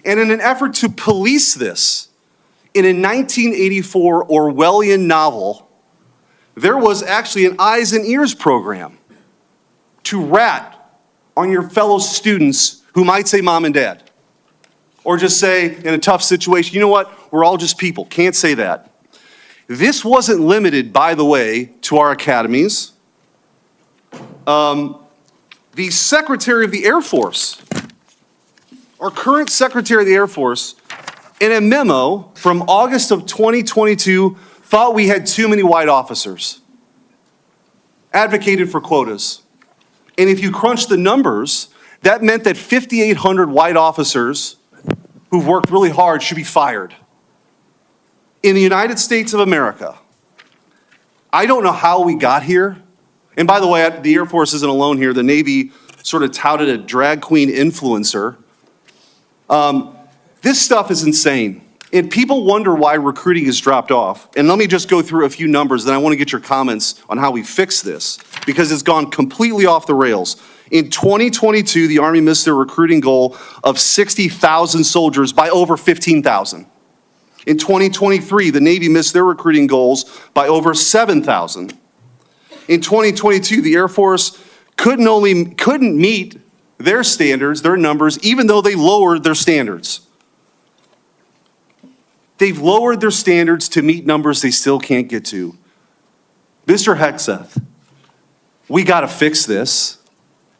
And in an effort to police this, in a 1984 Orwellian novel, there was actually an eyes and ears program to rat on your fellow students who might say mom and dad. Or just say, in a tough situation, you know what, we're all just people, can't say that. This wasn't limited, by the way, to our academies. The Secretary of the Air Force, our current Secretary of the Air Force, in a memo from August of 2022, thought we had too many white officers, advocated for quotas. And if you crunch the numbers, that meant that 5,800 white officers who've worked really hard should be fired. In the United States of America, I don't know how we got here. And by the way, the Air Force isn't alone here. The Navy sort of touted a drag queen influencer. This stuff is insane. And people wonder why recruiting has dropped off. And let me just go through a few numbers, then I want to get your comments on how we fix this, because it's gone completely off the rails. In 2022, the Army missed their recruiting goal of 60,000 soldiers by over 15,000. In 2023, the Navy missed their recruiting goals by over 7,000. In 2022, the Air Force couldn't meet their standards, their numbers, even though they lowered their standards. They've lowered their standards to meet numbers they still can't get to. Mr. Hegseth, we got to fix this.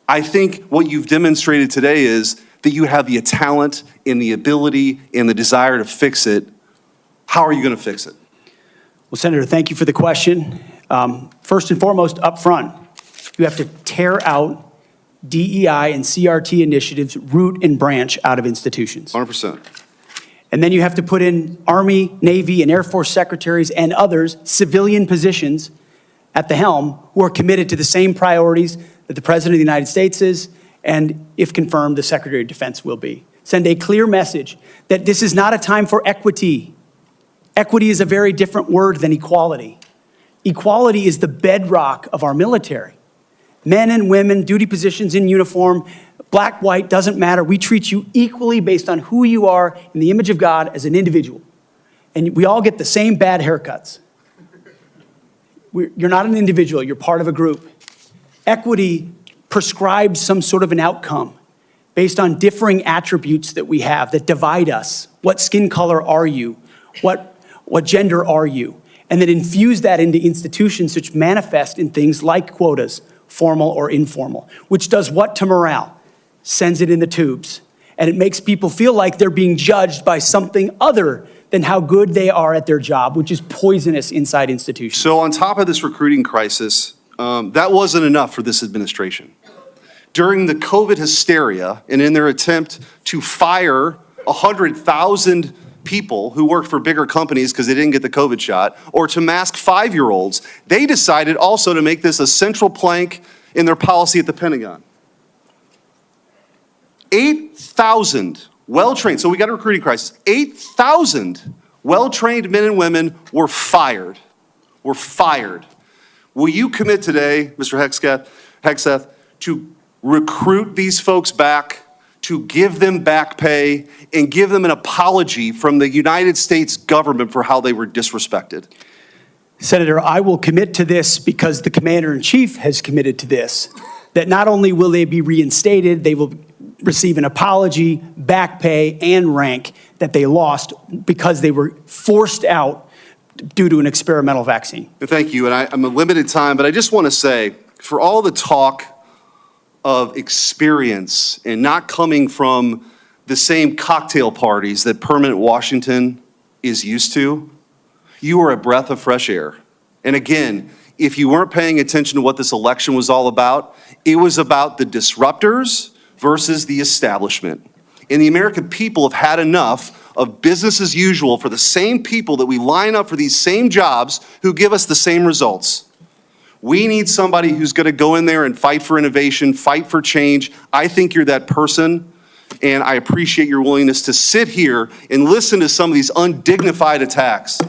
I think what you've demonstrated today is that you have the talent and the ability and the desire to fix it. How are you going to fix it? Well, Senator, thank you for the question. First and foremost, up front, you have to tear out DEI and CRT initiatives, root and branch out of institutions. 100%. And then you have to put in Army, Navy, and Air Force secretaries and others, civilian positions at the helm, who are committed to the same priorities that the President of the United States is, and if confirmed, the Secretary of Defense will be. Send a clear message that this is not a time for equity. Equity is a very different word than equality. Equality is the bedrock of our military. Men and women, duty positions in uniform, black, white, doesn't matter. We treat you equally based on who you are in the image of God as an individual. And we all get the same bad haircuts. You're not an individual, you're part of a group. Equity prescribes some sort of an outcome based on differing attributes that we have that divide us. What skin color are you? What gender are you? And then infuse that into institutions which manifest in things like quotas, formal or informal, which does what to morale? Sends it in the tubes. And it makes people feel like they're being judged by something other than how good they are at their job, which is poisonous inside institutions. So on top of this recruiting crisis, that wasn't enough for this administration. During the COVID hysteria and in their attempt to fire 100,000 people who worked for bigger companies because they didn't get the COVID shot, or to mask 5-year-olds, they decided also to make this a central plank in their policy at the Pentagon. 8,000 well-trained, so we got a recruiting crisis, 8,000 well-trained men and women were fired. Will you commit today, Mr. Hegseth, to recruit these folks back, to give them back pay, and give them an apology from the United States government for how they were disrespected? Senator, I will commit to this because the Commander-in-Chief has committed to this, that not only will they be reinstated, they will receive an apology, back pay, and rank that they lost because they were forced out due to an experimental vaccine. Thank you, and I'm a limited time, but I just want to say, for all the talk of experience and not coming from the same cocktail parties that permanent Washington is used to, you are a breath of fresh air. And again, if you weren't paying attention to what this election was all about, it was about the disruptors versus the establishment. And the American people have had enough of business as usual for the same people that we line up for these same jobs who give us the same results. We need somebody who's going to go in there and fight for innovation, fight for change. I think you're that person, and I appreciate your willingness to sit here and listen to some of these undignified attacks.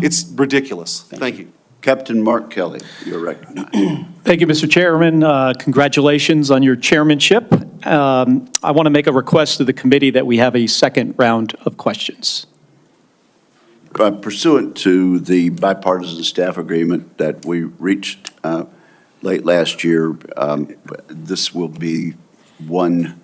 It's ridiculous. Thank you. Captain Mark Kelly, you're recognized. Thank you, Mr. Chairman. Congratulations on your chairmanship. I want to make a request to the committee that we have a second round of questions. Pursuant to the bipartisan staff agreement that we reached late last year, this will be one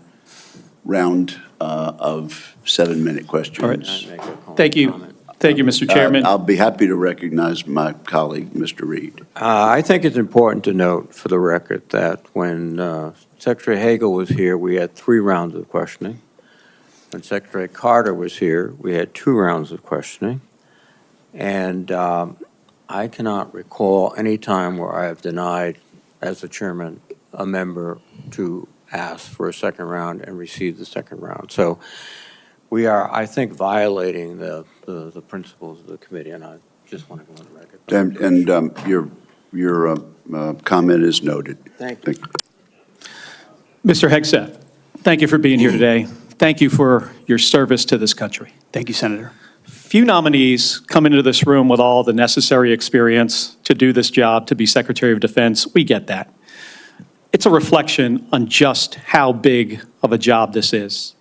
round of 7-minute questions. All right. Thank you. Thank you, Mr. Chairman. I'll be happy to recognize my colleague, Mr. Reed. I think it's important to note for the record that when Secretary Hagel was here, we had 3 rounds of questioning. When Secretary Carter was here, we had 2 rounds of questioning. And I cannot recall any time where I have denied, as the chairman, a member to ask for a second round and receive the second round. So we are, I think, violating the principles of the committee, and I just want to go on the record. And your comment is noted. Thank you. Mr. Hegseth, thank you for being here today. Thank you for your service to this country. Thank you, Senator. Few nominees come into this room with all the necessary experience to do this job, to be Secretary of Defense. We get that. It's a reflection on just how big of a job this is.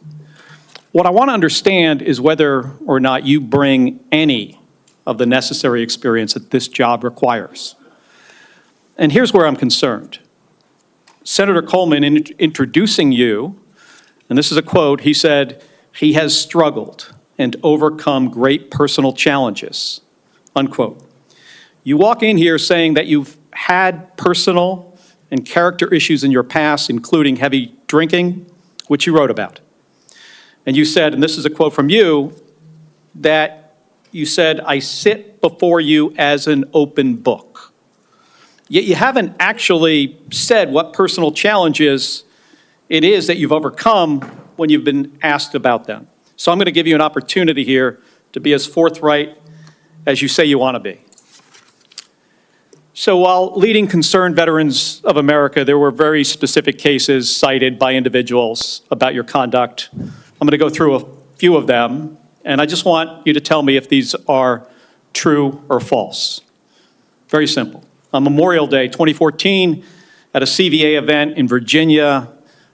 What I want to understand is whether or not you bring any of the necessary experience that this job requires. And here's where I'm concerned. Senator Coleman, in introducing you, and this is a quote, he said, "He has struggled and overcome great personal challenges," unquote. You walk in here saying that you've had personal and character issues in your past, including heavy drinking, which you wrote about. And you said, and this is a quote from you, that you said, "I sit before you as an open book." Yet you haven't actually said what personal challenges it is that you've overcome when you've been asked about them. So I'm going to give you an opportunity here to be as forthright as you say you want to be. So while leading concerned veterans of America, there were very specific cases cited by individuals about your conduct. I'm going to go through a few of them, and I just want you to tell me if these are true or false. Very simple. On Memorial Day 2014, at a CVA event in Virginia,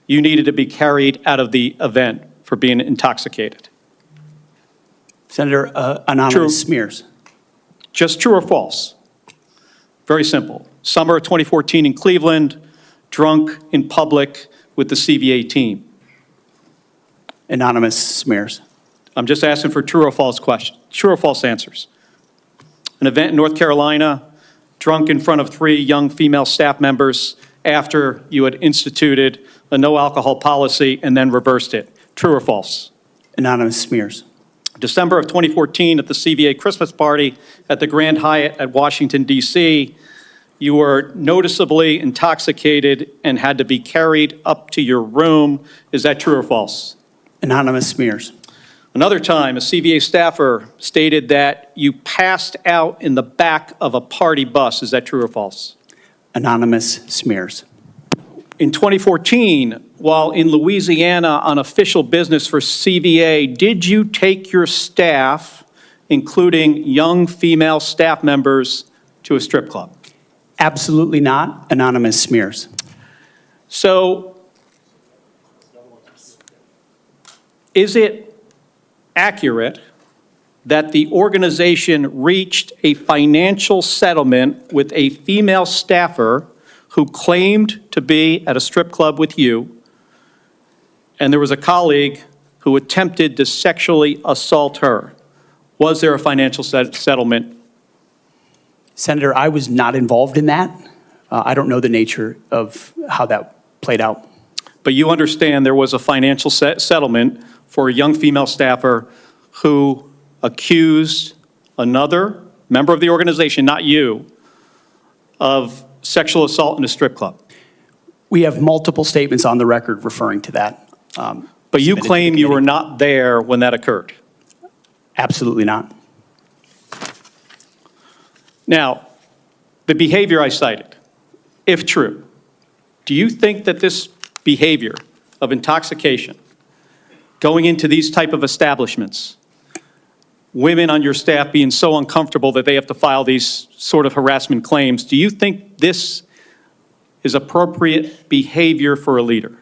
you needed to be carried out of the event for being intoxicated. Senator, anonymous True. smears. Just true or false? Very simple. Summer of 2014 in Cleveland, drunk in public with the CVA team. Anonymous smears. I'm just asking for true or false questions, true or false answers. An event in North Carolina, drunk in front of 3 young female staff members after you had instituted a no alcohol policy and then reversed it. True or false? Anonymous smears. December of 2014 at the CVA Christmas party at the Grand Hyatt at Washington, D.C., you were noticeably intoxicated and had to be carried up to your room. Is that true or false? Anonymous smears. Another time, a CVA staffer stated that you passed out in the back of a party bus. Is that true or false? Anonymous smears. In 2014, while in Louisiana on official business for CVA, did you take your staff, including young female staff members, to a strip club? Absolutely not. Anonymous smears. So, is it accurate that the organization reached a financial settlement with a female staffer who claimed to be at a strip club with you, and there was a colleague who attempted to sexually assault her? Was there a financial settlement? Senator, I was not involved in that. I don't know the nature of how that played out. But you understand there was a financial settlement for a young female staffer who accused another member of the organization, not you, of sexual assault in a strip club. We have multiple statements on the record referring to that. But you claim you were not there when that occurred. Absolutely not. Now, the behavior I cited, if true, do you think that this behavior of intoxication, going into these type of establishments, women on your staff being so uncomfortable that they have to file these sort of harassment claims, do you think this is appropriate behavior for a leader?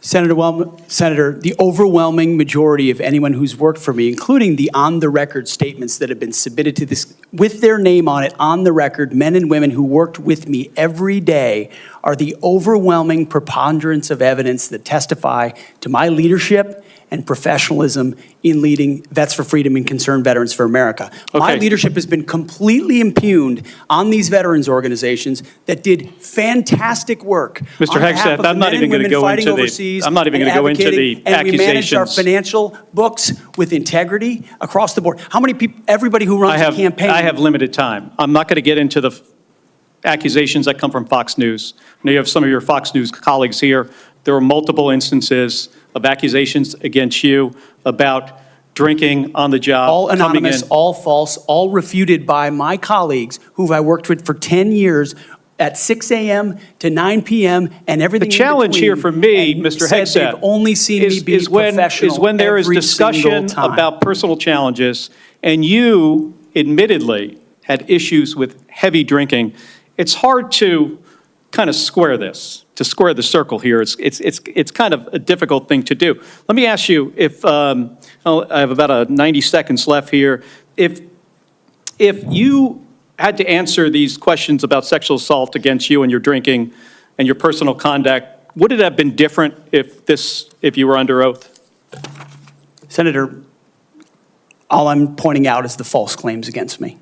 Senator, the overwhelming majority of anyone who's worked for me, including the on-the-record statements that have been submitted to this, with their name on it, on the record, men and women who worked with me every day, are the overwhelming preponderance of evidence that testify to my leadership and professionalism in leading Vets for Freedom and Concerned Veterans for America. My leadership has been completely impugned on these veterans organizations that did fantastic work. Mr. Hegseth, I'm not even going to go into the accusations. And we managed our financial books with integrity across the board. How many people, everybody who runs a campaign. I have limited time. I'm not going to get into the accusations that come from Fox News. I know you have some of your Fox News colleagues here. There were multiple instances of accusations against you about drinking on the job. All anonymous, all false, all refuted by my colleagues who I worked with for 10 years at 6 a.m. to 9 p.m. and everything in between. The challenge here for me, Mr. Hegseth, they've only seen me be professional is when there is discussion about personal challenges and you admittedly had issues with heavy drinking. It's hard to kind of square this, to square the circle here. It's kind of a difficult thing to do. Let me ask you, if I have about 90 seconds left here, if you had to answer these questions about sexual assault against you and your drinking and your personal conduct, would it have been different if you were under oath? Senator, all I'm pointing out is the false claims against me.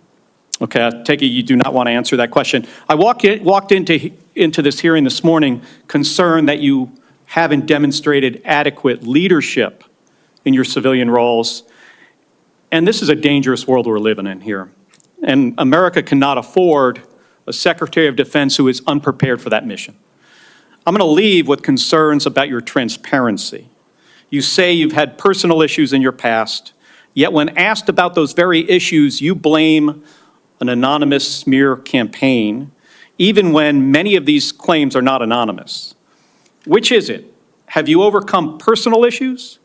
Okay, I take it you do not want to answer that question. I walked into this hearing this morning concerned that you haven't demonstrated adequate leadership in your civilian roles. And this is a dangerous world we're living in here. And America cannot afford a Secretary of Defense who is unprepared for that mission. I'm going to leave with concerns about your transparency. You say you've had personal issues in your past, yet when asked about those very issues, you blame an anonymous smear campaign, even when many of these claims are not anonymous. Which is it? Have you overcome personal issues,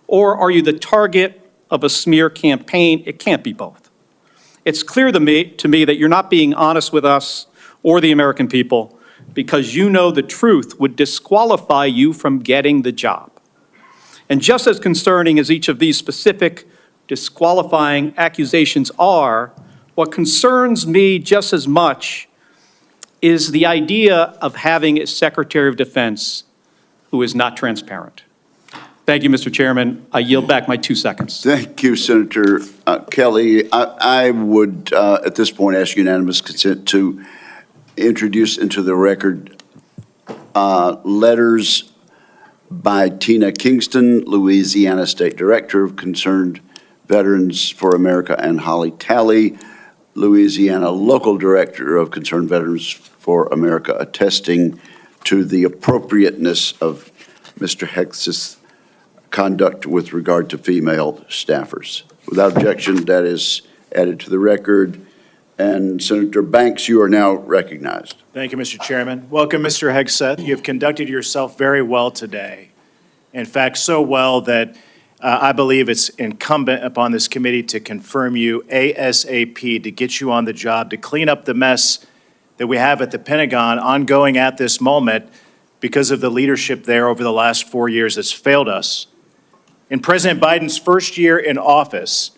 or are you the target of a smear campaign? It can't be both. It's clear to me that you're not being honest with us or the American people because you know the truth would disqualify you from getting the job. And just as concerning as each of these specific disqualifying accusations are, what concerns me just as much is the idea of having a Secretary of Defense who is not transparent. Thank you, Mr. Chairman. I yield back my 2 seconds. Thank you, Senator Kelly. I would, at this point, ask unanimous consent to introduce into the record letters by Tina Kingston, Louisiana State Director of Concerned Veterans for America, and Holly Talley, Louisiana Local Director of Concerned Veterans for America, attesting to the appropriateness of Mr. Hegseth's conduct with regard to female staffers. Without objection, that is added to the record. And Senator Banks, you are now recognized. Thank you, Mr. Chairman. Welcome, Mr. Hegseth. You have conducted yourself very well today. In fact, so well that I believe it's incumbent upon this committee to confirm you ASAP, to get you on the job, to clean up the mess that we have at the Pentagon ongoing at this moment because of the leadership there over the last 4 years that's failed us. In President Biden's first year in office,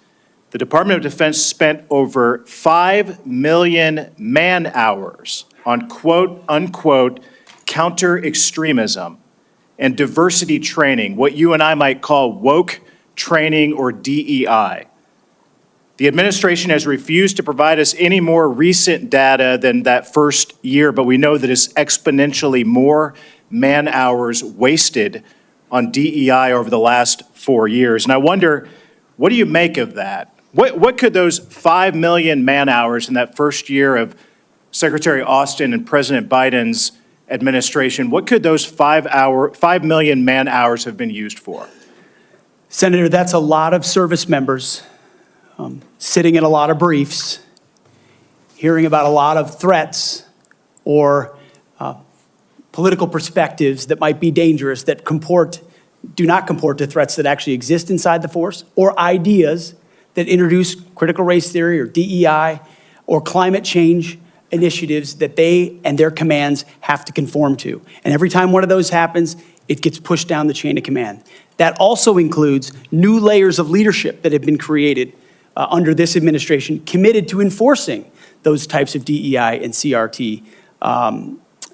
the Department of Defense spent over 5 million man-hours on quote-unquote counter-extremism and diversity training, what you and I might call woke training or DEI. The administration has refused to provide us any more recent data than that first year, but we know that it's exponentially more man-hours wasted on DEI over the last 4 years. And I wonder, what do you make of that? What could those 5 million man-hours in that first year of Secretary Austin and President Biden's administration, what could those 5 million man-hours have been used for? Senator, that's a lot of service members sitting in a lot of briefs, hearing about a lot of threats or political perspectives that might be dangerous, that do not comport to threats that actually exist inside the force, or ideas that introduce critical race theory or DEI or climate change initiatives that they and their commands have to conform to. And every time one of those happens, it gets pushed down the chain of command. That also includes new layers of leadership that have been created under this administration, committed to enforcing those types of DEI and CRT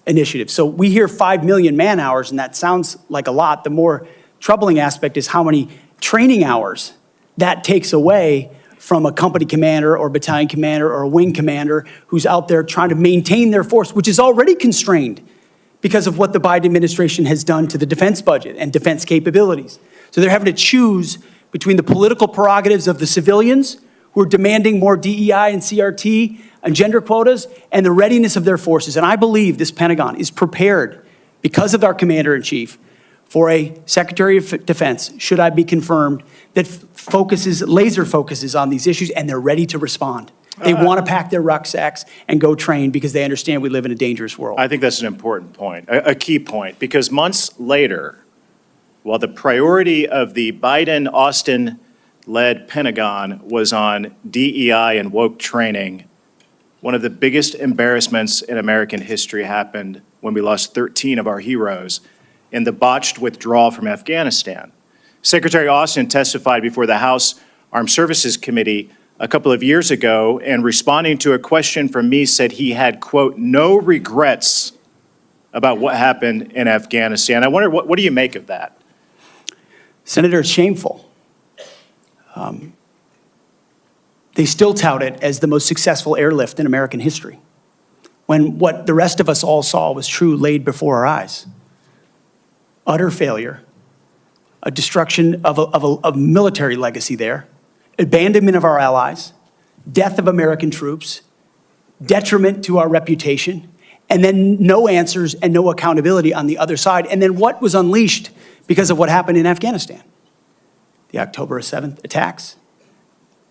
initiatives. So we hear 5 million man-hours, and that sounds like a lot. The more troubling aspect is how many training hours that takes away from a company commander or battalion commander or a wing commander who's out there trying to maintain their force, which is already constrained because of what the Biden administration has done to the defense budget and defense capabilities. So they're having to choose between the political prerogatives of the civilians who are demanding more DEI and CRT and gender quotas and the readiness of their forces. And I believe this Pentagon is prepared, because of our commander-in-chief, for a Secretary of Defense, should I be confirmed, that laser focuses on these issues, and they're ready to respond. They want to pack their rucksacks and go train because they understand we live in a dangerous world. I think that's an important point, a key point, because months later, while the priority of the Biden-Austin-led Pentagon was on DEI and woke training, one of the biggest embarrassments in American history happened when we lost 13 of our heroes in the botched withdrawal from Afghanistan. Secretary Austin testified before the House Armed Services Committee a couple of years ago, and responding to a question from me said he had, quote, no regrets about what happened in Afghanistan. I wonder, what do you make of that? Senator, it's shameful. They still tout it as the most successful airlift in American history, when what the rest of us all saw was true laid before our eyes. Utter failure, a destruction of a military legacy there, abandonment of our allies, death of American troops, detriment to our reputation, and then no answers and no accountability on the other side. And then what was unleashed because of what happened in Afghanistan? The October 7th attacks,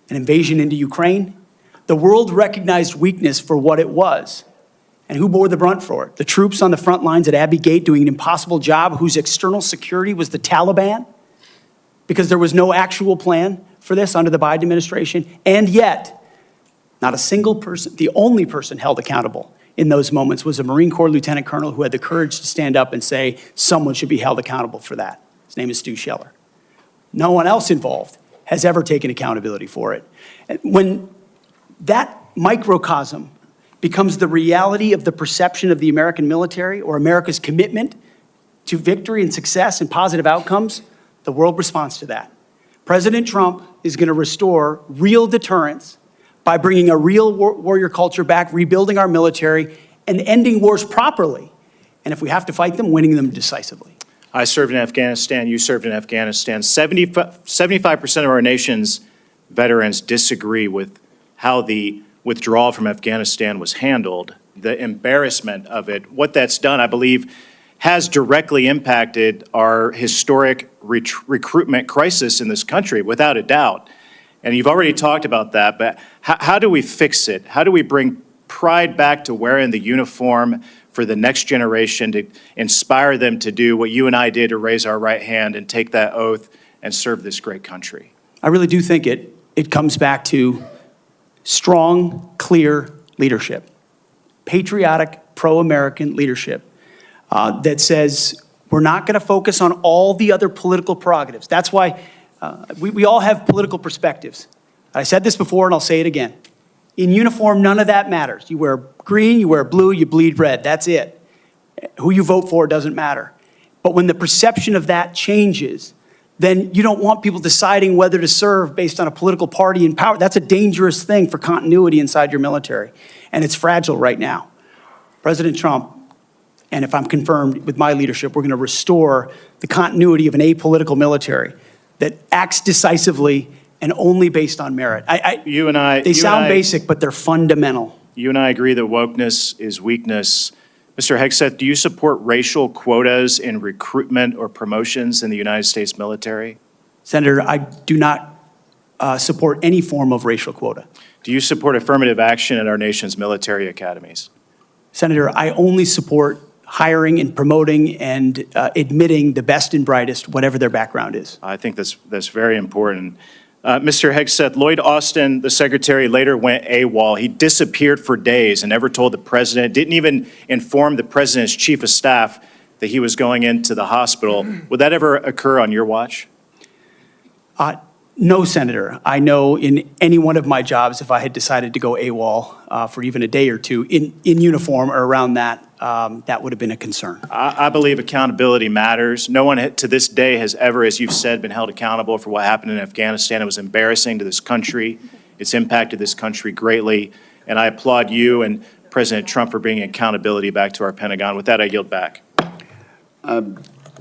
an invasion into Ukraine. The world recognized weakness for what it was. And who bore the brunt for it? The troops on the front lines at Abbey Gate doing an impossible job, whose external security was the Taliban, because there was no actual plan for this under the Biden administration. And yet, not a single person, the only person held accountable in those moments was a Marine Corps lieutenant colonel who had the courage to stand up and say someone should be held accountable for that. His name is Stu Scheller. No one else involved has ever taken accountability for it. When that microcosm becomes the reality of the perception of the American military or America's commitment to victory and success and positive outcomes, the world responds to that. President Trump is going to restore real deterrence by bringing a real warrior culture back, rebuilding our military, and ending wars properly. And if we have to fight them, winning them decisively. I served in Afghanistan, you served in Afghanistan. 75% of our nation's veterans disagree with how the withdrawal from Afghanistan was handled, the embarrassment of it. What that's done, I believe, has directly impacted our historic recruitment crisis in this country, without a doubt. And you've already talked about that, but how do we fix it? How do we bring pride back to wearing the uniform for the next generation, to inspire them to do what you and I did, to raise our right hand and take that oath and serve this great country? I really do think it comes back to strong, clear leadership, patriotic, pro-American leadership that says we're not going to focus on all the other political prerogatives. That's why we all have political perspectives. I said this before and I'll say it again. In uniform, none of that matters. You wear green, you wear blue, you bleed red. That's it. Who you vote for doesn't matter. But when the perception of that changes, then you don't want people deciding whether to serve based on a political party in power. That's a dangerous thing for continuity inside your military. And it's fragile right now. President Trump, and if I'm confirmed with my leadership, we're going to restore the continuity of an apolitical military that acts decisively and only based on merit. They sound basic, but they're fundamental. You and I agree that wokeness is weakness. Mr. Hegseth, do you support racial quotas in recruitment or promotions in the United States military? Senator, I do not support any form of racial quota. Do you support affirmative action at our nation's military academies? Senator, I only support hiring and promoting and admitting the best and brightest, whatever their background is. I think that's very important. Mr. Hegseth, Lloyd Austin, the secretary, later went AWOL. He disappeared for days and never told the president, didn't even inform the president's chief of staff that he was going into the hospital. Would that ever occur on your watch? No, Senator. I know in any one of my jobs, if I had decided to go AWOL for even a day or two in uniform or around that, that would have been a concern. I believe accountability matters. No one to this day has ever, as you've said, been held accountable for what happened in Afghanistan. It was embarrassing to this country. It's impacted this country greatly. And I applaud you and President Trump for bringing accountability back to our Pentagon. With that, I yield back.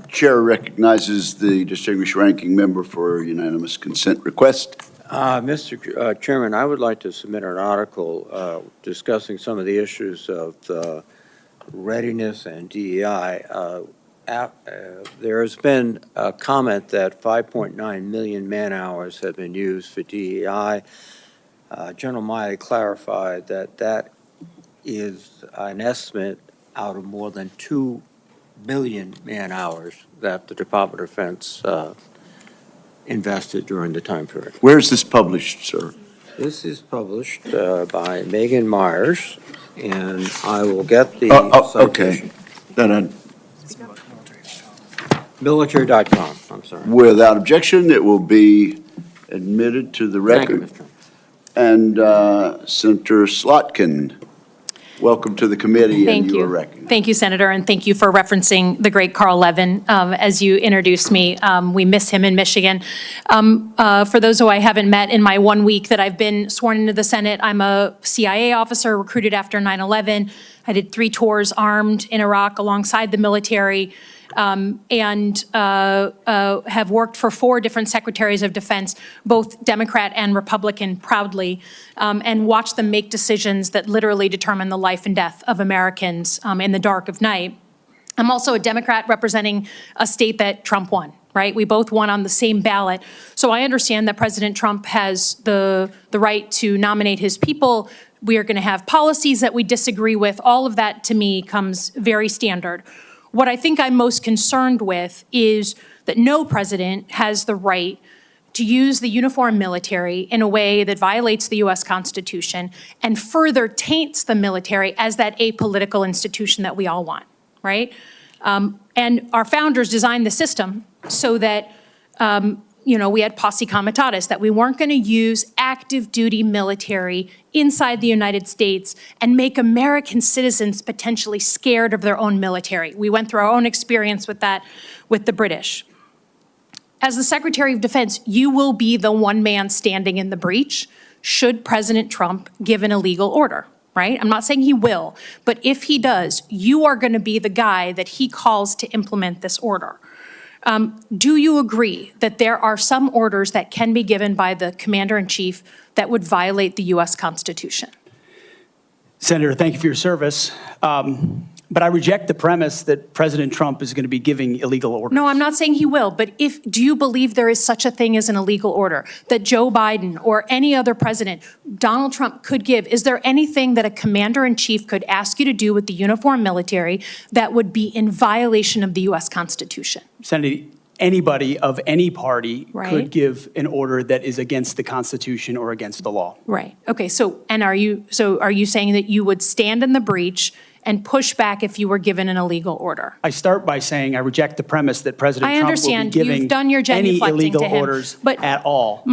Chair recognizes the distinguished ranking member for unanimous consent request. Mr. Chairman, I would like to submit an article discussing some of the issues of readiness and DEI. There has been a comment that 5.9 million man-hours have been used for DEI. General Milley clarified that that is an estimate out of more than 2 billion man-hours that the Department of Defense invested during the time period. Where is this published, sir? This is published by Megan Myers, and I will get the okay. Then military.com, I'm sorry. without objection, it will be admitted to the record. Thank you, Mr. And Senator Slotkin, welcome to the committee, and you are recognized. Thank you, Senator, and thank you for referencing the great Carl Levin as you introduced me. We miss him in Michigan. For those who I haven't met in my 1 week that I've been sworn into the Senate, I'm a CIA officer recruited after 9/11. I did 3 tours armed in Iraq alongside the military. And have worked for 4 different secretaries of defense, both Democrat and Republican, proudly, and watched them make decisions that literally determine the life and death of Americans in the dark of night. I'm also a Democrat representing a state that Trump won, right? We both won on the same ballot. So I understand that President Trump has the right to nominate his people. We are going to have policies that we disagree with. All of that, to me, comes very standard. What I think I'm most concerned with is that no president has the right to use the uniformed military in a way that violates the U.S. Constitution and further taints the military as that apolitical institution that we all want, right? And our founders designed the system so that, we had posse comitatus, that we weren't going to use active duty military inside the United States and make American citizens potentially scared of their own military. We went through our own experience with that with the British. As the Secretary of Defense, you will be the one man standing in the breach should President Trump give an illegal order, right? I'm not saying he will, but if he does, you are going to be the guy that he calls to implement this order. Do you agree that there are some orders that can be given by the Commander-in-Chief that would violate the U.S. Constitution? Senator, thank you for your service. But I reject the premise that President Trump is going to be giving illegal orders. No, I'm not saying he will, but do you believe there is such a thing as an illegal order that Joe Biden or any other president, Donald Trump, could give? Is there anything that a commander-in-chief could ask you to do with the uniformed military that would be in violation of the U.S. Constitution? Senator, anybody of any party Right. could give an order that is against the Constitution or against the law. Right. Okay. So are you saying that you would stand in the breach and push back if you were given an illegal order? I start by saying I reject the premise that President I Trump will be understand. giving You've done your any genuflecting illegal to him, orders but at all.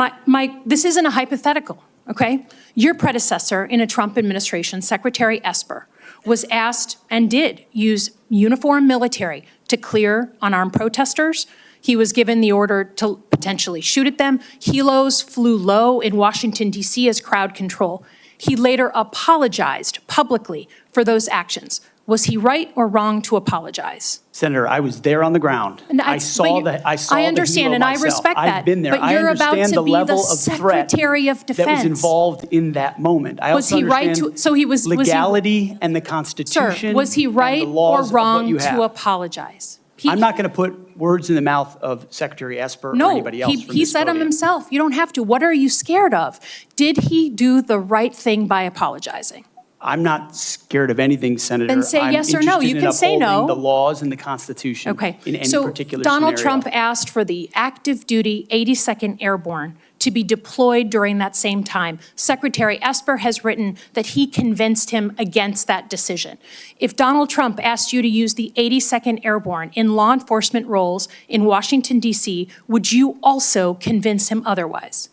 This isn't a hypothetical, okay? Your predecessor in a Trump administration, Secretary Esper, was asked and did use uniformed military to clear unarmed protesters. He was given the order to potentially shoot at them. Helos flew low in Washington, D.C. as crowd control. He later apologized publicly for those actions. Was he right or wrong to apologize? Senator, I was there on the ground. And I saw the I understand, and I respect that. I've been there. But you're I about understand to the be level the of threat Secretary of that was Defense. involved in that moment. I Was also he right understand to? So he was legality and the Sir, Constitution. was he and right the or laws of what wrong you to have. apologize? I'm not going to put words in the mouth of Secretary Esper or No, anybody else. from he this said them podium. himself. You don't have to. What are you scared of? Did he do the right thing by apologizing? I'm not scared of anything, Senator. Then say I'm yes or no. interested You in can say no. upholding the laws and the Constitution Okay. in any So particular Donald scenario. Trump asked for the active duty 82nd Airborne to be deployed during that same time. Secretary Esper has written that he convinced him against that decision. If Donald Trump asked you to use the 82nd Airborne in law enforcement roles in Washington, D.C., would you also convince him otherwise?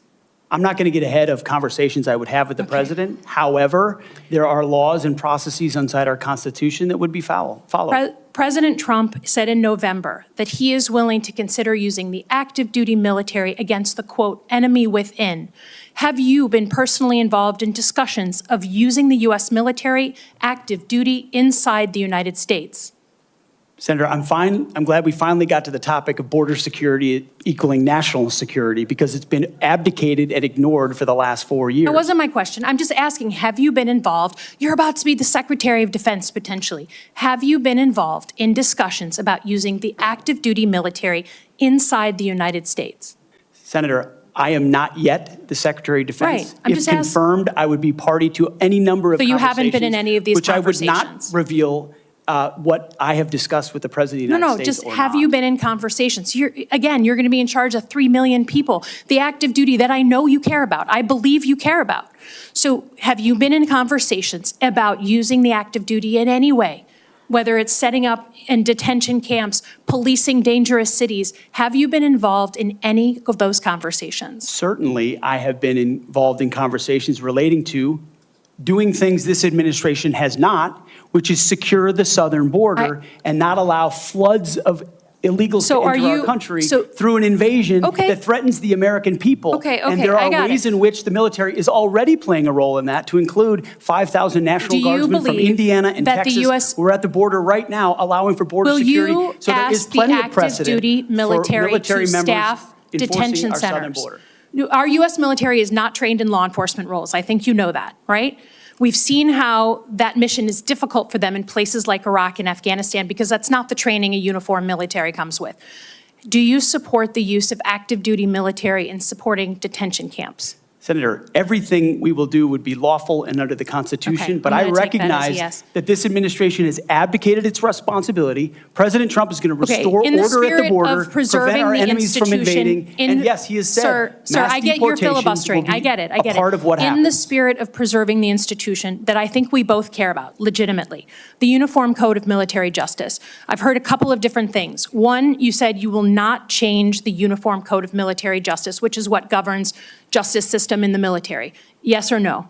I'm not going to get ahead of conversations I would have with the president. However, there are laws and processes inside our Constitution that would be followed. President Trump said in November that he is willing to consider using the active duty military against the, quote, enemy within. Have you been personally involved in discussions of using the U.S. military active duty inside the United States? Senator, I'm glad we finally got to the topic of border security equaling national security because it's been abdicated and ignored for the last 4 years. That wasn't my question. I'm just asking, have you been involved? You're about to be the Secretary of Defense potentially. Have you been involved in discussions about using the active duty military inside the United States? Senator, I am not yet the Secretary of Defense. Right. I'm If just asking. confirmed, I would be party to any number of So you haven't been in conversations, any of these which I would conversations? not reveal what I have discussed with the President of the United States just or have not. you been in conversations? You're going to be in charge of 3 million people. The active duty that I know you care about, I believe you care about. So have you been in conversations about using the active duty in any way? Whether it's setting up in detention camps, policing dangerous cities, have you been involved in any of those conversations? Certainly, I have been involved in conversations relating to doing things this administration has not, which is secure the southern border and not allow floods of illegals to enter our country through an invasion that threatens the American people. And there are ways in which the military is already playing a role in that, to include 5,000 National Guardsmen from Indiana and Texas who are at the border right now allowing for border security. Will you So there is ask the plenty of active precedent duty for military to members staff enforcing detention our southern centers? border. Our U.S. military is not trained in law enforcement roles. I think you know that, right? We've seen how that mission is difficult for them in places like Iraq and Afghanistan because that's not the training a uniformed military comes with. Do you support the use of active duty military in supporting detention camps? Senator, everything we will do would be lawful and under the Constitution, but I recognize that this administration has abdicated its responsibility. President Trump is going to restore order at the border, prevent our enemies from invading, and yes, he has said Sir, I get your filibustering. I get it. part of what happens. In the spirit of preserving the institution that I think we both care about, legitimately, the Uniform Code of Military Justice. I've heard a couple of different things. One, you said you will not change the Uniform Code of Military Justice, which is what governs justice system in the military. Yes or no?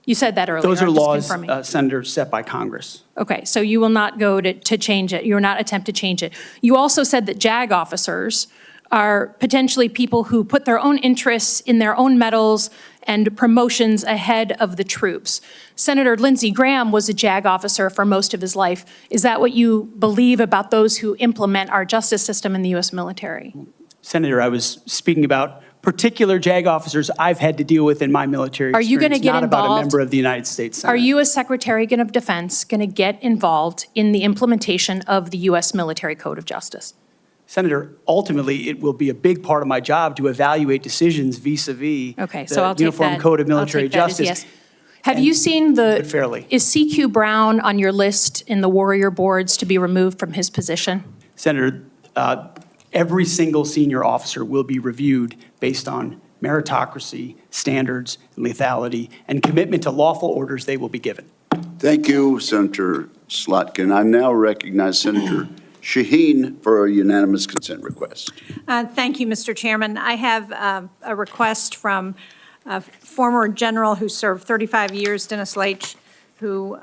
You said that earlier. Those are I'm just laws, confirming. Senator, set by Congress. Okay, so you will not go to change it. You will not attempt to change it. You also said that JAG officers are potentially people who put their own interests in their own medals and promotions ahead of the troops. Senator Lindsey Graham was a JAG officer for most of his life. Is that what you believe about those who implement our justice system in the U.S. military? Senator, I was speaking about particular JAG officers I've had to deal with in my military Are you experience, gonna get not about a involved? member of the United States Senate. Are you, as Secretary of Defense, going to get involved in the implementation of the U.S. Military Code of Justice? Senator, ultimately, it will be a big part of my job to evaluate decisions vis-a-vis Okay, so the I'll take Uniform that. Code of I'll Military take that as Justice. yes. Have you seen fairly. is CQ Brown on your list in the Warrior boards to be removed from his position? Senator, every single senior officer will be reviewed based on meritocracy, standards, and lethality, and commitment to lawful orders they will be given. Thank you, Senator Slotkin. I now recognize Senator Shaheen for a unanimous consent request. Thank you, Mr. Chairman. I have a request from a former general who served 35 years, Dennis Leitch, who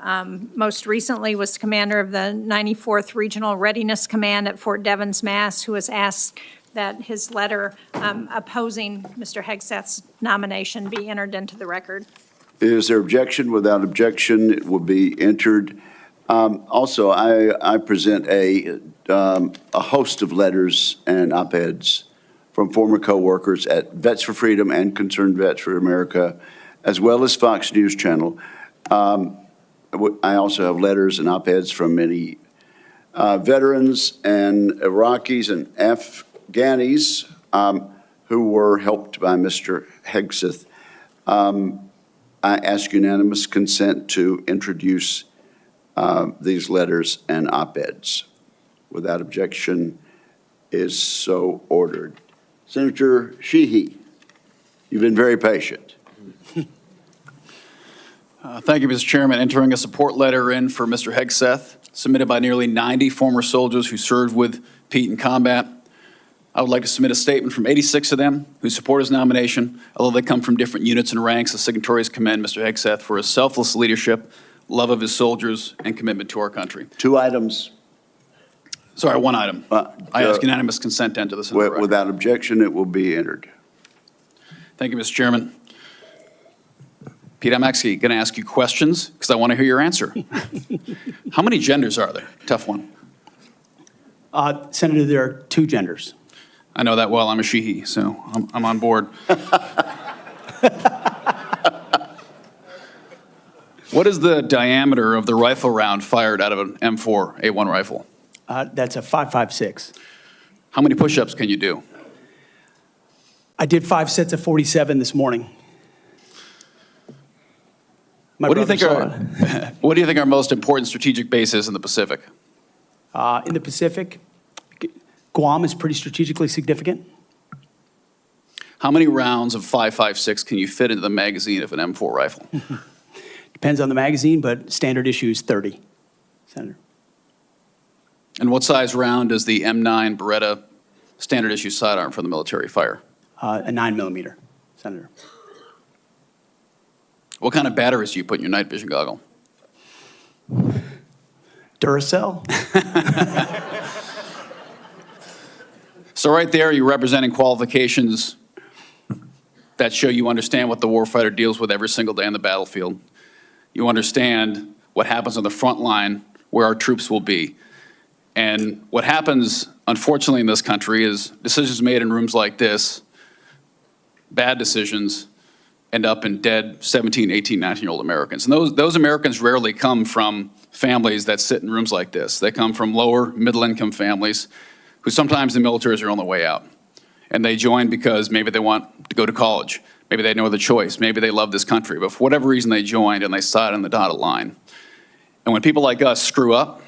most recently was commander of the 94th Regional Readiness Command at Fort Devens, Mass., who has asked that his letter opposing Mr. Hegseth's nomination be entered into the record. Is there objection? Without objection, it will be entered. Also, I present a host of letters and op-eds from former co-workers at Vets for Freedom and Concerned Vets for America, as well as Fox News Channel. I also have letters and op-eds from many veterans and Iraqis and Afghanis who were helped by Mr. Hegseth. I ask unanimous consent to introduce these letters and op-eds. Without objection, is so ordered. Senator Sheehy, you've been very patient. Thank you, Mr. Chairman. Entering a support letter in for Mr. Hegseth, submitted by nearly 90 former soldiers who served with Pete in combat. I would like to submit a statement from 86 of them who support his nomination. Although they come from different units and ranks, the signatories commend Mr. Hegseth for his selfless leadership, love of his soldiers, and commitment to our country. 2 items. Sorry, 1 item. I ask unanimous consent to enter this into the record. Without objection, it will be entered. Thank you, Mr. Chairman. Pete, I'm actually going to ask you questions because I want to hear your answer. How many genders are there? Tough one. Senator, there are 2 genders. I know that well. I'm a she-he, so I'm on board. What is the diameter of the rifle round fired out of an M4A1 rifle? That's a 5.56. How many push-ups can you do? I did 5 sets of 47 this morning. What do you think are most important strategic bases in the Pacific? In the Pacific, Guam is pretty strategically significant. How many rounds of 5.56 can you fit into the magazine of an M4 rifle? Depends on the magazine, but standard issue is 30, Senator. And what size round does the M9 Beretta standard issue sidearm for the military fire? A 9mm, Senator. What kind of batteries do you put in your night vision goggle? Duracell. So right there, you're representing qualifications that show you understand what the warfighter deals with every single day on the battlefield. You understand what happens on the front line where our troops will be. And what happens, unfortunately, in this country is decisions made in rooms like this, bad decisions, end up in dead 17, 18, 19-year-old Americans. And those Americans rarely come from families that sit in rooms like this. They come from lower, middle-income families who sometimes the military is their only way out. And they join because maybe they want to go to college. Maybe they have no other choice. Maybe they love this country. But for whatever reason, they joined and they sat on the dotted line. And when people like us screw up,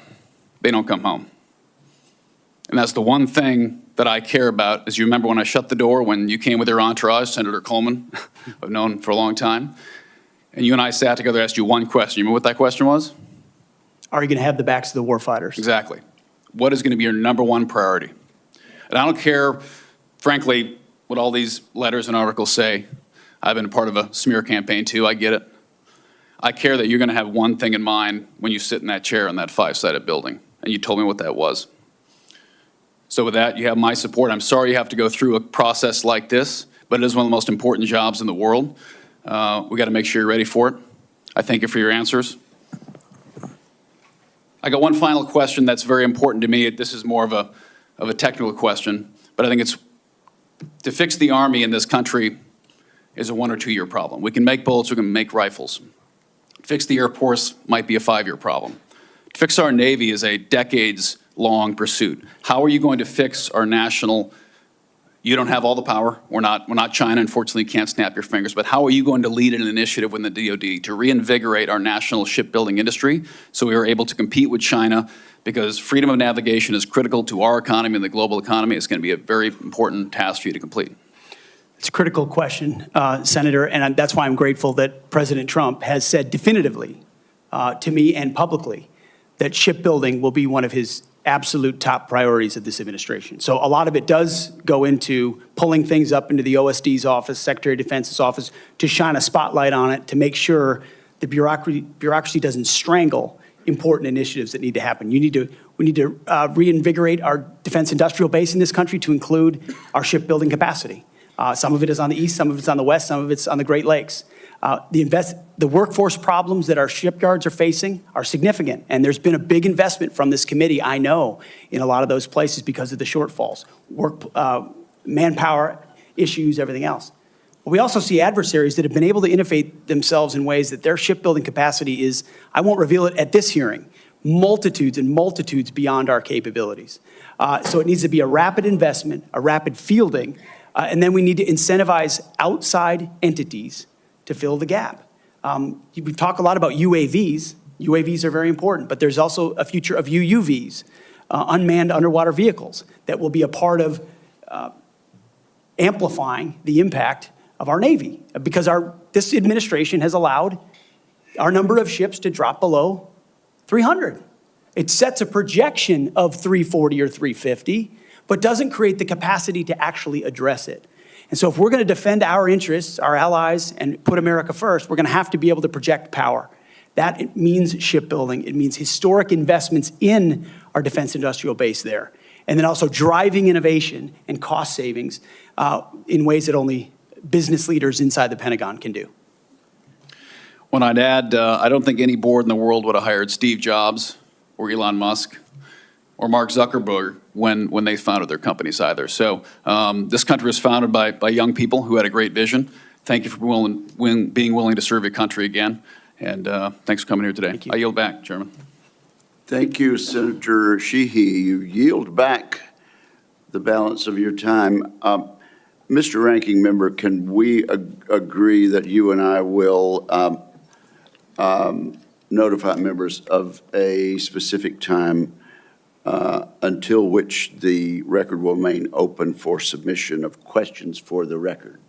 they don't come home. And that's the one thing that I care about. As you remember when I shut the door, when you came with your entourage, Senator Coleman, I've known for a long time, and you and I sat together, asked you one question. You remember what that question was? Are you going to have the backs of the warfighters? Exactly. What is going to be your #1 priority? And I don't care, frankly, what all these letters and articles say. I've been a part of a smear campaign too, I get it. I care that you're going to have one thing in mind when you sit in that chair in that 5-sided building, and you told me what that was. So with that, you have my support. I'm sorry you have to go through a process like this, but it is one of the most important jobs in the world. We got to make sure you're ready for it. I thank you for your answers. I got one final question that's very important to me. This is more of a technical question, but I think it's to fix the Army in this country is a 1 or 2 year problem. We can make bullets, we can make rifles. Fix the Air Force might be a 5-year problem. To fix our Navy is a decades-long pursuit. How are you going to fix our national? You don't have all the power. We're not China. Unfortunately, you can't snap your fingers. But how are you going to lead an initiative within the DoD to reinvigorate our national shipbuilding industry so we are able to compete with China? Because freedom of navigation is critical to our economy and the global economy. It's going to be a very important task for you to complete. It's a critical question, Senator, and that's why I'm grateful that President Trump has said definitively to me and publicly that shipbuilding will be one of his absolute top priorities of this administration. So a lot of it does go into pulling things up into the OSD's office, Secretary of Defense's office, to shine a spotlight on it, to make sure the bureaucracy doesn't strangle important initiatives that need to happen. We need to reinvigorate our defense industrial base in this country to include our shipbuilding capacity. Some of it is on the east, some of it's on the west, some of it's on the Great Lakes. The workforce problems that our shipyards are facing are significant, and there's been a big investment from this committee, I know, in a lot of those places because of the shortfalls, manpower issues, everything else. But we also see adversaries that have been able to innovate themselves in ways that their shipbuilding capacity is, I won't reveal it at this hearing, multitudes and multitudes beyond our capabilities. So it needs to be a rapid investment, a rapid fielding, and then we need to incentivize outside entities to fill the gap. We've talked a lot about UAVs. UAVs are very important, but there's also a future of UUVs, unmanned underwater vehicles, that will be a part of amplifying the impact of our Navy, because this administration has allowed our number of ships to drop below 300. It sets a projection of 340 or 350, but doesn't create the capacity to actually address it. And so if we're going to defend our interests, our allies, and put America first, we're going to have to be able to project power. That means shipbuilding. It means historic investments in our defense industrial base there. And then also driving innovation and cost savings in ways that only business leaders inside the Pentagon can do. When I'd add, I don't think any board in the world would have hired Steve Jobs or Elon Musk or Mark Zuckerberg when they founded their companies either. So this country was founded by young people who had a great vision. Thank you for being willing to serve your country again. And thanks for coming here today. I yield back, Chairman. Thank you, Senator Sheehy. You yield back the balance of your time. Mr. Ranking Member, can we agree that you and I will notify members of a specific time until which the record will remain open for submission of questions for the record?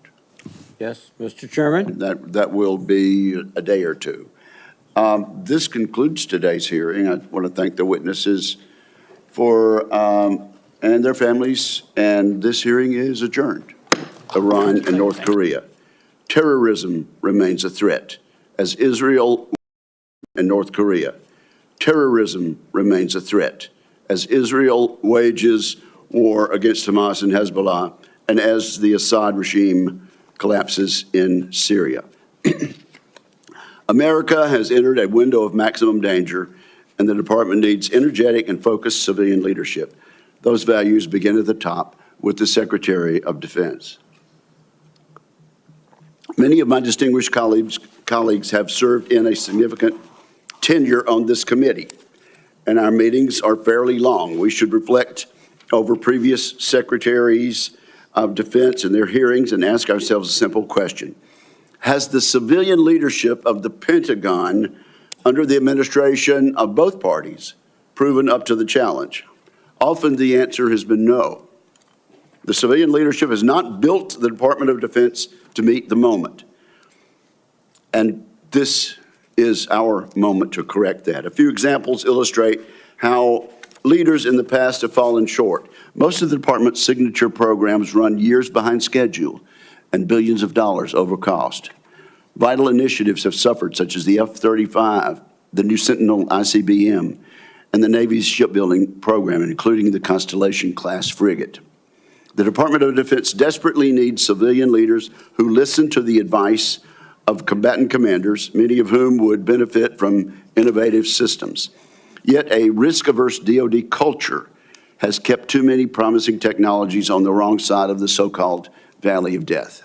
Yes, Mr. Chairman. That will be a day or two. This concludes today's hearing. I want to thank the witnesses and their families, and this hearing is adjourned. Iran and North Korea. Terrorism remains a threat as Israel and North Korea. Terrorism remains a threat as Israel wages war against Hamas and Hezbollah, and as the Assad regime collapses in Syria. America has entered a window of maximum danger, and the department needs energetic and focused civilian leadership. Those values begin at the top with the Secretary of Defense. Many of my distinguished colleagues have served in a significant tenure on this committee, and our meetings are fairly long. We should reflect over previous secretaries of defense and their hearings and ask ourselves a simple question. Has the civilian leadership of the Pentagon under the administration of both parties proven up to the challenge? Often the answer has been no. The civilian leadership has not built the Department of Defense to meet the moment. And this is our moment to correct that. A few examples illustrate how leaders in the past have fallen short. Most of the department's signature programs run years behind schedule and billions of dollars over cost. Vital initiatives have suffered, such as the F-35, the new Sentinel ICBM, and the Navy's shipbuilding program, including the Constellation-class frigate. The Department of Defense desperately needs civilian leaders who listen to the advice of combatant commanders, many of whom would benefit from innovative systems. Yet a risk-averse DoD culture has kept too many promising technologies on the wrong side of the so-called valley of death.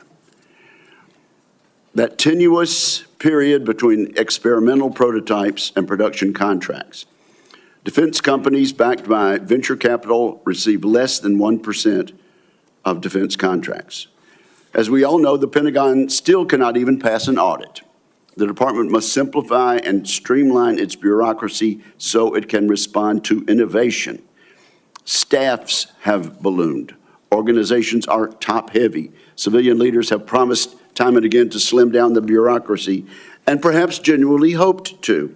That tenuous period between experimental prototypes and production contracts. Defense companies backed by venture capital receive less than 1% of defense contracts. As we all know, the Pentagon still cannot even pass an audit. The department must simplify and streamline its bureaucracy so it can respond to innovation. Staffs have ballooned. Organizations are top-heavy. Civilian leaders have promised time and again to slim down the bureaucracy, and perhaps genuinely hoped to.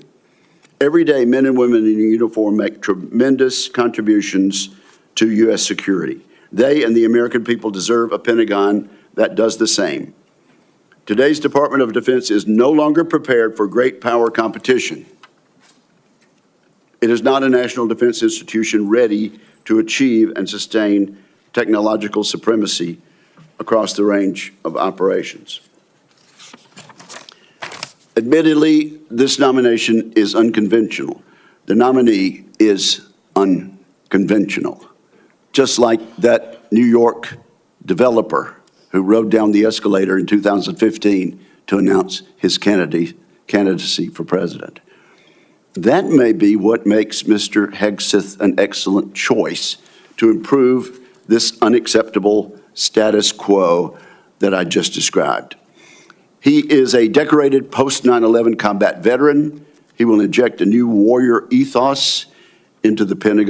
Every day, men and women in uniform make tremendous contributions to U.S. security. They and the American people deserve a Pentagon that does the same. Today's Department of Defense is no longer prepared for great power competition. It is not a national defense institution ready to achieve and sustain technological supremacy across the range of operations. Admittedly, this nomination is unconventional. The nominee is unconventional, just like that New York developer who rode down the escalator in 2015 to announce his candidacy for president. That may be what makes Mr. Hegseth an excellent choice to improve this unacceptable status quo that I just described. He is a decorated post-9/11 combat veteran. He will inject a new warrior ethos into the Pentagon.